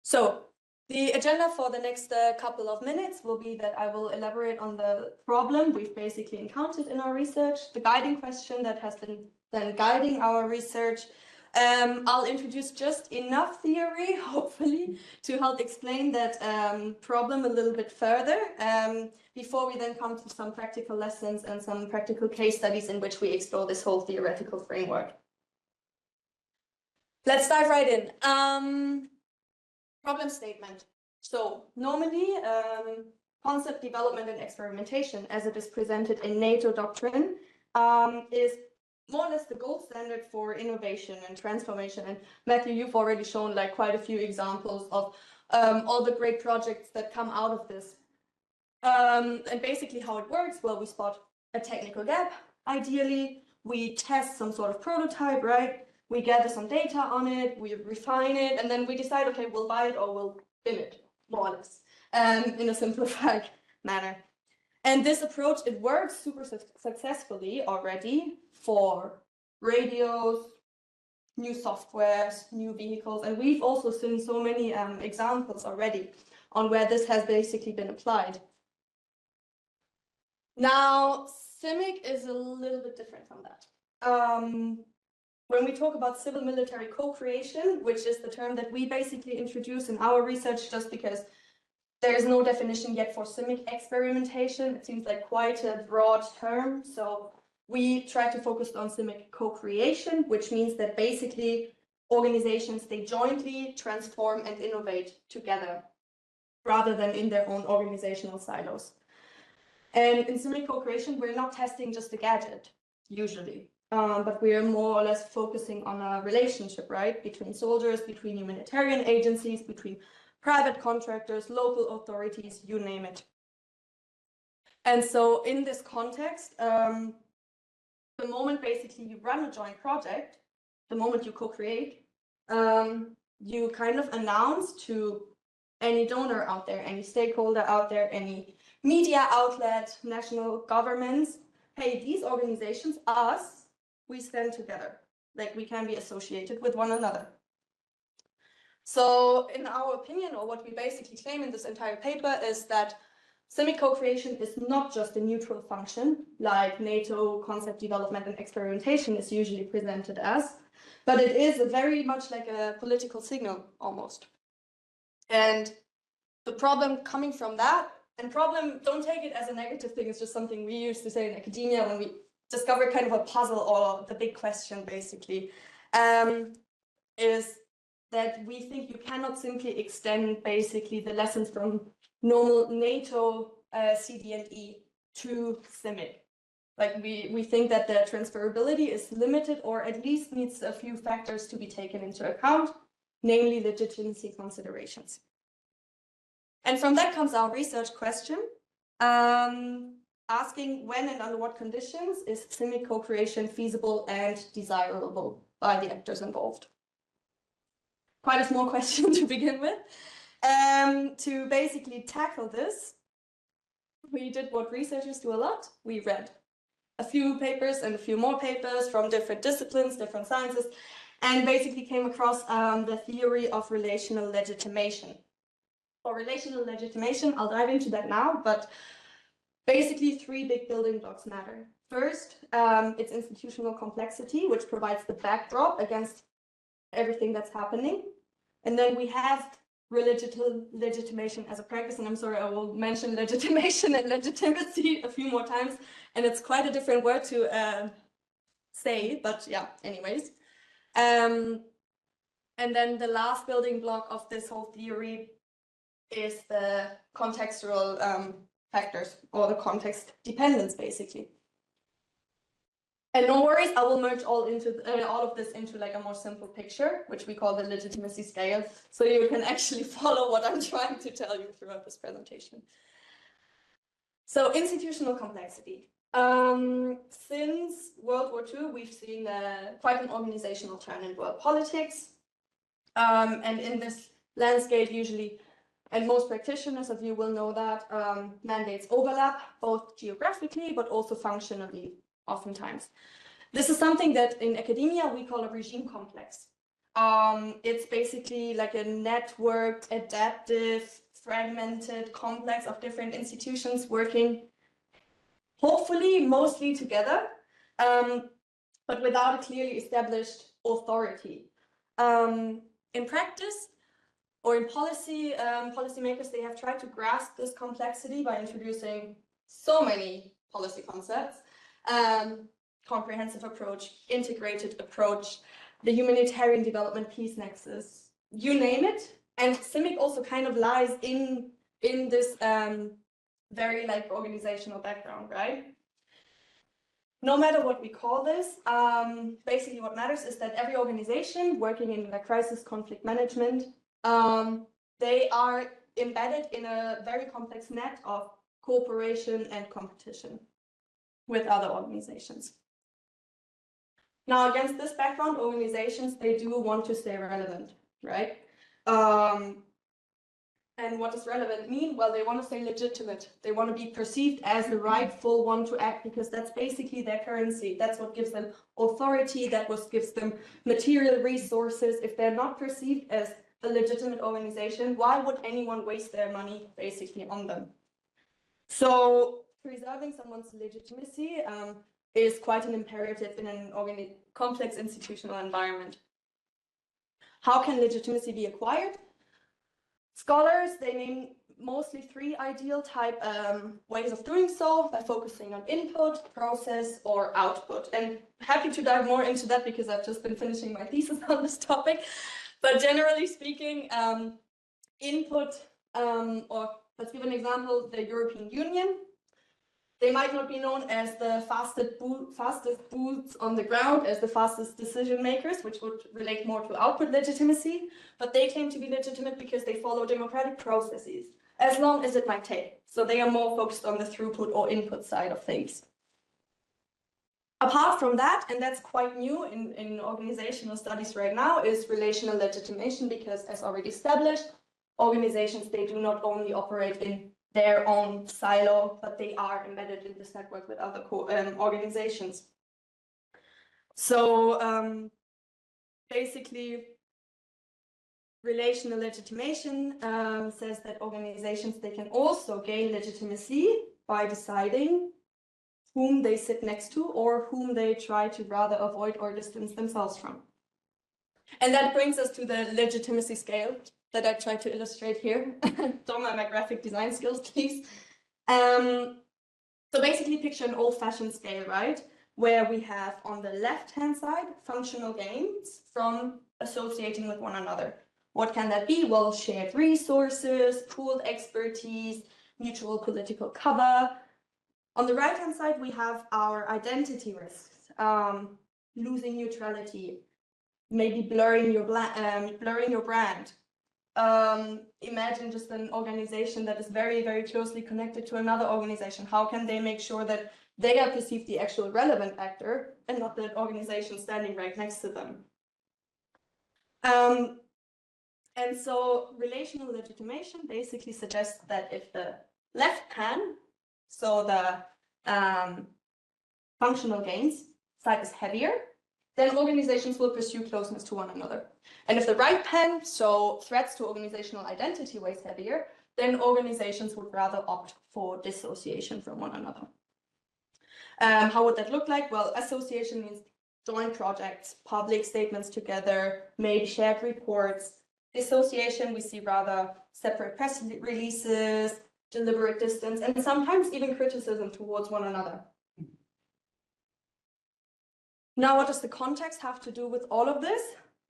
So the agenda for the next couple of minutes will be that I will elaborate on the problem we've basically encountered in our research, the guiding question that has been then guiding our research. I'll introduce just enough theory, hopefully, to help explain that problem a little bit further, before we then come to some practical lessons and some practical case studies in which we explore this whole theoretical framework. Let's dive right in. Problem statement. So normally, concept development and experimentation, as it is presented in NATO doctrine, is more or less the gold standard for innovation and transformation. And Matthew, you've already shown like quite a few examples of all the great projects that come out of this. And basically how it works, well, we spot a technical gap. Ideally, we test some sort of prototype, right? We gather some data on it, we refine it, and then we decide, okay, we'll buy it or we'll bin it, more or less, in a simplified manner. And this approach, it works super successfully already for radios, new softwares, new vehicles, and we've also seen so many examples already on where this has basically been applied. Now, CIMIC is a little bit different from that. When we talk about civil-military co-creation, which is the term that we basically introduce in our research just because there is no definition yet for CIMIC experimentation. It seems like quite a broad term. So we try to focus on CIMIC co-creation, which means that basically organizations, they jointly transform and innovate together rather than in their own organizational silos. And in CIMIC co-creation, we're not testing just a gadget, usually, but we are more or less focusing on a relationship, right, between soldiers, between humanitarian agencies, between private contractors, local authorities, you name it. And so in this context, the moment basically you run a joint project, the moment you co-create, you kind of announce to any donor out there, any stakeholder out there, any media outlet, national governments, hey, these organizations, us, we stand together, like we can be associated with one another. So in our opinion, or what we basically claim in this entire paper, is that CIMIC co-creation is not just a neutral function, like NATO concept development and experimentation is usually presented as, but it is very much like a political signal, almost. And the problem coming from that, and problem, don't take it as a negative thing, it's just something we used to say in academia when we discovered kind of a puzzle, or the big question basically, is that we think you cannot simply extend basically the lessons from normal NATO CD&E to CIMIC. Like we think that the transferability is limited, or at least needs a few factors to be taken into account, namely legitimacy considerations. And from that comes our research question, asking when and under what conditions is CIMIC co-creation feasible and desirable by the actors involved. Quite a small question to begin with. To basically tackle this, we did what researchers do a lot. We read a few papers and a few more papers from different disciplines, different sciences, and basically came across the theory of relational legitimation. For relational legitimation, I'll dive into that now, but basically 3 big building blocks matter. First, it's institutional complexity, which provides the backdrop against everything that's happening. And then we have legitimation as a practice, and I'm sorry, I will mention legitimation and legitimacy a few more times, and it's quite a different word to say, but yeah, anyways. And then the last building block of this whole theory is the contextual factors, or the context dependence, basically. And no worries, I will merge all of this into like a more simple picture, which we call the legitimacy scale, so you can actually follow what I'm trying to tell you throughout this presentation. So institutional complexity. Since World War II, we've seen quite an organizational turn in world politics. And in this landscape, usually, and most practitioners of you will know that, mandates overlap, both geographically, but also functionally, oftentimes. This is something that in academia we call a regime complex. It's basically like a networked, adaptive, fragmented complex of different institutions working, hopefully mostly together, but without a clearly established authority. In practice, or in policy, policymakers, they have tried to grasp this complexity by introducing so many policy concepts. Comprehensive approach, integrated approach, the humanitarian development peace nexus, you name it. And CIMIC also kind of lies in this very like organizational background, right? No matter what we call this, basically what matters is that every organization working in the crisis conflict management, they are embedded in a very complex net of cooperation and competition with other organizations. Now, against this background, organizations, they do want to stay relevant, right? And what does relevant mean? Well, they want to stay legitimate. They want to be perceived as the rightful one to act, because that's basically their currency. That's what gives them authority. That what gives them material resources. If they're not perceived as a legitimate organization, why would anyone waste their money basically on them? So preserving someone's legitimacy is quite an imperative in an complex institutional environment. How can legitimacy be acquired? Scholars, they name mostly 3 ideal type ways of doing so, by focusing on input, process, or output. And happy to dive more into that because I've just been finishing my thesis on this topic. But generally speaking, input, or let's give an example, the European Union. They might not be known as the fastest boots on the ground, as the fastest decision makers, which would relate more to output legitimacy, but they claim to be legitimate because they follow democratic processes, as long as it might take. So they are more focused on the throughput or input side of things. Apart from that, and that's quite new in organizational studies right now, is relational legitimation, because as already established, organizations, they do not only operate in their own silo, but they are embedded in this network with other organizations. So basically, relational legitimation says that organizations, they can also gain legitimacy by deciding whom they sit next to or whom they try to rather avoid or distance themselves from. And that brings us to the legitimacy scale that I tried to illustrate here. Don't mind my graphic design skills, please. So basically picture an old-fashioned scale, right? where we have on the left-hand side functional gains from associating with one another. What can that be? Well, shared resources, pooled expertise, mutual political cover. On the right-hand side, we have our identity risks, losing neutrality, maybe blurring your brand. Imagine just an organization that is very, very closely connected to another organization. How can they make sure that they are perceived the actual relevant actor and not the organization standing right next to them? And so relational legitimation basically suggests that if the left pan, so the functional gains side is heavier, then organizations will pursue closeness to one another. And if the right pan, so threats to organizational identity, weighs heavier, then organizations would rather opt for dissociation from one another. How would that look like? Well, association means joint projects, public statements together, maybe shared reports. Dissociation, we see rather separate press releases, deliberate distance, and sometimes even criticism towards one another. Now, what does the context have to do with all of this?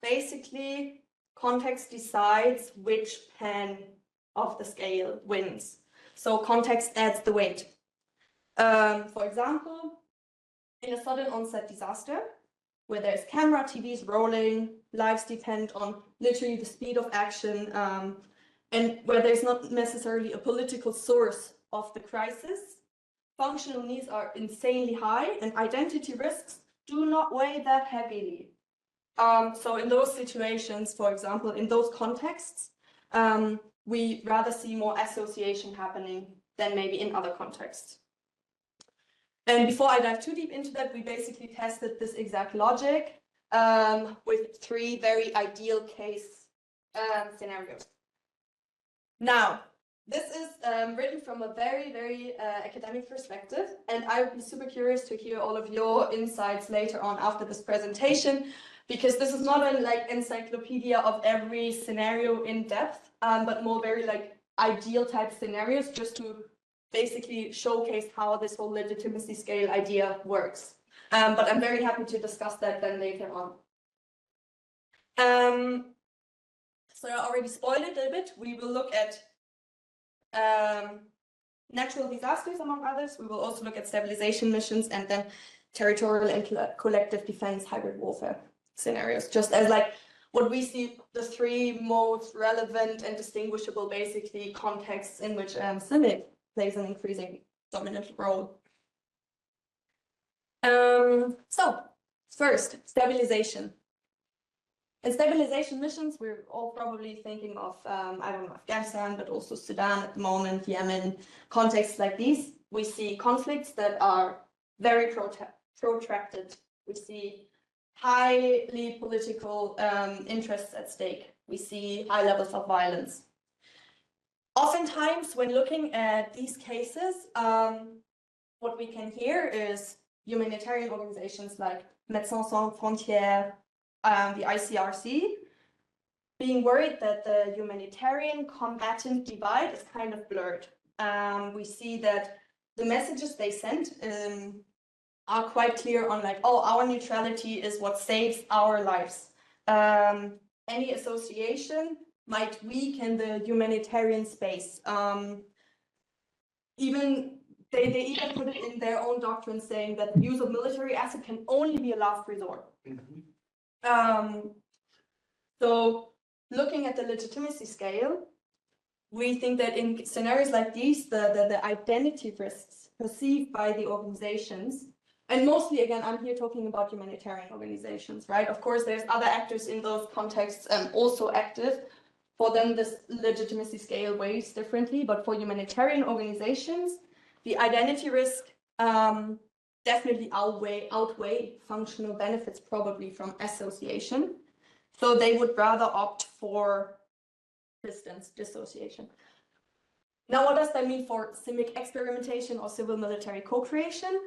Basically, context decides which pan of the scale wins. So context adds the weight. For example, in a sudden onset disaster, where there's camera, TVs rolling, lives depend on literally the speed of action, and where there's not necessarily a political source of the crisis, functional needs are insanely high and identity risks do not weigh that heavily. So in those situations, for example, in those contexts, we rather see more association happening than maybe in other contexts. And before I dive too deep into that, we basically tested this exact logic with 3 very ideal case scenarios. Now, this is written from a very, very academic perspective, and I would be super curious to hear all of your insights later on after this presentation, because this is not an encyclopedia of every scenario in depth, but more very ideal type scenarios, just to basically showcase how this whole legitimacy scale idea works. But I'm very happy to discuss that then later on. So I already spoiled it a bit. We will look at natural disasters, among others. We will also look at stabilization missions and then territorial and collective defense hybrid warfare scenarios, just as what we see the 3 most relevant and distinguishable basically contexts in which CIMIC plays an increasing dominant role. So first, stabilization. In stabilization missions, we're all probably thinking of, I don't know, Afghanistan, but also Sudan at the moment, Yemen, contexts like these. We see conflicts that are very protracted. We see highly political interests at stake. We see high levels of violence. Oftentimes, when looking at these cases, what we can hear is humanitarian organizations like Médecins Sans Frontières, the ICRC, being worried that the humanitarian combatant divide is kind of blurred. We see that the messages they send are quite clear on oh, our neutrality is what saves our lives. Any association might weaken the humanitarian space. They even put it in their own doctrine, saying that the use of military asset can only be a last resort. So looking at the legitimacy scale, we think that in scenarios like these, the identity risks perceived by the organizations, and mostly, again, I'm here talking about humanitarian organizations, right? Of course, there's other actors in those contexts also active. For them, this legitimacy scale weighs differently, but for humanitarian organizations, the identity risk definitely outweigh functional benefits probably from association. So they would rather opt for distance, dissociation. Now, what does that mean for CIMIC experimentation or civil-military co-creation?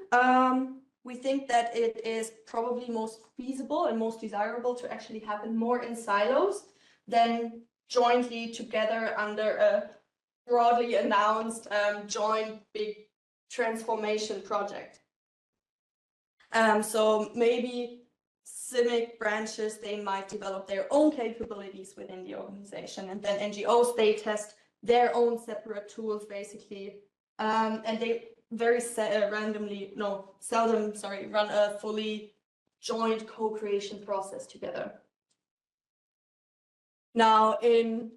We think that it is probably most feasible and most desirable to actually happen more in silos than jointly together under a broadly announced joint big transformation project. So maybe CIMIC branches, they might develop their own capabilities within the organization, and then NGOs, they test their own separate tools basically, and they very seldom, run a fully joint co-creation process together. Now, in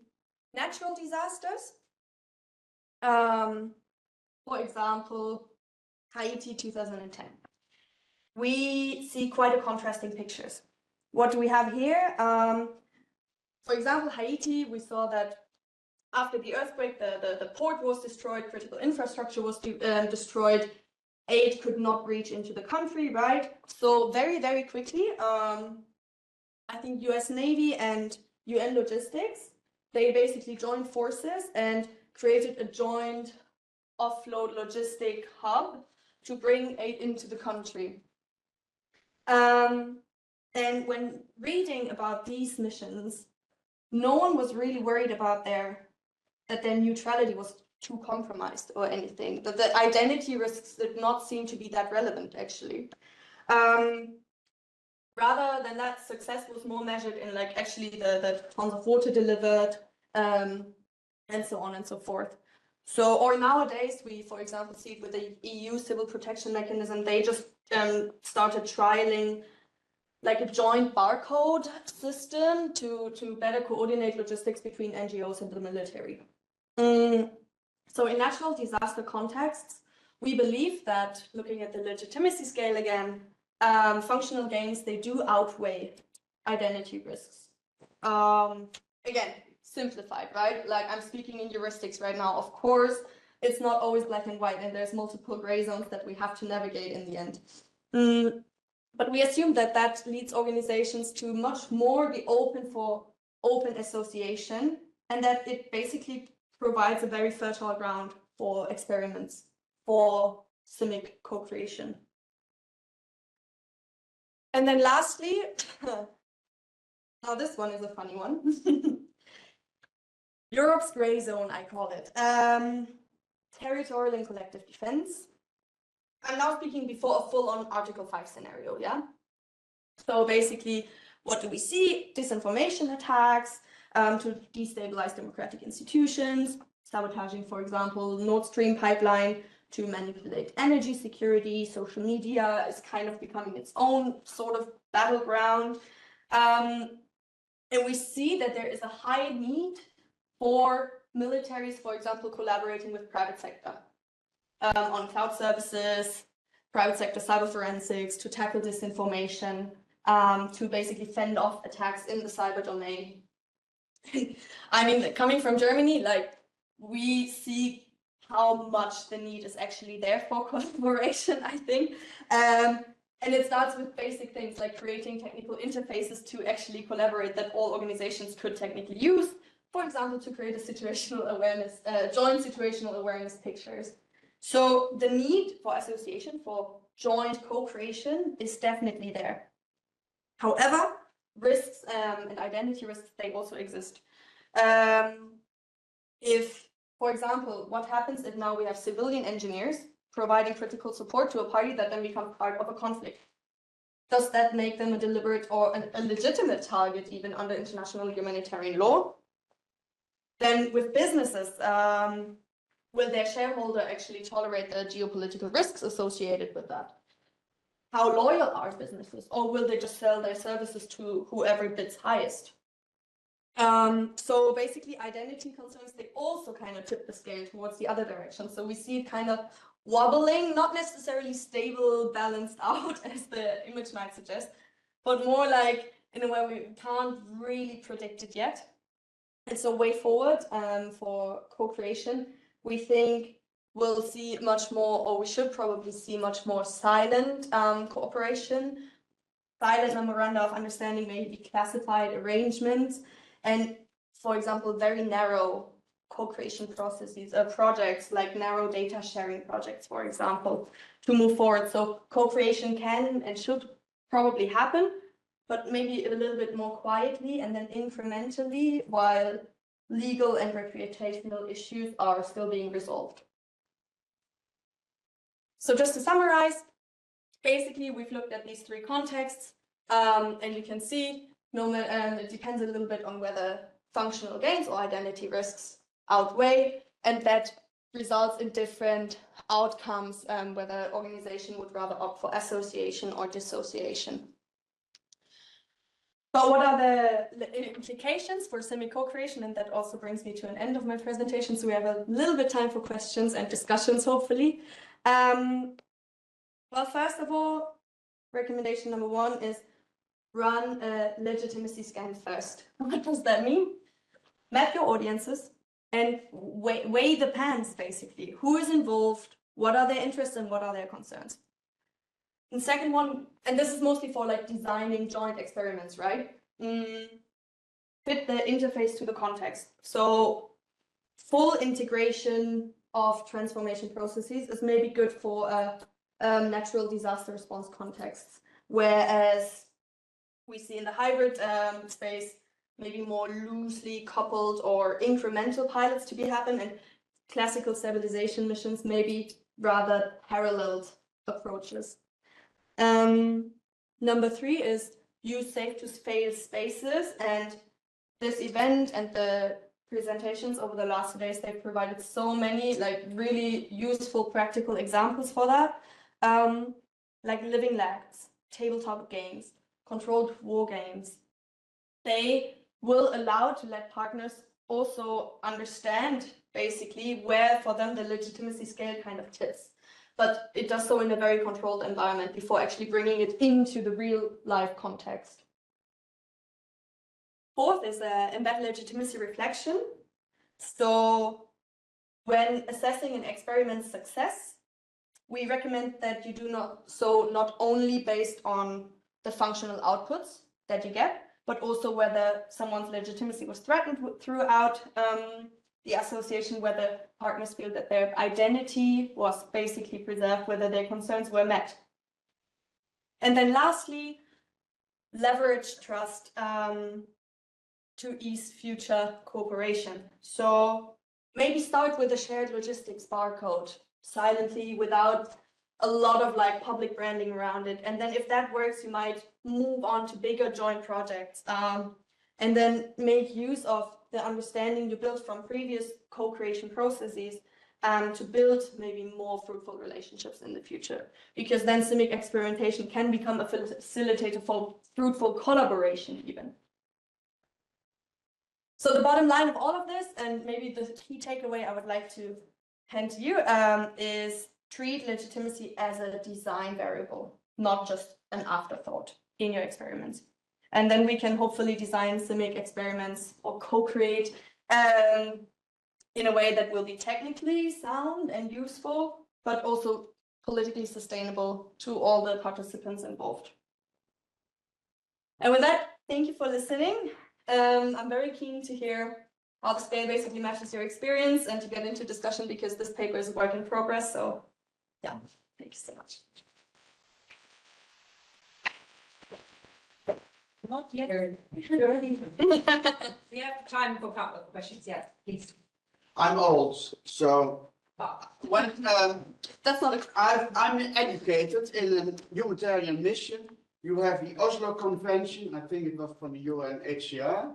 natural disasters, for example, Haiti 2010, we see quite a contrasting pictures. What do we have here? For example, Haiti, we saw that after the earthquake, the port was destroyed, critical infrastructure was destroyed, aid could not reach into the country, right? So very, very quickly, I think US Navy and UN Logistics, they basically joined forces and created a joint offload logistic hub to bring aid into the country. And when reading about these missions, no one was really worried about that their neutrality was too compromised or anything, that the identity risks did not seem to be that relevant, actually. Rather than that, success was more measured in like actually the tons of water delivered, and so on and so forth. So, or nowadays, we, for example, see it with the EU Civil Protection Mechanism, they just started trialing like a joint barcode system to better coordinate logistics between NGOs and the military. So in natural disaster contexts, we believe that, looking at the legitimacy scale again, functional gains, they do outweigh identity risks. Again, simplified, right? Like I'm speaking in heuristics right now. Of course, it's not always black and white, and there's multiple gray zones that we have to navigate in the end. But we assume that that leads organizations to much more be open for open association, and that it basically provides a very fertile ground for experiments, for CIMIC co-creation. And then lastly, now this one is a funny one. Europe's gray zone, I call it. Territorial and collective defense. I'm now speaking before a full-on Article 5 scenario, yeah? So basically, what do we see? Disinformation attacks to destabilize democratic institutions, sabotaging, for example, Nord Stream pipeline to manipulate energy security. Social media is kind of becoming its own sort of battleground. And we see that there is a high need for militaries, for example, collaborating with private sector on cloud services, private sector cyber forensics, to tackle disinformation, to basically fend off attacks in the cyber domain. I mean, coming from Germany, like we see how much the need is actually there for collaboration, I think. And it starts with basic things like creating technical interfaces to actually collaborate that all organizations could technically use. For example, to create a situational awareness, joint situational awareness pictures. So the need for association, for joint co-creation is definitely there. However, risks and identity risks, they also exist. If, for example, what happens if now we have civilian engineers providing critical support to a party that then becomes part of a conflict? Does that make them a deliberate or a legitimate target even under international humanitarian law? Then with businesses, will their shareholder actually tolerate the geopolitical risks associated with that? How loyal are businesses, or will they just sell their services to whoever bids highest? So basically identity concerns, they also kind of tip the scale towards the other direction. So we see it kind of wobbling, not necessarily stable, balanced out as the image might suggest, but more like in a way we can't really predict it yet. And so way forward for co-creation, we think we'll see much more, or we should probably see much more silent cooperation, silent memoranda of understanding, maybe classified arrangements, and, for example, very narrow co-creation processes, projects like narrow data sharing projects, for example, to move forward. So co-creation can and should probably happen, but maybe a little bit more quietly and then incrementally, while legal and reputational issues are still being resolved. So just to summarize, basically, we've looked at these three contexts, and you can see it depends a little bit on whether functional gains or identity risks outweigh, and that results in different outcomes, whether organization would rather opt for association or dissociation. But what are the implications for CIMIC co-creation? And that also brings me to an end of my presentation, so we have a little bit time for questions and discussions, hopefully. Well, first of all, recommendation number one is run a legitimacy scan first. What does that mean? Map your audiences and weigh the pans, basically. Who is involved? What are their interests and what are their concerns? And second one, and this is mostly for like designing joint experiments, right? Fit the interface to the context. So full integration of transformation processes is maybe good for a natural disaster response contexts, whereas we see in the hybrid space maybe more loosely coupled or incremental pilots to be happen, and classical stabilization missions maybe rather paralleled approaches. Number three is use safe to fail spaces, and this event and the presentations over the last days, they've provided so many like really useful practical examples for that, like living labs, tabletop games, controlled war games. They will allow to let partners also understand basically where for them the legitimacy scale kind of tips. But it does so in a very controlled environment before actually bringing it into the real life context. Fourth is embed legitimacy reflection. So when assessing an experiment's success, we recommend that you do not only based on the functional outputs that you get, but also whether someone's legitimacy was threatened throughout the association, whether partners feel that their identity was basically preserved, whether their concerns were met. And then lastly, leverage trust to ease future cooperation. So maybe start with a shared logistics barcode silently without a lot of like public branding around it. And then if that works, you might move on to bigger joint projects, and then make use of the understanding you built from previous co-creation processes to build maybe more fruitful relationships in the future. Because then CIMIC experimentation can become a facilitator for fruitful collaboration even. So the bottom line of all of this, and maybe the key takeaway I would like to hand to you, is treat legitimacy as a design variable, not just an afterthought in your experiments. And then we can hopefully design CIMIC experiments or co-create in a way that will be technically sound and useful, but also politically sustainable to all the participants involved. And with that, thank you for listening. I'm very keen to hear how the scale basically matches your experience and to get into discussion, because this paper is a work in progress. So yeah, thank you so much. Not yet. We have time for a couple of questions. Yes, please. I'm old, so when that's not. I'm educated in a humanitarian mission. You have the Oslo Convention, I think it was from the UNHCR,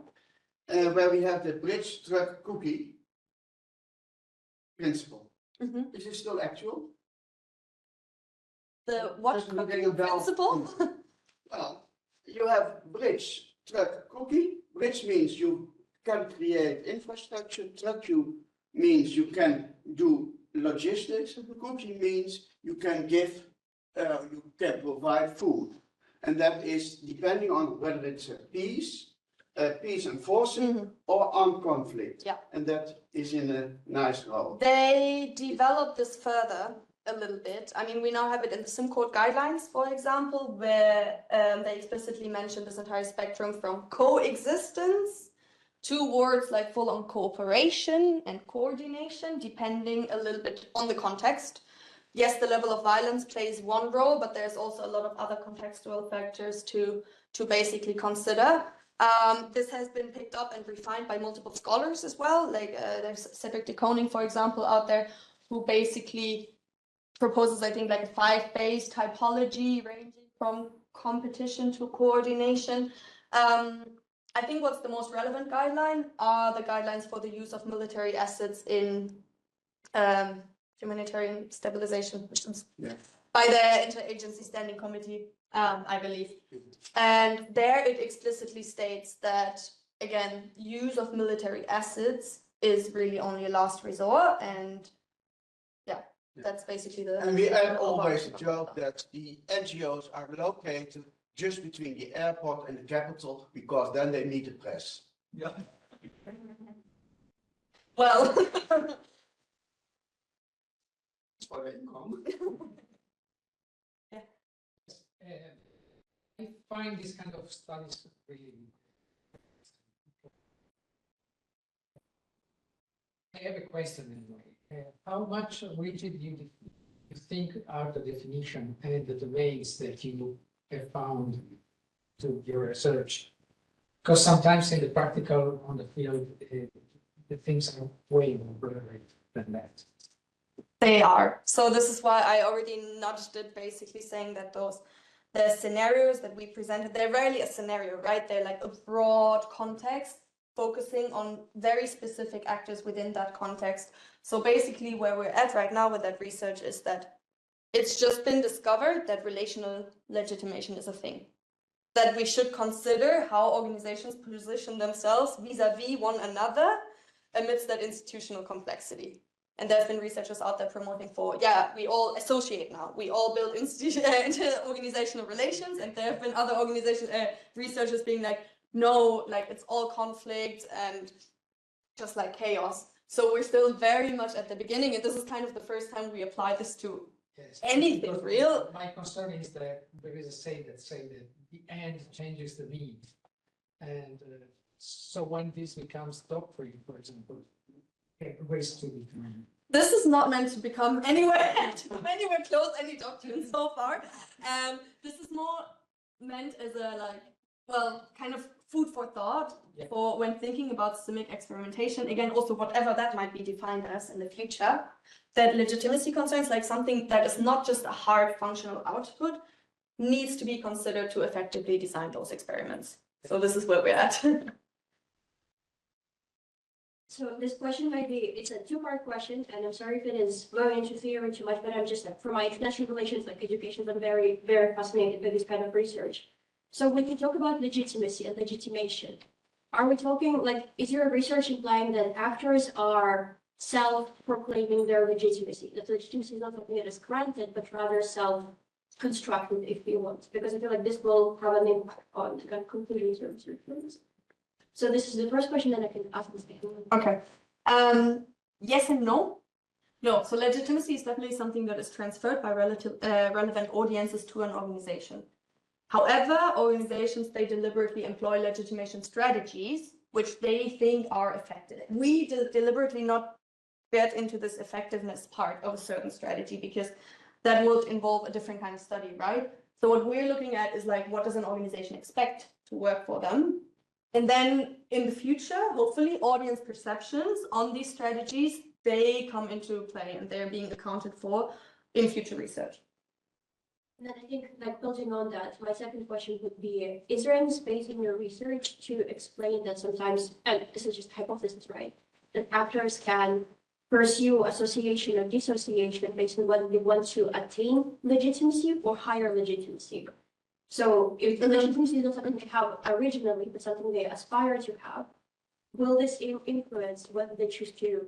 where we have the bridge truck cookie principle. Is it still actual? The what cookie principle? Well, you have bridge truck cookie. Bridge means you can create infrastructure. Truck means you can do logistics. Cookie means you can give, you can provide food. And that is depending on whether it's a peace enforcing or armed conflict. Yeah. And that is in a nice role. They developed this further a little bit. I mean, we now have it in the SimCode guidelines, for example, where they explicitly mention this entire spectrum from coexistence towards like full-on cooperation and coordination, depending a little bit on the context. Yes, the level of violence plays one role, but there's also a lot of other contextual factors to basically consider. This has been picked up and refined by multiple scholars as well. Like there's Cedric de Koning, for example, out there, who basically proposes, I think, like a 5-phase typology ranging from competition to coordination. I think what's the most relevant guideline are the guidelines for the use of military assets in humanitarian stabilization missions by the Interagency Standing Committee, I believe. And there it explicitly states that, again, use of military assets is really only a last resort, and yeah, that's basically the. And we have always a joke that the NGOs are located just between the airport and the capital, because then they meet the press. Yeah. Well. I find this kind of studies really. I have a question anyway. How much rigid you think are the definition and the domains that you have found to your research? Because sometimes in the practical on the field, the things are way more blurry than that. They are. So this is why I already nudged it, basically saying that the scenarios that we presented, they're rarely a scenario, right? They're like a broad context, focusing on very specific actors within that context. So basically where we're at right now with that research is that it's just been discovered that relational legitimation is a thing. That we should consider how organizations position themselves vis-a-vis one another amidst that institutional complexity. And there's been researchers out there promoting for, yeah, we all associate now. We all build organizational relations, and there have been other researchers being like, no, like it's all conflict and just like chaos. So we're still very much at the beginning, and this is kind of the first time we apply this to anything real. My concern is that there is a saying that the end changes the means. And so when this becomes doctrine, for example, ways to be. This is not meant to become anywhere close any doctrine so far. This is more meant as a kind of food for thought for when thinking about CIMIC experimentation. Again, also whatever that might be defined as in the future, that legitimacy concerns, like something that is not just a hard functional output, needs to be considered to effectively design those experiments. So this is where we're at. So this question might be, it's a two-part question, and I'm sorry if it is going into theory too much, but I'm just, for my international relations, like education, I'm very, very fascinated by this kind of research. So when you talk about legitimacy and legitimation, are we talking, like, is your research implying that actors are self-proclaiming their legitimacy? That legitimacy is not something that is granted, but rather self-constructed, if you want, because I feel like this will have an impact on the kind of conclusions of research. So this is the first question that I can ask this. Okay. Yes and no. No, so legitimacy is definitely something that is transferred by relevant audiences to an organization. However, organizations, they deliberately employ legitimation strategies, which they think are effective. We deliberately not get into this effectiveness part of a certain strategy, because that would involve a different kind of study, right? So what we're looking at is like, what does an organization expect to work for them? And then in the future, hopefully audience perceptions on these strategies, they come into play and they're being accounted for in future research. And then I think, like, building on that, my second question would be, is there any space in your research to explain that sometimes, and this is just hypothesis, right, that actors can pursue association or dissociation based on whether they want to attain legitimacy or higher legitimacy? So if the legitimacy is not something they have originally, but something they aspire to have, will this influence whether they choose to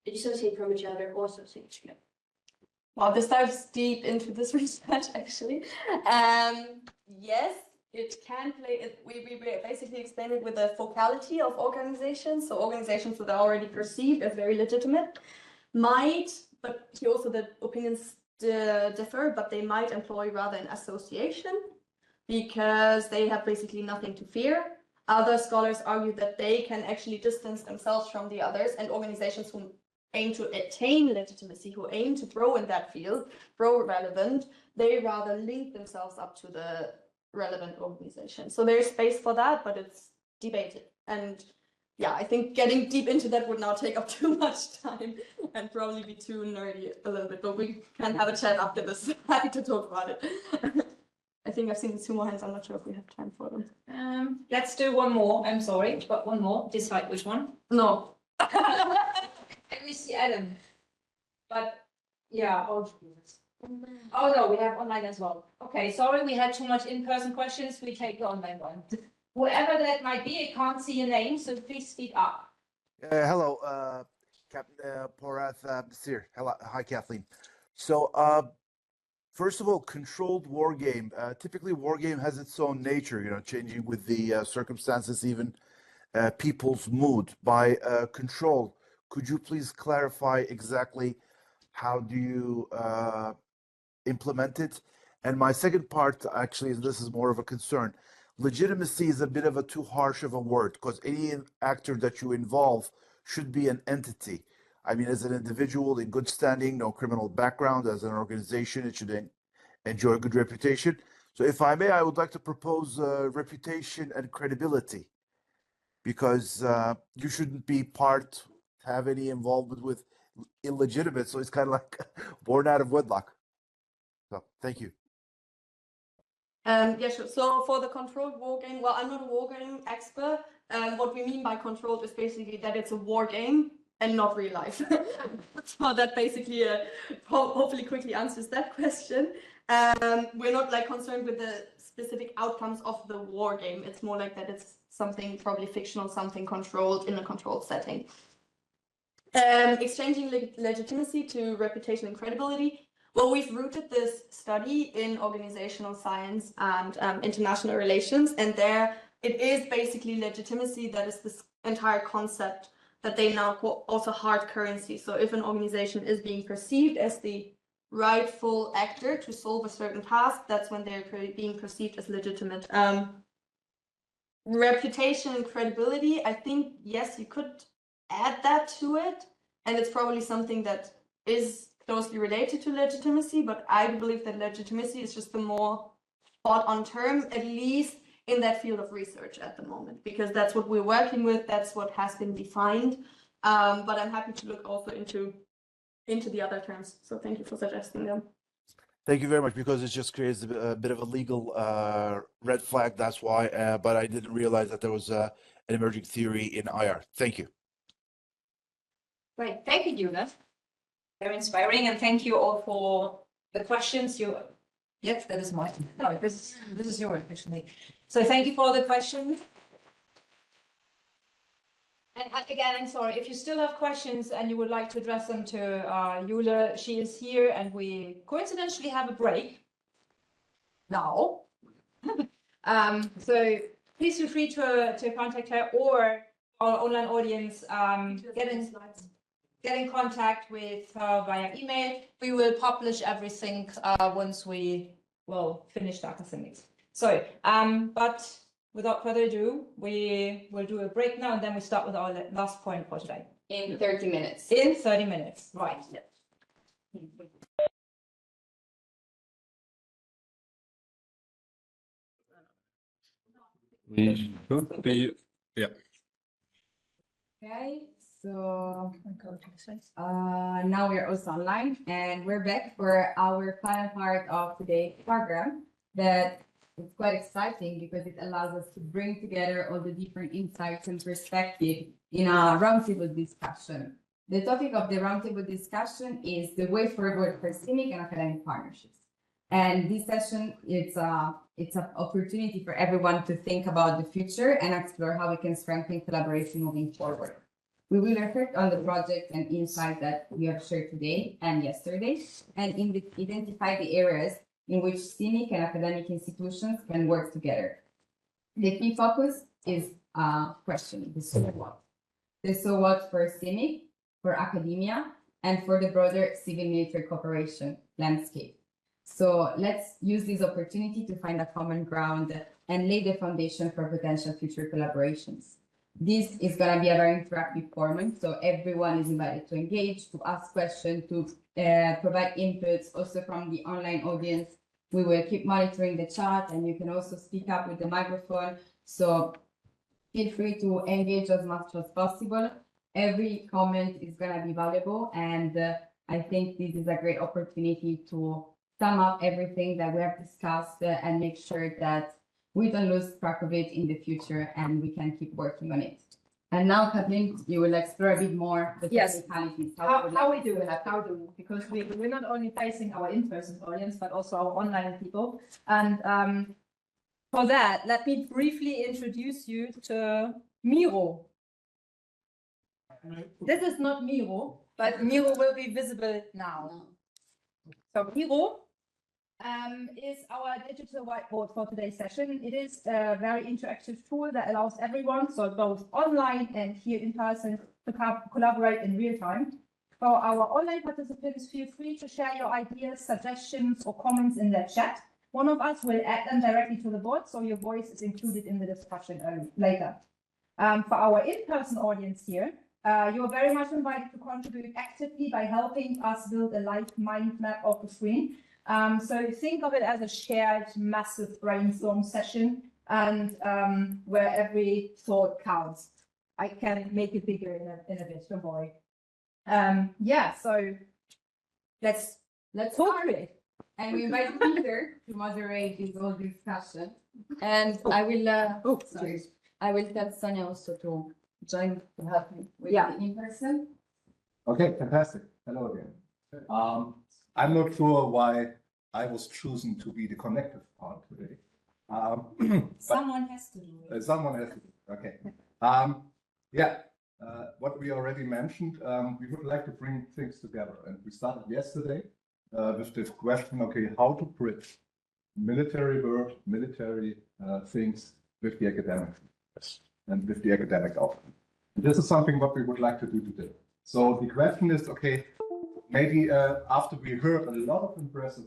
dissociate from each other or associate together? Wow, this dives deep into this research, actually. Yes, it can play. We basically explain it with the focality of organizations. So organizations that are already perceived as very legitimate might, but here also the opinions differ, but they might employ rather an association because they have basically nothing to fear. Other scholars argue that they can actually distance themselves from the others, and organizations who aim to attain legitimacy, who aim to grow in that field, grow relevant, they rather link themselves up to the relevant organization. So there's space for that, but it's debated. And yeah, I think getting deep into that would now take up too much time and probably be too nerdy a little bit, but we can have a chat after this. Happy to talk about it. I think I've seen 2 more hands. I'm not sure if we have time for them. Let's do one more. I'm sorry, but one more. Decide which one. No. Let me see Adam. But yeah. Oh no, we have online as well. Okay, sorry, we had too much in-person questions. We take the online one. Whoever that might be, I can't see your name, so please speak up. Hello, Captain Porath Nasir. Hello, hi, Kathleen. So, first of all, controlled war game. Typically, war game has its own nature, changing with the circumstances, even people's mood. By control, could you please clarify exactly how do you implement it? And my second part, actually, this is more of a concern. Legitimacy is a bit of a too harsh of a word because any actor that you involve should be an entity. I mean, as an individual in good standing, no criminal background, as an organization, it should enjoy a good reputation. So if I may, I would like to propose reputation and credibility because you shouldn't be have any involvement with illegitimate. So it's kind of like born out of wedlock. So thank you. Yeah, sure. So for the controlled war game, well, I'm not a war game expert. What we mean by controlled is basically that it's a war game and not real life. So that basically hopefully quickly answers that question. We're not like concerned with the specific outcomes of the war game. It's more like that it's something probably fictional, something controlled in a controlled setting. Exchanging legitimacy to reputation and credibility. Well, we've rooted this study in organizational science and international relations, and there it is basically legitimacy that is this entire concept that they now call also hard currency. So if an organization is being perceived as the rightful actor to solve a certain task, that's when they're being perceived as legitimate. Reputation and credibility, I think, yes, you could add that to it, and it's probably something that is closely related to legitimacy, but I believe that legitimacy is just the more spot-on term, at least in that field of research at the moment, because that's what we're working with, that's what has been defined. But I'm happy to look also into the other terms. So thank you for suggesting them. Thank you very much, because it just creates a bit of a legal red flag. That's why, but I didn't realize that there was an emerging theory in IR. Thank you. Great, thank you, Judith. Very inspiring, and thank you all for the questions. Yes, that is mine. No, this is yours actually. So thank you for the questions. And again, I'm sorry if you still have questions and you would like to address them to Jule. She is here, and we coincidentally have a break now. So please feel free to contact her or our online audience. Get in contact with her via email. We will publish everything once we will finish the acaCIMICs. So, but without further ado, we will do a break now, and then we start with our last point for today. In 30 minutes. In 30 minutes, right. Yeah. Okay, so now we're also online, and we're back for our final part of today's program. That is quite exciting because it allows us to bring together all the different insights and perspectives in a roundtable discussion. The topic of the roundtable discussion is the way forward for CIMIC and academic partnerships. And this session, it's an opportunity for everyone to think about the future and explore how we can strengthen collaboration moving forward. We will reflect on the project and insights that we have shared today and yesterday, and identify the areas in which CIMIC and academic institutions can work together. The key focus is questioning the so what. The so what for CIMIC, for academia, and for the broader civil-military cooperation landscape. So let's use this opportunity to find a common ground and lay the foundation for potential future collaborations. This is going to be a very interactive format, so everyone is invited to engage, to ask questions, to provide inputs also from the online audience. We will keep monitoring the chat, and you can also speak up with the microphone. So Feel free to engage as much as possible. Every comment is going to be valuable, and I think this is a great opportunity to sum up everything that we have discussed and make sure that we don't lose track of it in the future and we can keep working on it. And now, Kathleen, you will explore a bit more the Yes. technicalities. How we do that, because we're not only facing our in-person audience, but also our online people. And for that, let me briefly introduce you to Miro. This is not Miro, but Miro will be visible now. So Miro is our digital whiteboard for today's session. It is a very interactive tool that allows everyone, so both online and here in person, to collaborate in real time. For our online participants, feel free to share your ideas, suggestions, or comments in the chat. One of us will add them directly to the board, so your voice is included in the discussion later. For our in-person audience here, you're very much invited to contribute actively by helping us build a live mind map of the screen. So think of it as a shared massive brainstorm session, and where every thought counts. I can make it bigger in a bit, don't worry. Yeah, so let's talk to it. And we invite Peter to moderate this whole discussion. And I will I will tell Sonia also to join to help me with the in-person. Okay, fantastic. Hello again. I'm not sure why I was chosen to be the connective part today. Someone has to do it. Someone has to do it. Okay. What we already mentioned, we would like to bring things together. And we started yesterday with this question, okay, how to bridge military world, military things with the academic and with the academic outcome. This is something what we would like to do today. So the question is, okay, maybe after we heard a lot of impressive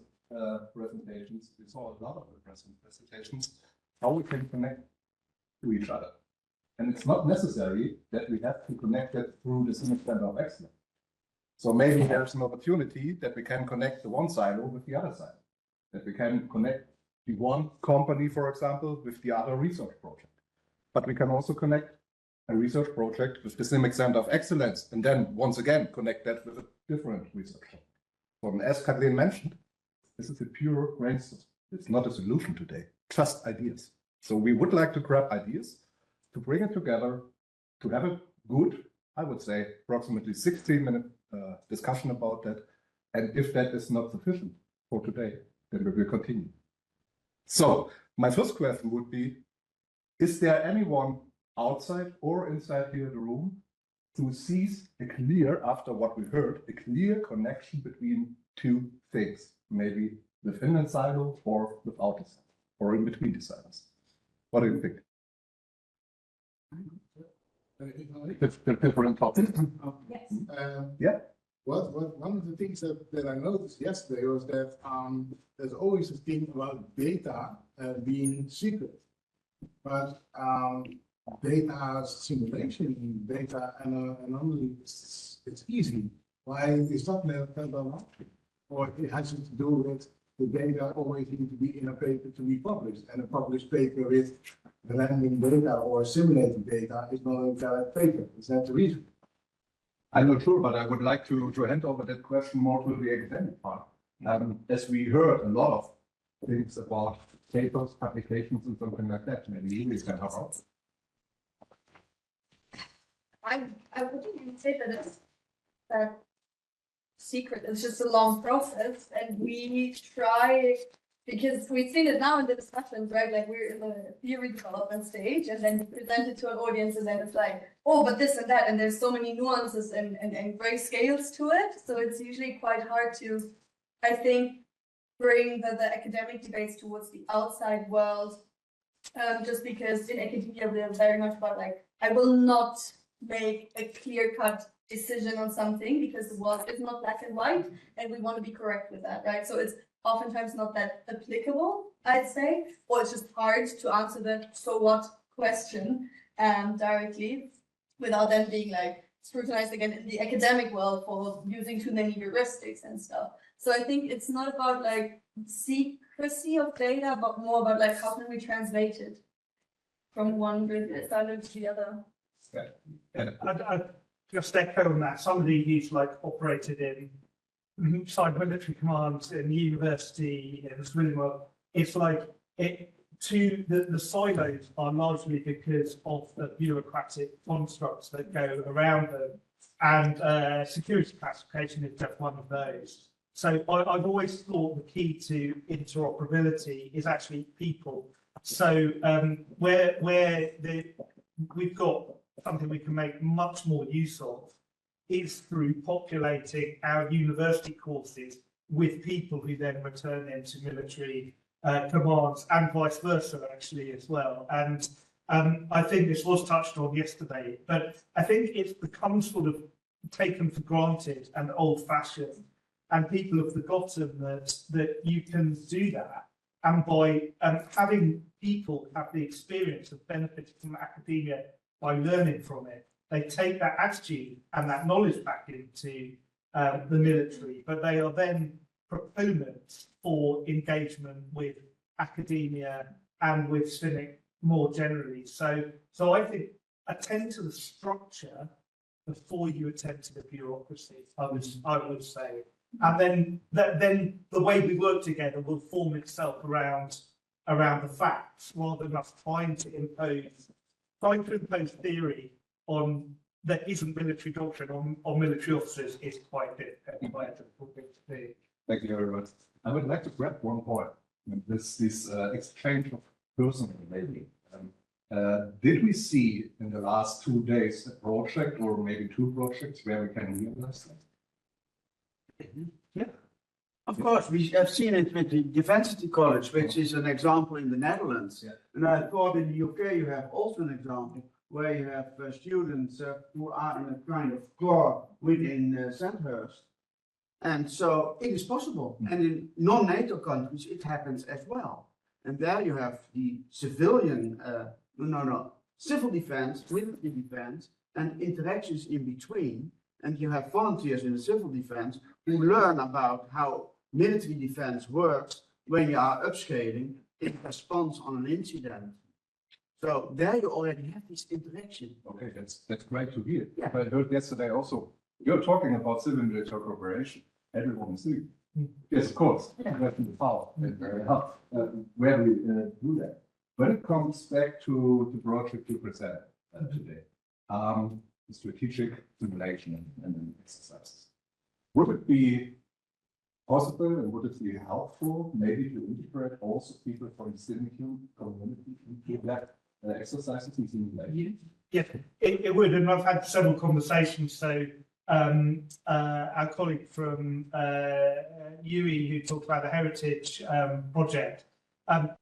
presentations, we saw a lot of impressive presentations, how we can connect to each other. And it's not necessary that we have to connect it through the CIMIC Center of Excellence. So maybe there's an opportunity that we can connect the one silo with the other side, that we can connect the one company, for example, with the other research project. But we can also connect a research project with the CIMIC Center of Excellence, and then once again connect that with a different research project. So as Kathleen mentioned, this is a pure brainstorm. It's not a solution today, just ideas. So we would like to grab ideas, to bring it together, to have a good, I would say, approximately 16-minute discussion about that. And if that is not sufficient for today, then we will continue. So my first question would be, is there anyone outside or inside here in the room who sees a clear, after what we heard, a clear connection between two things, maybe within a silo or without a silo, or in between the silos? What do you think? The different topics. Yes. Yeah. One of the things that I noticed yesterday was that there's always a thing about data being secret, but data simulation, data anomaly, it's easy. Why is that not? Or it has to do with the data always need to be in a paper to be published, and a published paper with random data or simulated data is not a valid paper. Is that the reason? I'm not sure, but I would like to hand over that question more to the academic part. As we heard a lot of things about papers, publications, and something like that, maybe we can help out. I wouldn't even say that it's that secret. It's just a long process, and we try, because we've seen it now in the discussions, right? Like we're in the theory development stage, and then we present it to an audience, and then it's like, oh, but this and that, and there's so many nuances and gray scales to it. So it's usually quite hard to, I think, bring the academic debates towards the outside world, just because in academia we're very much about like, I will not make a clear-cut decision on something because the world is not black and white, and we want to be correct with that, right? So it's oftentimes not that applicable, I'd say, or it's just hard to answer the so what question directly without then being like scrutinized again in the academic world for using too many heuristics and stuff. So I think it's not about like secrecy of data, but more about like how can we translate it. from one business silo to the other. I just echo on that. Somebody who's like operated in cyber military commands in university in Sweden, it's like the silos are largely because of the bureaucratic constructs that go around them, and security classification is just one of those. So I've always thought the key to interoperability is actually people. So we've got something we can make much more use of is through populating our university courses with people who then return into military commands, and vice versa actually as well. And I think this was touched on yesterday, but I think it's become sort of taken for granted and old-fashioned, and people have forgotten that you can do that. And by having people have the experience of benefiting from academia by learning from it, they take that attitude and that knowledge back into the military, but they are then proponents for engagement with academia and with CIMIC more generally. So I think attend to the structure before you attend to the bureaucracy, I would say. And then the way we work together will form itself around the facts, rather than us trying to impose theory on that isn't military doctrine on military officers is quite difficult thing to do. Thank you very much. I would like to grab one point. This exchange of personnel, maybe. Did we see in the last 2 days a project or maybe 2 projects where we can realize that? Yeah, of course, we have seen it with the Defensity College, which is an example in the Netherlands. Yeah. And I thought in the UK you have also an example where you have students who are in a kind of core within Sandhurst. And so it is possible. And in non-NATO countries, it happens as well. And there you have the civilian, civil defense, military defense, and interactions in between. And you have volunteers in the civil defense who learn about how military defense works when you are upscaling in response on an incident. So there you already have this interaction. Okay, that's great to hear. Yeah. I heard yesterday also, you're talking about civil military cooperation. Everyone is doing. Yes, of course. Yeah. That's the power. Where we do that. When it comes back to the project you presented today, the strategic simulation and exercises, would it be possible and would it be helpful maybe to integrate also people from the CIMIC community into that exercises and simulation? Yeah, it would, and I've had several conversations. So our colleague from UE who talked about the heritage project,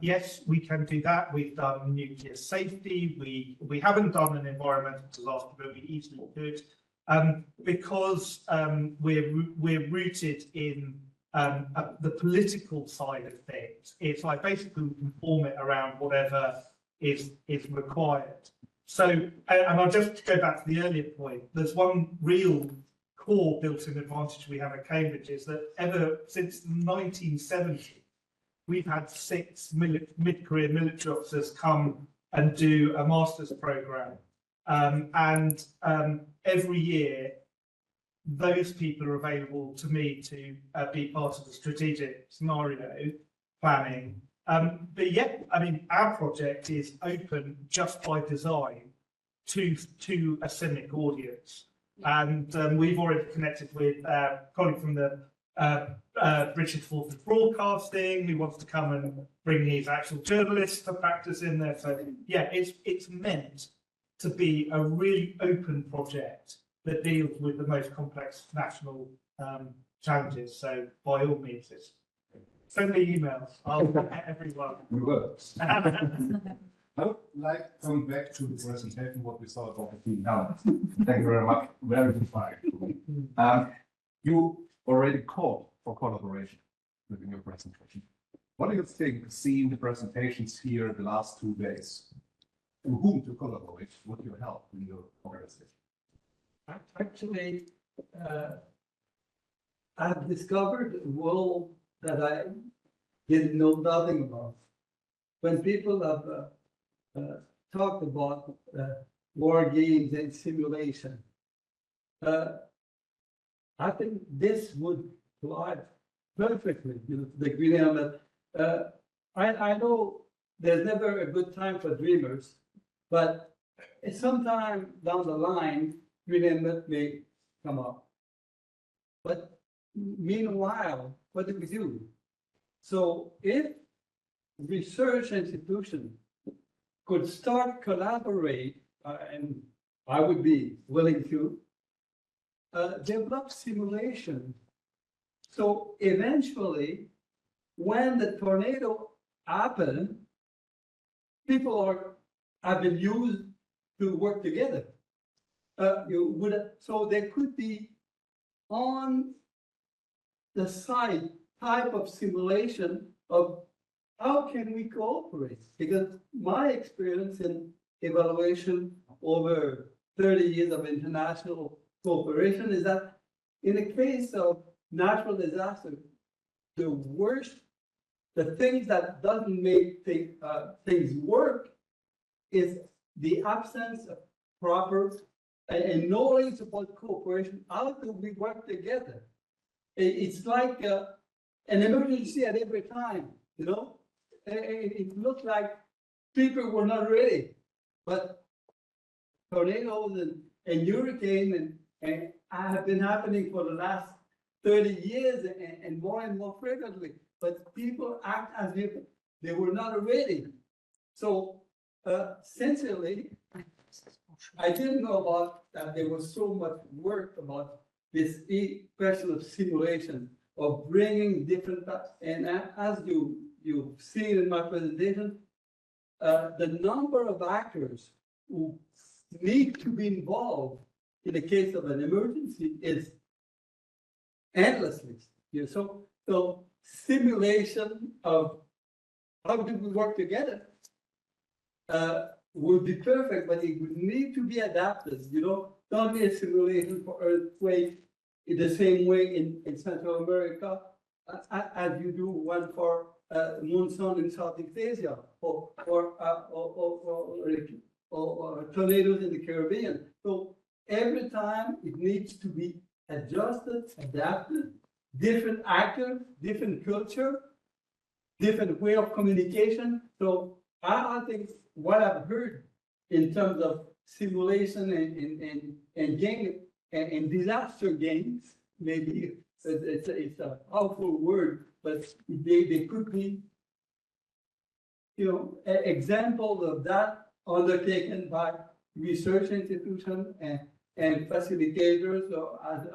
yes, we can do that. We've done nuclear safety. We haven't done an environmental disaster, but we easily could, because we're rooted in the political side of things. It's like basically we can form it around whatever is required. So, and I'll just go back to the earlier point. There's one real core built-in advantage we have at Cambridge is that ever since the 1970s, we've had 6 mid-career military officers come and do a master's program. And every year, those people are available to me to be part of the strategic scenario planning. But yet, I mean, our project is open just by design to a CIMIC audience. And we've already connected with a colleague from the British Force of Broadcasting who wants to come and bring his actual journalists to practice in there. So yeah, it's meant to be a really open project that deals with the most complex national challenges. So by all means, send me emails. I'll get everyone. We will. I would like to come back to the presentation, what we saw about the team now. Thank you very much. Very inspiring. You already called for collaboration within your presentation. What do you think, seeing the presentations here the last 2 days? To whom to collaborate with your help in your organization? Actually, I've discovered a world that I didn't know nothing about. When people have talked about war games and simulation. I think this would apply perfectly, to the green element. I know there's never a good time for dreamers, but sometime down the line, green element may come up. But meanwhile, what do we do? So if research institutions could start collaborate, and I would be willing to, develop simulation. So eventually, when the tornado happened, people have been used to work together. So there could be on the side type of simulation of how can we cooperate? Because my experience in evaluation over 30 years of international cooperation is that in the case of natural disaster, the worst, the things that doesn't make things work is the absence of proper and knowledge about cooperation. How do we work together? It's like an emergency at every time, It looked like people were not ready, but tornadoes and hurricanes and have been happening for the last 30 years and more frequently, but people act as if they were not ready. So sincerely, I didn't know about that there was so much work about this question of simulation, of bringing different, and as you've seen in my presentation, the number of actors who need to be involved in the case of an emergency is endlessly. So simulation of how do we work together would be perfect, but it would need to be adapted. Don't be a simulation for earthquake in the same way in Central America as you do one for monsoon in Southeast Asia or tornadoes in the Caribbean. So every time it needs to be adjusted, adapted, different actors, different culture, different way of communication. So I think what I've heard in terms of simulation and game and disaster games, maybe it's a powerful word, but they could be, examples of that undertaken by research institutions and facilitators,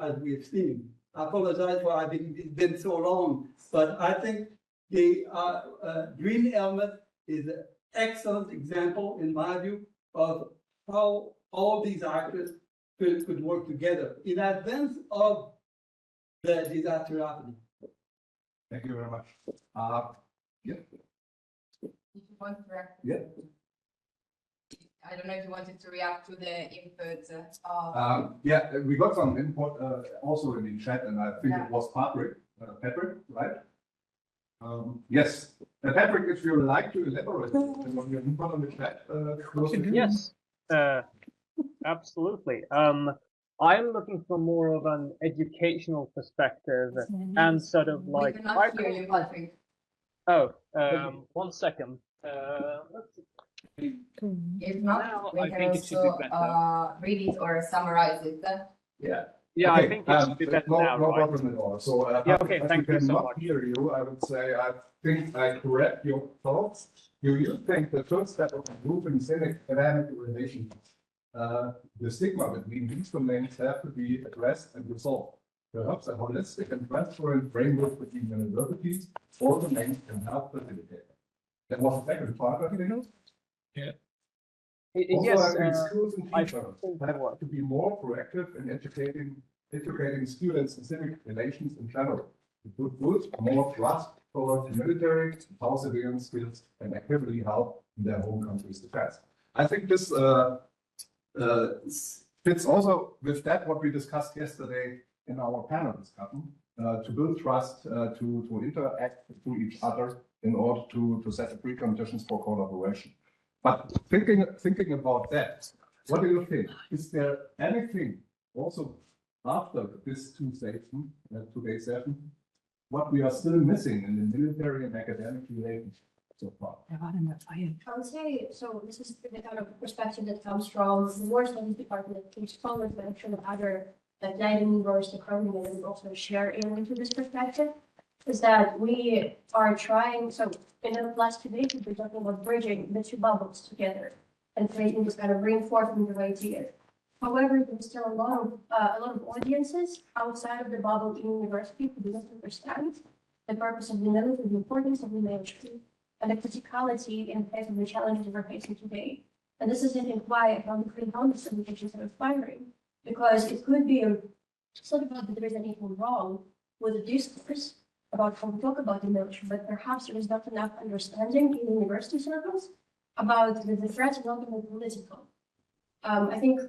as we've seen. I apologize for having been so long, but I think the green element is an excellent example, in my view, of how all these actors could work together in advance of the disaster happening. Thank you very much. Yeah. If you want to react. Yeah. I don't know if you wanted to react to the input. Yeah, we got some input also in the chat, and I think it was Patrick, right? Yes, Patrick, if you would like to elaborate on your input on the chat. Yes, absolutely. I'm looking for more of an educational perspective and sort of like. We cannot hear you, Patrick. Oh, 1 second. If not, we can also read it or summarize it. Yeah. Yeah, okay. I think it should be better now, no right? problem at all. So, yeah, okay, thank you so much. Hear you, I would say I think I correct your thoughts. You think the first step of improving cynic academic relations, the stigma between these domains have to be addressed and resolved. Perhaps a holistic and transparent framework between universities or domains can help facilitate. That was the second part of it. Yeah. Also, Yes, I think schools and I teachers think have to be more proactive in educating students in civic relations in general. To put good, more trust towards military, how civilian skills and actively help in their home country's defense. I think this fits also with that what we discussed yesterday in our panel discussion, to build trust, to interact with each other in order to set the preconditions for collaboration. But thinking about that, what do you think? Is there anything also after this today's session, what we are still missing in the military and academic relations so far? I would say, so this is the kind of perspective that comes from the War Studies Department, which follows the action of other Leiden University, Groningen, and also share into this perspective, is that we are trying, so in the last 2 days, we've been talking about bridging the two bubbles together and creating this kind of reinforcement of ideas. However, there's still a lot of audiences outside of the bubble in university who do not understand the purpose of the military, the importance of the military, and the criticality in the face of the challenges we're facing today. And this is why economic economics communications are inspiring, because it could be it's not about that there is anything wrong with the discourse about how we talk about the military, but perhaps there is not enough understanding in university circles about the threats not only political. I think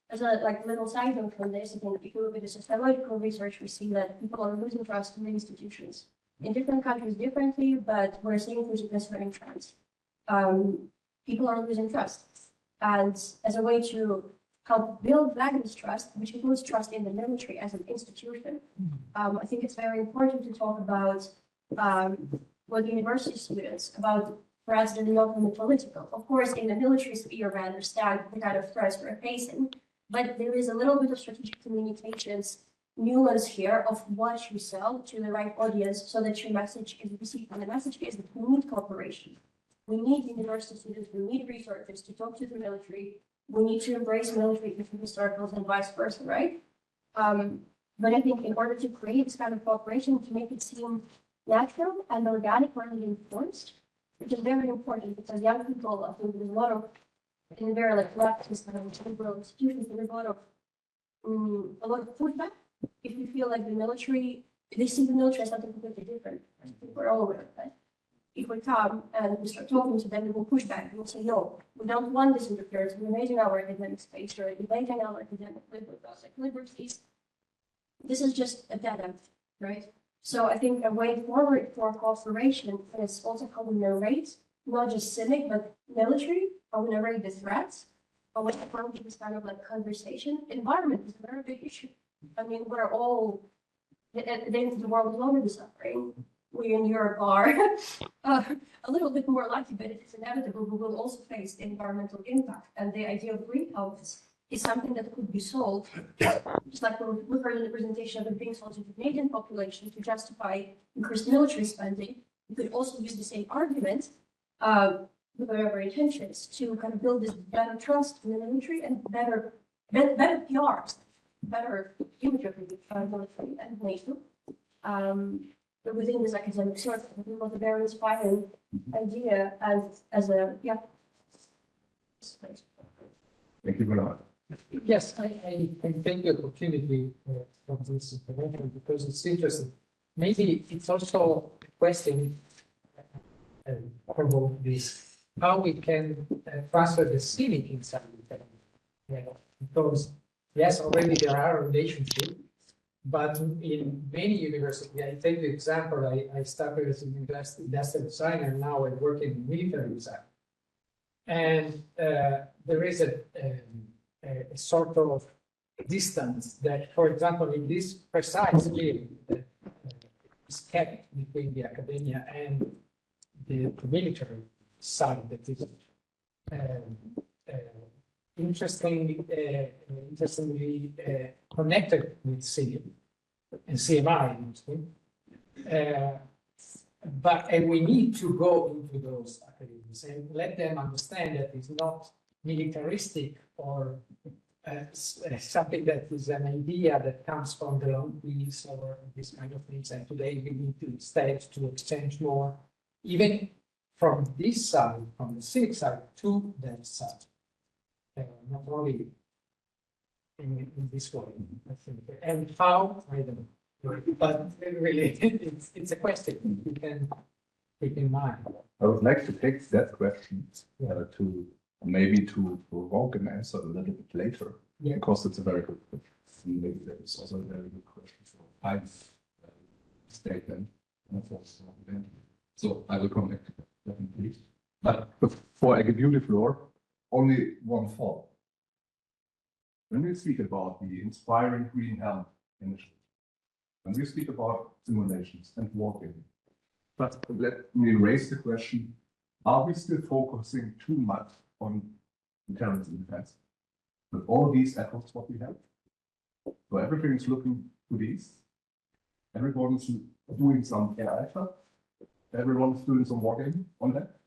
as a little side note from this, again, if you look at the sociological research, we see that people are losing trust in the institutions. In different countries differently, but we're seeing concerning trends. People are losing trust. And as a way to help build back this trust, which includes trust in the military as an institution, I think it's very important to talk about with university students about threats that are not only political. Of course, in the military sphere, we understand the kind of threats we're facing, but there is a little bit of strategic communications nuance here of what you sell to the right audience so that your message is received. And the message is that we need cooperation. We need university students, we need researchers to talk to the military. We need to embrace military in circles and vice versa, right? But I think in order to create this kind of cooperation, to make it seem natural and organic rather than forced, which is very important because young people, I think there's a lot of, in very leftist kind of liberal institutions, there's a lot of pushback. If you feel like the military, they see the military as something completely different. We're all aware of that. If we come and we start talking to them, we will push back. We will say, no, we don't want this interference. We're invading our academic space. We're invading our academic liberties. This is just a dead end, right? So I think a way forward for cooperation is also how we narrate, not just civic, but military, how we narrate the threats, how we approach this kind of conversation. Environment is a very big issue. I mean, we're all, the end of the world is already suffering. We in Europe are a little bit more lucky, but it is inevitable. We will also face the environmental impact. And the idea of greenhouse is something that could be solved, just like we heard in the presentation of it being solved to the Canadian population to justify increased military spending. We could also use the same argument with whatever intentions to kind of build this better trust in the military and better PRs, better image of the military and NATO. But within this academic circle, I think was a very inspiring idea as a, yeah. Thank you very much. Yes, I take the opportunity from this information because it's interesting. Maybe it's also a question about this, how we can transfer the civic inside the family. Because yes, already there are relationships, but in many universities, I take the example, I started as an industrial designer, and now I work in military design. And there is a sort of distance that, for example, in this precise field that is kept between the academia and the military side that is interestingly connected with CM and CMI mostly. And we need to go into those academies and let them understand that it's not militaristic or something that is an idea that comes from the long peace or this kind of things. And today we need to instead to exchange more, even from this side, from the civic side to that side. Not only in this way, I think. And how, I don't know. But really, it's a question you can keep in mind. I would like to take that question to maybe to provoke an answer a little bit later, because it's a very good question. Maybe that is also a very good question for Heinz's statement. So I will come back to that, please. But before I give you the floor, only one thought. When we speak about the Inspiring Green Health Initiative, when we speak about simulations and walking, but let me raise the question, are we still focusing too much on intelligence and defense? With all these efforts, what we have? So everything is looking to the east. Everyone is doing some AI stuff. Everyone is doing some walking on that.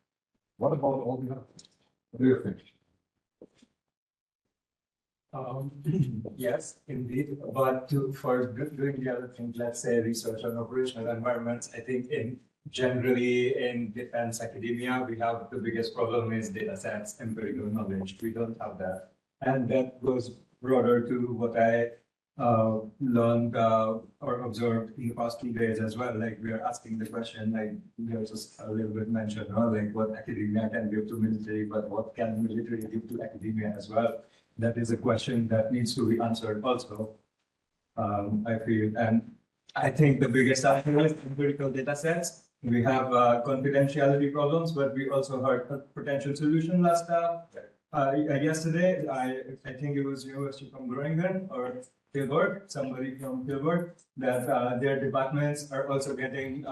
What about all the others? What do you think? Yes, indeed. But for doing the other things, let's say research on operational environments, I think generally in defense academia, we have the biggest problem is data sets, empirical knowledge. We don't have that. And that goes broader to what I learned or observed in the past 2 days as well. Like we are asking the question, like you just a little bit mentioned, like what academia can give to military, but what can military give to academia as well? That is a question that needs to be answered also, I feel. And I think the biggest issue is empirical data sets. We have confidentiality problems, but we also heard a potential solution last yesterday. I think it was University from Groningen or Tilburg, somebody from Tilburg, that their departments are also getting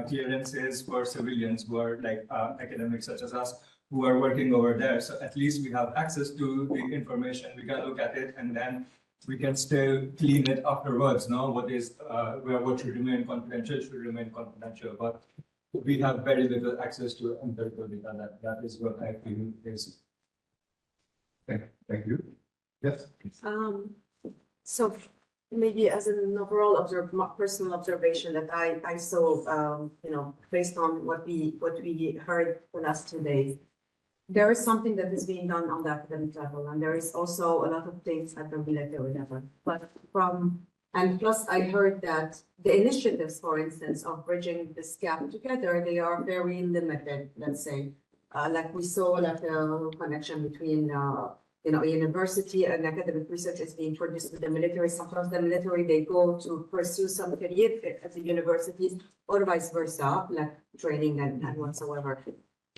clearances for civilians who are like academics such as us, who are working over there. So at least we have access to the information. We can look at it and then we can still clean it afterwards. No, what should remain confidential should remain confidential. But we have very little access to empirical data. That is what I feel is. Thank you. Yes, please. So maybe as an overall personal observation that I saw, based on what we heard the last 2 days, there is something that is being done on the academic level, and there is also a lot of things at the military level. And plus I heard that the initiatives, for instance, of bridging this gap together, they are very limited, let's say. Like we saw like a connection between university and academic research is being produced with the military. Sometimes the military, they go to pursue some career at the universities or vice versa, like training and whatsoever.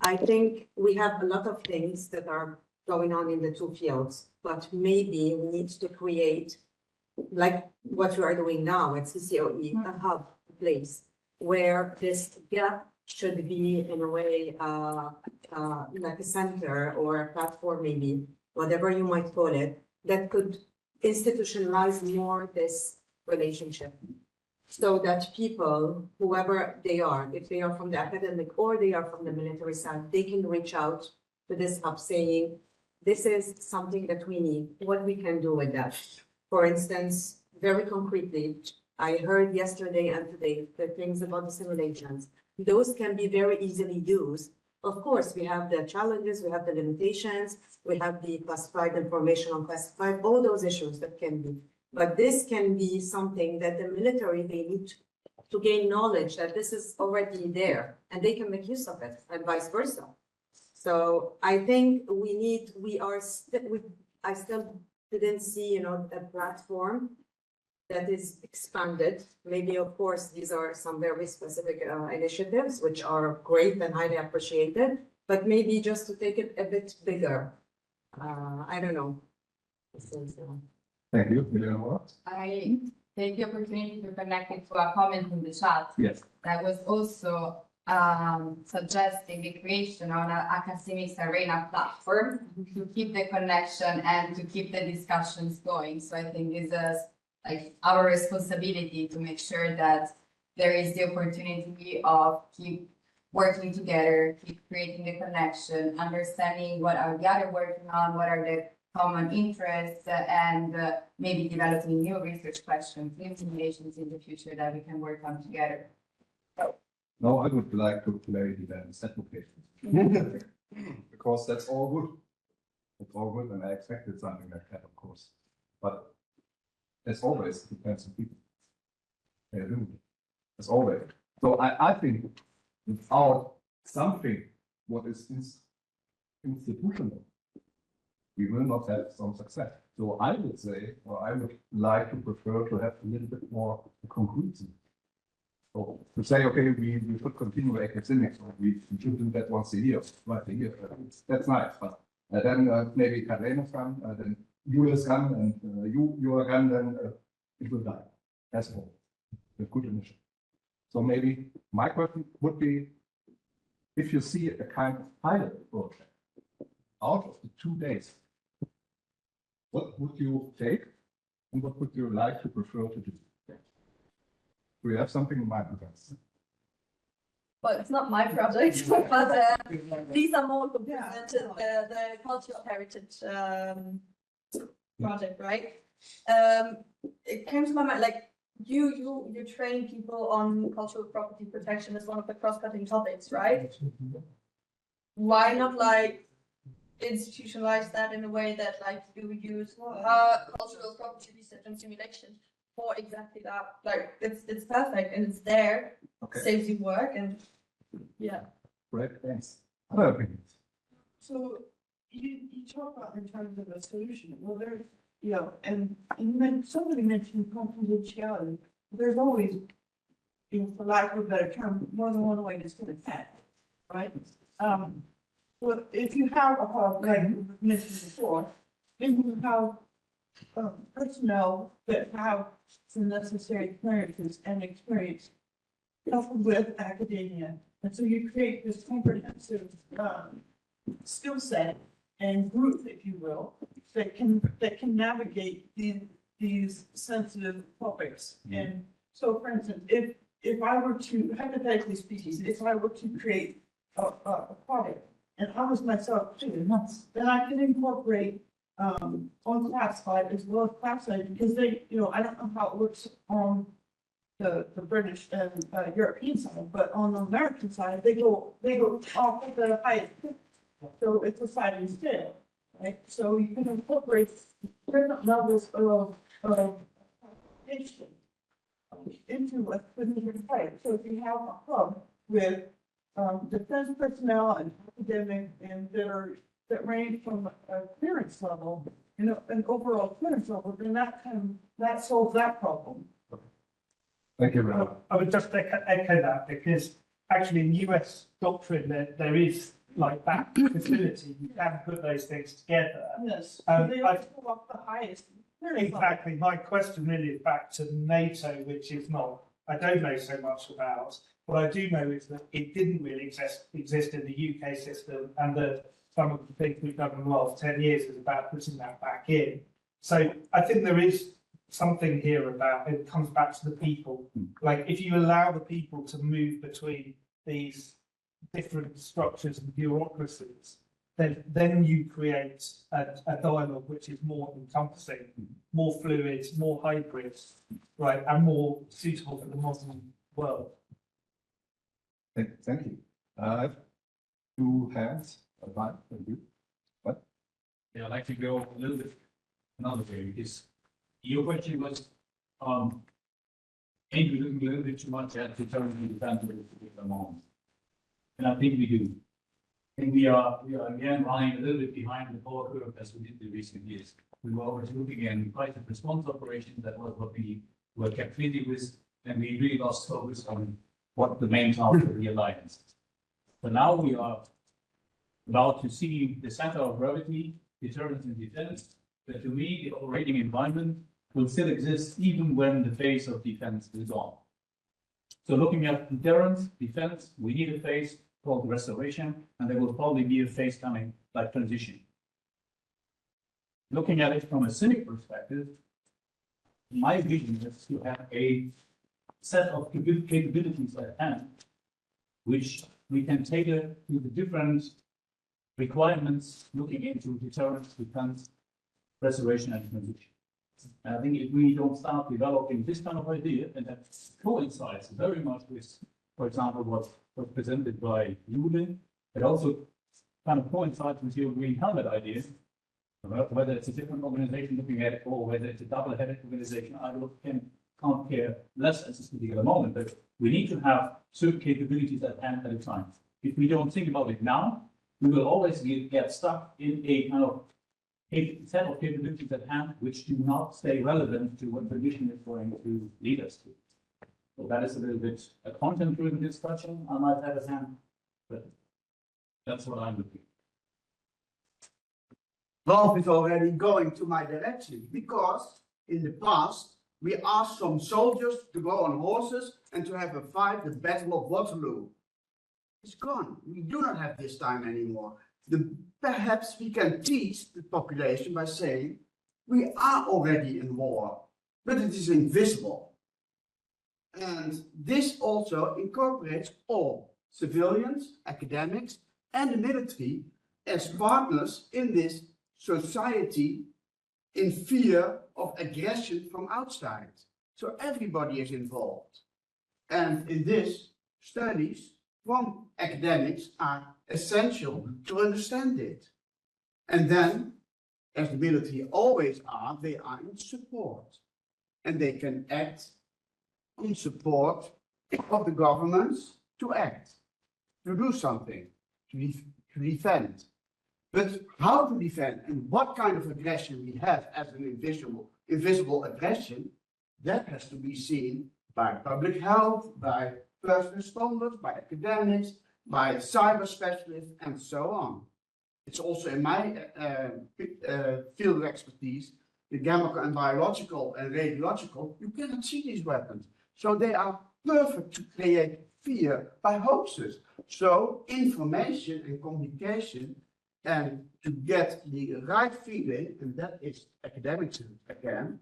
I think we have a lot of things that are going on in the two fields, but maybe we need to create, like what we are doing now at CCOE, a hub, a place where this gap should be in a way like a center or a platform, maybe, whatever you might call it, that could institutionalize more this relationship. So that people, whoever they are, if they are from the academic or they are from the military side, they can reach out to this hub saying, this is something that we need, what we can do with that. For instance, very concretely, I heard yesterday and today the things about the simulations. Those can be very easily used. Of course, we have the challenges, we have the limitations, we have the classified information on classified, all those issues that can be. But this can be something that the military, they need to gain knowledge that this is already there and they can make use of it and vice versa. So I think I still didn't see, a platform that is expanded. Maybe, of course, these are some very specific initiatives, which are great and highly appreciated, but maybe just to take it a bit bigger. I don't know. Thank you. I take the opportunity to connect it to a comment in the chat. Yes. That was also suggesting the creation of an acaCIMICs arena platform to keep the connection and to keep the discussions going. So I think this is like our responsibility to make sure that there is the opportunity of keep working together, keep creating the connection, understanding what are the other working on, what are the common interests, and maybe developing new research questions, new simulations in the future that we can work on together. Now I would like to play the set location. Because that's all good. It's all good, and I expected something like that, of course. But as always, it depends on people. As always. So I think without something what is institutional, we will not have some success. So I would say, or I would like to prefer to have a little bit more concrete. So to say, okay, we should continue acaCIMICs, or we should do that once a year, twice a year, that's nice. But then maybe Karena's come, then Julius come, and you are come, then it will die. That's all. A good initiative. So maybe my question would be, if you see a kind of pilot project out of the 2 days, what would you take and what would you like to prefer to do? Do you have something in mind with us? Well, it's not my project, but Lisa Moore who presented the cultural heritage project, right? It came to my mind, like you train people on cultural property protection as one of the cross-cutting topics, right? Why not like institutionalize that in a way that like you use cultural property research and simulation for exactly that? Like it's perfect and it's there, saves you work and yeah. Great, thanks. Other opinions? So you talk about in terms of a solution, well, there's, you know, and then somebody mentioned confidentiality. There's always, you know, for lack of a better term, more than one way to skin a cat, right? Well, if you have a hub, like we mentioned before, then you have personnel that have the necessary clearances and experience coupled with academia. And so you create this comprehensive skill set and group, if you will, that can navigate these sensitive topics. And so, for instance, if I were to, hypothetically speaking, if I were to create a product and I was myself too, then I could incorporate unclassified as well as classified, because they, you know, I don't know how it works on the British and European side, but on the American side, they go off of the highest. So it's a sliding scale, right? So you can incorporate different levels of education into a specific type. So if you have a hub with defense personnel and academic and that range from a clearance level, you know, an overall clearance level, then that solves that problem. Thank you very much. I would just echo that, because actually in US doctrine there is like that facility, you can put those things together. Yes, they always go up the highest. Exactly. My question really is back to NATO, which is not, I don't know so much about. What I do know is that it didn't really exist in the UK system, and that some of the things we've done in the last 10 years is about putting that back in. So I think there is something here about, it comes back to the people. Like if you allow the people to move between these different structures and bureaucracies, then you create a dialogue which is more encompassing, more fluid, more hybrid, right, and more suitable for the modern world. Thank you. I have 2 hands. Thank you. What? Yeah, I'd like to go a little bit another way, because your question was, ain't we looking a little bit too much at determining the time at the moment? And I think we do. And we are again running a little bit behind the power curve as we did in recent years. We were always looking at crisis response operations. That was what we were kept busy with, and we really lost focus on what the main task of the alliance is. But now we are about to see the center of gravity, deterrence and defense. But to me, the operating environment will still exist even when the phase of defense is gone. So looking at deterrence, defense, we need a phase called restoration, and there will probably be a phase coming like transition. Looking at it from a CIMIC perspective, my vision is to have a set of capabilities at hand, which we can tailor to the different requirements looking into deterrence, defense, restoration, and transition. And I think if we don't start developing this kind of idea, and that coincides very much with, for example, what was presented by Julie, it also kind of coincides with your green helmet idea, whether it's a different organization looking at it or whether it's a double-headed organization, I can't care less at this particular moment, but we need to have certain capabilities at hand at a time. If we don't think about it now, we will always get stuck in a kind of a set of capabilities at hand which do not stay relevant to what the mission is going to lead us to. So that is a little bit a content-driven discussion. I might have a hand, but that's what I'm looking. Ralph is already going to my direction because in the past we asked some soldiers to go on horses and to have a fight, the Battle of Waterloo. It's gone. We do not have this time anymore. Perhaps we can teach the population by saying we are already in war, but it is invisible. And this also incorporates all civilians, academics, and the military as partners in this society in fear of aggression from outside. So everybody is involved. And in this, studies from academics are essential to understand it. And then, as the military always are, they are in support. And they can act in support of the governments to act, to do something, to defend. But how to defend and what kind of aggression we have as an invisible aggression, that has to be seen by public health, by first responders, by academics, by cyber specialists, and so on. It's also in my field of expertise, the chemical and biological and radiological, you cannot see these weapons. So they are perfect to create fear by hoaxes. So information and communication and to get the right feeling, and that is academics again,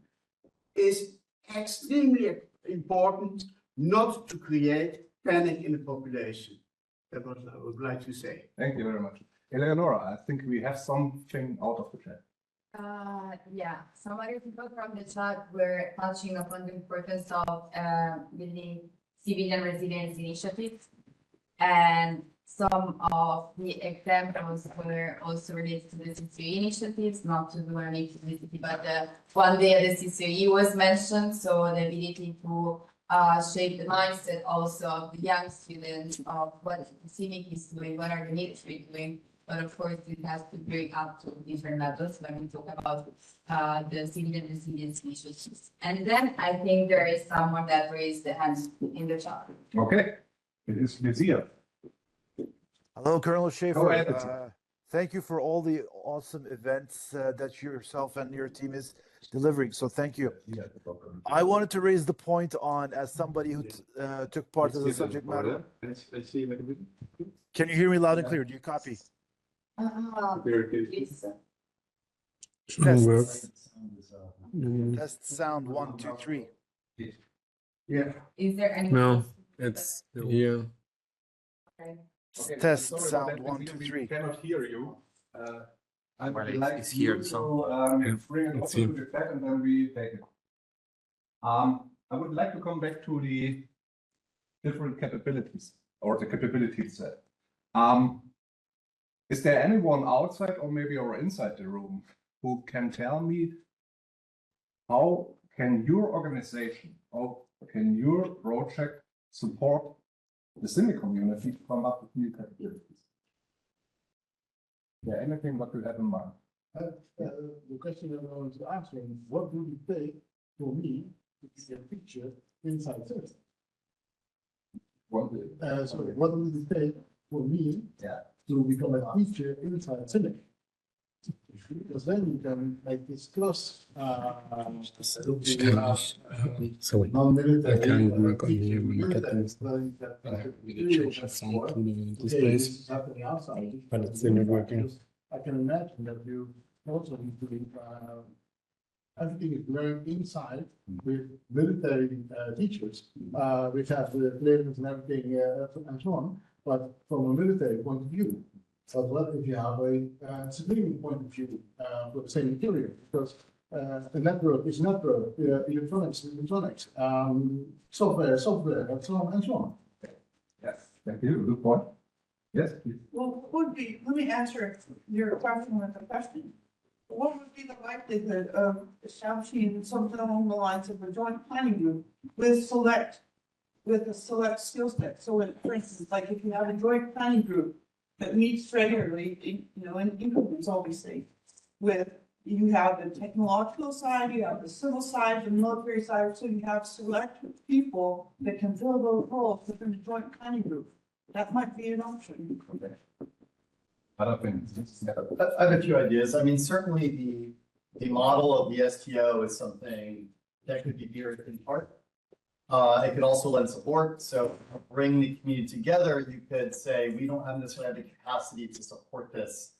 is extremely important not to create panic in the population. That's what I would like to say. Thank you very much. Eleonora, I think we have something out of the chat. Yeah, some other people from the chat were touching upon the importance of building civilian resilience initiatives, and some of the examples were also related to the CCE initiatives, not to do any publicity, but one day the CCE was mentioned, so the ability to shape the mindset also of the young students of what CIMIC is doing, what are the military doing. But of course, it has to bring up to different levels when we talk about the civilian resilience initiatives. And then I think there is someone that raised the hand in the chat. Okay, it is Nazir. Hello, Colonel Go Schaefer. ahead. Thank you for all the awesome events that yourself and your team is delivering. So thank you. I wanted to raise the point on, as somebody who took part of the subject matter. Can you hear me loud and clear? Do you copy? Test sound 1, 2, 3. Yeah. Is there any? No, it's here. Okay. Test Sorry about sound that, 1, Nazir, 2, we 3. cannot hear you. I would Well, like it's here, you so to bring it let's also to the chat and then we take it. I would like to come back to the different capabilities or the capabilities set. Is there anyone outside or maybe or inside the room who can tell me how can your organization, how can your project support the CIMIC community to come up with new capabilities? Is there anything what you have in mind? The question that I want to ask is, what would it take for me to see a picture inside CIMIC? What would it take for me to become a teacher inside CIMIC? Because then you can make this cross. Sorry, I can't work on here when I get this. Sound to the displays, but it's not working. I can imagine that you also need to be, everything is learned inside with military teachers, which have the clearance and everything and so on, but from a military point of view. But what if you have a civilian point of view for the same material? Because the network is network, electronics, software, and so on and so on. Yes, thank you. Good point. Yes, please. Well, let me answer your question with a question. What would be the likelihood of establishing something along the lines of a joint planning group with a select skill set? So for instance, like if you have a joint planning group that meets regularly, in increments, obviously, with You have the technological side, you have the civil side, the military side, so you have select people that can fill those roles within the joint planning group. That might be an option. Other things. I have a few ideas. I mean, certainly the model of the STO is something that could be mirrored in part. It could also lend support. So bring the community together. You could say, we don't have necessarily the capacity to support this,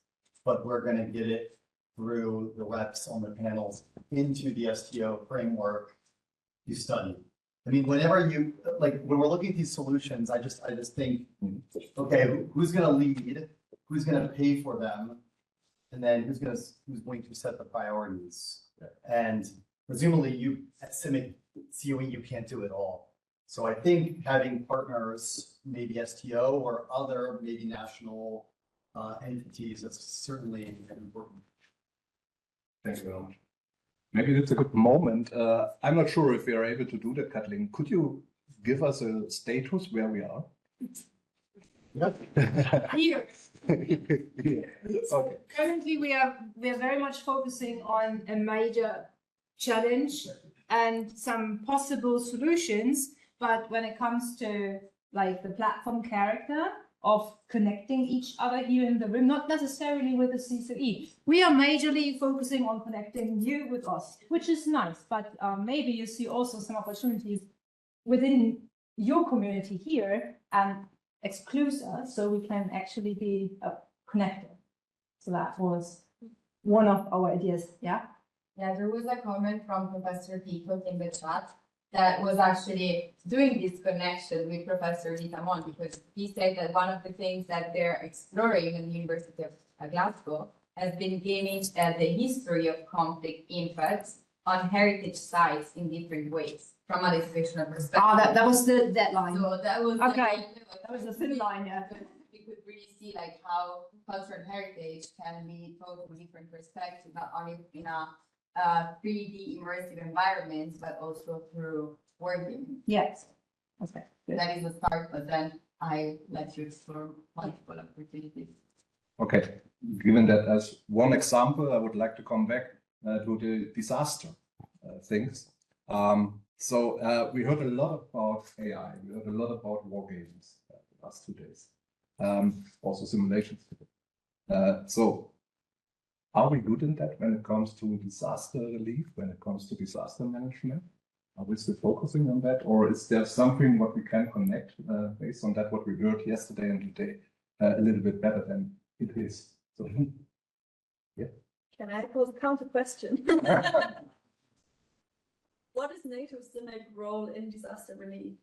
but we're going to get it through the reps on the panels into the STO framework you study. I mean, whenever you, like, when we're looking at these solutions, I just think, okay, who's going to lead? Who's going to pay for them? And then who's going to set the priorities? And presumably you at CIMIC COE, you can't do it all. So I think having partners, maybe STO or other maybe national entities, that's certainly important. Thank you very much. Maybe that's a good moment. I'm not sure if we are able to do that, Kathleen. Could you give us a status where we are? Here. Okay. Currently, we are very much focusing on a major challenge and some possible solutions. But when it comes to like the platform character of connecting each other here in the room, not necessarily with the CCE, we are majorly focusing on connecting you with us, which is nice. But maybe you see also some opportunities within your community here and exclude us so we can actually be connected. So that was one of our ideas. Yeah. Yeah, there was a comment from Professor Peacock in the chat that was actually doing this connection with Professor Litamon, because he said that one of the things that they're exploring in the University of Glasgow has been gaining the history of conflict impacts on heritage sites in different ways from an educational perspective. Oh, that was the deadline. So that was okay. That was the thin line, yeah. We could really see like how cultural heritage can be taught from different perspectives, not only in a 3D immersive environments, but also through working. Yes. Okay. Good. That is the start, but then I let you explore multiple opportunities. Okay. Given that as one example, I would like to come back to the disaster things. We heard a lot about AI. We heard a lot about war games the last 2 days. Also simulations. Are we good in that when it comes to disaster relief, when it comes to disaster management? Are we still focusing on that? Or is there something what we can connect based on that, what we heard yesterday and today, a little bit better than it is? So, yeah. Can I pose a counter question? What is NATO's CIMIC role in disaster relief?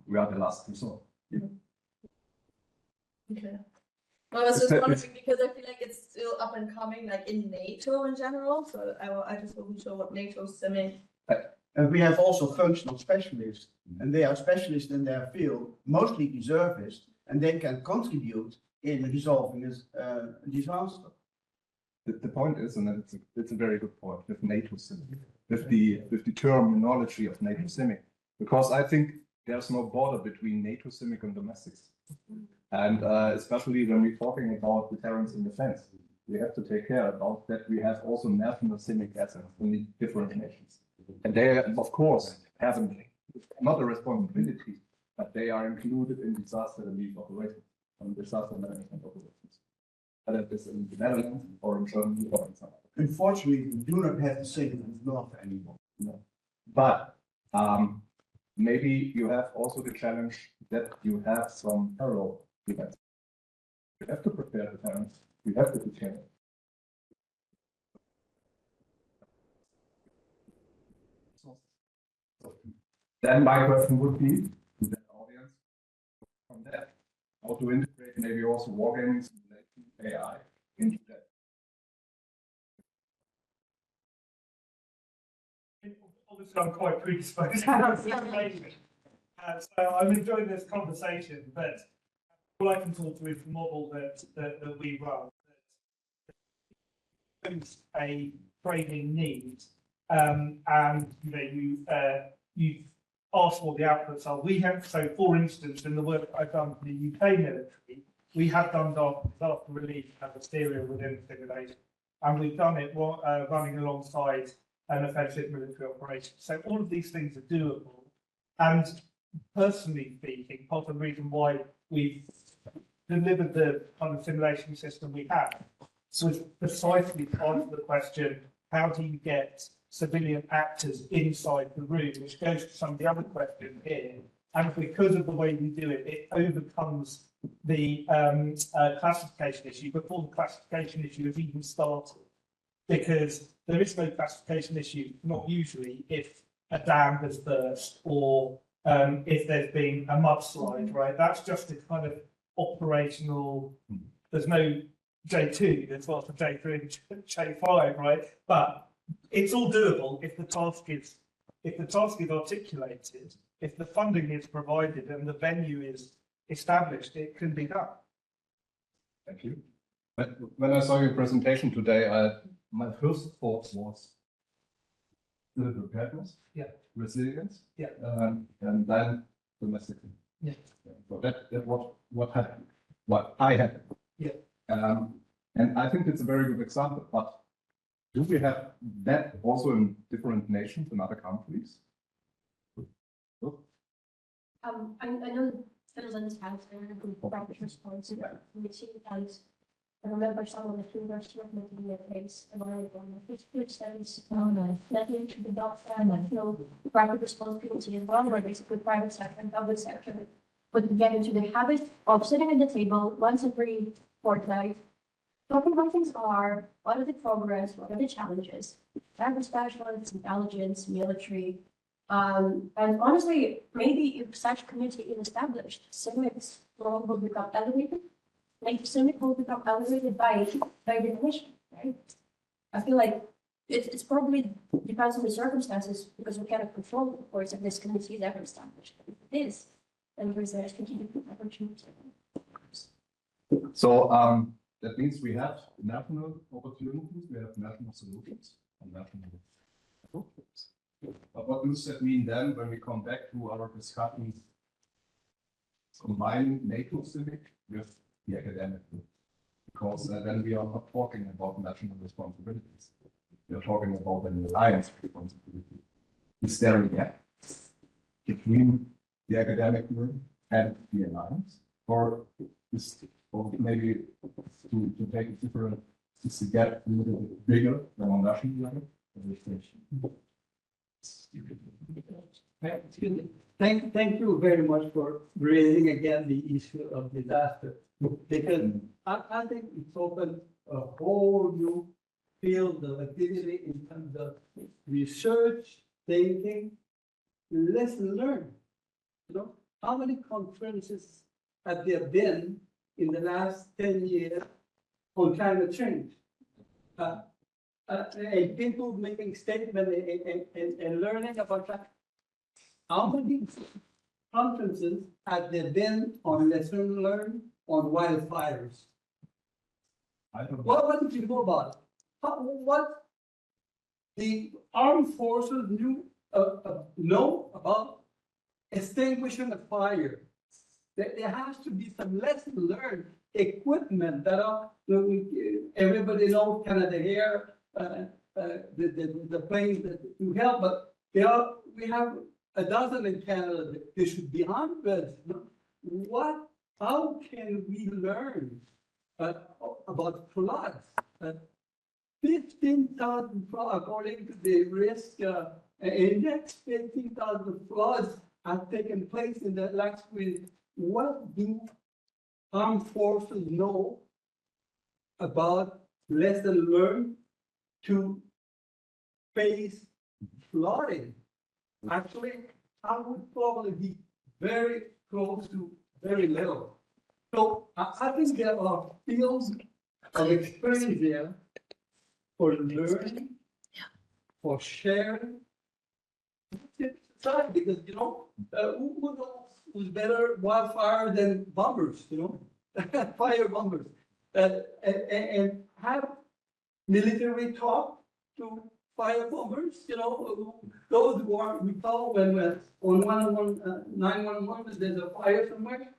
We are the last resort. Yeah. Okay. I was just wondering because I feel like it's still up and coming, like in NATO in general. So I just wasn't sure what NATO's CIMIC. And we have also functional specialists, and they are specialists in their field, mostly reservists, and they can contribute in resolving this disaster. The point is, and it's a very good point with NATO CIMIC, with the terminology of NATO CIMIC, because I think there's no border between NATO CIMIC and domestics. And especially when we're talking about deterrence and defense, we have to take care about that. We have also national CIMIC assets in the different nations. And they, of course, have not a responsibility, but they are included in disaster relief operations and disaster management operations. Whether it is in the Netherlands or in Germany or in some. Unfortunately, we do not have the same as North anymore. No. But maybe you have also the challenge that you have some parallel events. You have to prepare the parents. You have to prepare. Then my question would be to the audience from that, how to integrate maybe also wargaming, simulation, AI into that. Obviously, I'm quite predisposed to simulation. So I'm enjoying this conversation, but all I can talk to is the model that we run. There's a training need, and you asked what the outputs are. We have, so for instance, in the work I've done for the UK military, we have done disaster relief as a serial within simulation. and we've done it running alongside an offensive military operation. So all of these things are doable. And personally speaking, part of the reason why we've delivered the kind of simulation system we have was precisely to answer the question, how do you get civilian actors inside the room, which goes to some of the other questions here. And because of the way we do it, it overcomes the classification issue before the classification issue has even started. Because there is no classification issue, not usually, if a dam has burst or if there's been a mudslide, right? That's just a kind of operational, there's no J2, there's lots of J3 and J5, right? But it's all doable if the task is articulated, if the funding is provided and the venue is established, it can be done. Thank you. When I saw your presentation today, my first thought was the preparedness, resilience, and then domestic. Yeah. So that what happened, what I had. Yeah. And I think it's a very good example. But do we have that also in different nations, in other countries? I know there's an answer and rapid response. We see that. I remember some of the university of making a case about which studies that link to the doctor and I feel rapid response community as well, where basically private sector and public sector would get into the habit of sitting at the table once every fortnight, talking about things are, what are the progress, what are the challenges, cyber specialists, intelligence, military. And honestly, maybe if such community is established, acaCIMICs will become elevated. Like acaCIMIC will become elevated by definition, right? I feel like it's probably depends on the circumstances because we cannot control, of course, if this community is ever established. If it is, then there's a strategic opportunity. So that means we have national opportunities, we have national solutions, and national approaches. But what does that mean then when we come back to our discussions, combining NATO acaCIMIC with the academic group? Because then we are not talking about national responsibilities. We are talking about an alliance responsibility. Is there a gap between the academic group and the alliance? Or maybe to take it different, is the gap a little bit bigger than on national level? Thank you very much for raising again the issue of disaster, because I think it's opened a whole new field of activity in terms of research, thinking, lesson learned. You know, how many conferences have there been in the last 10 years on climate change? And people making statements and learning about that. How many conferences have there been on lesson learned on wildfires? I don't know. What did you know about it? What the armed forces know about extinguishing a fire? There has to be some lesson learned equipment that are, everybody knows Canada Air, the planes that do help, but we have a dozen in Canada. There should be hundreds. How can we learn about floods? 15,000 floods, according to the risk index, 15,000 floods have taken place in the last week. What do armed forces know about lesson learned to face flooding? Actually, I would probably be very close to very little. So I think there are fields of experience there for learning, for sharing, because who knows who's better wildfire than bombers, fire bombers, and have military talk to fire bombers, those who are recall when on 911 there's a fire somewhere,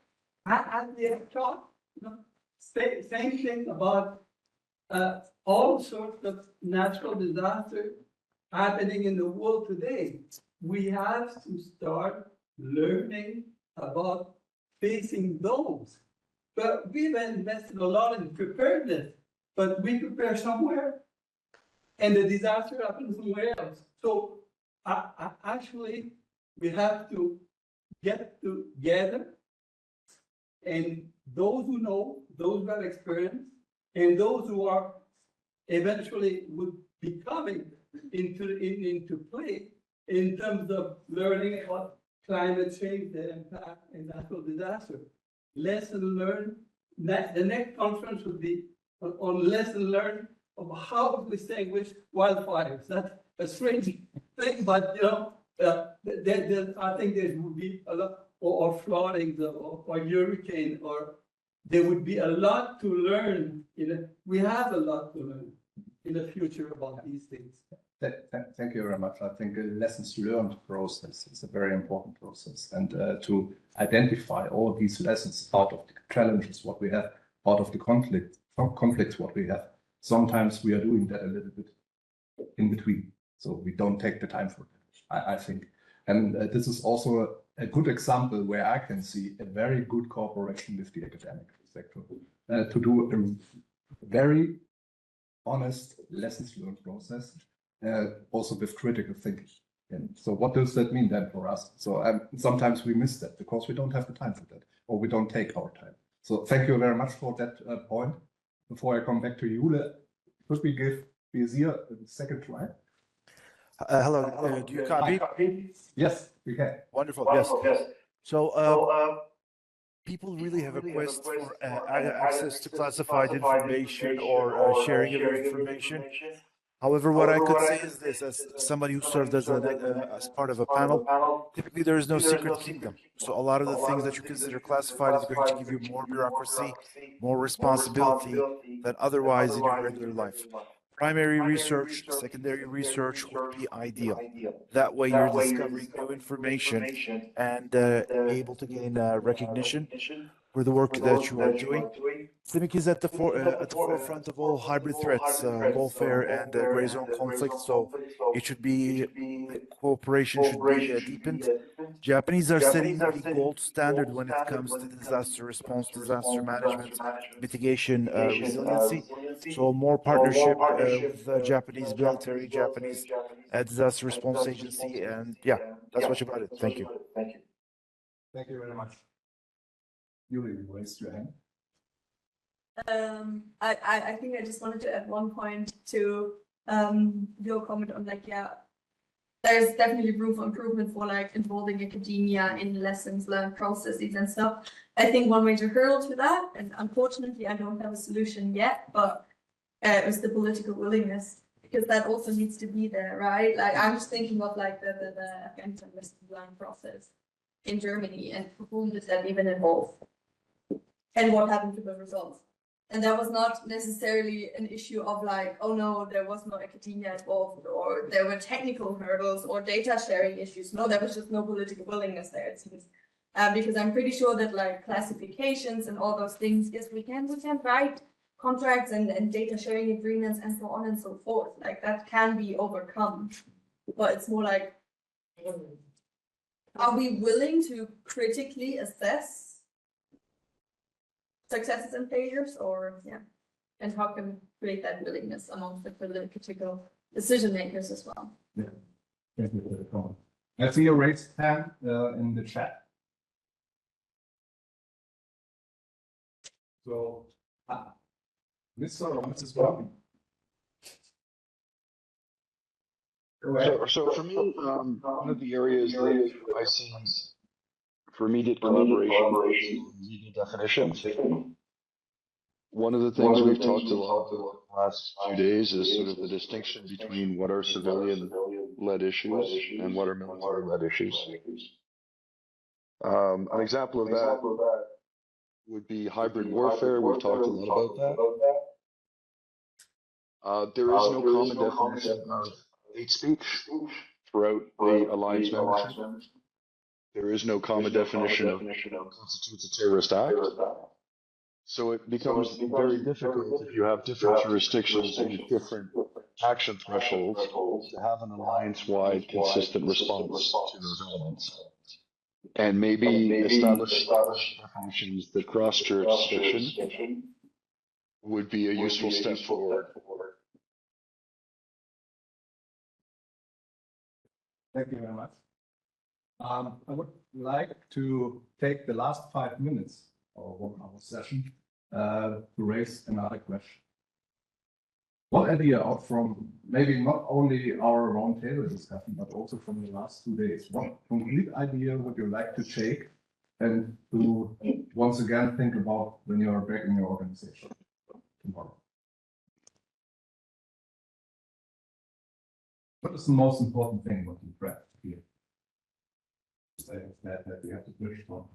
have their talk, same thing about all sorts of natural disasters happening in the world today. We have to start learning about facing those. But we've invested a lot in preparedness, but we prepare somewhere and the disaster happens somewhere else. So actually, we have to get together, and those who know, those who have experience, and those who are eventually would be coming into play in terms of learning about climate change, the impact, and natural disaster. Lesson learned. The next conference would be on lesson learned of how to distinguish wildfires. That's a strange thing, but you know, I think there would be a lot, or flooding, or hurricane, or there would be a lot to learn. We have a lot to learn in the future about these things. Thank you very much. I think a lessons learned process is a very important process, and to identify all these lessons out of the challenges what we have, out of the conflicts what we have. Sometimes we are doing that a little bit in between, so we don't take the time for it, I think. And this is also a good example where I can see a very good cooperation with the academic sector to do a very honest lessons learned process, also with critical thinking. And so what does that mean then for us? So sometimes we miss that because we don't have the time for that, or we don't take our time. So thank you very much for that point. Before I come back to Jule, could we give Bezir a second try? Hello, do you copy? Yes, we can. Wonderful, yes. So people really have a quest for access to classified information or sharing of information. However, what I could say is this, as somebody who served as part of a panel, typically there is no secret kingdom. So a lot of the things that you consider classified is going to give you more bureaucracy, more responsibility than otherwise in your regular life. Primary research, secondary research would be ideal. That way you're discovering new information and able to gain recognition for the work that you are doing. CIMIC is at the forefront of all hybrid threats, lawfare and gray zone conflict, so it should be, cooperation should be deepened. Japanese are setting the gold standard when it comes to disaster response, disaster management, mitigation, resiliency. So more partnership with the Japanese military, Japanese disaster response agency, and yeah, that's much about it. Thank you. Thank you very much. You raised your hand. I think I just wanted to add one point to your comment on there's definitely room for improvement for involving academia in lessons learned processes and stuff. I think one major hurdle to that, and unfortunately I don't have a solution yet, but is the political willingness, because that also needs to be there, right? I'm just thinking of the Afghanistan lessons learned process in Germany, and whom does that even involve? And what happened to the results? And that was not necessarily an issue of oh no, there was no academia involved, or there were technical hurdles or data sharing issues. No, there was just no political willingness there, it seems. Because I'm pretty sure that classifications and all those things, yes, we can write contracts and data sharing agreements and so on and so forth. That can be overcome. But it's more are we willing to critically assess successes and failures, or and how can we create that willingness amongst the political decision makers as well? Yeah, thank you for the comment. I see a raised hand in the chat. So, Mr. or Mrs. Bobby. So for me, one of the areas that I see for immediate collaboration is legal definitions. One of the things we've talked a lot about the last few days is sort of the distinction between what are civilian-led issues and what are military-led issues. An example of that would be hybrid warfare. We've talked a lot about that. There is no common definition of hate speech throughout the alliance membership. There is no common definition of what constitutes a terrorist act. So it becomes very difficult if you have different jurisdictions with different action thresholds to have an alliance-wide consistent response to those elements. And maybe establish definitions that cross jurisdiction would be a useful step forward. Thank you very much. I would like to take the last 5 minutes of 1 hour session to raise another question. What idea out from maybe not only our roundtable discussion, but also from the last 2 days, what complete idea would you like to take and to once again think about when you are back in your organization tomorrow? What is the most important thing what you grab here? That we have to push on.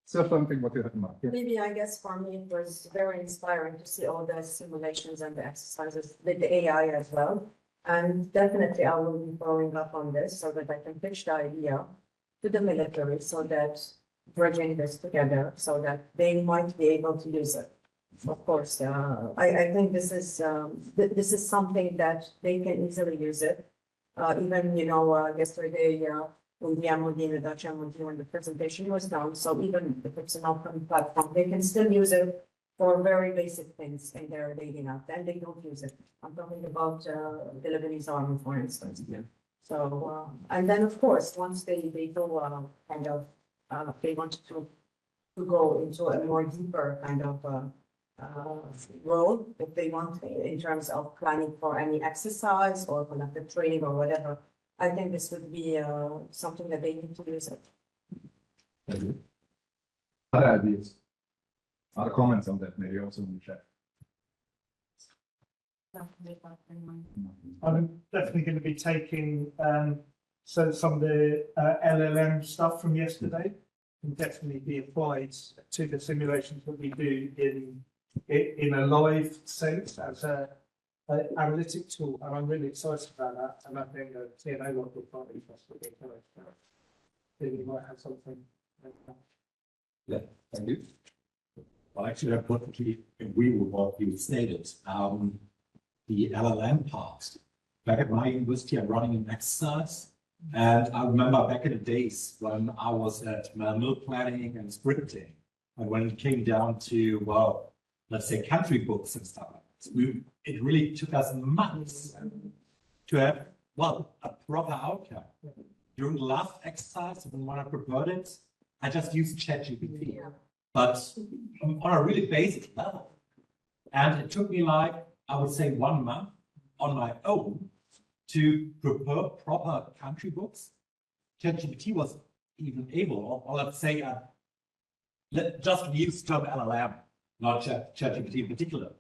So something what you have in mind? Yeah. Maybe I guess for me it was very inspiring to see all the simulations and the exercises with the AI as well. And definitely I will be following up on this so that I can pitch the idea to the military so that bridging this together so that they might be able to use it. Of course, I think this is something that they can easily use it. Even, yesterday, when the MOD, the Dutch MOD, when the presentation was done, so even if it's an open platform, they can still use it for very basic things in their daily life, and they don't use it. I'm talking about the Lebanese army, for instance. Yeah. So, and then of course, once they go kind of, they want to go into a more deeper kind of role, if they want, in terms of planning for any exercise or collective training or whatever. I think this would be something that they need to use it. Thank you. Other ideas? Other comments on that, maybe also in the chat? I'm definitely going to be taking some of the LLM stuff from yesterday and definitely be applied to the simulations that we do in a live sense as an analytic tool, and I'm really excited about that. And I think TNA will be quite interested in it. Maybe we might have something. Yeah, thank you. Well, actually, I perfectly agree with what you stated. The LLM part. Back at my university, I'm running an exercise. And I remember back in the days when I was at mill planning and scripting, and when it came down to, well, let's say country books and stuff, it really took us months to have, well, a proper outcome. During the last exercise, when I prepared it, I just used ChatGPT, but on a really basic level. And it took me like, I would say 1 month on my own to prepare proper country books. ChatGPT was even able, or let's say, let's just use term LLM, not ChatGPT in particular,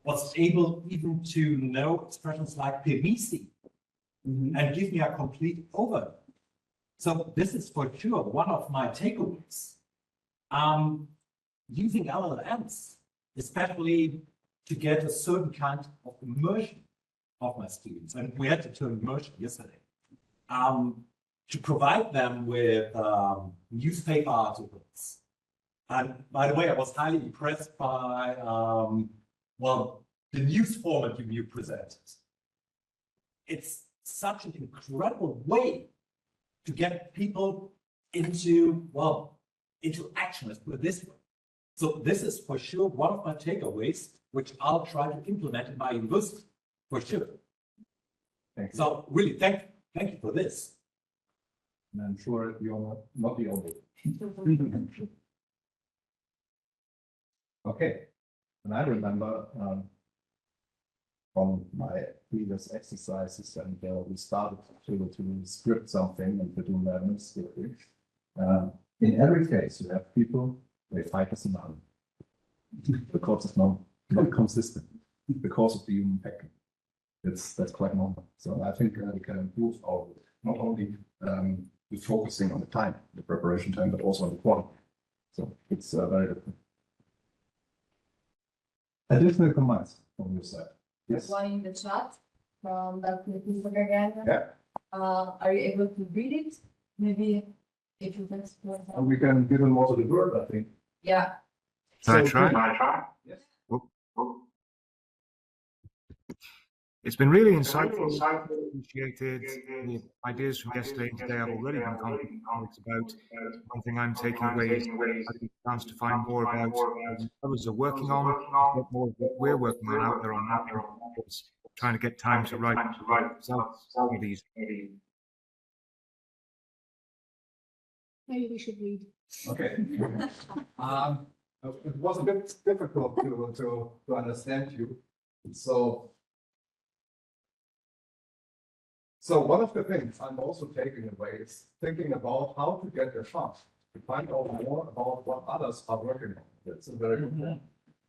was able even to know expressions like permisi and give me a complete overview. So this is for sure one of my takeaways. Using LLMs, especially to get a certain kind of immersion of my students, and we had the term immersion yesterday, to provide them with newspaper articles. And by the way, I was highly impressed by, well, the news format you presented. It's such an incredible way to get people into, well, into action, let's put it this way. So this is for sure one of my takeaways, which I'll try to implement in my university, for sure. Thank you. So really, thank you for this. And I'm sure you're not the only. Okay, and I remember from my previous exercises, and we started to script something and to do manual scripting. In every case, you have people, they fight us in army because it's not consistent, because of the human factor. That's quite normal. So I think we can improve our, not only with focusing on the time, the preparation time, but also on the quality. So it's very different. Additional comments from your side? Yes. One in the chat from Dr. again. Yeah. Are you able to read it? Maybe If you can. And we can give them also the word, I think. Yeah. Can I So, try? Yes. It's been really insightful. Appreciated the ideas from yesterday and today. I've already been contacted about. One thing I'm taking away is having a chance to find more about what others are working on, get more of what we're working on out there on mapping, trying to get time to write results for these. Maybe we should read. Okay. It was a bit difficult to understand you. So one of the things I'm also taking away is thinking about how to get a chance to find out more about what others are working on. That's a very good point.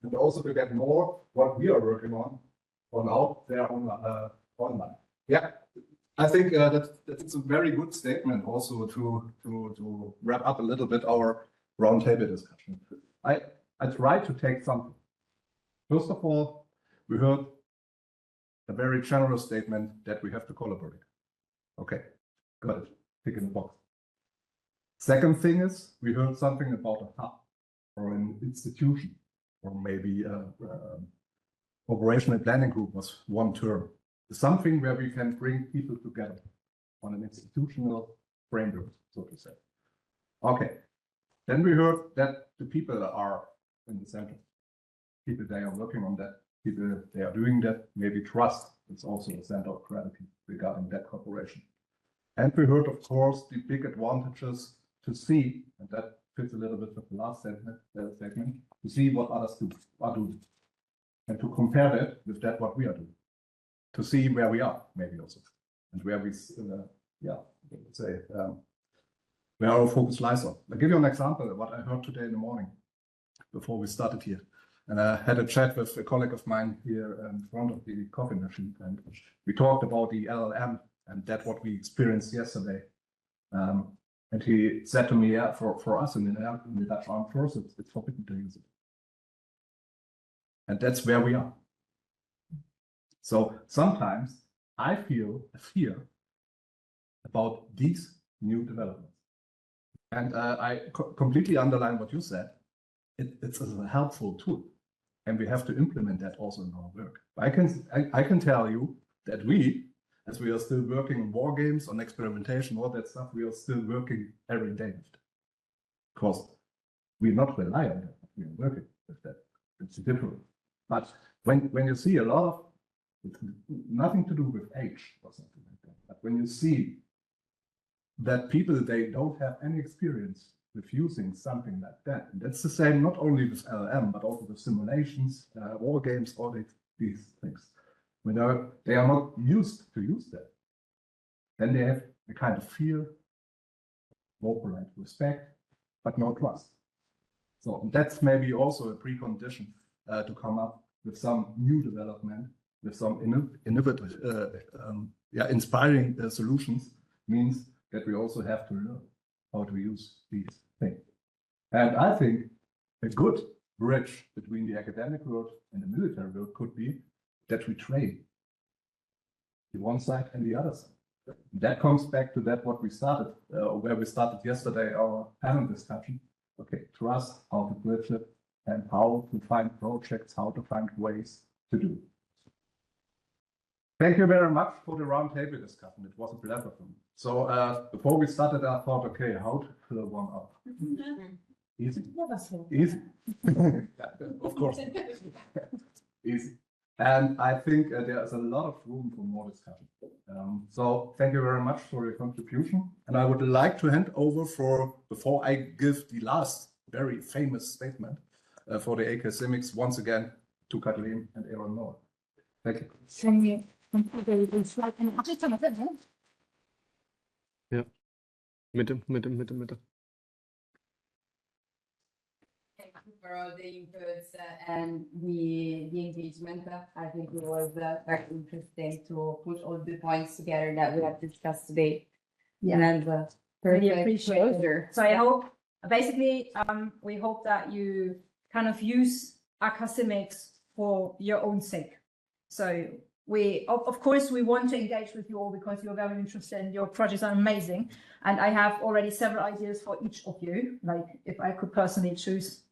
And also to get more what we are working on out there online. Yeah, I think that's a very good statement also to wrap up a little bit our roundtable discussion. I tried to take something. First of all, we heard a very general statement that we have to collaborate. Okay, got it. Tick in the box. Second thing is, we heard something about a hub or an institution, or maybe operational planning group was one term. Something where we can bring people together on an institutional framework, so to say. Okay, then we heard that the people are in the center. People, they are working on that. People, they are doing that. Maybe trust is also a center of gravity regarding that cooperation. And we heard, of course, the big advantages to see, and that fits a little bit with the last segment, to see what others are doing, and to compare that with that what we are doing, to see where we are, maybe also, and where we, let's say, where our focus lies on. I'll give you an example of what I heard today in the morning before we started here. And I had a chat with a colleague of mine here in front of the coffee machine, and we talked about the LLM and that what we experienced yesterday. And he said to me, yeah, for us in the Dutch Armed Forces, it's forbidden to use it. And that's where we are. So sometimes I feel a fear about these new developments. And I completely underline what you said. It's a helpful tool. And we have to implement that also in our work. I can tell you that we, as we are still working on war games, on experimentation, all that stuff, we are still working every day with it. Because we not rely on that, we are working with that. It's different. But when you see a lot of, it's nothing to do with age or something like that, but when you see that people, they don't have any experience with using something like that, and that's the same not only with LLM, but also with simulations, war games, all these things. When they are not used to use that, then they have a kind of fear, more polite respect, but no trust. So that's maybe also a precondition to come up with some new development, with some innovative, inspiring solutions, means that we also have to learn how to use these things. And I think a good bridge between the academic world and the military world could be that we train the one side and the other side. That comes back to that what we started, where we started yesterday, our panel discussion. Okay, trust, how to bridge it, and how to find projects, how to find ways to do it. Thank you very much for the roundtable discussion. It was a pleasure for me. So before we started, I thought, okay, how to fill one up? Easy. Easy. Of course. Easy. And I think there is a lot of room for more discussion. So thank you very much for your contribution. And I would like to hand over before I give the last very famous statement for the acaCIMICs once again to Kathleen and Aaron Noah. Thank you. Thank you. Ja. Mitte. Thank you for all the inputs and the engagement. I think it was very interesting to put all the points together that we have discussed today. Yeah. And Really perfect appreciate closure. it. So I hope, basically, we hope that you kind of use acaCIMICs for your own sake. So of course, we want to engage with you all because you're very interested and your projects are amazing. And I have already several ideas for each of you, like if I could personally choose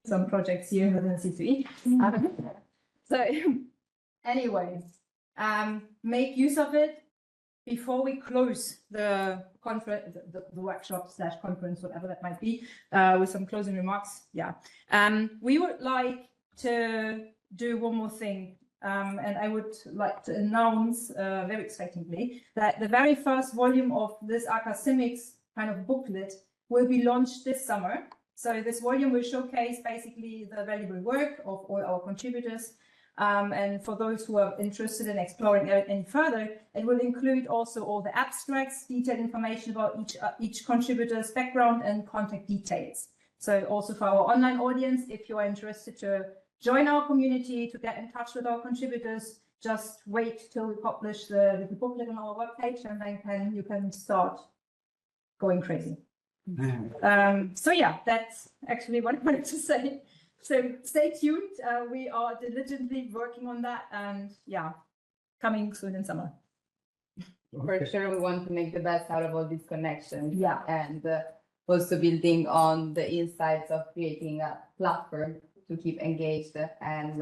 some projects here within C3. So anyway, make use of it before we close the conference, the workshop / conference, whatever that might be, with some closing remarks. Yeah. We would like to do one more thing. And I would like to announce very excitingly that the very first volume of this acaCIMICs kind of booklet will be launched this summer. So this volume will showcase basically the valuable work of all our contributors. And for those who are interested in exploring any further, it will include also all the abstracts, detailed information about each contributor's background and contact details. So also for our online audience, if you are interested to join our community, to get in touch with our contributors, just wait till we publish the booklet on our webpage, and then you can start going crazy. So yeah, that's actually what I wanted to say. So stay tuned. We are diligently working on that, and yeah, coming soon in summer. For sure, we want to make the best out of all these connections. Yeah. And also building on the insights of creating a platform to keep engaged and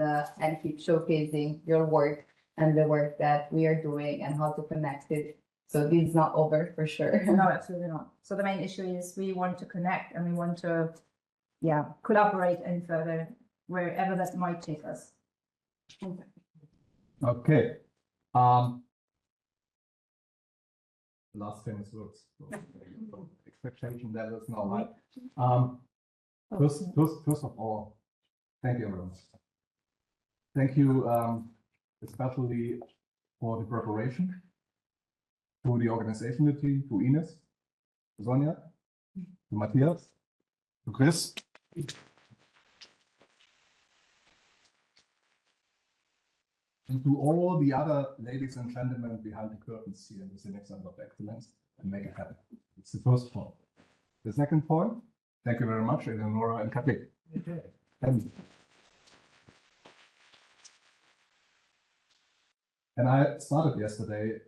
keep showcasing your work and the work that we are doing and how to connect it. So this is not over for sure. No, absolutely not. So the main issue is we want to connect and we want to, yeah, collaborate and further wherever that might take us. Okay. Last famous words. Expectation levels now, right? First of all, thank you, everyone. Thank you, especially for the preparation, to the organizational team, to Ines, to Sonja, to Matthias, to Chris. And to all the other ladies and gentlemen behind the curtains here in the Civic Center of Excellence and make it happen. It's the first point. The second point, thank you very much, Eleonora and Kathleen. And I started yesterday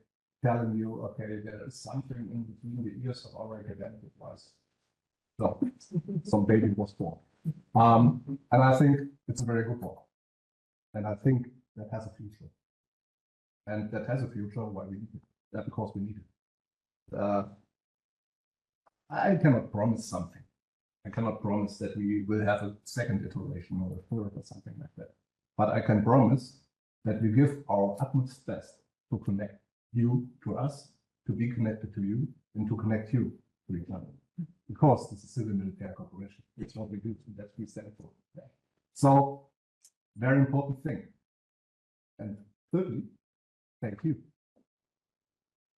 telling you, okay, there is something in between the ears of our academic advice. So, some baby was born. And I think it's a very good one. And I think that has a future. And that has a future, why we need it. That because we need it. I cannot promise something. I cannot promise that we will have a second iteration or a third or something like that. But I can promise that we give our utmost best to connect you to us, to be connected to you, and to connect you to each other. Because this is civil military cooperation. It's what we do, that's what we stand for. So, very important thing. And thirdly, thank you.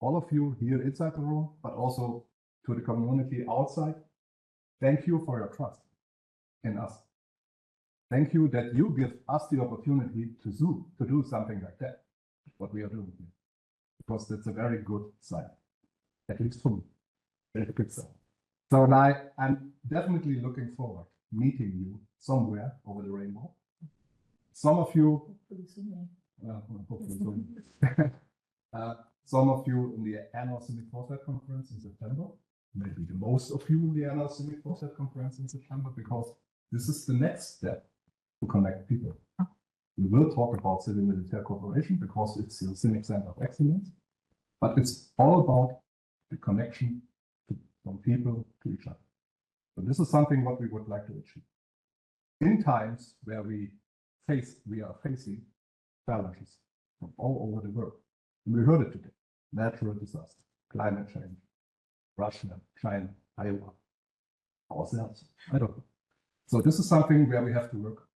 All of you here inside the room, but also to the community outside. Thank you for your trust in us. Thank you that you give us the opportunity to do something like that, what we are doing here. Because that's a very good sign, at least for me. Very good sign. So now I'm definitely looking forward to meeting you somewhere over the rainbow. Some of you, hopefully soon. Some of you in the annual CIMIC Foresight Conference in September, maybe the most of you in the annual CIMIC Foresight Conference in September, because this is the next step to connect people. We will talk about civil military cooperation because it's the CIMIC Center of Excellence, but it's all about the connection from people to each other. So this is something what we would like to achieve. In times where we are facing challenges from all over the world. And we heard it today. Natural disaster, climate change, Russia, China, Taiwan, ourselves. I don't know. So this is something where we have to work.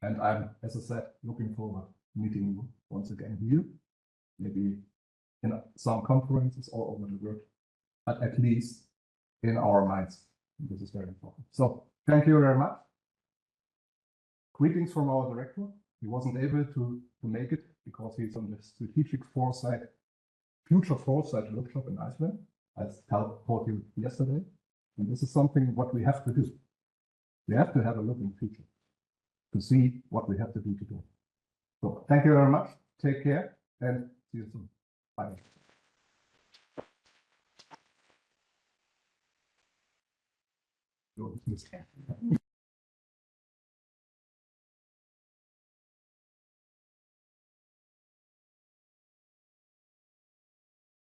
And I'm, as I said, looking forward to meeting you once again here, maybe in some conferences all over the world, but at least in our minds. This is very important. So thank you very much. Greetings from our director. He wasn't able to make it because he's on the strategic foresight, future foresight workshop in Iceland, as told you yesterday. And this is something what we have to do. We have to have a look in the future to see what we have to do today. So thank you very much. Take care and see you soon. Bye.